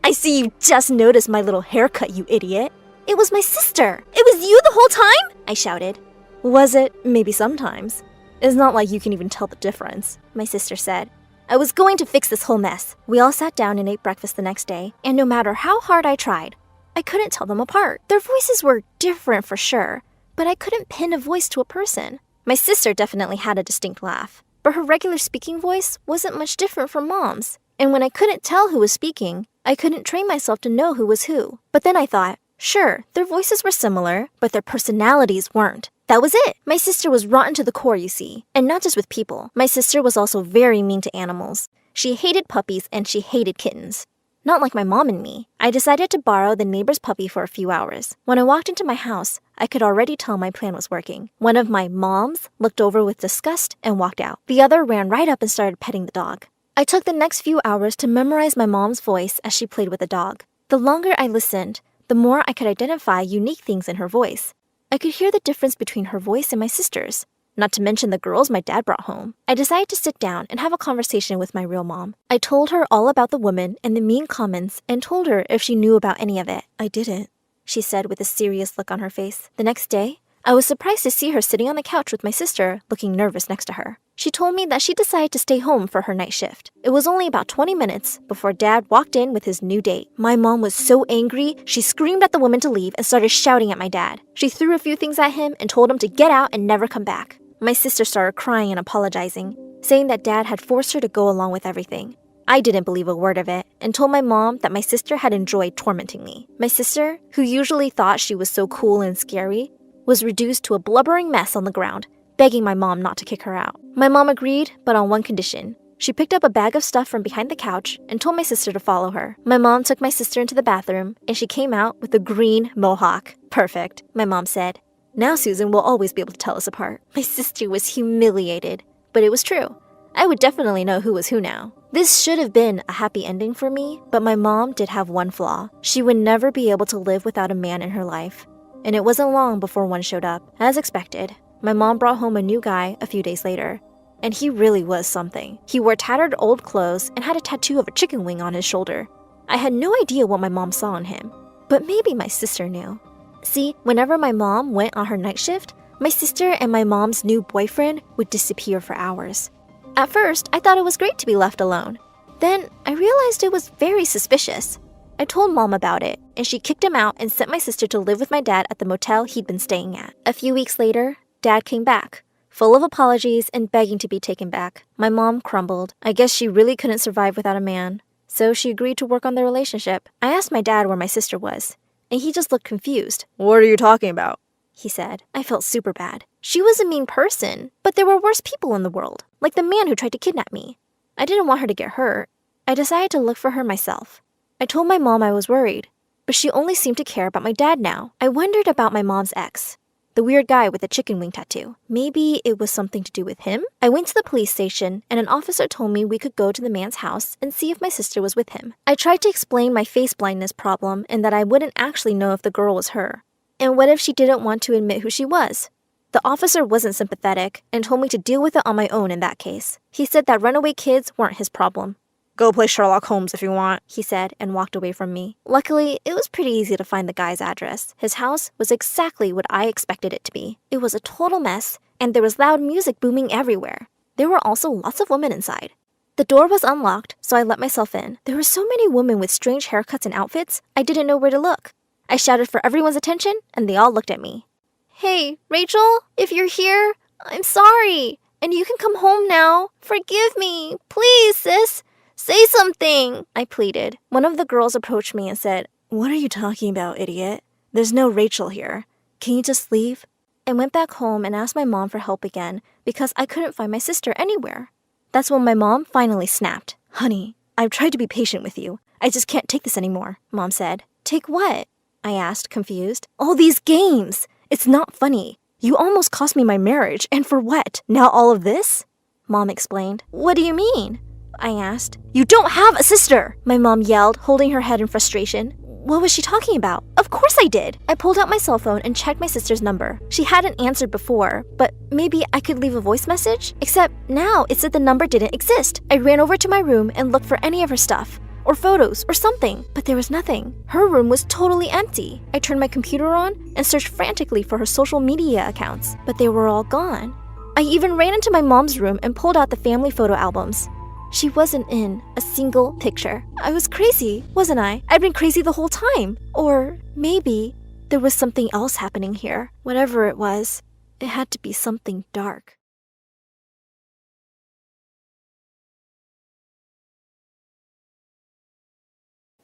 I see you just noticed my little haircut, you idiot. It was my sister! It was you the whole time? I shouted. Was it? Maybe sometimes. It's not like you can even tell the difference, my sister said. I was going to fix this whole mess. We all sat down and ate breakfast the next day, and no matter how hard I tried, I couldn't tell them apart. Their voices were different for sure, but I couldn't pin a voice to a person. My sister definitely had a distinct laugh, but her regular speaking voice wasn't much different from Mom's. And when I couldn't tell who was speaking, I couldn't train myself to know who was who. But then I thought, sure, their voices were similar, but their personalities weren't. That was it. My sister was rotten to the core, you see. And not just with people. My sister was also very mean to animals. She hated puppies and she hated kittens. Not like my mom and me. I decided to borrow the neighbor's puppy for a few hours. When I walked into my house, I could already tell my plan was working. One of my moms looked over with disgust and walked out. The other ran right up and started petting the dog. I took the next few hours to memorize my mom's voice as she played with the dog. The longer I listened, the more I could identify unique things in her voice. I could hear the difference between her voice and my sister's, not to mention the girls my dad brought home. I decided to sit down and have a conversation with my real mom. I told her all about the woman and the mean comments and told her if she knew about any of it. I didn't, she said with a serious look on her face. The next day, I was surprised to see her sitting on the couch with my sister, looking nervous next to her. She told me that she decided to stay home for her night shift. It was only about 20 minutes before Dad walked in with his new date. My mom was so angry, she screamed at the woman to leave and started shouting at my dad. She threw a few things at him and told him to get out and never come back. My sister started crying and apologizing, saying that Dad had forced her to go along with everything. I didn't believe a word of it and told my mom that my sister had enjoyed tormenting me. My sister, who usually thought she was so cool and scary, was reduced to a blubbering mess on the ground, begging my mom not to kick her out. My mom agreed, but on one condition. She picked up a bag of stuff from behind the couch and told my sister to follow her. My mom took my sister into the bathroom, and she came out with a green mohawk. Perfect, my mom said. Now Susan will always be able to tell us apart. My sister was humiliated, but it was true. I would definitely know who was who now. This should have been a happy ending for me, but my mom did have one flaw. She would never be able to live without a man in her life. And it wasn't long before one showed up. As expected, my mom brought home a new guy a few days later. And he really was something. He wore tattered old clothes and had a tattoo of a chicken wing on his shoulder. I had no idea what my mom saw in him, but maybe my sister knew. See, whenever my mom went on her night shift, my sister and my mom's new boyfriend would disappear for hours. At first, I thought it was great to be left alone. Then, I realized it was very suspicious. I told Mom about it, and she kicked him out and sent my sister to live with my dad at the motel he'd been staying at. A few weeks later, Dad came back, full of apologies and begging to be taken back. My mom crumbled. I guess she really couldn't survive without a man, so she agreed to work on their relationship. I asked my dad where my sister was, and he just looked confused. What are you talking about? He said. I felt super bad. She was a mean person, but there were worse people in the world, like the man who tried to kidnap me. I didn't want her to get hurt. I decided to look for her myself. I told my mom I was worried, but she only seemed to care about my dad now. I wondered about my mom's ex, the weird guy with the chicken wing tattoo. Maybe it was something to do with him? I went to the police station, and an officer told me we could go to the man's house and see if my sister was with him. I tried to explain my face blindness problem and that I wouldn't actually know if the girl was her. And what if she didn't want to admit who she was? The officer wasn't sympathetic and told me to deal with it on my own in that case. He said that runaway kids weren't his problem. Go play Sherlock Holmes if you want, he said, and walked away from me. Luckily, it was pretty easy to find the guy's address. His house was exactly what I expected it to be. It was a total mess, and there was loud music booming everywhere. There were also lots of women inside. The door was unlocked, so I let myself in. There were so many women with strange haircuts and outfits, I didn't know where to look. I shouted for everyone's attention, and they all looked at me. Hey, Rachel, if you're here, I'm sorry, and you can come home now. Forgive me, please, sis. Say something, I pleaded. One of the girls approached me and said, What are you talking about, idiot? There's no Rachel here. Can you just leave? I went back home and asked my mom for help again because I couldn't find my sister anywhere. That's when my mom finally snapped. Honey, I've tried to be patient with you. I just can't take this anymore, Mom said. Take what? I asked, confused. All these games. It's not funny. You almost cost me my marriage, and for what? Now all of this? Mom explained. What do you mean? I asked. You don't have a sister! My mom yelled, holding her head in frustration. What was she talking about? Of course I did! I pulled out my cell phone and checked my sister's number. She hadn't answered before, but maybe I could leave a voice message? Except now it said the number didn't exist. I ran over to my room and looked for any of her stuff. or photos or something, but there was nothing. Her room was totally empty. I turned my computer on and searched frantically for her social media accounts, but they were all gone. I even ran into my mom's room and pulled out the family photo albums. She wasn't in a single picture. I was crazy, wasn't I? I'd been crazy the whole time. Or maybe there was something else happening here. Whatever it was, it had to be something dark.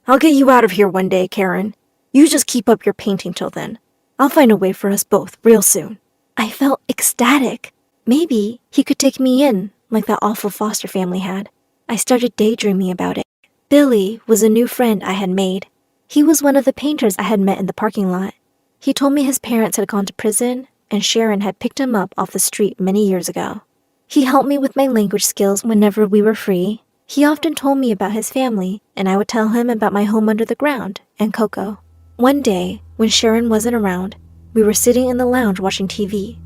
I'll get you out of here one day, Karen. You just keep up your painting till then. I'll find a way for us both real soon. I felt ecstatic. Maybe he could take me in like that awful foster family had. I started daydreaming about it. Billy was a new friend I had made. He was one of the painters I had met in the parking lot. He told me his parents had gone to prison and Sharon had picked him up off the street many years ago. He helped me with my language skills whenever we were free. He often told me about his family, and I would tell him about my home under the ground and Coco. One day, when Sharon wasn't around, we were sitting in the lounge watching TV.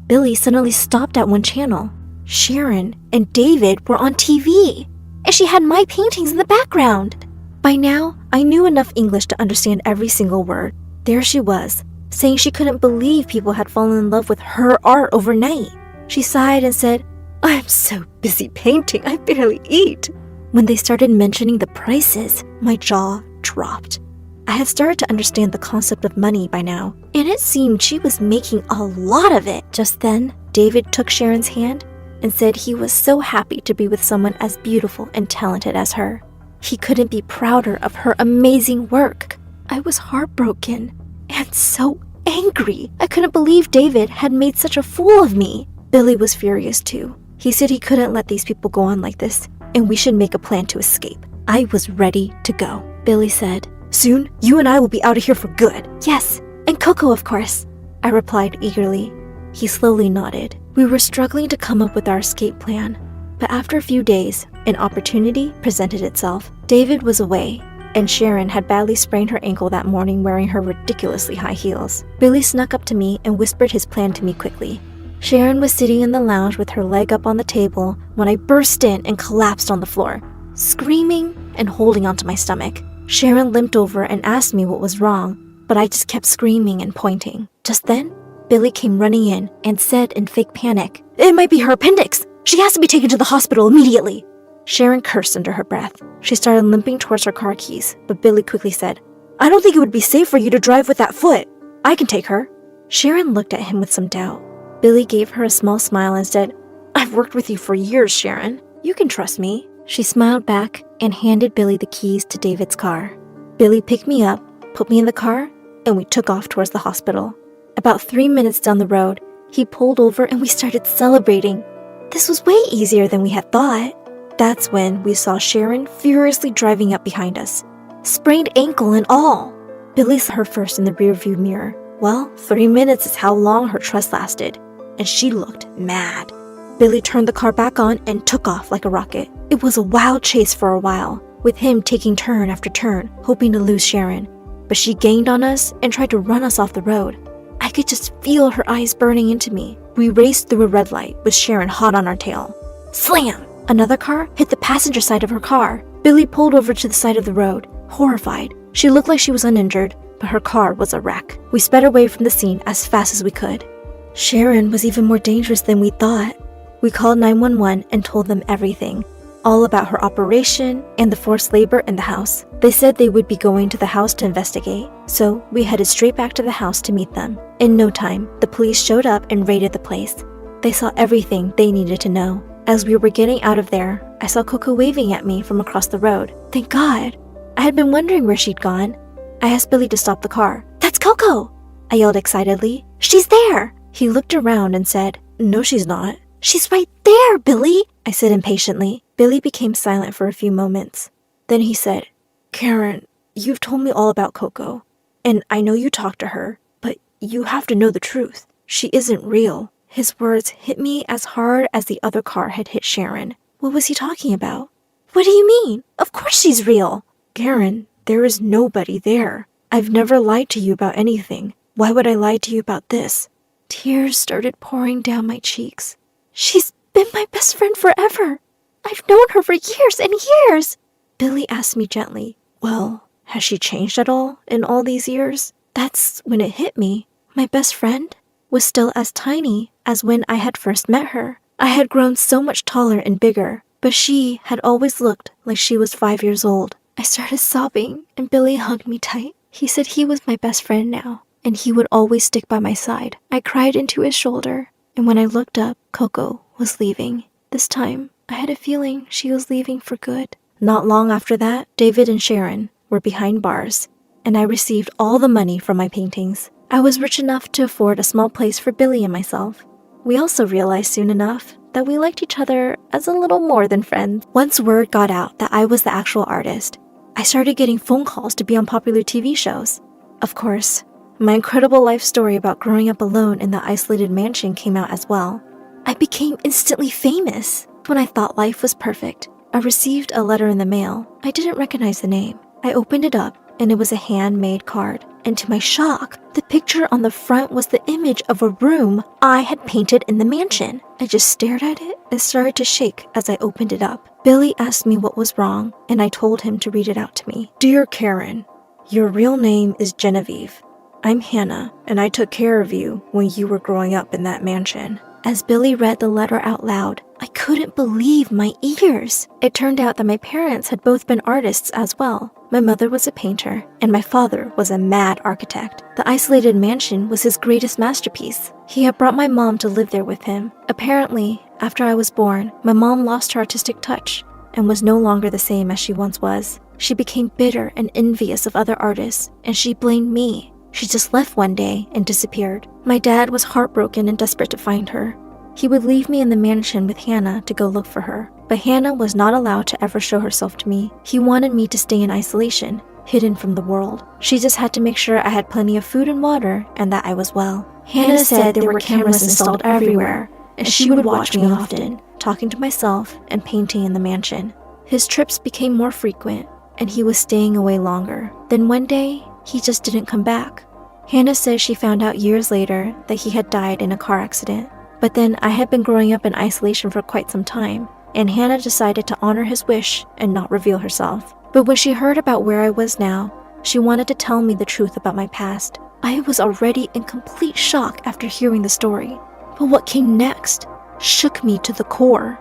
Billy suddenly stopped at one channel. Sharon and David were on TV, and she had my paintings in the background. By now, I knew enough English to understand every single word. There she was, saying she couldn't believe people had fallen in love with her art overnight. She sighed and said, "I'm so busy painting, I barely eat." When they started mentioning the prices, my jaw dropped. I had started to understand the concept of money by now, and it seemed she was making a lot of it. Just then, David took Sharon's hand and said he was so happy to be with someone as beautiful and talented as her. He couldn't be prouder of her amazing work. I was heartbroken and so angry. I couldn't believe David had made such a fool of me. Billy was furious too. He said he couldn't let these people go on like this, and we should make a plan to escape. I was ready to go. Billy said, "Soon, you and I will be out of here for good." "Yes, and Coco, of course," I replied eagerly. He slowly nodded. We were struggling to come up with our escape plan, but after a few days, an opportunity presented itself. David was away, and Sharon had badly sprained her ankle that morning wearing her ridiculously high heels. Billy snuck up to me and whispered his plan to me quickly. Sharon was sitting in the lounge with her leg up on the table when I burst in and collapsed on the floor, screaming and holding onto my stomach. Sharon limped over and asked me what was wrong, but I just kept screaming and pointing. Just then, Billy came running in and said in fake panic, "It might be her appendix. She has to be taken to the hospital immediately." Sharon cursed under her breath. She started limping towards her car keys, but Billy quickly said, "I don't think it would be safe for you to drive with that foot. I can take her." Sharon looked at him with some doubt. Billy gave her a small smile and said, "I've worked with you for years, Sharon. You can trust me." She smiled back and handed Billy the keys to David's car. Billy picked me up, put me in the car, and we took off towards the hospital. About 3 minutes down the road, he pulled over and we started celebrating. This was way easier than we had thought. That's when we saw Sharon furiously driving up behind us, sprained ankle and all. Billy saw her first in the rearview mirror. Well, 3 minutes is how long her trust lasted, and she looked mad. Billy turned the car back on and took off like a rocket. It was a wild chase for a while, with him taking turn after turn, hoping to lose Sharon. But she gained on us and tried to run us off the road. I could just feel her eyes burning into me. We raced through a red light with Sharon hot on our tail. Slam! Another car hit the passenger side of her car. Billy pulled over to the side of the road, horrified. She looked like she was uninjured, but her car was a wreck. We sped away from the scene as fast as we could. Sharon was even more dangerous than we thought. We called 911 and told them everything, all about her operation and the forced labor in the house. They said they would be going to the house to investigate, so we headed straight back to the house to meet them. In no time, the police showed up and raided the place. They saw everything they needed to know. As we were getting out of there, I saw Coco waving at me from across the road. Thank God! I had been wondering where she'd gone. I asked Billy to stop the car. "That's Coco!" I yelled excitedly. "She's there!" He looked around and said, "No, she's not." "She's right there, Billy!" I said impatiently. Billy became silent for a few moments. Then he said, "Karen, you've told me all about Coco, and I know you talked to her, but you have to know the truth. She isn't real." His words hit me as hard as the other car had hit Sharon. What was he talking about? "What do you mean? Of course she's real." "Karen, there is nobody there. I've never lied to you about anything. Why would I lie to you about this?" Tears started pouring down my cheeks. "She's been my best friend forever. I've known her for years and years." Billy asked me gently, "Well, has she changed at all in all these years?" That's when it hit me. My best friend was still as tiny as when I had first met her. I had grown so much taller and bigger, but she had always looked like she was 5 years old. I started sobbing, and Billy hugged me tight. He said he was my best friend now, and he would always stick by my side. I cried into his shoulder, and when I looked up, Coco was leaving. This time, I had a feeling she was leaving for good. Not long after that, David and Sharon were behind bars, and I received all the money from my paintings. I was rich enough to afford a small place for Billy and myself. We also realized soon enough that we liked each other as a little more than friends. Once word got out that I was the actual artist, I started getting phone calls to be on popular TV shows. Of course, my incredible life story about growing up alone in the isolated mansion came out as well. I became instantly famous. When I thought life was perfect, I received a letter in the mail. I didn't recognize the name. I opened it up, and it was a handmade card. And to my shock, the picture on the front was the image of a room I had painted in the mansion. I just stared at it and started to shake as I opened it up. Billy asked me what was wrong, and I told him to read it out to me. "Dear Karen, your real name is Genevieve. I'm Hannah, and I took care of you when you were growing up in that mansion." As Billy read the letter out loud, I couldn't believe my ears. It turned out that my parents had both been artists as well. My mother was a painter, and my father was a mad architect. The isolated mansion was his greatest masterpiece. He had brought my mom to live there with him. Apparently, after I was born, my mom lost her artistic touch and was no longer the same as she once was. She became bitter and envious of other artists, and she blamed me. She just left one day and disappeared. My dad was heartbroken and desperate to find her. He would leave me in the mansion with Hannah to go look for her. But Hannah was not allowed to ever show herself to me. He wanted me to stay in isolation, hidden from the world. She just had to make sure I had plenty of food and water and that I was well. Hannah said there were cameras installed everywhere, and she would watch me often, talking to myself and painting in the mansion. His trips became more frequent, and he was staying away longer. Then one day, he just didn't come back. Hannah says she found out years later that he had died in a car accident. But then I had been growing up in isolation for quite some time, and Hannah decided to honor his wish and not reveal herself. But when she heard about where I was now, she wanted to tell me the truth about my past. I was already in complete shock after hearing the story. But what came next shook me to the core.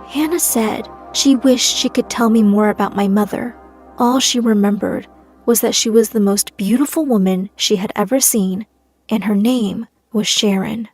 Hannah said she wished she could tell me more about my mother. All she remembered was that she was the most beautiful woman she had ever seen, and her name was Sharon.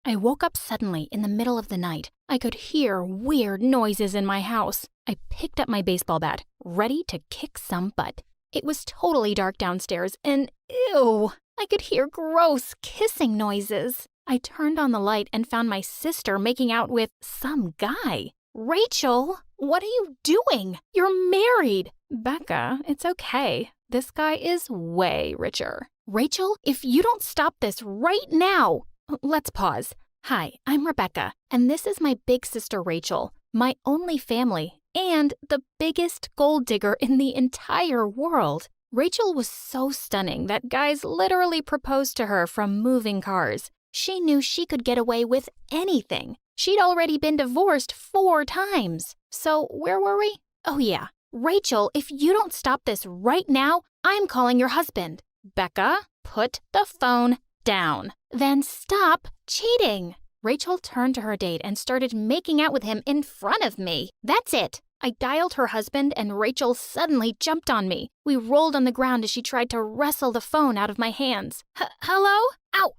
I woke up suddenly in the middle of the night. I could hear weird noises in my house. I picked up my baseball bat, ready to kick some butt. It was totally dark downstairs, and ew, I could hear gross kissing noises. I turned on the light and found my sister making out with some guy. "Rachel, what are you doing? You're married." "Becca, it's okay. This guy is way richer." "Rachel, if you don't stop this right now." Let's pause. Hi, I'm Rebecca, and this is my big sister Rachel, my only family, and the biggest gold digger in the entire world. Rachel was so stunning that guys literally proposed to her from moving cars. She knew she could get away with anything. She'd already been divorced 4 times. So where were we? Oh yeah. "Rachel, if you don't stop this right now, I'm calling your husband." "Becca, put the phone down." "Then stop cheating." Rachel turned to her date and started making out with him in front of me. That's it. I dialed her husband, and Rachel suddenly jumped on me. We rolled on the ground as she tried to wrestle the phone out of my hands. "Hello? Ow!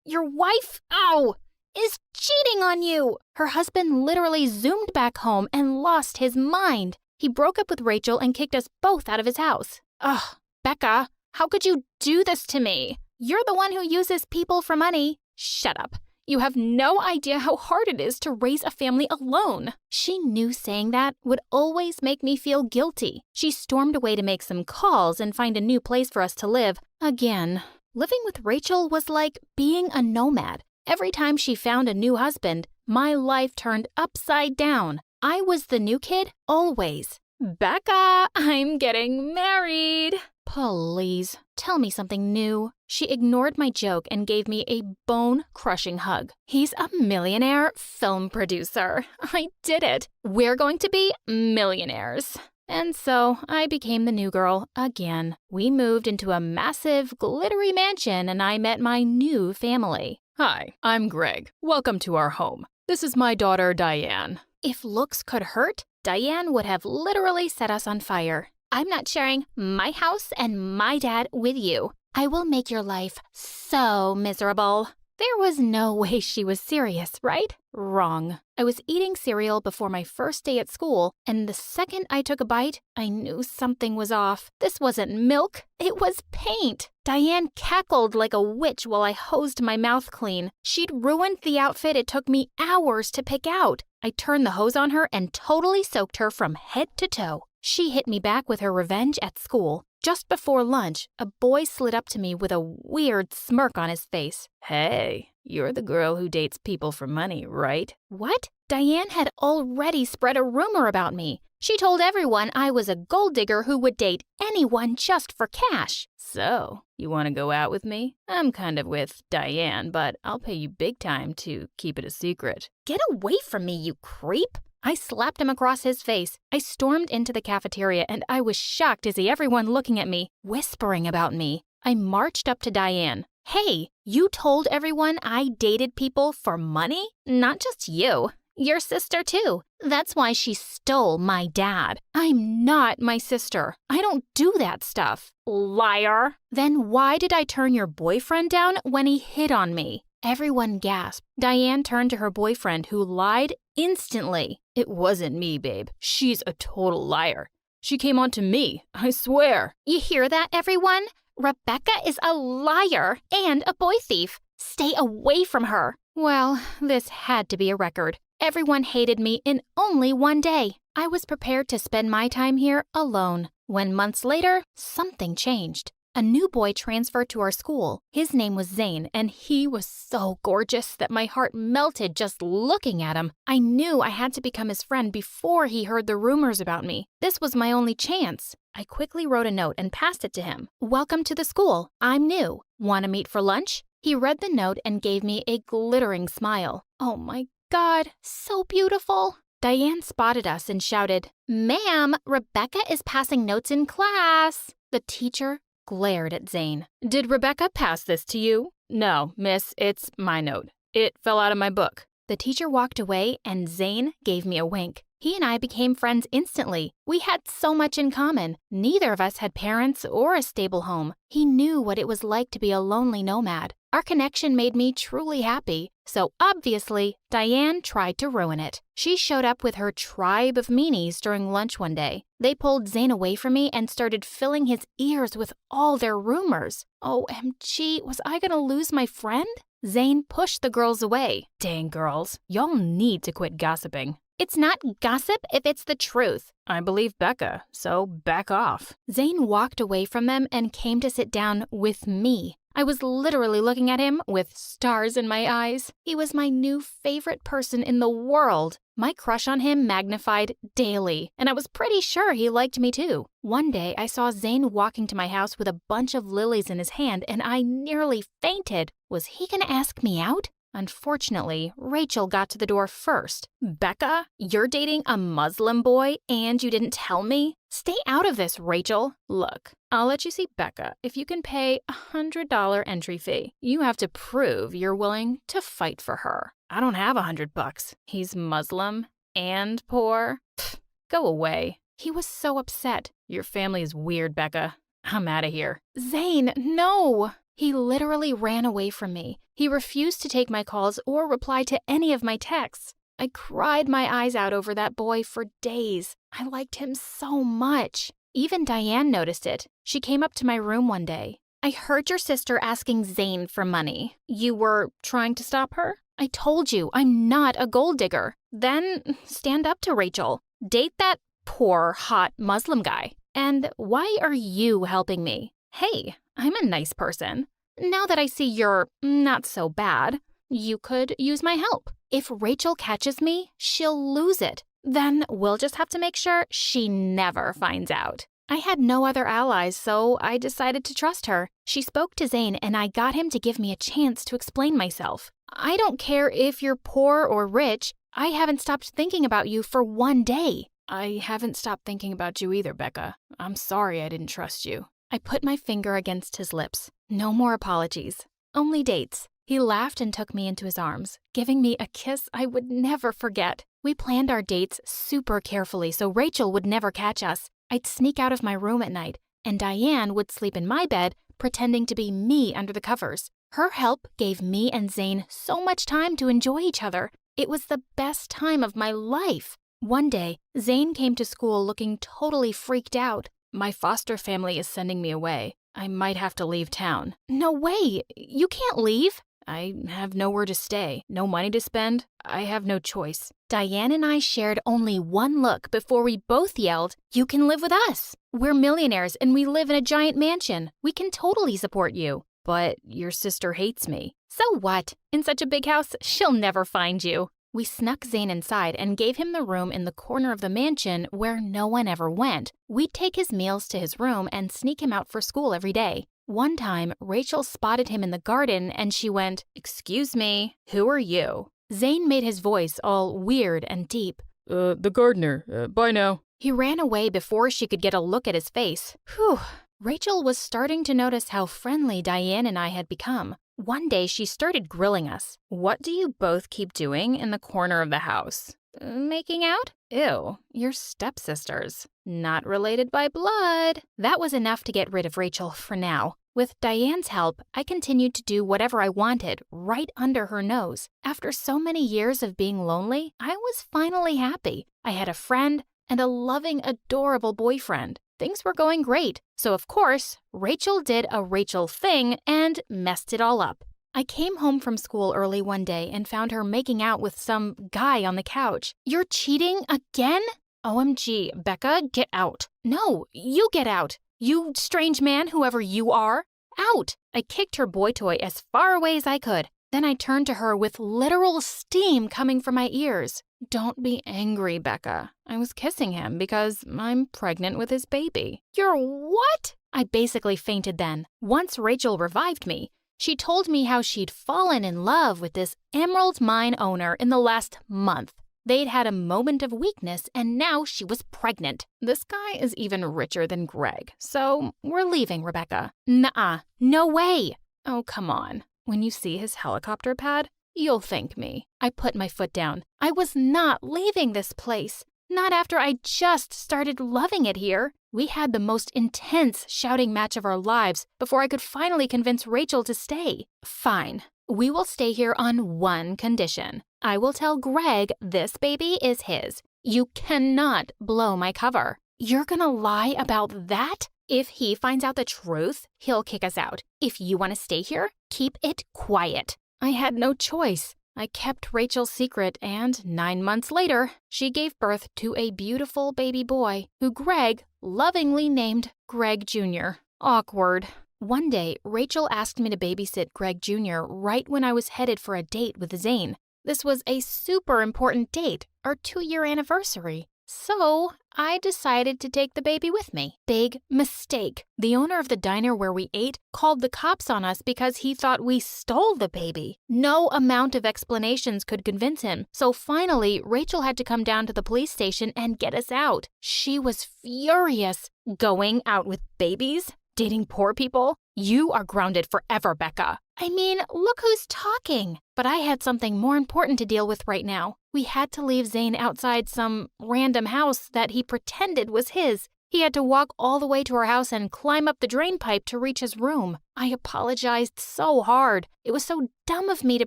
Your wife, ow, is cheating on you." Her husband literally zoomed back home and lost his mind. He broke up with Rachel and kicked us both out of his house. Ugh, Becca, how could you do this to me? You're the one who uses people for money. Shut up. You have no idea how hard it is to raise a family alone. She knew saying that would always make me feel guilty. She stormed away to make some calls and find a new place for us to live. Again, living with Rachel was like being a nomad. Every time she found a new husband, my life turned upside down. I was the new kid, always. "Becca, I'm getting married." Please, tell me something new. She ignored my joke and gave me a bone-crushing hug. He's a millionaire film producer. I did it. We're going to be millionaires. And so I became the new girl again. We moved into a massive, glittery mansion and I met my new family. Hi, I'm Greg. Welcome to our home. This is my daughter, Diane. If looks could hurt, Diane would have literally set us on fire. I'm not sharing my house and my dad with you. I will make your life so miserable. There was no way she was serious, right? Wrong. I was eating cereal before my first day at school, and the second I took a bite, I knew something was off. This wasn't milk, it was paint. Diane cackled like a witch while I hosed my mouth clean. She'd ruined the outfit it took me hours to pick out. I turned the hose on her and totally soaked her from head to toe. She hit me back with her revenge at school. Just before lunch, a boy slid up to me with a weird smirk on his face. Hey, you're the girl who dates people for money, right? What? Diane had already spread a rumor about me. She told everyone I was a gold digger who would date anyone just for cash. So, you want to go out with me? I'm kind of with Diane, but I'll pay you big time to keep it a secret. Get away from me, you creep! I slapped him across his face. I stormed into the cafeteria and I was shocked to see everyone looking at me, whispering about me. I marched up to Diane. Hey, you told everyone I dated people for money? Not just you. Your sister too. That's why she stole my dad. I'm not my sister. I don't do that stuff. Liar. Then why did I turn your boyfriend down when he hit on me? Everyone gasped. Diane turned to her boyfriend, who lied instantly. It wasn't me, babe. She's a total liar. She came on to me, I swear. You hear that, everyone? Rebecca is a liar and a boy thief. Stay away from her. Well, this had to be a record. Everyone hated me in only one day. I was prepared to spend my time here alone. When months later, something changed. A new boy transferred to our school. His name was Zane, and he was so gorgeous that my heart melted just looking at him. I knew I had to become his friend before he heard the rumors about me. This was my only chance. I quickly wrote a note and passed it to him. Welcome to the school. I'm new. Want to meet for lunch? He read the note and gave me a glittering smile. Oh my God, so beautiful. Diane spotted us and shouted, "Ma'am, Rebecca is passing notes in class." The teacher glared at Zane. Did Rebecca pass this to you? No, miss, it's my note. It fell out of my book. The teacher walked away and Zane gave me a wink. He and I became friends instantly. We had so much in common. Neither of us had parents or a stable home. He knew what it was like to be a lonely nomad. Our connection made me truly happy. So obviously, Diane tried to ruin it. She showed up with her tribe of meanies during lunch one day. They pulled Zane away from me and started filling his ears with all their rumors. OMG, was I gonna lose my friend? Zane pushed the girls away. Dang girls, y'all need to quit gossiping. It's not gossip if it's the truth. I believe Becca, so back off. Zane walked away from them and came to sit down with me. I was literally looking at him with stars in my eyes. He was my new favorite person in the world. My crush on him magnified daily, and I was pretty sure he liked me too. One day, I saw Zane walking to my house with a bunch of lilies in his hand, and I nearly fainted. Was he gonna ask me out? Unfortunately, Rachel got to the door first. Becca, you're dating a Muslim boy and you didn't tell me? Stay out of this, Rachel. Look, I'll let you see Becca if you can pay $100 entry fee. You have to prove you're willing to fight for her. I don't have $100. He's Muslim and poor. Pfft, go away. He was so upset. Your family is weird, Becca. I'm out of here. Zane, no! He literally ran away from me. He refused to take my calls or reply to any of my texts. I cried my eyes out over that boy for days. I liked him so much. Even Diane noticed it. She came up to my room one day. I heard your sister asking Zane for money. You were trying to stop her? I told you I'm not a gold digger. Then stand up to Rachel. Date that poor, hot Muslim guy. And why are you helping me? Hey, I'm a nice person. Now that I see you're not so bad, you could use my help. If Rachel catches me, she'll lose it. Then we'll just have to make sure she never finds out. I had no other allies, so I decided to trust her. She spoke to Zane and I got him to give me a chance to explain myself. I don't care if you're poor or rich. I haven't stopped thinking about you for one day. I haven't stopped thinking about you either, Becca. I'm sorry I didn't trust you. I put my finger against his lips. No more apologies. Only dates. He laughed and took me into his arms, giving me a kiss I would never forget. We planned our dates super carefully so Rachel would never catch us. I'd sneak out of my room at night, and Diane would sleep in my bed, pretending to be me under the covers. Her help gave me and Zane so much time to enjoy each other. It was the best time of my life. One day, Zane came to school looking totally freaked out. My foster family is sending me away. I might have to leave town. No way! You can't leave! I have nowhere to stay, no money to spend. I have no choice. Diane and I shared only one look before we both yelled, "You can live with us! We're millionaires and we live in a giant mansion. We can totally support you." But your sister hates me. So what? In such a big house, she'll never find you. We snuck Zane inside and gave him the room in the corner of the mansion where no one ever went. We'd take his meals to his room and sneak him out for school every day. One time, Rachel spotted him in the garden and she went, "Excuse me, who are you?" Zane made his voice all weird and deep. The gardener. Bye now." He ran away before she could get a look at his face. Whew. Rachel was starting to notice how friendly Diane and I had become. One day, she started grilling us. "What do you both keep doing in the corner of the house?" Making out? Ew, you're stepsisters. Not related by blood. That was enough to get rid of Rachel for now. With Diane's help, I continued to do whatever I wanted right under her nose. After so many years of being lonely, I was finally happy. I had a friend and a loving, adorable boyfriend. Things were going great. So of course, Rachel did a Rachel thing and messed it all up. I came home from school early one day and found her making out with some guy on the couch. "You're cheating again?" OMG, Becca, get out. "No, you get out. You strange man, whoever you are. Out!" I kicked her boy toy as far away as I could. Then I turned to her with literal steam coming from my ears. Don't be angry, Becca. I was kissing him because I'm pregnant with his baby. "You're what?" I basically fainted then. Once Rachel revived me, she told me how she'd fallen in love with this emerald mine owner in the last month. They'd had a moment of weakness and now she was pregnant. This guy is even richer than Greg, so We're leaving, Rebecca. Nuh-uh. No way. Oh, come on. When you see his helicopter pad, you'll thank me. I put my foot down. I was not leaving this place. Not after I just started loving it here. We had the most intense shouting match of our lives before I could finally convince Rachel to stay. Fine. We will stay here on one condition. I will tell Greg this baby is his. You cannot blow my cover. You're gonna lie about that? If he finds out the truth, he'll kick us out. If you want to stay here, keep it quiet. I had no choice. I kept Rachel's secret, and 9 months later, she gave birth to a beautiful baby boy, who Greg lovingly named Greg Jr. Awkward. One day, Rachel asked me to babysit Greg Jr. right when I was headed for a date with Zane. This was a super important date, our 2-year anniversary. So, I decided to take the baby with me. Big mistake. The owner of the diner where we ate called the cops on us because he thought we stole the baby. No amount of explanations could convince him. So finally, Rachel had to come down to the police station and get us out. She was furious. Going out with babies? Dating poor people? You are grounded forever, Becca. I mean, look who's talking. But I had something more important to deal with right now. We had to leave Zane outside some random house that he pretended was his. He had to walk all the way to our house and climb up the drain pipe to reach his room. I apologized so hard. It was so dumb of me to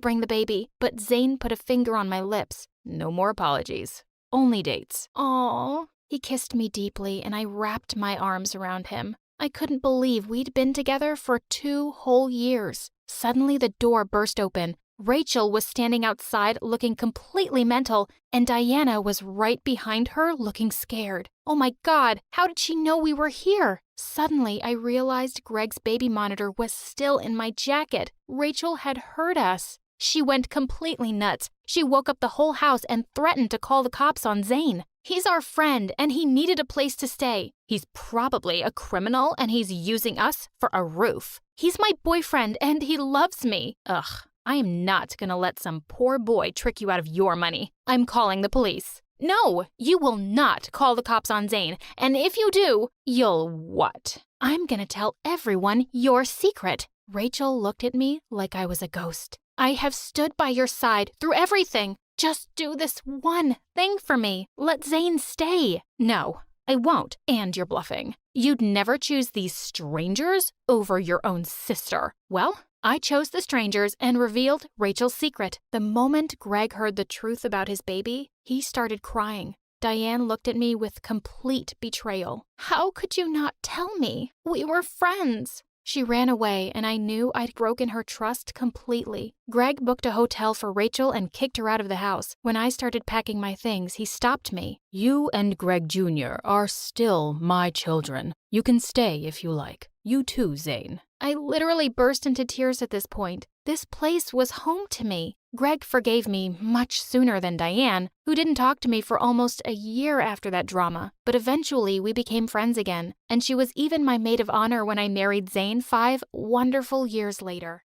bring the baby, but Zane put a finger on my lips. No more apologies. Only dates. Aww. He kissed me deeply and I wrapped my arms around him. I couldn't believe we'd been together for 2 whole years. Suddenly the door burst open. Rachel was standing outside looking completely mental, and Diana was right behind her looking scared. Oh my God, how did she know we were here? Suddenly, I realized Greg's baby monitor was still in my jacket. Rachel had heard us. She went completely nuts. She woke up the whole house and threatened to call the cops on Zane. He's our friend and he needed a place to stay. He's probably a criminal and he's using us for a roof. He's my boyfriend and he loves me. Ugh, I am not gonna let some poor boy trick you out of your money. I'm calling the police. No, you will not call the cops on Zane, and if you do, you'll what? I'm gonna tell everyone your secret. Rachel looked at me like I was a ghost. I have stood by your side through everything. Just do this one thing for me. Let Zane stay. No, I won't, and you're bluffing. You'd never choose these strangers over your own sister. Well, I chose the strangers and revealed Rachel's secret. The moment Greg heard the truth about his baby, he started crying. Diane looked at me with complete betrayal. How could you not tell me? We were friends. She ran away, and I knew I'd broken her trust completely. Greg booked a hotel for Rachel and kicked her out of the house. When I started packing my things, he stopped me. You and Greg Jr. are still my children. You can stay if you like. You too, Zane. I literally burst into tears at this point. This place was home to me. Greg forgave me much sooner than Diane, who didn't talk to me for almost a year after that drama. But eventually we became friends again, and she was even my maid of honor when I married Zane 5 wonderful years later.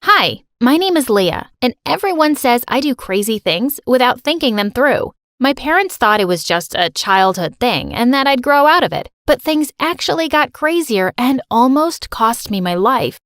Hi, my name is Leah, and everyone says I do crazy things without thinking them through. My parents thought it was just a childhood thing and that I'd grow out of it, but things actually got crazier and almost cost me my life.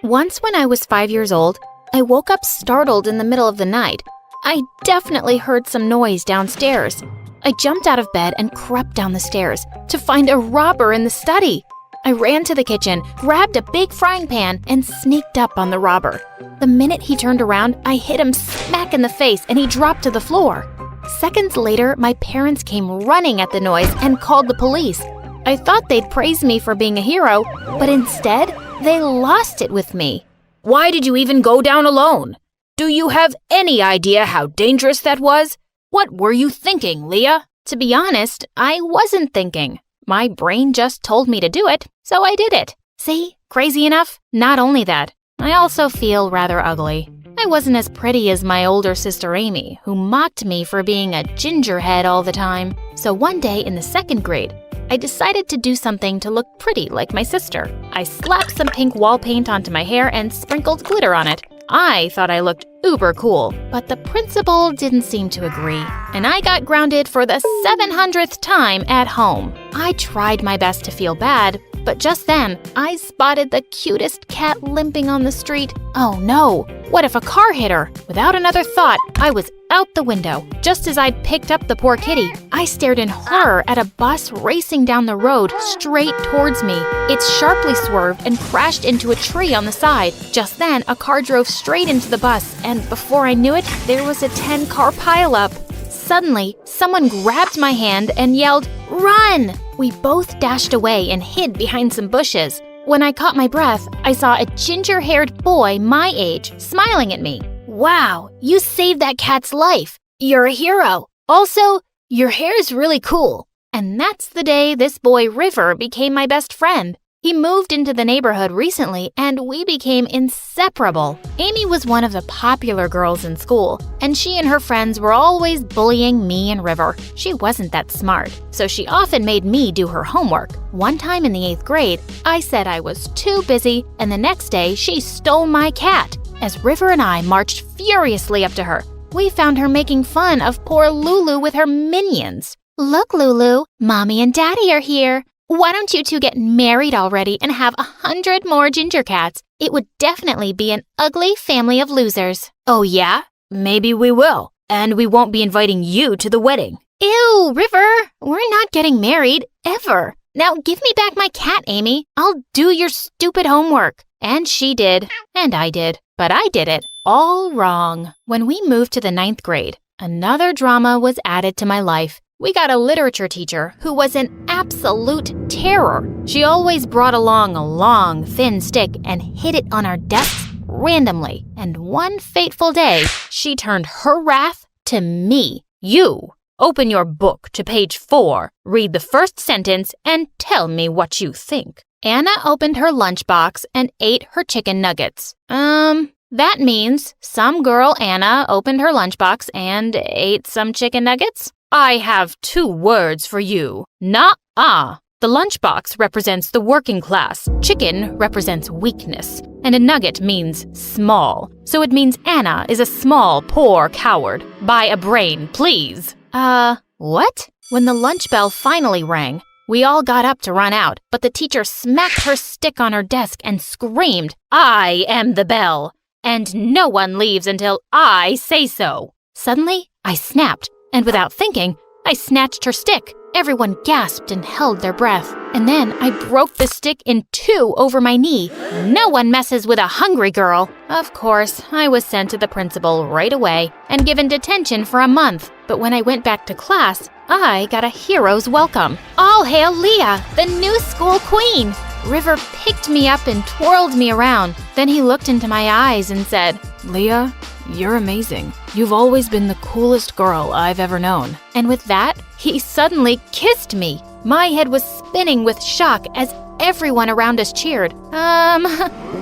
Once when I was 5 years old, I woke up startled in the middle of the night. I definitely heard some noise downstairs. I jumped out of bed and crept down the stairs to find a robber in the study. I ran to the kitchen, grabbed a big frying pan, and sneaked up on the robber. The minute he turned around, I hit him smack in the face and he dropped to the floor. Seconds later, my parents came running at the noise and called the police. I thought they'd praise me for being a hero, but instead, they lost it with me. Why did you even go down alone? Do you have any idea how dangerous that was? What were you thinking, Leah? To be honest, I wasn't thinking. My brain just told me to do it, so I did it. See? Crazy enough? Not only that, I also feel rather ugly. I wasn't as pretty as my older sister Amy, who mocked me for being a gingerhead all the time. So one day in the 2nd grade, I decided to do something to look pretty like my sister. I slapped some pink wall paint onto my hair and sprinkled glitter on it. I thought I looked uber cool, but the principal didn't seem to agree, and I got grounded for the 700th time at home. I tried my best to feel bad, but just then, I spotted the cutest cat limping on the street. Oh no, what if a car hit her? Without another thought, I was out the window. Just as I'd picked up the poor kitty, I stared in horror at a bus racing down the road straight towards me. It sharply swerved and crashed into a tree on the side. Just then, a car drove straight into the bus, and before I knew it, there was a 10-car pileup. Suddenly, someone grabbed my hand and yelled, "Run!" We both dashed away and hid behind some bushes. When I caught my breath, I saw a ginger-haired boy my age smiling at me. "Wow, you saved that cat's life. You're a hero. Also, your hair is really cool." And that's the day this boy River became my best friend. He moved into the neighborhood recently, and we became inseparable. Amy was one of the popular girls in school, and she and her friends were always bullying me and River. She wasn't that smart, so she often made me do her homework. One time in the 8th grade, I said I was too busy, and the next day she stole my cat. As River and I marched furiously up to her, we found her making fun of poor Lulu with her minions. "Look, Lulu, Mommy and Daddy are here. Why don't you two get married already and have 100 more ginger cats? It would definitely be an ugly family of losers." Oh yeah? Maybe we will. And we won't be inviting you to the wedding. Ew, River, we're not getting married, ever. Now give me back my cat, Amy. I'll do your stupid homework. And she did, and I did. But I did it all wrong. When we moved to the 9th grade, another drama was added to my life. We got a literature teacher who was an absolute terror. She always brought along a long, thin stick and hid it on our desks randomly. And one fateful day, she turned her wrath to me. "You, open your book to page 4, read the first sentence, and tell me what you think." Anna opened her lunchbox and ate her chicken nuggets. That means some girl Anna opened her lunchbox and ate some chicken nuggets? I have 2 words for you. Nuh-uh. The lunchbox represents the working class, chicken represents weakness, and a nugget means small. So it means Anna is a small, poor coward. Buy a brain, please. What? When the lunch bell finally rang, we all got up to run out, but the teacher smacked her stick on her desk and screamed, "I am the bell, and no one leaves until I say so." Suddenly, I snapped, and without thinking, I snatched her stick. Everyone gasped and held their breath. And then I broke the stick in 2 over my knee. No one messes with a hungry girl. Of course, I was sent to the principal right away and given detention for a month. But when I went back to class, I got a hero's welcome. All hail Leah, the new school queen. River picked me up and twirled me around. Then he looked into my eyes and said, Leah, you're amazing. You've always been the coolest girl I've ever known. And with that, he suddenly kissed me. My head was spinning with shock as everyone around us cheered.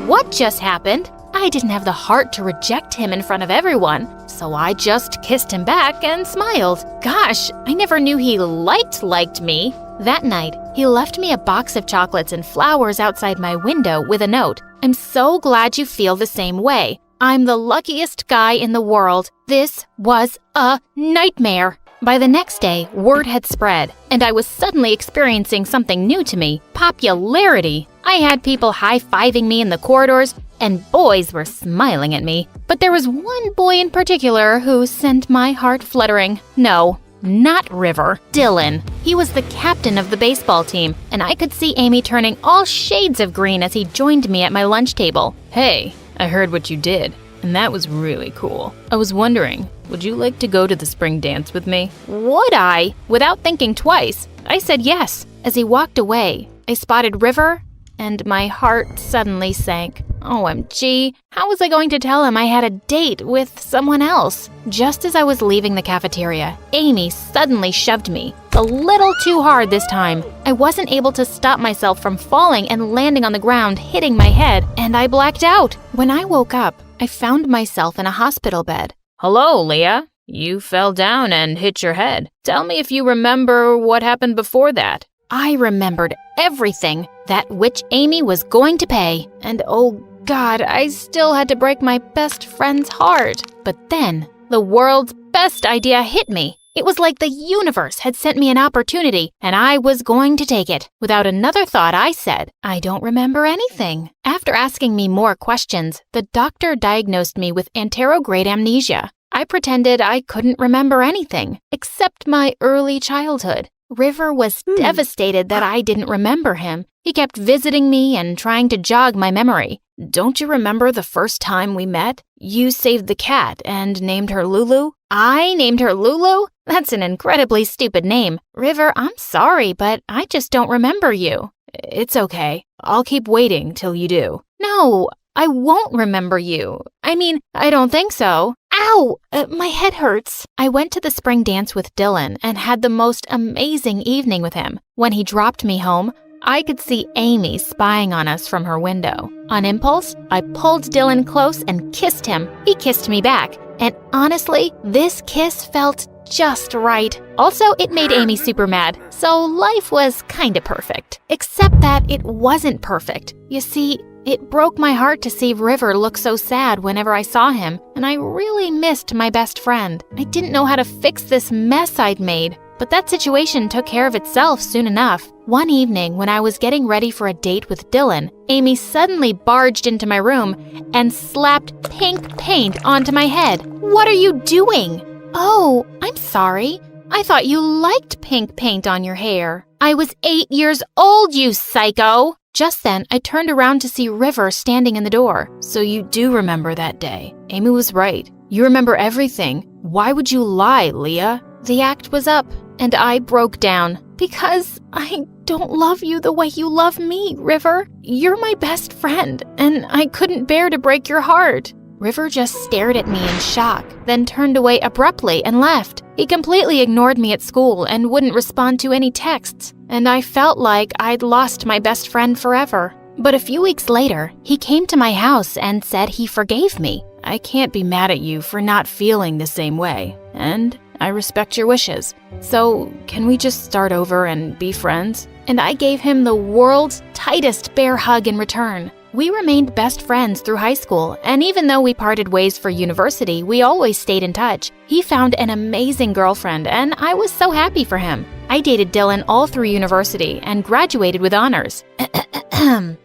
What just happened? I didn't have the heart to reject him in front of everyone, so I just kissed him back and smiled. Gosh, I never knew he liked me. That night, he left me a box of chocolates and flowers outside my window with a note. I'm so glad you feel the same way. I'm the luckiest guy in the world. This was a nightmare. By the next day, word had spread, and I was suddenly experiencing something new to me, popularity. I had people high-fiving me in the corridors, and boys were smiling at me. But there was one boy in particular who sent my heart fluttering. No, not River, Dylan. He was the captain of the baseball team, and I could see Amy turning all shades of green as he joined me at my lunch table. Hey, I heard what you did, and that was really cool. I was wondering, would you like to go to the spring dance with me? Would I? Without thinking twice, I said yes. As he walked away, I spotted River, and my heart suddenly sank. OMG, how was I going to tell him I had a date with someone else? Just as I was leaving the cafeteria, Amy suddenly shoved me. A little too hard this time. I wasn't able to stop myself from falling and landing on the ground, hitting my head, and I blacked out. When I woke up, I found myself in a hospital bed. Hello, Leah. You fell down and hit your head. Tell me if you remember what happened before that. I remembered everything, that which Amy was going to pay. And oh God, I still had to break my best friend's heart. But then, the world's best idea hit me. It was like the universe had sent me an opportunity, and I was going to take it. Without another thought, I said, I don't remember anything. After asking me more questions, the doctor diagnosed me with anterograde amnesia. I pretended I couldn't remember anything, except my early childhood. River was devastated that I didn't remember him. He kept visiting me and trying to jog my memory. Don't you remember the first time we met? You saved the cat and named her Lulu? I named her Lulu? That's an incredibly stupid name. River, I'm sorry, but I just don't remember you. It's okay. I'll keep waiting till you do. No, I won't remember you. I don't think so. Ow! My head hurts. I went to the spring dance with Dylan and had the most amazing evening with him. When he dropped me home, I could see Amy spying on us from her window. On impulse, I pulled Dylan close and kissed him. He kissed me back. And honestly, this kiss felt just right. Also, it made Amy super mad, so life was kinda perfect. Except that it wasn't perfect. You see, it broke my heart to see River look so sad whenever I saw him, and I really missed my best friend. I didn't know how to fix this mess I'd made, but that situation took care of itself soon enough. One evening, when I was getting ready for a date with Dylan, Amy suddenly barged into my room and slapped pink paint onto my head. What are you doing? Oh, I'm sorry. I thought you liked pink paint on your hair. I was 8 years old, you psycho! Just then, I turned around to see River standing in the door. So you do remember that day. Amy was right. You remember everything. Why would you lie, Leah? The act was up, and I broke down. Because I don't love you the way you love me, River. You're my best friend, and I couldn't bear to break your heart. River just stared at me in shock, then turned away abruptly and left. He completely ignored me at school and wouldn't respond to any texts, and I felt like I'd lost my best friend forever. But a few weeks later, he came to my house and said he forgave me. I can't be mad at you for not feeling the same way, and I respect your wishes. So, can we just start over and be friends? And I gave him the world's tightest bear hug in return. We remained best friends through high school, and even though we parted ways for university, we always stayed in touch. He found an amazing girlfriend, and I was so happy for him. I dated Dylan all through university and graduated with honors.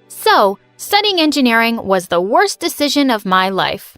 So, studying engineering was the worst decision of my life.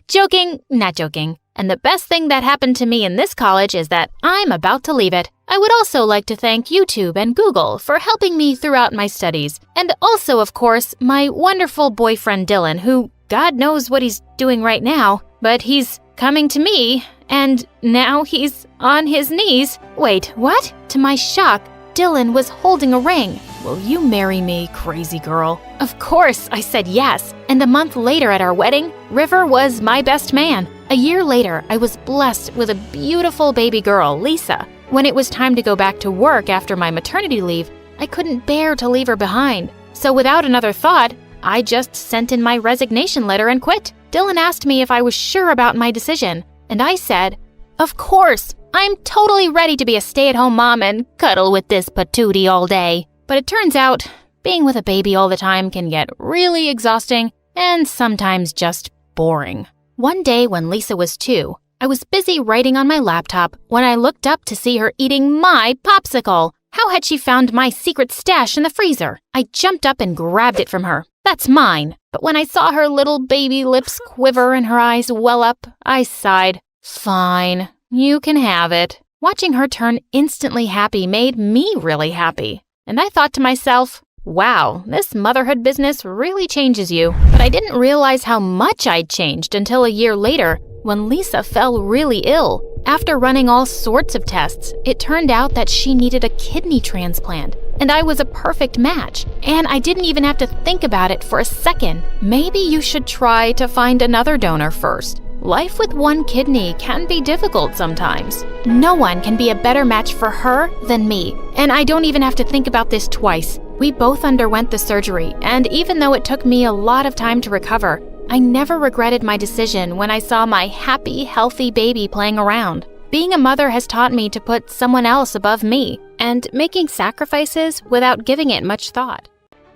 Joking, not joking. And the best thing that happened to me in this college is that I'm about to leave it. I would also like to thank YouTube and Google for helping me throughout my studies. And also, of course, my wonderful boyfriend Dylan, who God knows what he's doing right now, but he's coming to me, and now he's on his knees. Wait, what? To my shock, Dylan was holding a ring. Will you marry me, crazy girl? Of course, I said yes. And a month later at our wedding, River was my best man. A year later, I was blessed with a beautiful baby girl, Lisa. When it was time to go back to work after my maternity leave, I couldn't bear to leave her behind. So without another thought, I just sent in my resignation letter and quit. Dylan asked me if I was sure about my decision, and I said, of course, I'm totally ready to be a stay-at-home mom and cuddle with this patootie all day. But it turns out, being with a baby all the time can get really exhausting and sometimes just boring. One day when Lisa was 2, I was busy writing on my laptop when I looked up to see her eating my popsicle. How had she found my secret stash in the freezer? I jumped up and grabbed it from her. That's mine. But when I saw her little baby lips quiver and her eyes well up, I sighed. Fine, you can have it. Watching her turn instantly happy made me really happy. And I thought to myself, wow, this motherhood business really changes you. But I didn't realize how much I'd changed until a year later when Lisa fell really ill. After running all sorts of tests, it turned out that she needed a kidney transplant. And I was a perfect match. And I didn't even have to think about it for a second. Maybe you should try to find another donor first. Life with one kidney can be difficult sometimes. No one can be a better match for her than me, and I don't even have to think about this twice. We both underwent the surgery, and even though it took me a lot of time to recover, I never regretted my decision when I saw my happy, healthy baby playing around. Being a mother has taught me to put someone else above me, and making sacrifices without giving it much thought.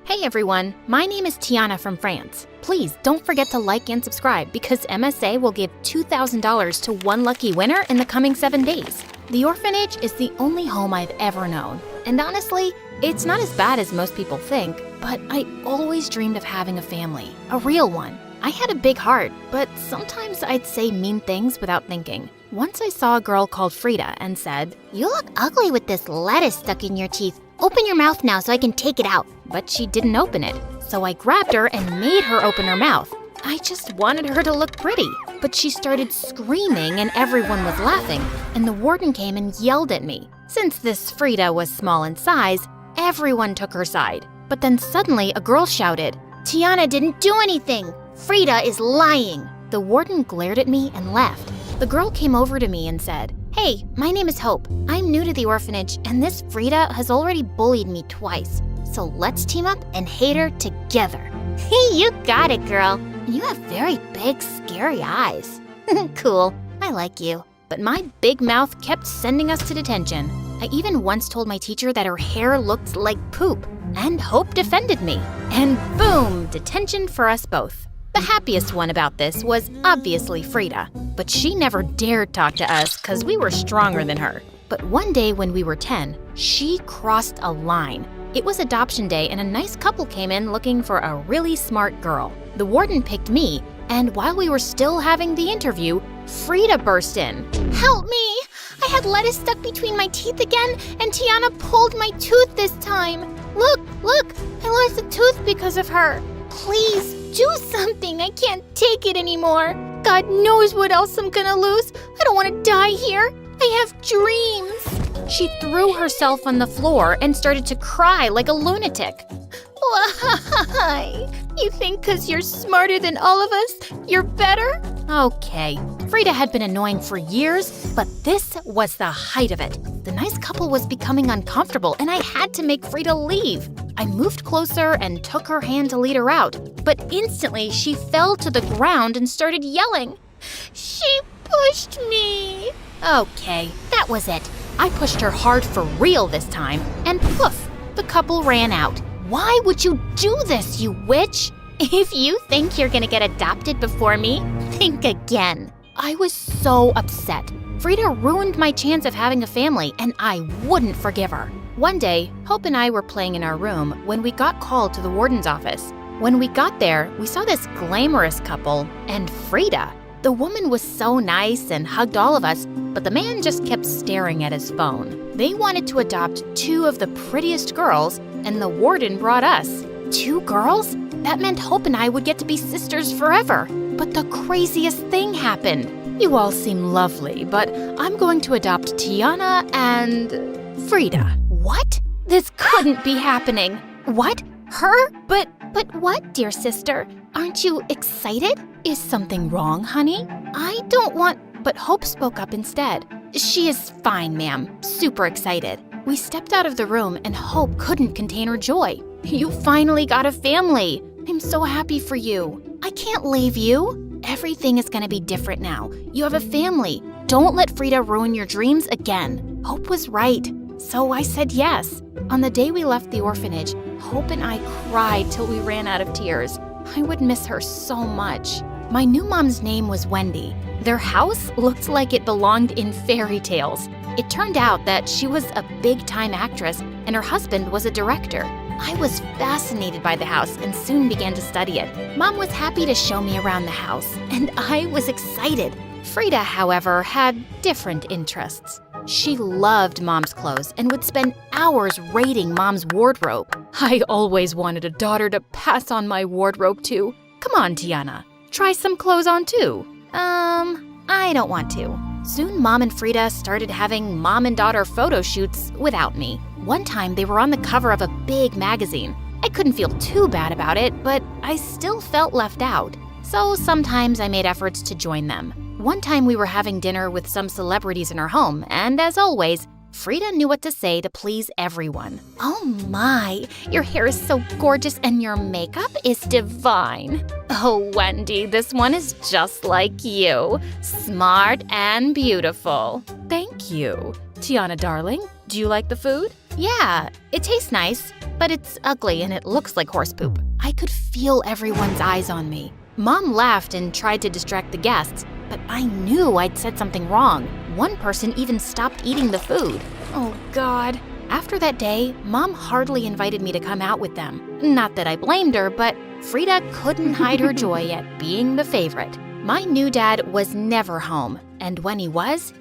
Hey everyone, my name is Tiana from France. Please don't forget to like and subscribe because MSA will give $2,000 to one lucky winner in the coming 7 days. The orphanage is the only home I've ever known. And honestly, it's not as bad as most people think, but I always dreamed of having a family, a real one. I had a big heart, but sometimes I'd say mean things without thinking. Once I saw a girl called Frida and said, You look ugly with this lettuce stuck in your teeth. Open your mouth now so I can take it out. But she didn't open it, so I grabbed her and made her open her mouth. I just wanted her to look pretty, but she started screaming and everyone was laughing, and the warden came and yelled at me. Since this Frida was small in size, everyone took her side. But then suddenly a girl shouted, Tiana didn't do anything. Frida is lying. The warden glared at me and left. The girl came over to me and said, Hey, my name is Hope. I'm new to the orphanage, and this Frida has already bullied me twice. So let's team up and hate her together. You got it, girl. You have very big, scary eyes. Cool. I like you. But my big mouth kept sending us to detention. I even once told my teacher that her hair looked like poop, and Hope defended me. And boom, detention for us both. The happiest one about this was obviously Frida, but she never dared talk to us because we were stronger than her. But one day when we were 10, she crossed a line. It was adoption day and a nice couple came in looking for a really smart girl. The warden picked me, and while we were still having the interview, Frida burst in. Help me! I had lettuce stuck between my teeth again, and Tiana pulled my tooth this time. Look, I lost a tooth because of her. Please, do something. I can't take it anymore. God knows what else I'm gonna lose. I don't want to die here. I have dreams. She threw herself on the floor and started to cry like a lunatic. Why? You think 'cause you're smarter than all of us, you're better? Okay, Frida had been annoying for years, but this was the height of it. The nice couple was becoming uncomfortable, and I had to make Frida leave. I moved closer and took her hand to lead her out, but instantly she fell to the ground and started yelling. She pushed me. Okay, that was it. I pushed her hard for real this time, and poof, the couple ran out. Why would you do this, you witch? If you think you're gonna get adopted before me, think again. I was so upset. Frida ruined my chance of having a family, and I wouldn't forgive her. One day, Hope and I were playing in our room when we got called to the warden's office. When we got there, we saw this glamorous couple and Frida. The woman was so nice and hugged all of us, but the man just kept staring at his phone. They wanted to adopt 2 of the prettiest girls, and the warden brought us. 2 girls? That meant Hope and I would get to be sisters forever. But the craziest thing happened. You all seem lovely, but I'm going to adopt Tiana and Frida. What? This couldn't be happening. What? Her? But what, dear sister? Aren't you excited? is something wrong, honey? I don't want... But Hope spoke up instead. She is fine, ma'am. Super excited. We stepped out of the room and Hope couldn't contain her joy. You finally got a family. I'm so happy for you. I can't leave you. Everything is gonna be different now. You have a family. Don't let Frida ruin your dreams again. Hope was right. So I said yes. On the day we left the orphanage, Hope and I cried till we ran out of tears. I would miss her so much. My new mom's name was Wendy. Their house looked like it belonged in fairy tales. It turned out that she was a big-time actress and her husband was a director. I was fascinated by the house and soon began to study it. Mom was happy to show me around the house, and I was excited. Frida, however, had different interests. She loved Mom's clothes and would spend hours raiding Mom's wardrobe. I always wanted a daughter to pass on my wardrobe to. Come on, Tiana. Try some clothes on too. I don't want to. Soon Mom and Frida started having mom and daughter photo shoots without me. One time they were on the cover of a big magazine. I couldn't feel too bad about it, but I still felt left out. So sometimes I made efforts to join them. One time we were having dinner with some celebrities in our home, and as always, Frida knew what to say to please everyone. Oh my, your hair is so gorgeous and your makeup is divine. Oh, Wendy, this one is just like you. Smart and beautiful. Thank you. Tiana, darling, do you like the food? Yeah, it tastes nice, but it's ugly and it looks like horse poop. I could feel everyone's eyes on me. Mom laughed and tried to distract the guests, but I knew I'd said something wrong. One person even stopped eating the food. Oh, God. After that day, Mom hardly invited me to come out with them. Not that I blamed her, but Frida couldn't hide her joy at being the favorite. My new dad was never home, and when he was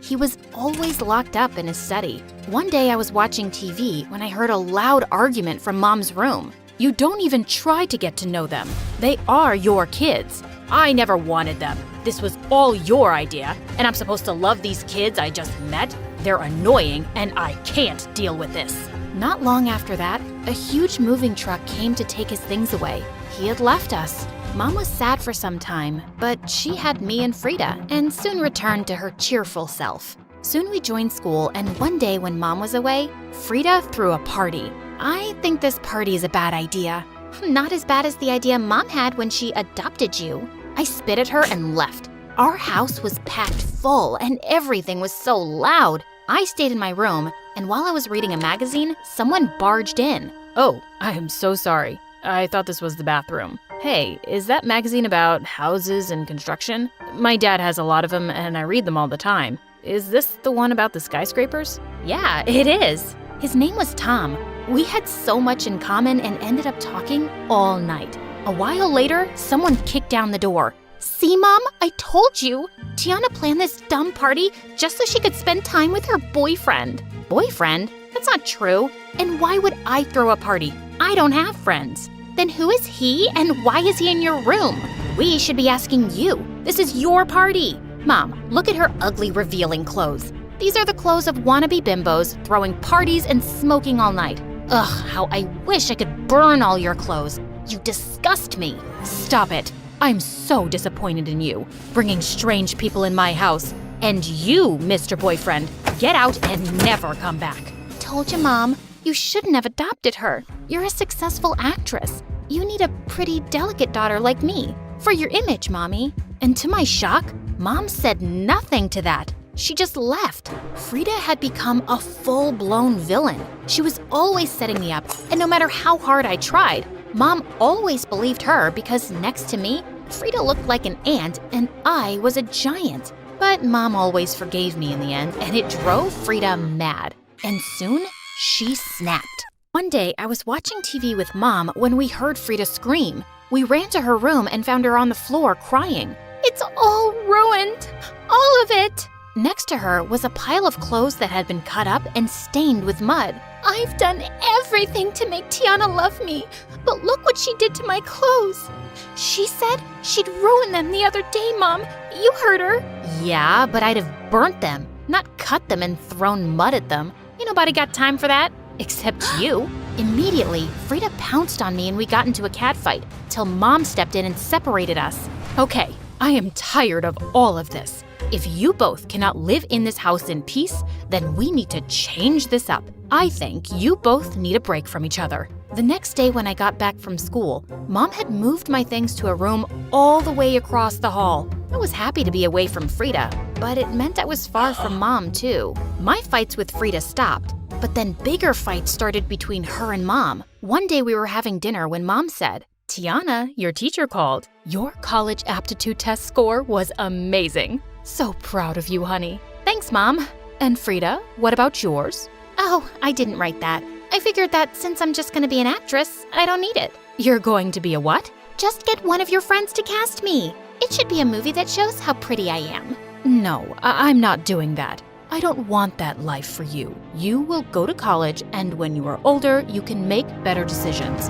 always locked up in his study. One day I was watching TV when I heard a loud argument from Mom's room. You don't even try to get to know them. They are your kids. I never wanted them. This was all your idea, and I'm supposed to love these kids I just met? They're annoying, and I can't deal with this. Not long after that, a huge moving truck came to take his things away. He had left us. Mom was sad for some time, but she had me and Frida, and soon returned to her cheerful self. Soon we joined school, and one day when Mom was away, Frida threw a party. I think this party is a bad idea. Not as bad as the idea Mom had when she adopted you. I spit at her and left. Our house was packed full and everything was so loud. I stayed in my room, and while I was reading a magazine, someone barged in. Oh, I'm so sorry. I thought this was the bathroom. Hey, is that magazine about houses and construction? My dad has a lot of them and I read them all the time. Is this the one about the skyscrapers? Yeah, it is. His name was Tom. We had so much in common and ended up talking all night. A while later, someone kicked down the door. See, Mom? I told you. Tiana planned this dumb party just so she could spend time with her boyfriend. Boyfriend? That's not true. And why would I throw a party? I don't have friends. Then who is he and why is he in your room? We should be asking you. This is your party. Mom, look at her ugly, revealing clothes. These are the clothes of wannabe bimbos throwing parties and smoking all night. Ugh, how I wish I could burn all your clothes. You disgust me. Stop it. I'm so disappointed in you, bringing strange people in my house. And you, Mr. Boyfriend, get out and never come back. Told you, Mom. You shouldn't have adopted her. You're a successful actress. You need a pretty, delicate daughter like me. For your image, Mommy. And to my shock, Mom said nothing to that. She just left. Frida had become a full-blown villain. She was always setting me up, and no matter how hard I tried, Mom always believed her because next to me, Frida looked like an ant and I was a giant. But Mom always forgave me in the end, and it drove Frida mad. And soon, she snapped. One day, I was watching TV with Mom when we heard Frida scream. We ran to her room and found her on the floor crying. It's all ruined. All of it. Next to her was a pile of clothes that had been cut up and stained with mud. I've done everything to make Tiana love me, but look what she did to my clothes. She said she'd ruin them the other day, Mom. You heard her. Yeah, but I'd have burnt them, not cut them and thrown mud at them. Ain't nobody got time for that, except you. Immediately, Frida pounced on me and we got into a catfight, till Mom stepped in and separated us. Okay, I am tired of all of this. If you both cannot live in this house in peace, then we need to change this up. I think you both need a break from each other. The next day when I got back from school, Mom had moved my things to a room all the way across the hall. I was happy to be away from Frida, but it meant I was far from Mom too. My fights with Frida stopped, but then bigger fights started between her and Mom. One day we were having dinner when Mom said, "Tiana, your teacher called. Your college aptitude test score was amazing. So proud of you, honey." "Thanks, Mom." "And Frida, what about yours?" Oh, I didn't write that. I figured that since I'm just gonna be an actress, I don't need it. You're going to be a what? Just get one of your friends to cast me. It should be a movie that shows how pretty I am. No, I'm not doing that. I don't want that life for you. You will go to college, and when you are older, you can make better decisions.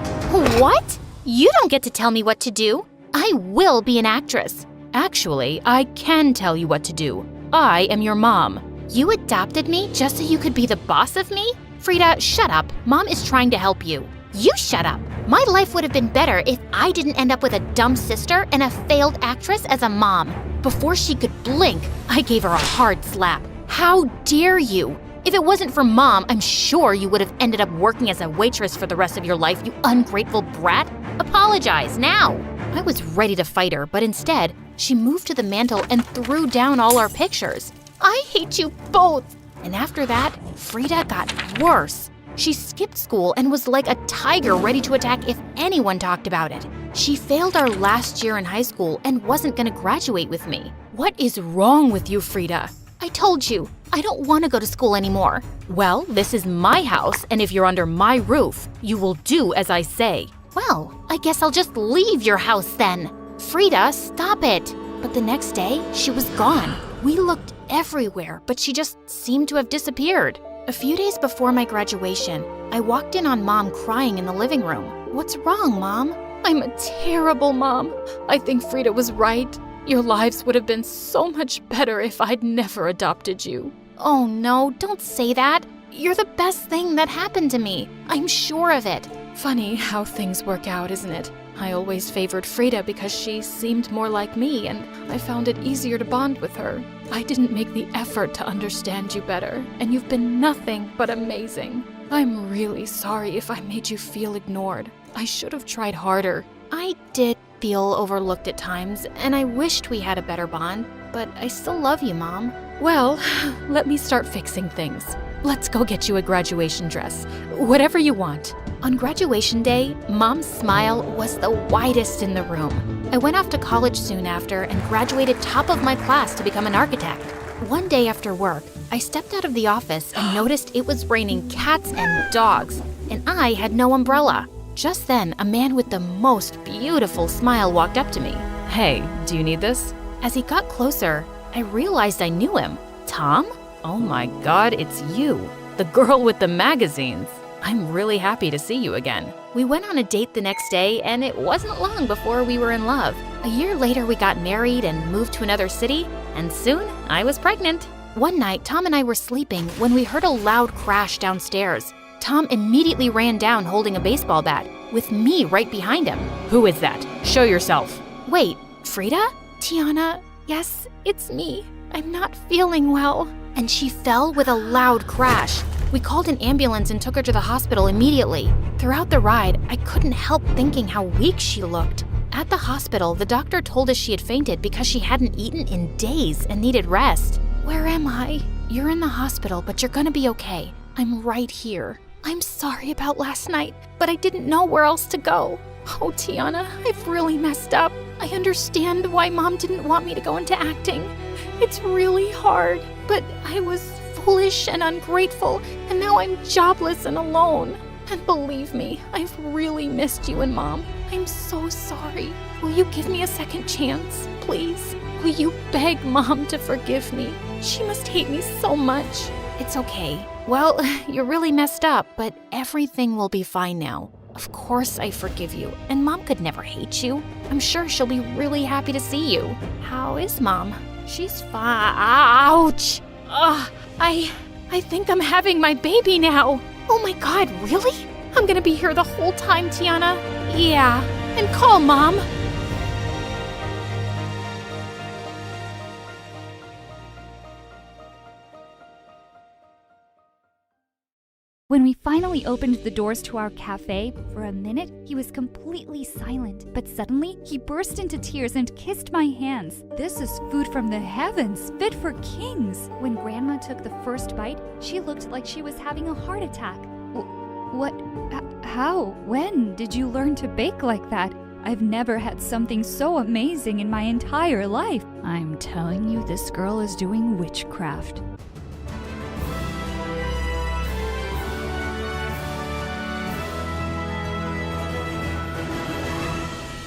What? You don't get to tell me what to do. I will be an actress. Actually, I can tell you what to do. I am your mom. You adopted me just so you could be the boss of me? Frida, shut up. Mom is trying to help you. You shut up. My life would have been better if I didn't end up with a dumb sister and a failed actress as a mom. Before she could blink, I gave her a hard slap. How dare you? If it wasn't for Mom, I'm sure you would have ended up working as a waitress for the rest of your life, you ungrateful brat. Apologize now. I was ready to fight her, but instead, she moved to the mantel and threw down all our pictures. I hate you both. And after that, Frida got worse. She skipped school and was like a tiger ready to attack if anyone talked about it. She failed our last year in high school and wasn't going to graduate with me. What is wrong with you, Frida? I told you, I don't want to go to school anymore. Well, this is my house, and if you're under my roof, you will do as I say. Well, I guess I'll just leave your house then. Frida, stop it. But the next day, she was gone. We looked everywhere, but she just seemed to have disappeared. A few days before my graduation, I walked in on Mom crying in the living room. "What's wrong, Mom?" "I'm a terrible mom. I think Frida was right. Your lives would have been so much better if I'd never adopted you." "Oh no, don't say that. You're the best thing that happened to me. I'm sure of it." Funny how things work out, isn't it? I always favored Frida because she seemed more like me, and I found it easier to bond with her. I didn't make the effort to understand you better, and you've been nothing but amazing. I'm really sorry if I made you feel ignored. I should have tried harder. I did feel overlooked at times, and I wished we had a better bond, but I still love you, Mom. Well, let me start fixing things. Let's go get you a graduation dress. Whatever you want. On graduation day, Mom's smile was the widest in the room. I went off to college soon after and graduated top of my class to become an architect. One day after work, I stepped out of the office and noticed it was raining cats and dogs, and I had no umbrella. Just then, a man with the most beautiful smile walked up to me. "Hey, do you need this?" As he got closer, I realized I knew him. "Tom? Oh my God, it's you, the girl with the magazines. I'm really happy to see you again." We went on a date the next day, and it wasn't long before we were in love. A year later, we got married and moved to another city, and soon I was pregnant. One night, Tom and I were sleeping when we heard a loud crash downstairs. Tom immediately ran down holding a baseball bat, with me right behind him. "Who is that? Show yourself." Wait, Frida? Tiana? Yes, it's me. I'm not feeling well. And she fell with a loud crash. We called an ambulance and took her to the hospital immediately. Throughout the ride, I couldn't help thinking how weak she looked. At the hospital, the doctor told us she had fainted because she hadn't eaten in days and needed rest. Where am I? You're in the hospital, but you're gonna be okay. I'm right here. I'm sorry about last night, but I didn't know where else to go. Oh, Tiana, I've really messed up. I understand why Mom didn't want me to go into acting. It's really hard, but I was foolish and ungrateful, and now I'm jobless and alone. And believe me, I've really missed you and Mom. I'm so sorry. Will you give me a second chance, please? Will you beg Mom to forgive me? She must hate me so much. It's okay. Well, you're really messed up, but everything will be fine now. Of course I forgive you, and Mom could never hate you. I'm sure she'll be really happy to see you. How is Mom? She's fine. Ouch! Ugh, I think I'm having my baby now. Oh my God, really? I'm gonna be here the whole time, Tiana? Yeah, and call Mom. When we finally opened the doors to our cafe, for a minute he was completely silent, but suddenly he burst into tears and kissed my hands. This is food from the heavens, fit for kings. When Grandma took the first bite, she looked like she was having a heart attack. What? How? When did you learn to bake like that? I've never had something so amazing in my entire life. I'm telling you, this girl is doing witchcraft.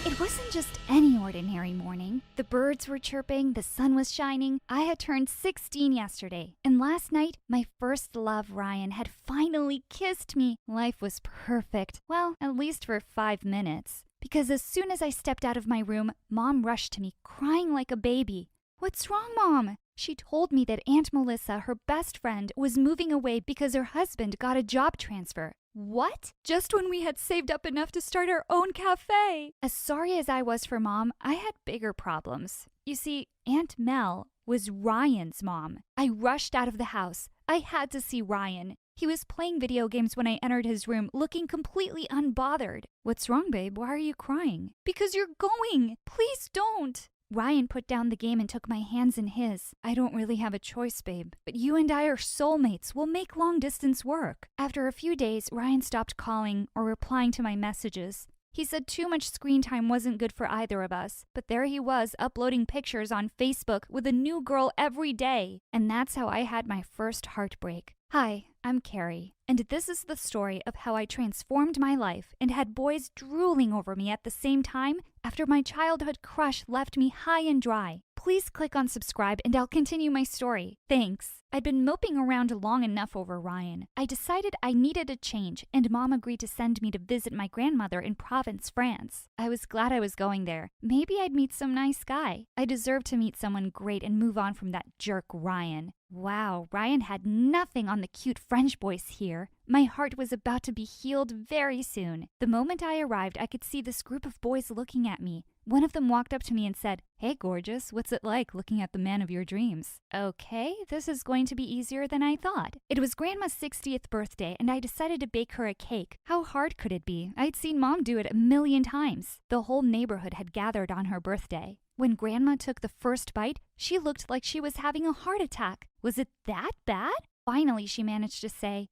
It wasn't just any ordinary morning. The birds were chirping, the sun was shining. I had turned 16 yesterday, and last night, my first love, Ryan, had finally kissed me. Life was perfect. Well, at least for 5 minutes. Because as soon as I stepped out of my room, Mom rushed to me, crying like a baby. What's wrong, Mom? She told me that Aunt Melissa, her best friend, was moving away because her husband got a job transfer. What? Just when we had saved up enough to start our own cafe. As sorry as I was for Mom, I had bigger problems. You see, Aunt Mel was Ryan's mom. I rushed out of the house. I had to see Ryan. He was playing video games when I entered his room, looking completely unbothered. What's wrong, babe? Why are you crying? Because you're going. Please don't. Ryan put down the game and took my hands in his. I don't really have a choice, babe. But you and I are soulmates. We'll make long distance work. After a few days, Ryan stopped calling or replying to my messages. He said too much screen time wasn't good for either of us. But there he was, uploading pictures on Facebook with a new girl every day. And that's how I had my first heartbreak. Hi, I'm Carrie, and this is the story of how I transformed my life and had boys drooling over me at the same time after my childhood crush left me high and dry. Please click on subscribe and I'll continue my story. Thanks. I'd been moping around long enough over Ryan. I decided I needed a change, and Mom agreed to send me to visit my grandmother in Provence, France. I was glad I was going there. Maybe I'd meet some nice guy. I deserved to meet someone great and move on from that jerk Ryan. Wow, Ryan had nothing on the cute French boys here. My heart was about to be healed very soon. The moment I arrived, I could see this group of boys looking at me. One of them walked up to me and said, "Hey, gorgeous, what's it like looking at the man of your dreams?" Okay, this is going to be easier than I thought. It was Grandma's 60th birthday, and I decided to bake her a cake. How hard could it be? I'd seen Mom do it a million times. The whole neighborhood had gathered on her birthday. When Grandma took the first bite, she looked like she was having a heart attack. Was it that bad? Finally, she managed to say,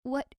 "What?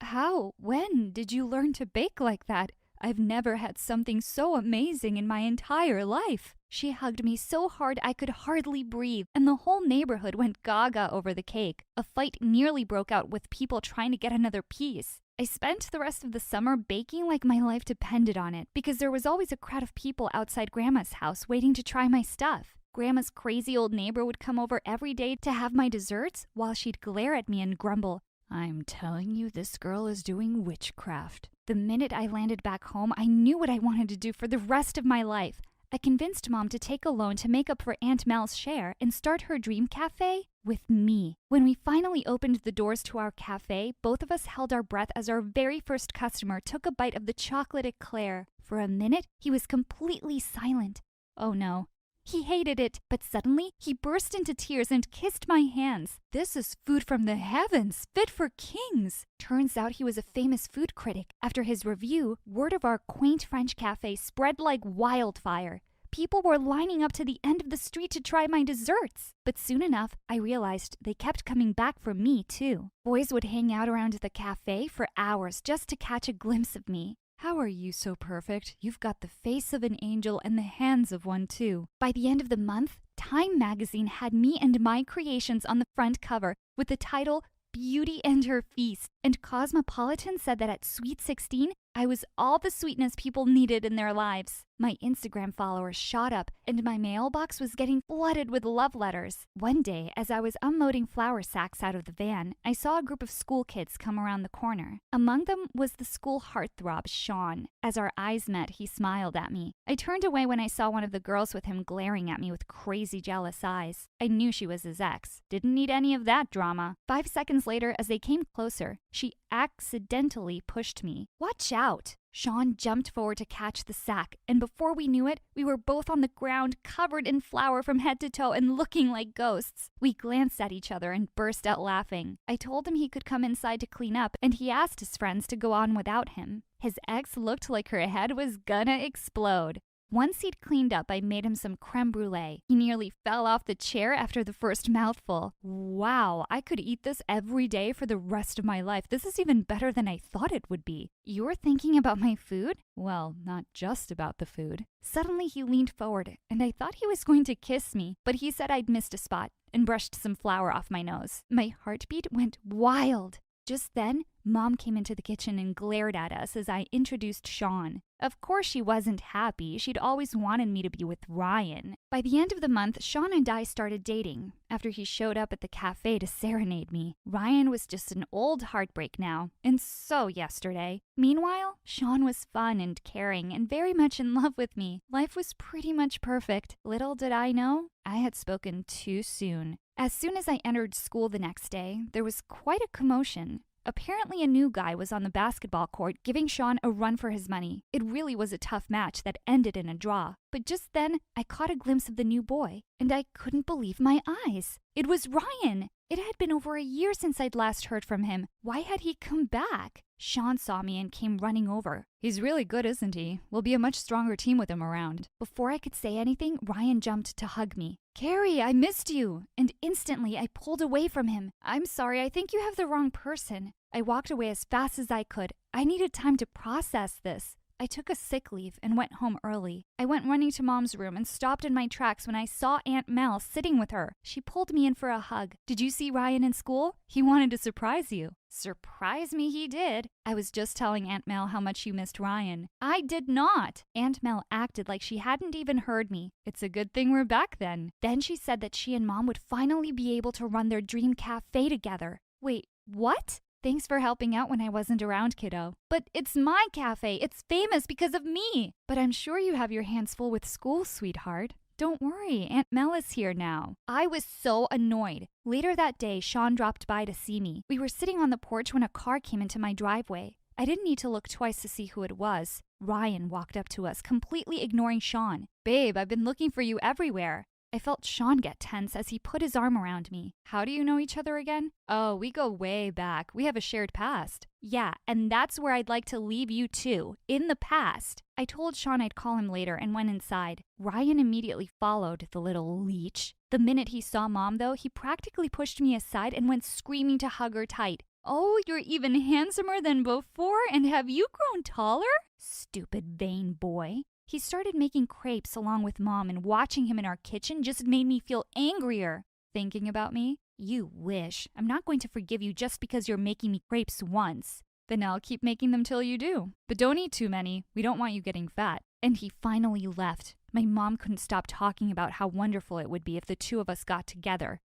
How? When did you learn to bake like that? I've never had something so amazing in my entire life." She hugged me so hard I could hardly breathe, and the whole neighborhood went gaga over the cake. A fight nearly broke out with people trying to get another piece. I spent the rest of the summer baking like my life depended on it, because there was always a crowd of people outside Grandma's house waiting to try my stuff. Grandma's crazy old neighbor would come over every day to have my desserts, while she'd glare at me and grumble, "I'm telling you, this girl is doing witchcraft." The minute I landed back home, I knew what I wanted to do for the rest of my life. I convinced Mom to take a loan to make up for Aunt Mel's share and start her dream cafe with me. When we finally opened the doors to our cafe, both of us held our breath as our very first customer took a bite of the chocolate eclair. For a minute, he was completely silent. Oh no. He hated it, but suddenly he burst into tears and kissed my hands. This is food from the heavens, fit for kings. Turns out he was a famous food critic. After his review, word of our quaint French cafe spread like wildfire. People were lining up to the end of the street to try my desserts. But soon enough, I realized they kept coming back for me too. Boys would hang out around the cafe for hours just to catch a glimpse of me. How are you so perfect? You've got the face of an angel and the hands of one too. By the end of the month, Time magazine had me and my creations on the front cover with the title Beauty and Her Feast. And Cosmopolitan said that at Sweet 16, I was all the sweetness people needed in their lives. My Instagram followers shot up, and my mailbox was getting flooded with love letters. One day, as I was unloading flour sacks out of the van, I saw a group of school kids come around the corner. Among them was the school heartthrob, Sean. As our eyes met, he smiled at me. I turned away when I saw one of the girls with him glaring at me with crazy jealous eyes. I knew she was his ex. Didn't need any of that drama. 5 seconds later, as they came closer, she accidentally pushed me. Watch out! Sean jumped forward to catch the sack, and before we knew it, we were both on the ground, covered in flour from head to toe and looking like ghosts. We glanced at each other and burst out laughing. I told him he could come inside to clean up, and he asked his friends to go on without him. His ex looked like her head was gonna explode. Once he'd cleaned up, I made him some creme brulee. He nearly fell off the chair after the first mouthful. Wow, I could eat this every day for the rest of my life. This is even better than I thought it would be. You're thinking about my food? Well, not just about the food. Suddenly he leaned forward, and I thought he was going to kiss me, but he said I'd missed a spot and brushed some flour off my nose. My heartbeat went wild. Just then, Mom came into the kitchen and glared at us as I introduced Sean. Of course she wasn't happy. She'd always wanted me to be with Ryan. By the end of the month, Sean and I started dating, after he showed up at the cafe to serenade me. Ryan was just an old heartbreak now, and so yesterday. Meanwhile, Sean was fun and caring and very much in love with me. Life was pretty much perfect. Little did I know, I had spoken too soon. As soon as I entered school the next day, there was quite a commotion. Apparently a new guy was on the basketball court giving Sean a run for his money. It really was a tough match that ended in a draw. But just then, I caught a glimpse of the new boy, and I couldn't believe my eyes. It was Ryan! It had been over a year since I'd last heard from him. Why had he come back? Sean saw me and came running over. He's really good, isn't he? We'll be a much stronger team with him around. Before I could say anything, Ryan jumped to hug me. Carrie, I missed you! And instantly, I pulled away from him. I'm sorry, I think you have the wrong person. I walked away as fast as I could. I needed time to process this. I took a sick leave and went home early. I went running to Mom's room and stopped in my tracks when I saw Aunt Mel sitting with her. She pulled me in for a hug. Did you see Ryan in school? He wanted to surprise you. Surprise me, he did. I was just telling Aunt Mel how much you missed Ryan. I did not. Aunt Mel acted like she hadn't even heard me. It's a good thing we're back then. Then she said that she and Mom would finally be able to run their dream cafe together. Wait, what? Thanks for helping out when I wasn't around, kiddo. But it's my cafe. It's famous because of me. But I'm sure you have your hands full with school, sweetheart. Don't worry, Aunt Mel is here now. I was so annoyed. Later that day, Sean dropped by to see me. We were sitting on the porch when a car came into my driveway. I didn't need to look twice to see who it was. Ryan walked up to us, completely ignoring Sean. Babe, I've been looking for you everywhere. I felt Sean get tense as he put his arm around me. How do you know each other again? Oh, we go way back. We have a shared past. Yeah, and that's where I'd like to leave you too, in the past. I told Sean I'd call him later and went inside. Ryan immediately followed, the little leech. The minute he saw Mom, though, he practically pushed me aside and went screaming to hug her tight. Oh, you're even handsomer than before, and have you grown taller? Stupid vain boy. He started making crepes along with Mom, and watching him in our kitchen just made me feel angrier. Thinking about me? You wish. I'm not going to forgive you just because you're making me crepes once. Then I'll keep making them till you do. But don't eat too many. We don't want you getting fat. And he finally left. My mom couldn't stop talking about how wonderful it would be if the two of us got together.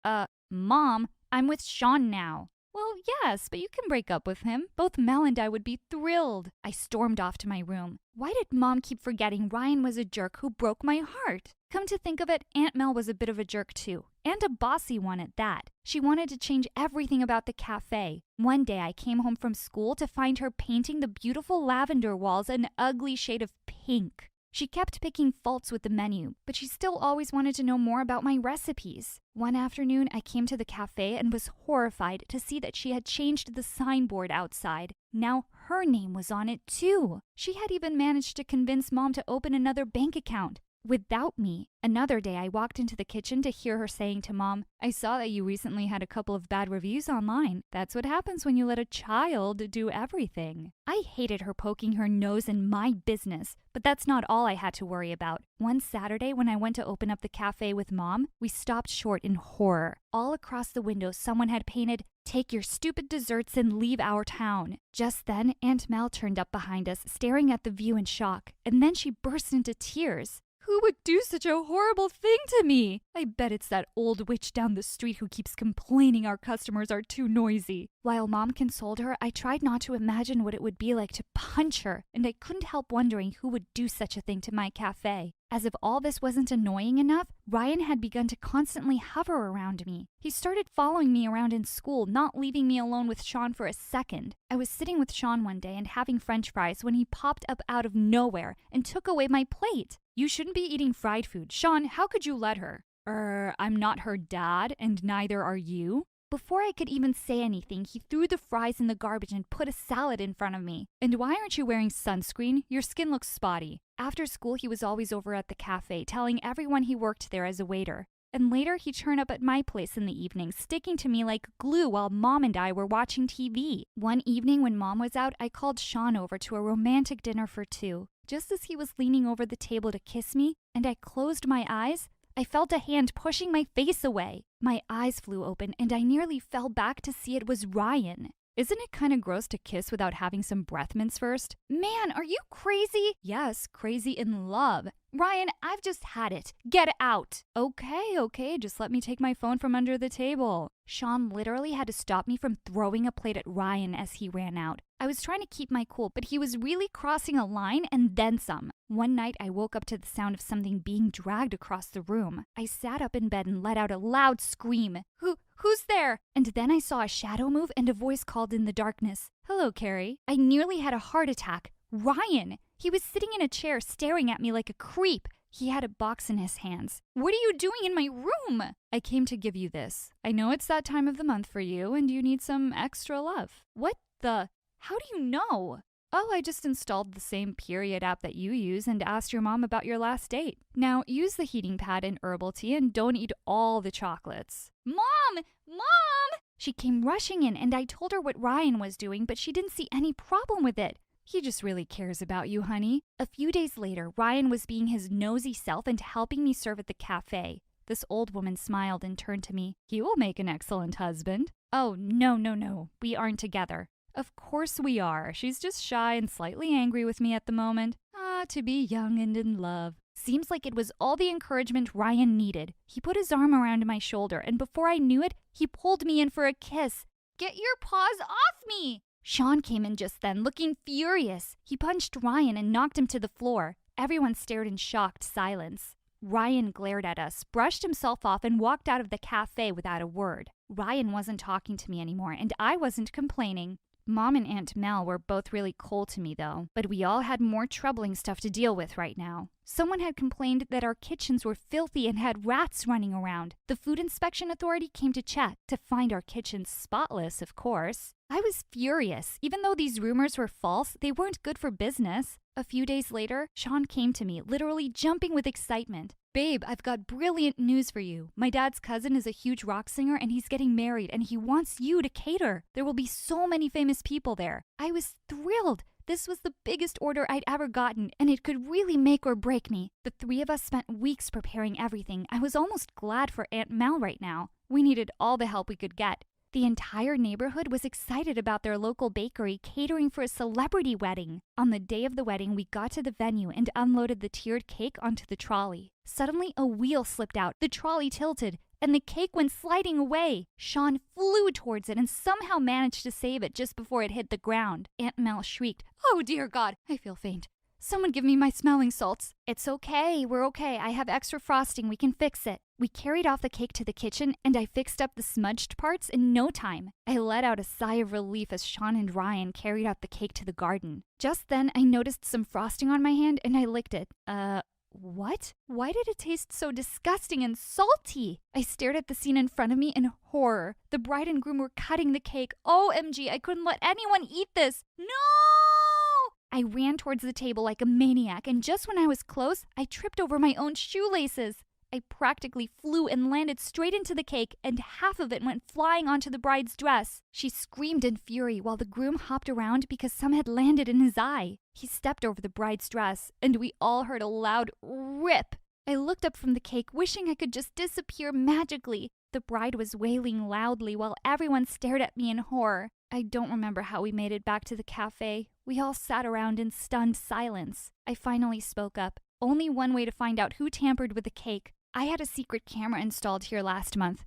Mom, I'm with Sean now. Well, yes, but you can break up with him. Both Mel and I would be thrilled. I stormed off to my room. Why did Mom keep forgetting Ryan was a jerk who broke my heart? Come to think of it, Aunt Mel was a bit of a jerk too. And a bossy one at that. She wanted to change everything about the cafe. One day I came home from school to find her painting the beautiful lavender walls an ugly shade of pink. She kept picking faults with the menu, but she still always wanted to know more about my recipes. One afternoon, I came to the cafe and was horrified to see that she had changed the signboard outside. Now her name was on it too. She had even managed to convince Mom to open another bank account. Without me. Another day, I walked into the kitchen to hear her saying to Mom, I saw that you recently had a couple of bad reviews online. That's what happens when you let a child do everything. I hated her poking her nose in my business, but that's not all I had to worry about. One Saturday, when I went to open up the cafe with Mom, we stopped short in horror. All across the window, someone had painted, "Take your stupid desserts and leave our town." Just then, Aunt Mel turned up behind us, staring at the view in shock, and then she burst into tears. Who would do such a horrible thing to me? I bet it's that old witch down the street who keeps complaining our customers are too noisy. While Mom consoled her, I tried not to imagine what it would be like to punch her, and I couldn't help wondering who would do such a thing to my cafe. As if all this wasn't annoying enough, Ryan had begun to constantly hover around me. He started following me around in school, not leaving me alone with Sean for a second. I was sitting with Sean one day and having French fries when he popped up out of nowhere and took away my plate. You shouldn't be eating fried food. Sean, how could you let her? I'm not her dad, and neither are you. Before I could even say anything, he threw the fries in the garbage and put a salad in front of me. And why aren't you wearing sunscreen? Your skin looks spotty. After school, he was always over at the cafe, telling everyone he worked there as a waiter. And later, he'd turn up at my place in the evening, sticking to me like glue while Mom and I were watching TV. One evening when Mom was out, I called Sean over to a romantic dinner for two. Just as he was leaning over the table to kiss me, and I closed my eyes, I felt a hand pushing my face away. My eyes flew open, and I nearly fell back to see it was Ryan. Isn't it kind of gross to kiss without having some breath mints first? Man, are you crazy? Yes, crazy in love. Ryan, I've just had it. Get out. Okay, just let me take my phone from under the table. Sean literally had to stop me from throwing a plate at Ryan as he ran out. I was trying to keep my cool, but he was really crossing a line and then some. One night, I woke up to the sound of something being dragged across the room. I sat up in bed and let out a loud scream. Who's there? And then I saw a shadow move and a voice called in the darkness. Hello, Carrie. I nearly had a heart attack. Ryan! He was sitting in a chair staring at me like a creep. He had a box in his hands. What are you doing in my room? I came to give you this. I know it's that time of the month for you and you need some extra love. What the? How do you know? Oh, I just installed the same period app that you use and asked your mom about your last date. Now, use the heating pad and herbal tea and don't eat all the chocolates. Mom! She came rushing in and I told her what Ryan was doing, but she didn't see any problem with it. He just really cares about you, honey. A few days later, Ryan was being his nosy self and helping me serve at the cafe. This old woman smiled and turned to me. He will make an excellent husband. Oh, no. We aren't together. Of course we are. She's just shy and slightly angry with me at the moment. To be young and in love. Seems like it was all the encouragement Ryan needed. He put his arm around my shoulder, and before I knew it, he pulled me in for a kiss. Get your paws off me! Sean came in just then, looking furious. He punched Ryan and knocked him to the floor. Everyone stared in shocked silence. Ryan glared at us, brushed himself off, and walked out of the cafe without a word. Ryan wasn't talking to me anymore, and I wasn't complaining. Mom and Aunt Mel were both really cold to me, though, but we all had more troubling stuff to deal with right now. Someone had complained that our kitchens were filthy and had rats running around. The Food Inspection Authority came to check, to find our kitchens spotless, of course. I was furious. Even though these rumors were false, they weren't good for business. A few days later, Sean came to me, literally jumping with excitement. Babe, I've got brilliant news for you. My dad's cousin is a huge rock singer and he's getting married and he wants you to cater. There will be so many famous people there. I was thrilled. This was the biggest order I'd ever gotten and it could really make or break me. The three of us spent weeks preparing everything. I was almost glad for Aunt Mel right now. We needed all the help we could get. The entire neighborhood was excited about their local bakery catering for a celebrity wedding. On the day of the wedding, we got to the venue and unloaded the tiered cake onto the trolley. Suddenly, a wheel slipped out, the trolley tilted, and the cake went sliding away. Sean flew towards it and somehow managed to save it just before it hit the ground. Aunt Mel shrieked, "Oh dear God, I feel faint. Someone give me my smelling salts." "It's okay, we're okay. I have extra frosting, we can fix it." We carried off the cake to the kitchen and I fixed up the smudged parts in no time. I let out a sigh of relief as Sean and Ryan carried out the cake to the garden. Just then, I noticed some frosting on my hand and I licked it. What? Why did it taste so disgusting and salty? I stared at the scene in front of me in horror. The bride and groom were cutting the cake. OMG, I couldn't let anyone eat this. No! I ran towards the table like a maniac, and just when I was close, I tripped over my own shoelaces. I practically flew and landed straight into the cake, and half of it went flying onto the bride's dress. She screamed in fury while the groom hopped around because some had landed in his eye. He stepped over the bride's dress, and we all heard a loud rip. I looked up from the cake, wishing I could just disappear magically. The bride was wailing loudly while everyone stared at me in horror. I don't remember how we made it back to the cafe. We all sat around in stunned silence. I finally spoke up. Only one way to find out who tampered with the cake. I had a secret camera installed here last month,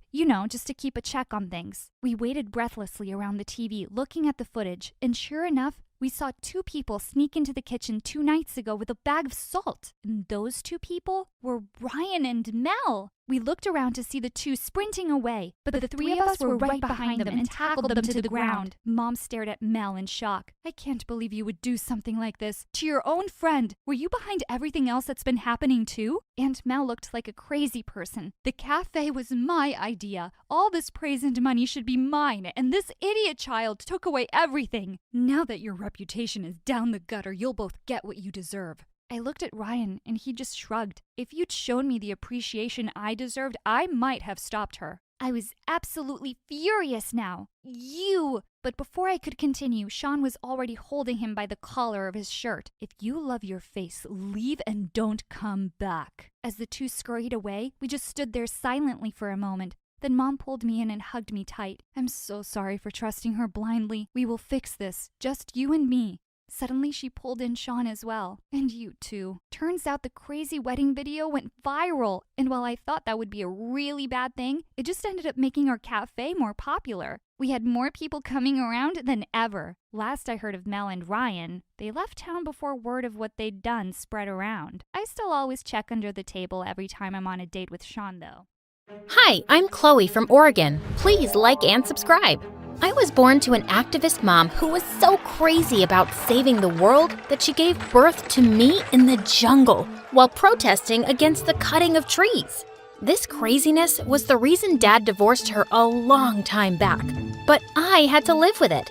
just to keep a check on things. We waited breathlessly around the TV, looking at the footage, and sure enough, we saw 2 people sneak into the kitchen 2 nights ago with a bag of salt. And those 2 people were Ryan and Mel. We looked around to see the 2 sprinting away, but the 3 of us were right behind them and tackled them to the ground. Mom stared at Mel in shock. "I can't believe you would do something like this to your own friend. Were you behind everything else that's been happening too?" Aunt Mel looked like a crazy person. "The cafe was my idea. All this praise and money should be mine, and this idiot child took away everything. Now that your reputation is down the gutter, you'll both get what you deserve." I looked at Ryan, and he just shrugged. If you'd shown me the appreciation I deserved, I might have stopped her. I was absolutely furious now. "You!" But before I could continue, Sean was already holding him by the collar of his shirt. "If you love your face, leave and don't come back." As the 2 scurried away, we just stood there silently for a moment. Then Mom pulled me in and hugged me tight. "I'm so sorry for trusting her blindly. We will fix this, just you and me." Suddenly, she pulled in Sean as well. "And you too." Turns out the crazy wedding video went viral, and while I thought that would be a really bad thing, it just ended up making our cafe more popular. We had more people coming around than ever. Last I heard of Mel and Ryan, they left town before word of what they'd done spread around. I still always check under the table every time I'm on a date with Sean, though. Hi, I'm Chloe from Oregon. Please like and subscribe. I was born to an activist mom who was so crazy about saving the world that she gave birth to me in the jungle while protesting against the cutting of trees. This craziness was the reason Dad divorced her a long time back, but I had to live with it.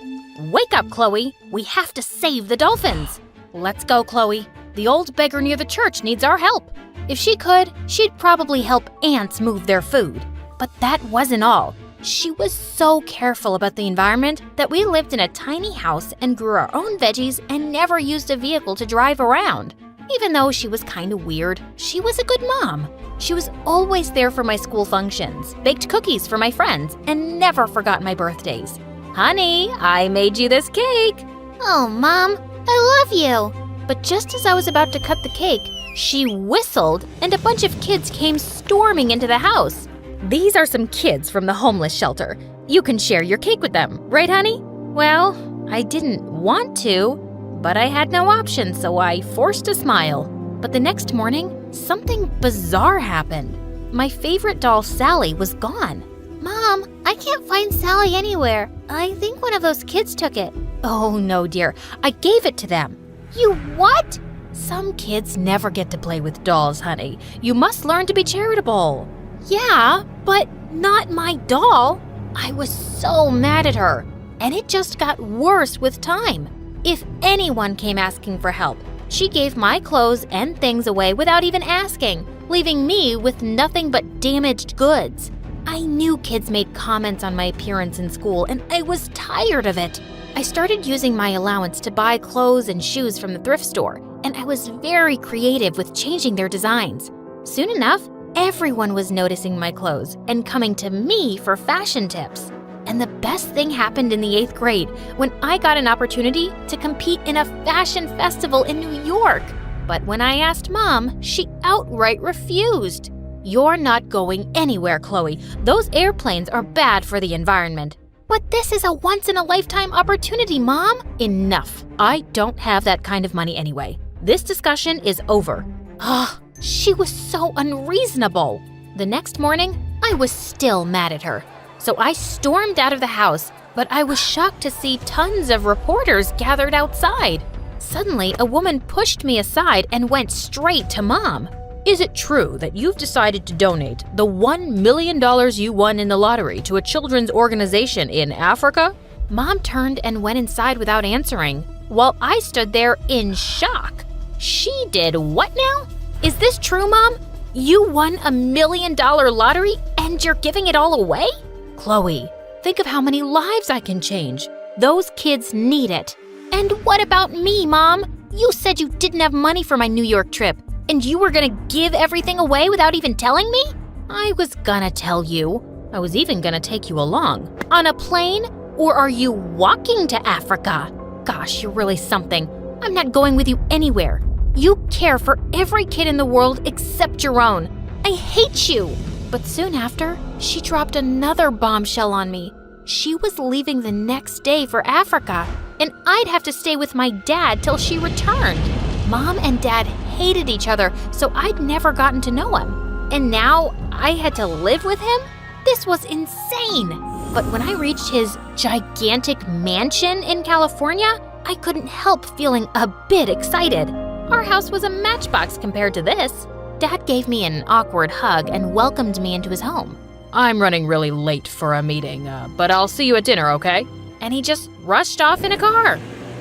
Wake up, Chloe. We have to save the dolphins. Let's go, Chloe. The old beggar near the church needs our help. If she could, she'd probably help ants move their food. But that wasn't all. She was so careful about the environment that we lived in a tiny house and grew our own veggies and never used a vehicle to drive around. Even though she was kind of weird, she was a good mom. She was always there for my school functions, baked cookies for my friends, and never forgot my birthdays. Honey, I made you this cake. Oh, Mom, I love you. But just as I was about to cut the cake, she whistled and a bunch of kids came storming into the house. These are some kids from the homeless shelter. You can share your cake with them, right, honey? Well, I didn't want to, but I had no option, so I forced a smile. But the next morning, something bizarre happened. My favorite doll, Sally, was gone. Mom, I can't find Sally anywhere. I think one of those kids took it. Oh, no, dear. I gave it to them. You what? Some kids never get to play with dolls, honey. You must learn to be charitable. Yeah, but not my doll. I was so mad at her, and it just got worse with time. If anyone came asking for help, she gave my clothes and things away without even asking, leaving me with nothing but damaged goods. I knew kids made comments on my appearance in school, and I was tired of it. I started using my allowance to buy clothes and shoes from the thrift store, and I was very creative with changing their designs. Soon enough, everyone was noticing my clothes and coming to me for fashion tips. And the best thing happened in the 8th grade when I got an opportunity to compete in a fashion festival in New York. But when I asked Mom, she outright refused. You're not going anywhere, Chloe. Those airplanes are bad for the environment. But this is a once-in-a-lifetime opportunity, Mom. Enough. I don't have that kind of money anyway. This discussion is over. She was so unreasonable. The next morning, I was still mad at her. So I stormed out of the house, but I was shocked to see tons of reporters gathered outside. Suddenly, a woman pushed me aside and went straight to Mom. Is it true that you've decided to donate the $1 million you won in the lottery to a children's organization in Africa? Mom turned and went inside without answering, while I stood there in shock. She did what now? Is this true, Mom? You won $1 million lottery and you're giving it all away? Chloe, think of how many lives I can change. Those kids need it. And what about me, Mom? You said you didn't have money for my New York trip, and you were gonna give everything away without even telling me? I was gonna tell you. I was even gonna take you along. On a plane? Or are you walking to Africa? Gosh, you're really something. I'm not going with you anywhere. You care for every kid in the world except your own. I hate you. But soon after, she dropped another bombshell on me. She was leaving the next day for Africa, and I'd have to stay with my dad till she returned. Mom and Dad hated each other, so I'd never gotten to know him. And now I had to live with him? This was insane. But when I reached his gigantic mansion in California, I couldn't help feeling a bit excited. Our house was a matchbox compared to this. Dad gave me an awkward hug and welcomed me into his home. I'm running really late for a meeting, but I'll see you at dinner, okay? And he just rushed off in a car.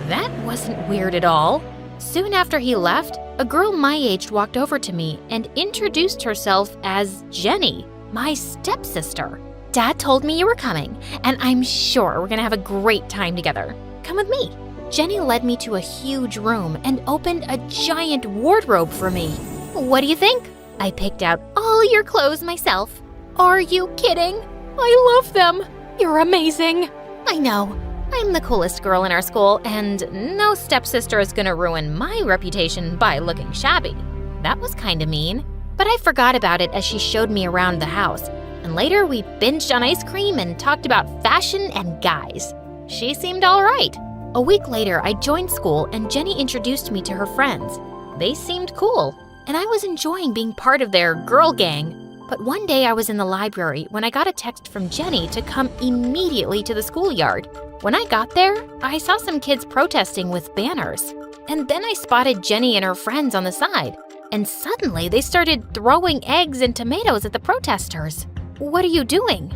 That wasn't weird at all. Soon after he left, a girl my age walked over to me and introduced herself as Jenny, my stepsister. Dad told me you were coming, and I'm sure we're gonna have a great time together. Come with me. Jenny led me to a huge room and opened a giant wardrobe for me. What do you think? I picked out all your clothes myself. Are you kidding? I love them. You're amazing. I know. I'm the coolest girl in our school, and no stepsister is gonna ruin my reputation by looking shabby. That was kinda mean, but I forgot about it as she showed me around the house. And later we binged on ice cream and talked about fashion and guys. She seemed all right. A week later, I joined school and Jenny introduced me to her friends. They seemed cool, and I was enjoying being part of their girl gang. But one day I was in the library when I got a text from Jenny to come immediately to the schoolyard. When I got there, I saw some kids protesting with banners. And then I spotted Jenny and her friends on the side. And suddenly they started throwing eggs and tomatoes at the protesters. What are you doing?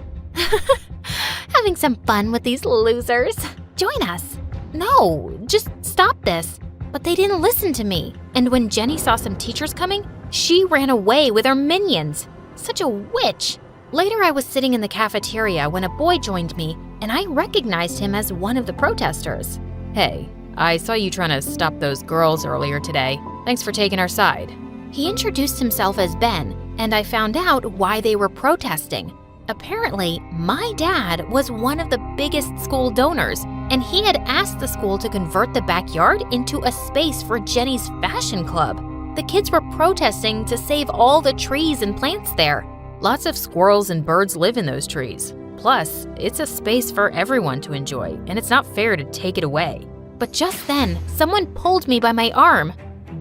Having some fun with these losers. Join us. No, just stop this. But they didn't listen to me. And when Jenny saw some teachers coming, she ran away with her minions. Such a witch. Later, I was sitting in the cafeteria when a boy joined me, and I recognized him as one of the protesters. Hey, I saw you trying to stop those girls earlier today. Thanks for taking our side. He introduced himself as Ben, and I found out why they were protesting. Apparently, my dad was one of the biggest school donors, and he had asked the school to convert the backyard into a space for Jenny's fashion club. The kids were protesting to save all the trees and plants there. Lots of squirrels and birds live in those trees. Plus, it's a space for everyone to enjoy, and it's not fair to take it away. But just then, someone pulled me by my arm.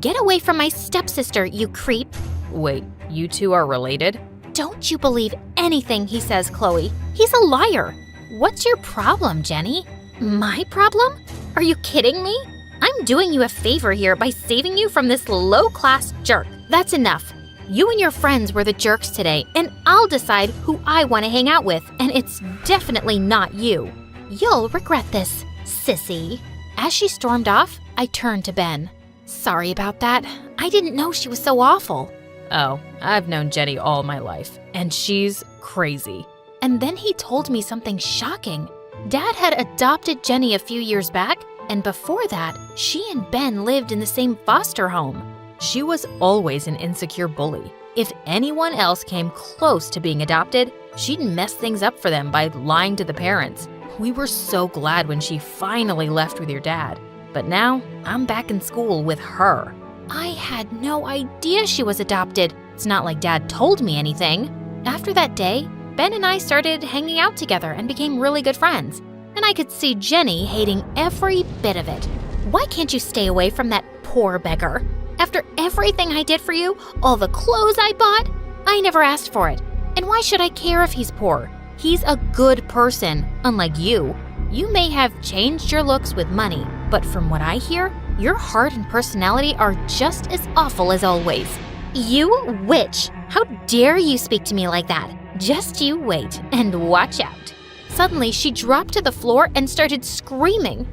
Get away from my stepsister, you creep. Wait, you two are related? Don't you believe anything he says, Chloe. He's a liar. What's your problem, Jenny? My problem? Are you kidding me? I'm doing you a favor here by saving you from this low-class jerk. That's enough. You and your friends were the jerks today, and I'll decide who I want to hang out with, and it's definitely not you. You'll regret this, sissy. As she stormed off, I turned to Ben. Sorry about that. I didn't know she was so awful. Oh, I've known Jenny all my life, and she's crazy. And then he told me something shocking. Dad had adopted Jenny a few years back, and before that, she and Ben lived in the same foster home. She was always an insecure bully. If anyone else came close to being adopted, she'd mess things up for them by lying to the parents. We were so glad when she finally left with your dad. But now, I'm back in school with her. I had no idea she was adopted. It's not like Dad told me anything. After that day, Ben and I started hanging out together and became really good friends. And I could see Jenny hating every bit of it. Why can't you stay away from that poor beggar? After everything I did for you, all the clothes I bought, I never asked for it. And why should I care if he's poor? He's a good person, unlike you. You may have changed your looks with money, but from what I hear, your heart and personality are just as awful as always. You witch! How dare you speak to me like that? Just you wait and watch out. Suddenly, she dropped to the floor and started screaming.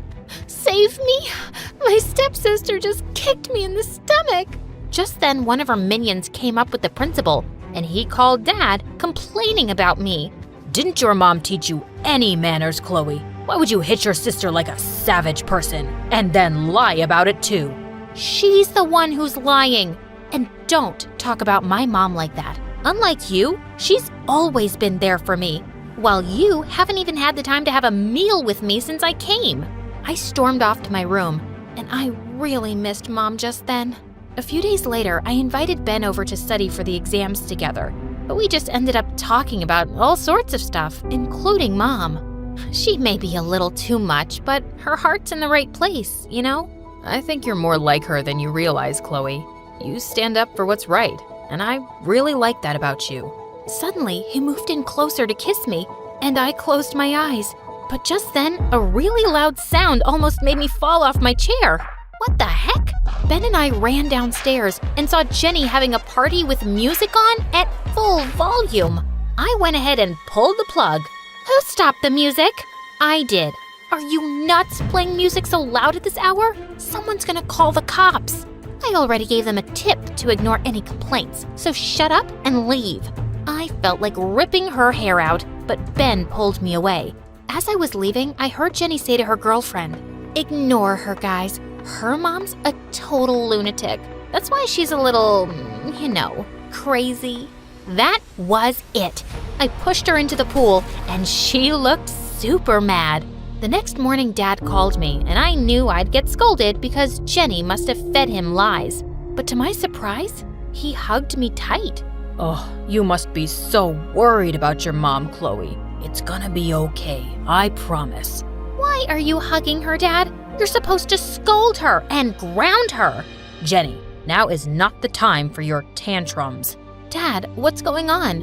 Save me! My stepsister just kicked me in the stomach! Just then, one of her minions came up with the principal, and he called Dad, complaining about me. Didn't your mom teach you any manners, Chloe? Why would you hit your sister like a savage person and then lie about it too? She's the one who's lying. And don't talk about my mom like that. Unlike you, she's always been there for me, while you haven't even had the time to have a meal with me since I came. I stormed off to my room, and I really missed Mom just then. A few days later, I invited Ben over to study for the exams together, but we just ended up talking about all sorts of stuff, including Mom. She may be a little too much, but her heart's in the right place, you know? I think you're more like her than you realize, Chloe. You stand up for what's right, and I really like that about you. Suddenly, he moved in closer to kiss me, and I closed my eyes. But just then, a really loud sound almost made me fall off my chair. What the heck? Ben and I ran downstairs and saw Jenny having a party with music on at full volume. I went ahead and pulled the plug. Who stopped the music? I did. Are you nuts playing music so loud at this hour? Someone's gonna call the cops. I already gave them a tip to ignore any complaints, so shut up and leave. I felt like ripping her hair out, but Ben pulled me away. As I was leaving, I heard Jenny say to her girlfriend, "Ignore her, guys. Her mom's a total lunatic. That's why she's a little, crazy." That was it. I pushed her into the pool, and she looked super mad. The next morning, Dad called me, and I knew I'd get scolded because Jenny must have fed him lies. But to my surprise, he hugged me tight. Oh, you must be so worried about your mom, Chloe. It's gonna be okay, I promise. Why are you hugging her, Dad? You're supposed to scold her and ground her. Jenny, now is not the time for your tantrums. Dad, what's going on?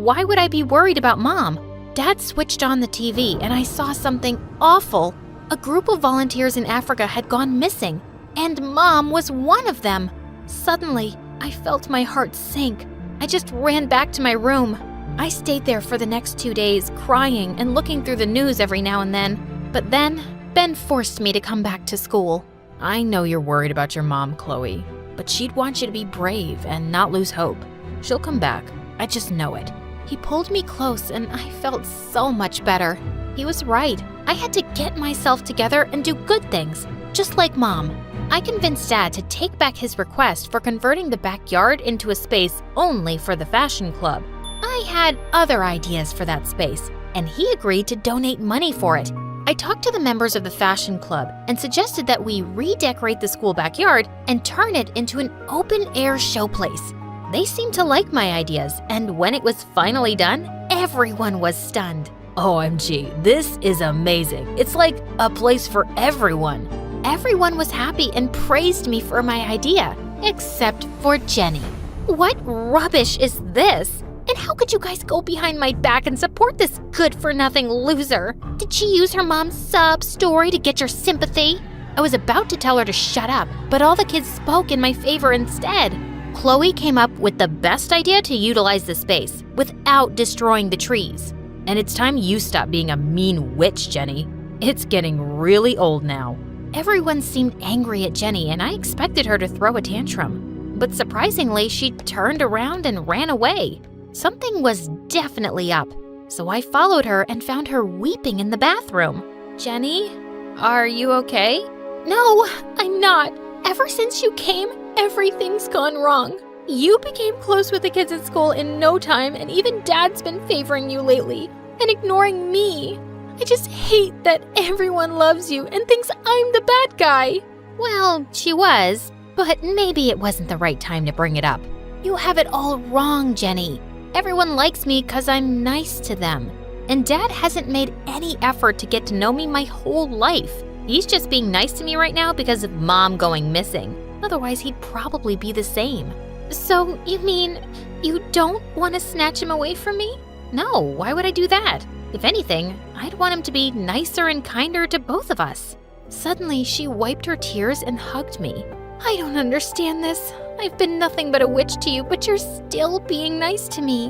Why would I be worried about Mom? Dad switched on the TV and I saw something awful. A group of volunteers in Africa had gone missing, and Mom was one of them. Suddenly, I felt my heart sink. I just ran back to my room. I stayed there for the next 2 days, crying and looking through the news every now and then. But then, Ben forced me to come back to school. I know you're worried about your mom, Chloe, but she'd want you to be brave and not lose hope. She'll come back. I just know it. He pulled me close and I felt so much better. He was right. I had to get myself together and do good things, just like Mom. I convinced Dad to take back his request for converting the backyard into a space only for the fashion club. I had other ideas for that space, and he agreed to donate money for it. I talked to the members of the fashion club and suggested that we redecorate the school backyard and turn it into an open-air showplace. They seemed to like my ideas, and when it was finally done, everyone was stunned. OMG, this is amazing. It's like a place for everyone. Everyone was happy and praised me for my idea, except for Jenny. What rubbish is this? And how could you guys go behind my back and support this good-for-nothing loser? Did she use her mom's sub story to get your sympathy? I was about to tell her to shut up, but all the kids spoke in my favor instead. Chloe came up with the best idea to utilize the space without destroying the trees. And it's time you stop being a mean witch, Jenny. It's getting really old now. Everyone seemed angry at Jenny, and I expected her to throw a tantrum. But surprisingly, she turned around and ran away. Something was definitely up, so I followed her and found her weeping in the bathroom. Jenny, are you okay? No, I'm not. Ever since you came, everything's gone wrong. You became close with the kids at school in no time, and even Dad's been favoring you lately and ignoring me. I just hate that everyone loves you and thinks I'm the bad guy. Well, she was, But maybe it wasn't the right time to bring it up. You have it all wrong, Jenny. Everyone likes me because I'm nice to them. And Dad hasn't made any effort to get to know me my whole life. He's just being nice to me right now because of Mom going missing. Otherwise, he'd probably be the same. So, you mean you don't want to snatch him away from me? No, why would I do that? If anything, I'd want him to be nicer and kinder to both of us. Suddenly, she wiped her tears and hugged me. I don't understand this. I've been nothing but a witch to you, but you're still being nice to me.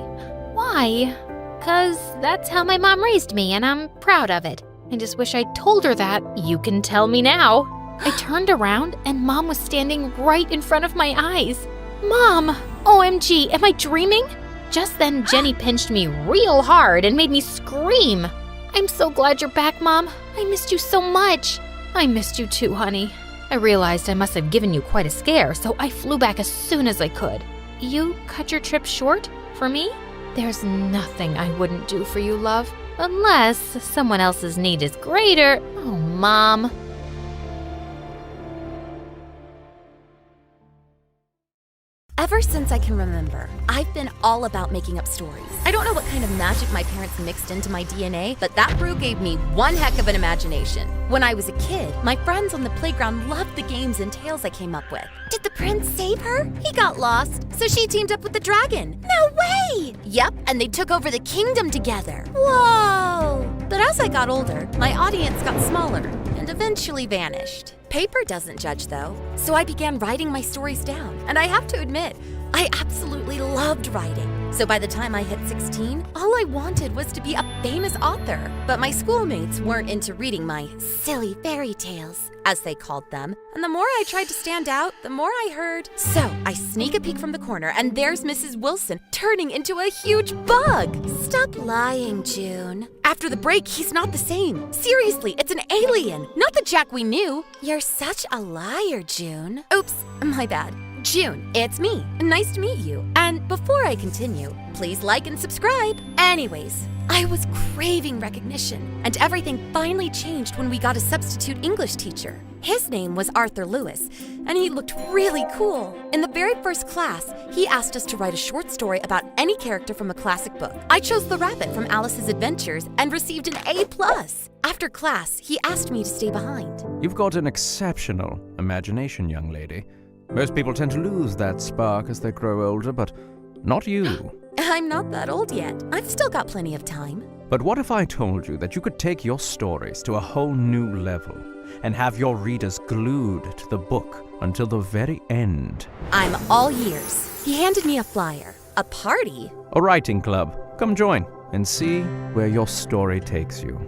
Why? 'Cause that's how my mom raised me, and I'm proud of it. I just wish I told her that. You can tell me now. I turned around, and Mom was standing right in front of my eyes. Mom! OMG, am I dreaming? Just then, Jenny pinched me real hard and made me scream. I'm so glad you're back, Mom. I missed you so much. I missed you too, honey. I realized I must have given you quite a scare, so I flew back as soon as I could. You cut your trip short? For me? There's nothing I wouldn't do for you, love. Unless someone else's need is greater. Oh, Mom. Ever since I can remember, I've been all about making up stories. I don't know what kind of magic my parents mixed into my DNA, but that brew gave me one heck of an imagination. When I was a kid, my friends on the playground loved the games and tales I came up with. Did the prince save her? He got lost, so she teamed up with the dragon. No way! Yep, and they took over the kingdom together. Whoa! But as I got older, my audience got smaller and eventually vanished. Paper doesn't judge, though, so I began writing my stories down. And I have to admit, I absolutely loved writing. So by the time I hit 16, all I wanted was to be a famous author. But my schoolmates weren't into reading my silly fairy tales, as they called them. And the more I tried to stand out, the more I heard. So I sneak a peek from the corner, and there's Mrs. Wilson turning into a huge bug. Stop lying, June. After the break, he's not the same. Seriously, it's an alien, not the Jack we knew. You're such a liar, June. Oops, my bad. June, it's me. Nice to meet you. And before I continue, please like and subscribe. Anyways, I was craving recognition, and everything finally changed when we got a substitute English teacher. His name was Arthur Lewis, and he looked really cool. In the very first class, he asked us to write a short story about any character from a classic book. I chose the rabbit from Alice's Adventures and received an A+. After class, he asked me to stay behind. You've got an exceptional imagination, young lady. Most people tend to lose that spark as they grow older, but not you. I'm not that old yet. I've still got plenty of time. But what if I told you that you could take your stories to a whole new level and have your readers glued to the book until the very end? I'm all ears. He handed me a flyer. A party? A writing club. Come join and see where your story takes you.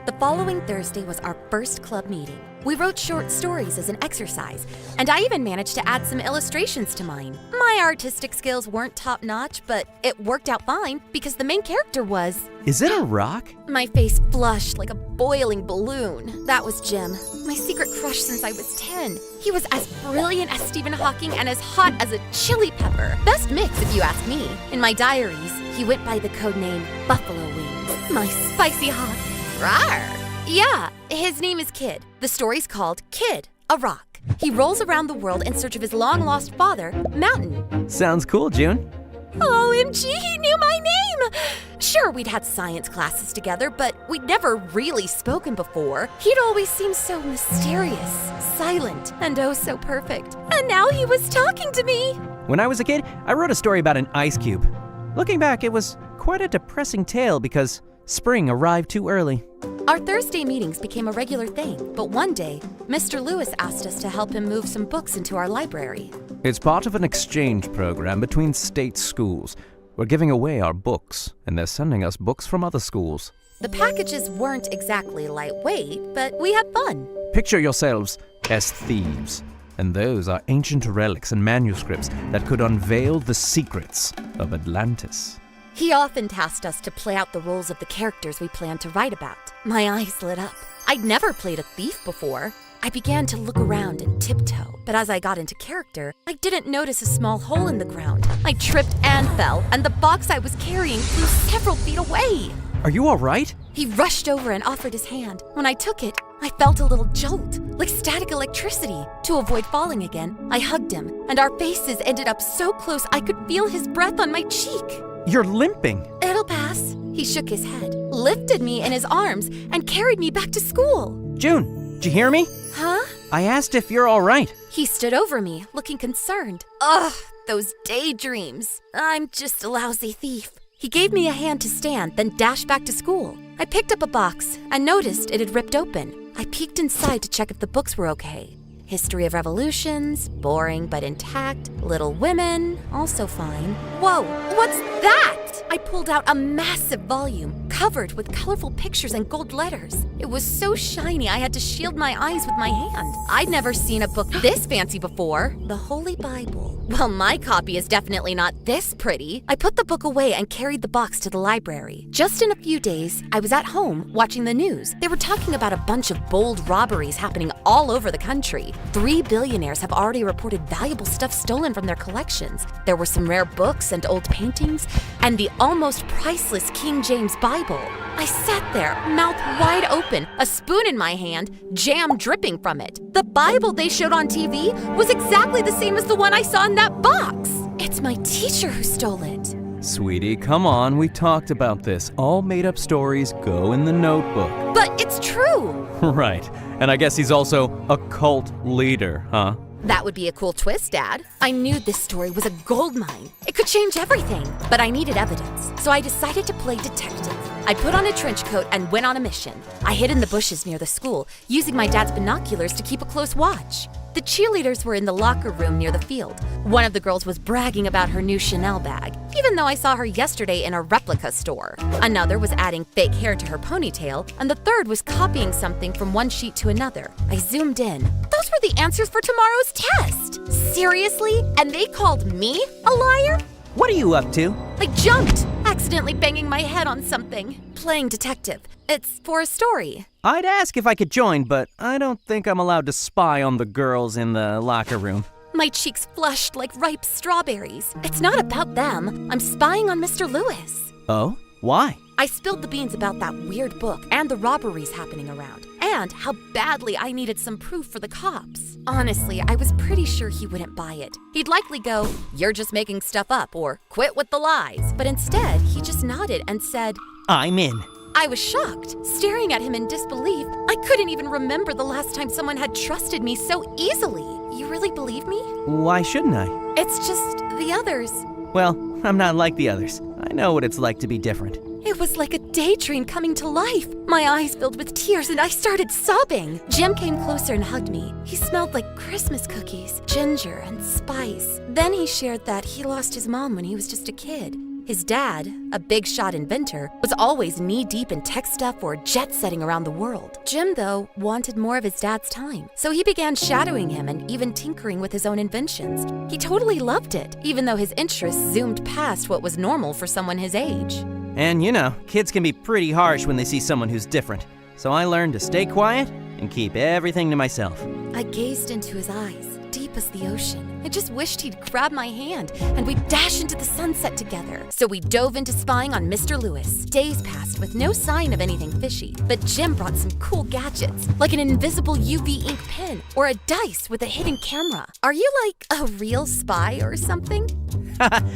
The following Thursday was our first club meeting. We wrote short stories as an exercise, and I even managed to add some illustrations to mine. My artistic skills weren't top-notch, but it worked out fine because the main character was... Is it a rock? My face flushed like a boiling balloon. That was Jim, my secret crush since I was 10. He was as brilliant as Stephen Hawking and as hot as a chili pepper. Best mix, if you ask me. In my diaries, he went by the codename Buffalo Wings. My spicy hot. Rawr! Yeah, his name is Kid. The story's called Kid, a Rock. He rolls around the world in search of his long-lost father, Mountain. Sounds cool, June. OMG, he knew my name! Sure, we'd had science classes together, but we'd never really spoken before. He'd always seemed so mysterious, silent, and oh so perfect. And now he was talking to me! When I was a kid, I wrote a story about an ice cube. Looking back, it was quite a depressing tale because spring arrived too early. Our Thursday meetings became a regular thing, but one day, Mr. Lewis asked us to help him move some books into our library. It's part of an exchange program between state schools. We're giving away our books, and they're sending us books from other schools. The packages weren't exactly lightweight, but we had fun. Picture yourselves as thieves, and those are ancient relics and manuscripts that could unveil the secrets of Atlantis. He often tasked us to play out the roles of the characters we planned to write about. My eyes lit up. I'd never played a thief before. I began to look around and tiptoe, but as I got into character, I didn't notice a small hole in the ground. I tripped and fell, and the box I was carrying flew several feet away. Are you all right? He rushed over and offered his hand. When I took it, I felt a little jolt, like static electricity. To avoid falling again, I hugged him, and our faces ended up so close I could feel his breath on my cheek. You're limping. It'll pass. He shook his head, lifted me in his arms, and carried me back to school. June, did you hear me? Huh? I asked if you're all right. He stood over me, looking concerned. Ugh, those daydreams. I'm just a lousy thief. He gave me a hand to stand, then dashed back to school. I picked up a box and noticed it had ripped open. I peeked inside to check if the books were okay. History of Revolutions, boring but intact. Little Women, also fine. Whoa, what's that? I pulled out a massive volume, covered with colorful pictures and gold letters. It was so shiny I had to shield my eyes with my hand. I'd never seen a book this fancy before. The Holy Bible. Well, my copy is definitely not this pretty. I put the book away and carried the box to the library. Just in a few days, I was at home watching the news. They were talking about a bunch of bold robberies happening all over the country. 3 billionaires have already reported valuable stuff stolen from their collections. There were some rare books and old paintings, and the almost priceless King James Bible. I sat there, mouth wide open, a spoon in my hand, jam dripping from it. The Bible they showed on TV was exactly the same as the one I saw in that box. It's my teacher who stole it. Sweetie, come on, we talked about this. All made-up stories go in the notebook. But it's true. Right, and I guess he's also a cult leader, huh? That would be a cool twist, Dad. I knew this story was a goldmine. It could change everything, but I needed evidence, so I decided to play detective. I put on a trench coat and went on a mission. I hid in the bushes near the school, using my dad's binoculars to keep a close watch. The cheerleaders were in the locker room near the field. One of the girls was bragging about her new Chanel bag, even though I saw her yesterday in a replica store. Another was adding fake hair to her ponytail, and the third was copying something from one sheet to another. I zoomed in. Those were the answers for tomorrow's test. Seriously? And they called me a liar? What are you up to? I jumped, accidentally banging my head on something. Playing detective. It's for a story. I'd ask if I could join, but I don't think I'm allowed to spy on the girls in the locker room. My cheeks flushed like ripe strawberries. It's not about them. I'm spying on Mr. Lewis. Oh? Why? I spilled the beans about that weird book and the robberies happening around, and how badly I needed some proof for the cops. Honestly, I was pretty sure he wouldn't buy it. He'd likely go, "You're just making stuff up," or "Quit with the lies." But instead, he just nodded and said, I'm in. I was shocked, staring at him in disbelief. I couldn't even remember the last time someone had trusted me so easily. You really believe me? Why shouldn't I? It's just the others. Well, I'm not like the others. I know what it's like to be different. It was like a daydream coming to life. My eyes filled with tears and I started sobbing. Jim came closer and hugged me. He smelled like Christmas cookies, ginger and spice. Then he shared that he lost his mom when he was just a kid. His dad, a big shot inventor, was always knee-deep in tech stuff or jet-setting around the world. Jim, though, wanted more of his dad's time, so he began shadowing him and even tinkering with his own inventions. He totally loved it, even though his interests zoomed past what was normal for someone his age. And you know, kids can be pretty harsh when they see someone who's different. So I learned to stay quiet and keep everything to myself. I gazed into his eyes, deep as the ocean. I just wished he'd grab my hand and we'd dash into the sunset together. So we dove into spying on Mr. Lewis. Days passed with no sign of anything fishy, but Jim brought some cool gadgets, like an invisible UV ink pen or a dice with a hidden camera. Are you like a real spy or something?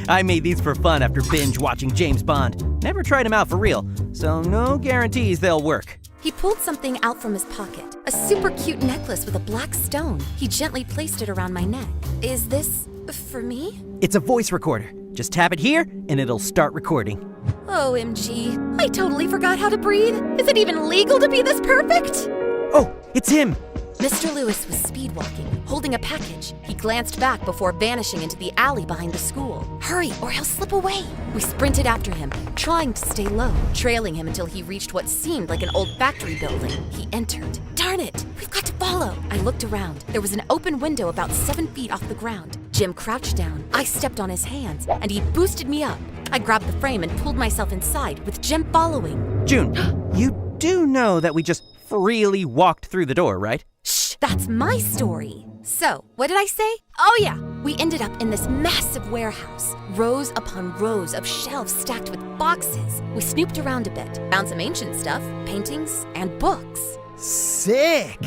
I made these for fun after binge watching James Bond. Never tried them out for real, so no guarantees they'll work. He pulled something out from his pocket, a super cute necklace with a black stone. He gently placed it around my neck. Is this for me? It's a voice recorder. Just tap it here and it'll start recording. OMG, I totally forgot how to breathe. Is it even legal to be this perfect? Oh, it's him! Mr. Lewis was speedwalking, holding a package. He glanced back before vanishing into the alley behind the school. Hurry, or he'll slip away. We sprinted after him, trying to stay low, trailing him until he reached what seemed like an old factory building. He entered. Darn it, we've got to follow. I looked around. There was an open window about 7 feet off the ground. Jim crouched down. I stepped on his hands, and he boosted me up. I grabbed the frame and pulled myself inside, with Jim following. June, you do know that we just freely walked through the door, right? Shh, that's my story. So, what did I say? Oh yeah, we ended up in this massive warehouse. Rows upon rows of shelves stacked with boxes. We snooped around a bit, found some ancient stuff, paintings, and books. Sick!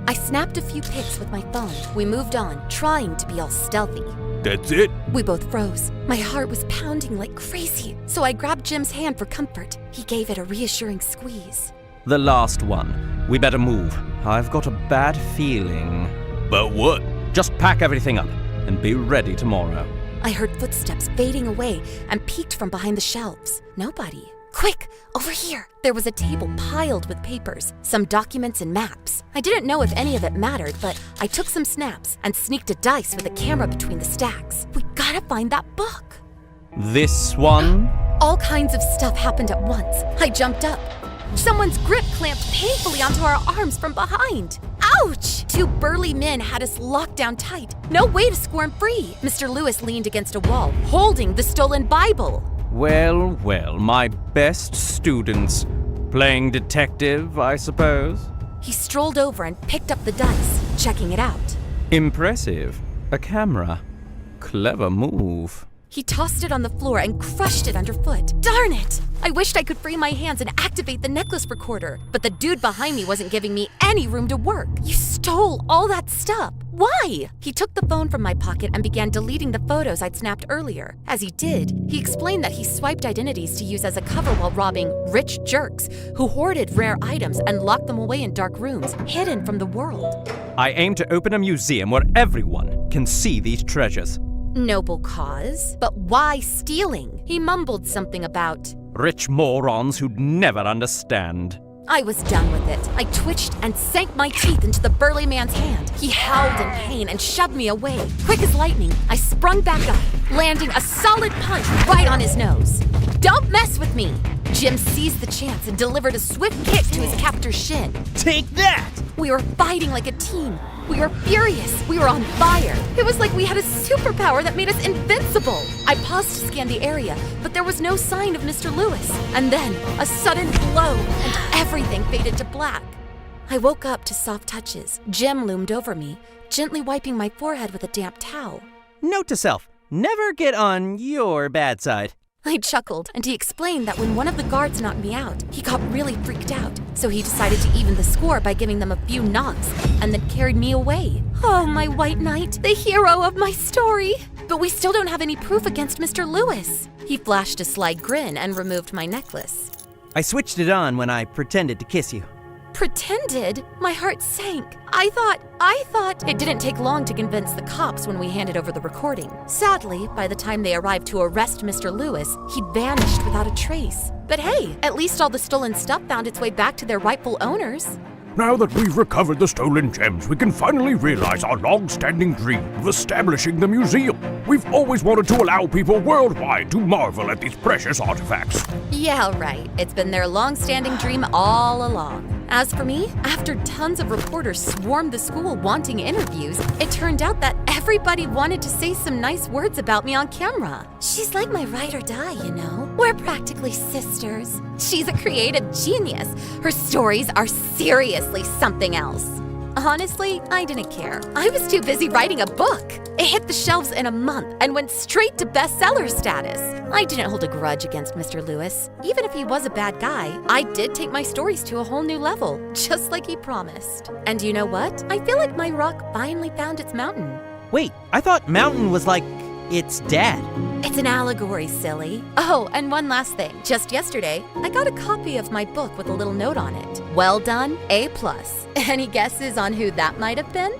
I snapped a few pics with my phone. We moved on, trying to be all stealthy. That's it? We both froze. My heart was pounding like crazy, so I grabbed Jim's hand for comfort. He gave it a reassuring squeeze. The last one. We better move. I've got a bad feeling. But what? Just pack everything up and be ready tomorrow. I heard footsteps fading away and peeked from behind the shelves. Nobody. Quick, over here! There was a table piled with papers, some documents and maps. I didn't know if any of it mattered, but I took some snaps and sneaked a dice with a camera between the stacks. We gotta find that book. This one? All kinds of stuff happened at once. I jumped up. Someone's grip clamped painfully onto our arms from behind. Ouch! Two burly men had us locked down tight. No way to squirm free. Mr. Lewis leaned against a wall, holding the stolen Bible. Well, well, my best students. Playing detective, I suppose? He strolled over and picked up the dice, checking it out. Impressive. A camera. Clever move. He tossed it on the floor and crushed it underfoot. Darn it! I wished I could free my hands and activate the necklace recorder, but the dude behind me wasn't giving me any room to work. You stole all that stuff. Why? He took the phone from my pocket and began deleting the photos I'd snapped earlier. As he did, he explained that he swiped identities to use as a cover while robbing rich jerks who hoarded rare items and locked them away in dark rooms, hidden from the world. I aim to open a museum where everyone can see these treasures. Noble cause, but why stealing? He mumbled something about rich morons who'd never understand. I was done with it. I twitched and sank my teeth into the burly man's hand. He howled in pain and shoved me away. Quick as lightning, I sprung back up, landing a solid punch right on his nose. Don't mess with me! Jim seized the chance and delivered a swift kick to his captor's shin. Take that! We were fighting like a team. We were furious. We were on fire. It was like we had a superpower that made us invincible. I paused to scan the area, but there was no sign of Mr. Lewis. And then, a sudden blow, and everything faded to black. I woke up to soft touches. Jim loomed over me, gently wiping my forehead with a damp towel. Note to self, never get on your bad side. I chuckled, and he explained that when one of the guards knocked me out, he got really freaked out. So he decided to even the score by giving them a few knocks, and then carried me away. Oh, my white knight, the hero of my story! But we still don't have any proof against Mr. Lewis. He flashed a sly grin and removed my necklace. I switched it on when I pretended to kiss you. Pretended? My heart sank. I thought. It didn't take long to convince the cops when we handed over the recording. Sadly, by the time they arrived to arrest Mr. Lewis, he'd vanished without a trace. But hey, at least all the stolen stuff found its way back to their rightful owners. Now that we've recovered the stolen gems, we can finally realize our long-standing dream of establishing the museum. We've always wanted to allow people worldwide to marvel at these precious artifacts. Yeah, right. It's been their long-standing dream all along. As for me, after tons of reporters swarmed the school wanting interviews, it turned out that everybody wanted to say some nice words about me on camera. She's like my ride or die, you know? We're practically sisters. She's a creative genius. Her stories are seriously something else. Honestly, I didn't care. I was too busy writing a book. It hit the shelves in a month and went straight to bestseller status. I didn't hold a grudge against Mr. Lewis. Even if he was a bad guy, I did take my stories to a whole new level, just like he promised. And you know what? I feel like my rock finally found its mountain. Wait, I thought mountain was like its dad. It's an allegory, silly. Oh, and one last thing. Just yesterday, I got a copy of my book with a little note on it. Well done, A+. Any guesses on who that might have been?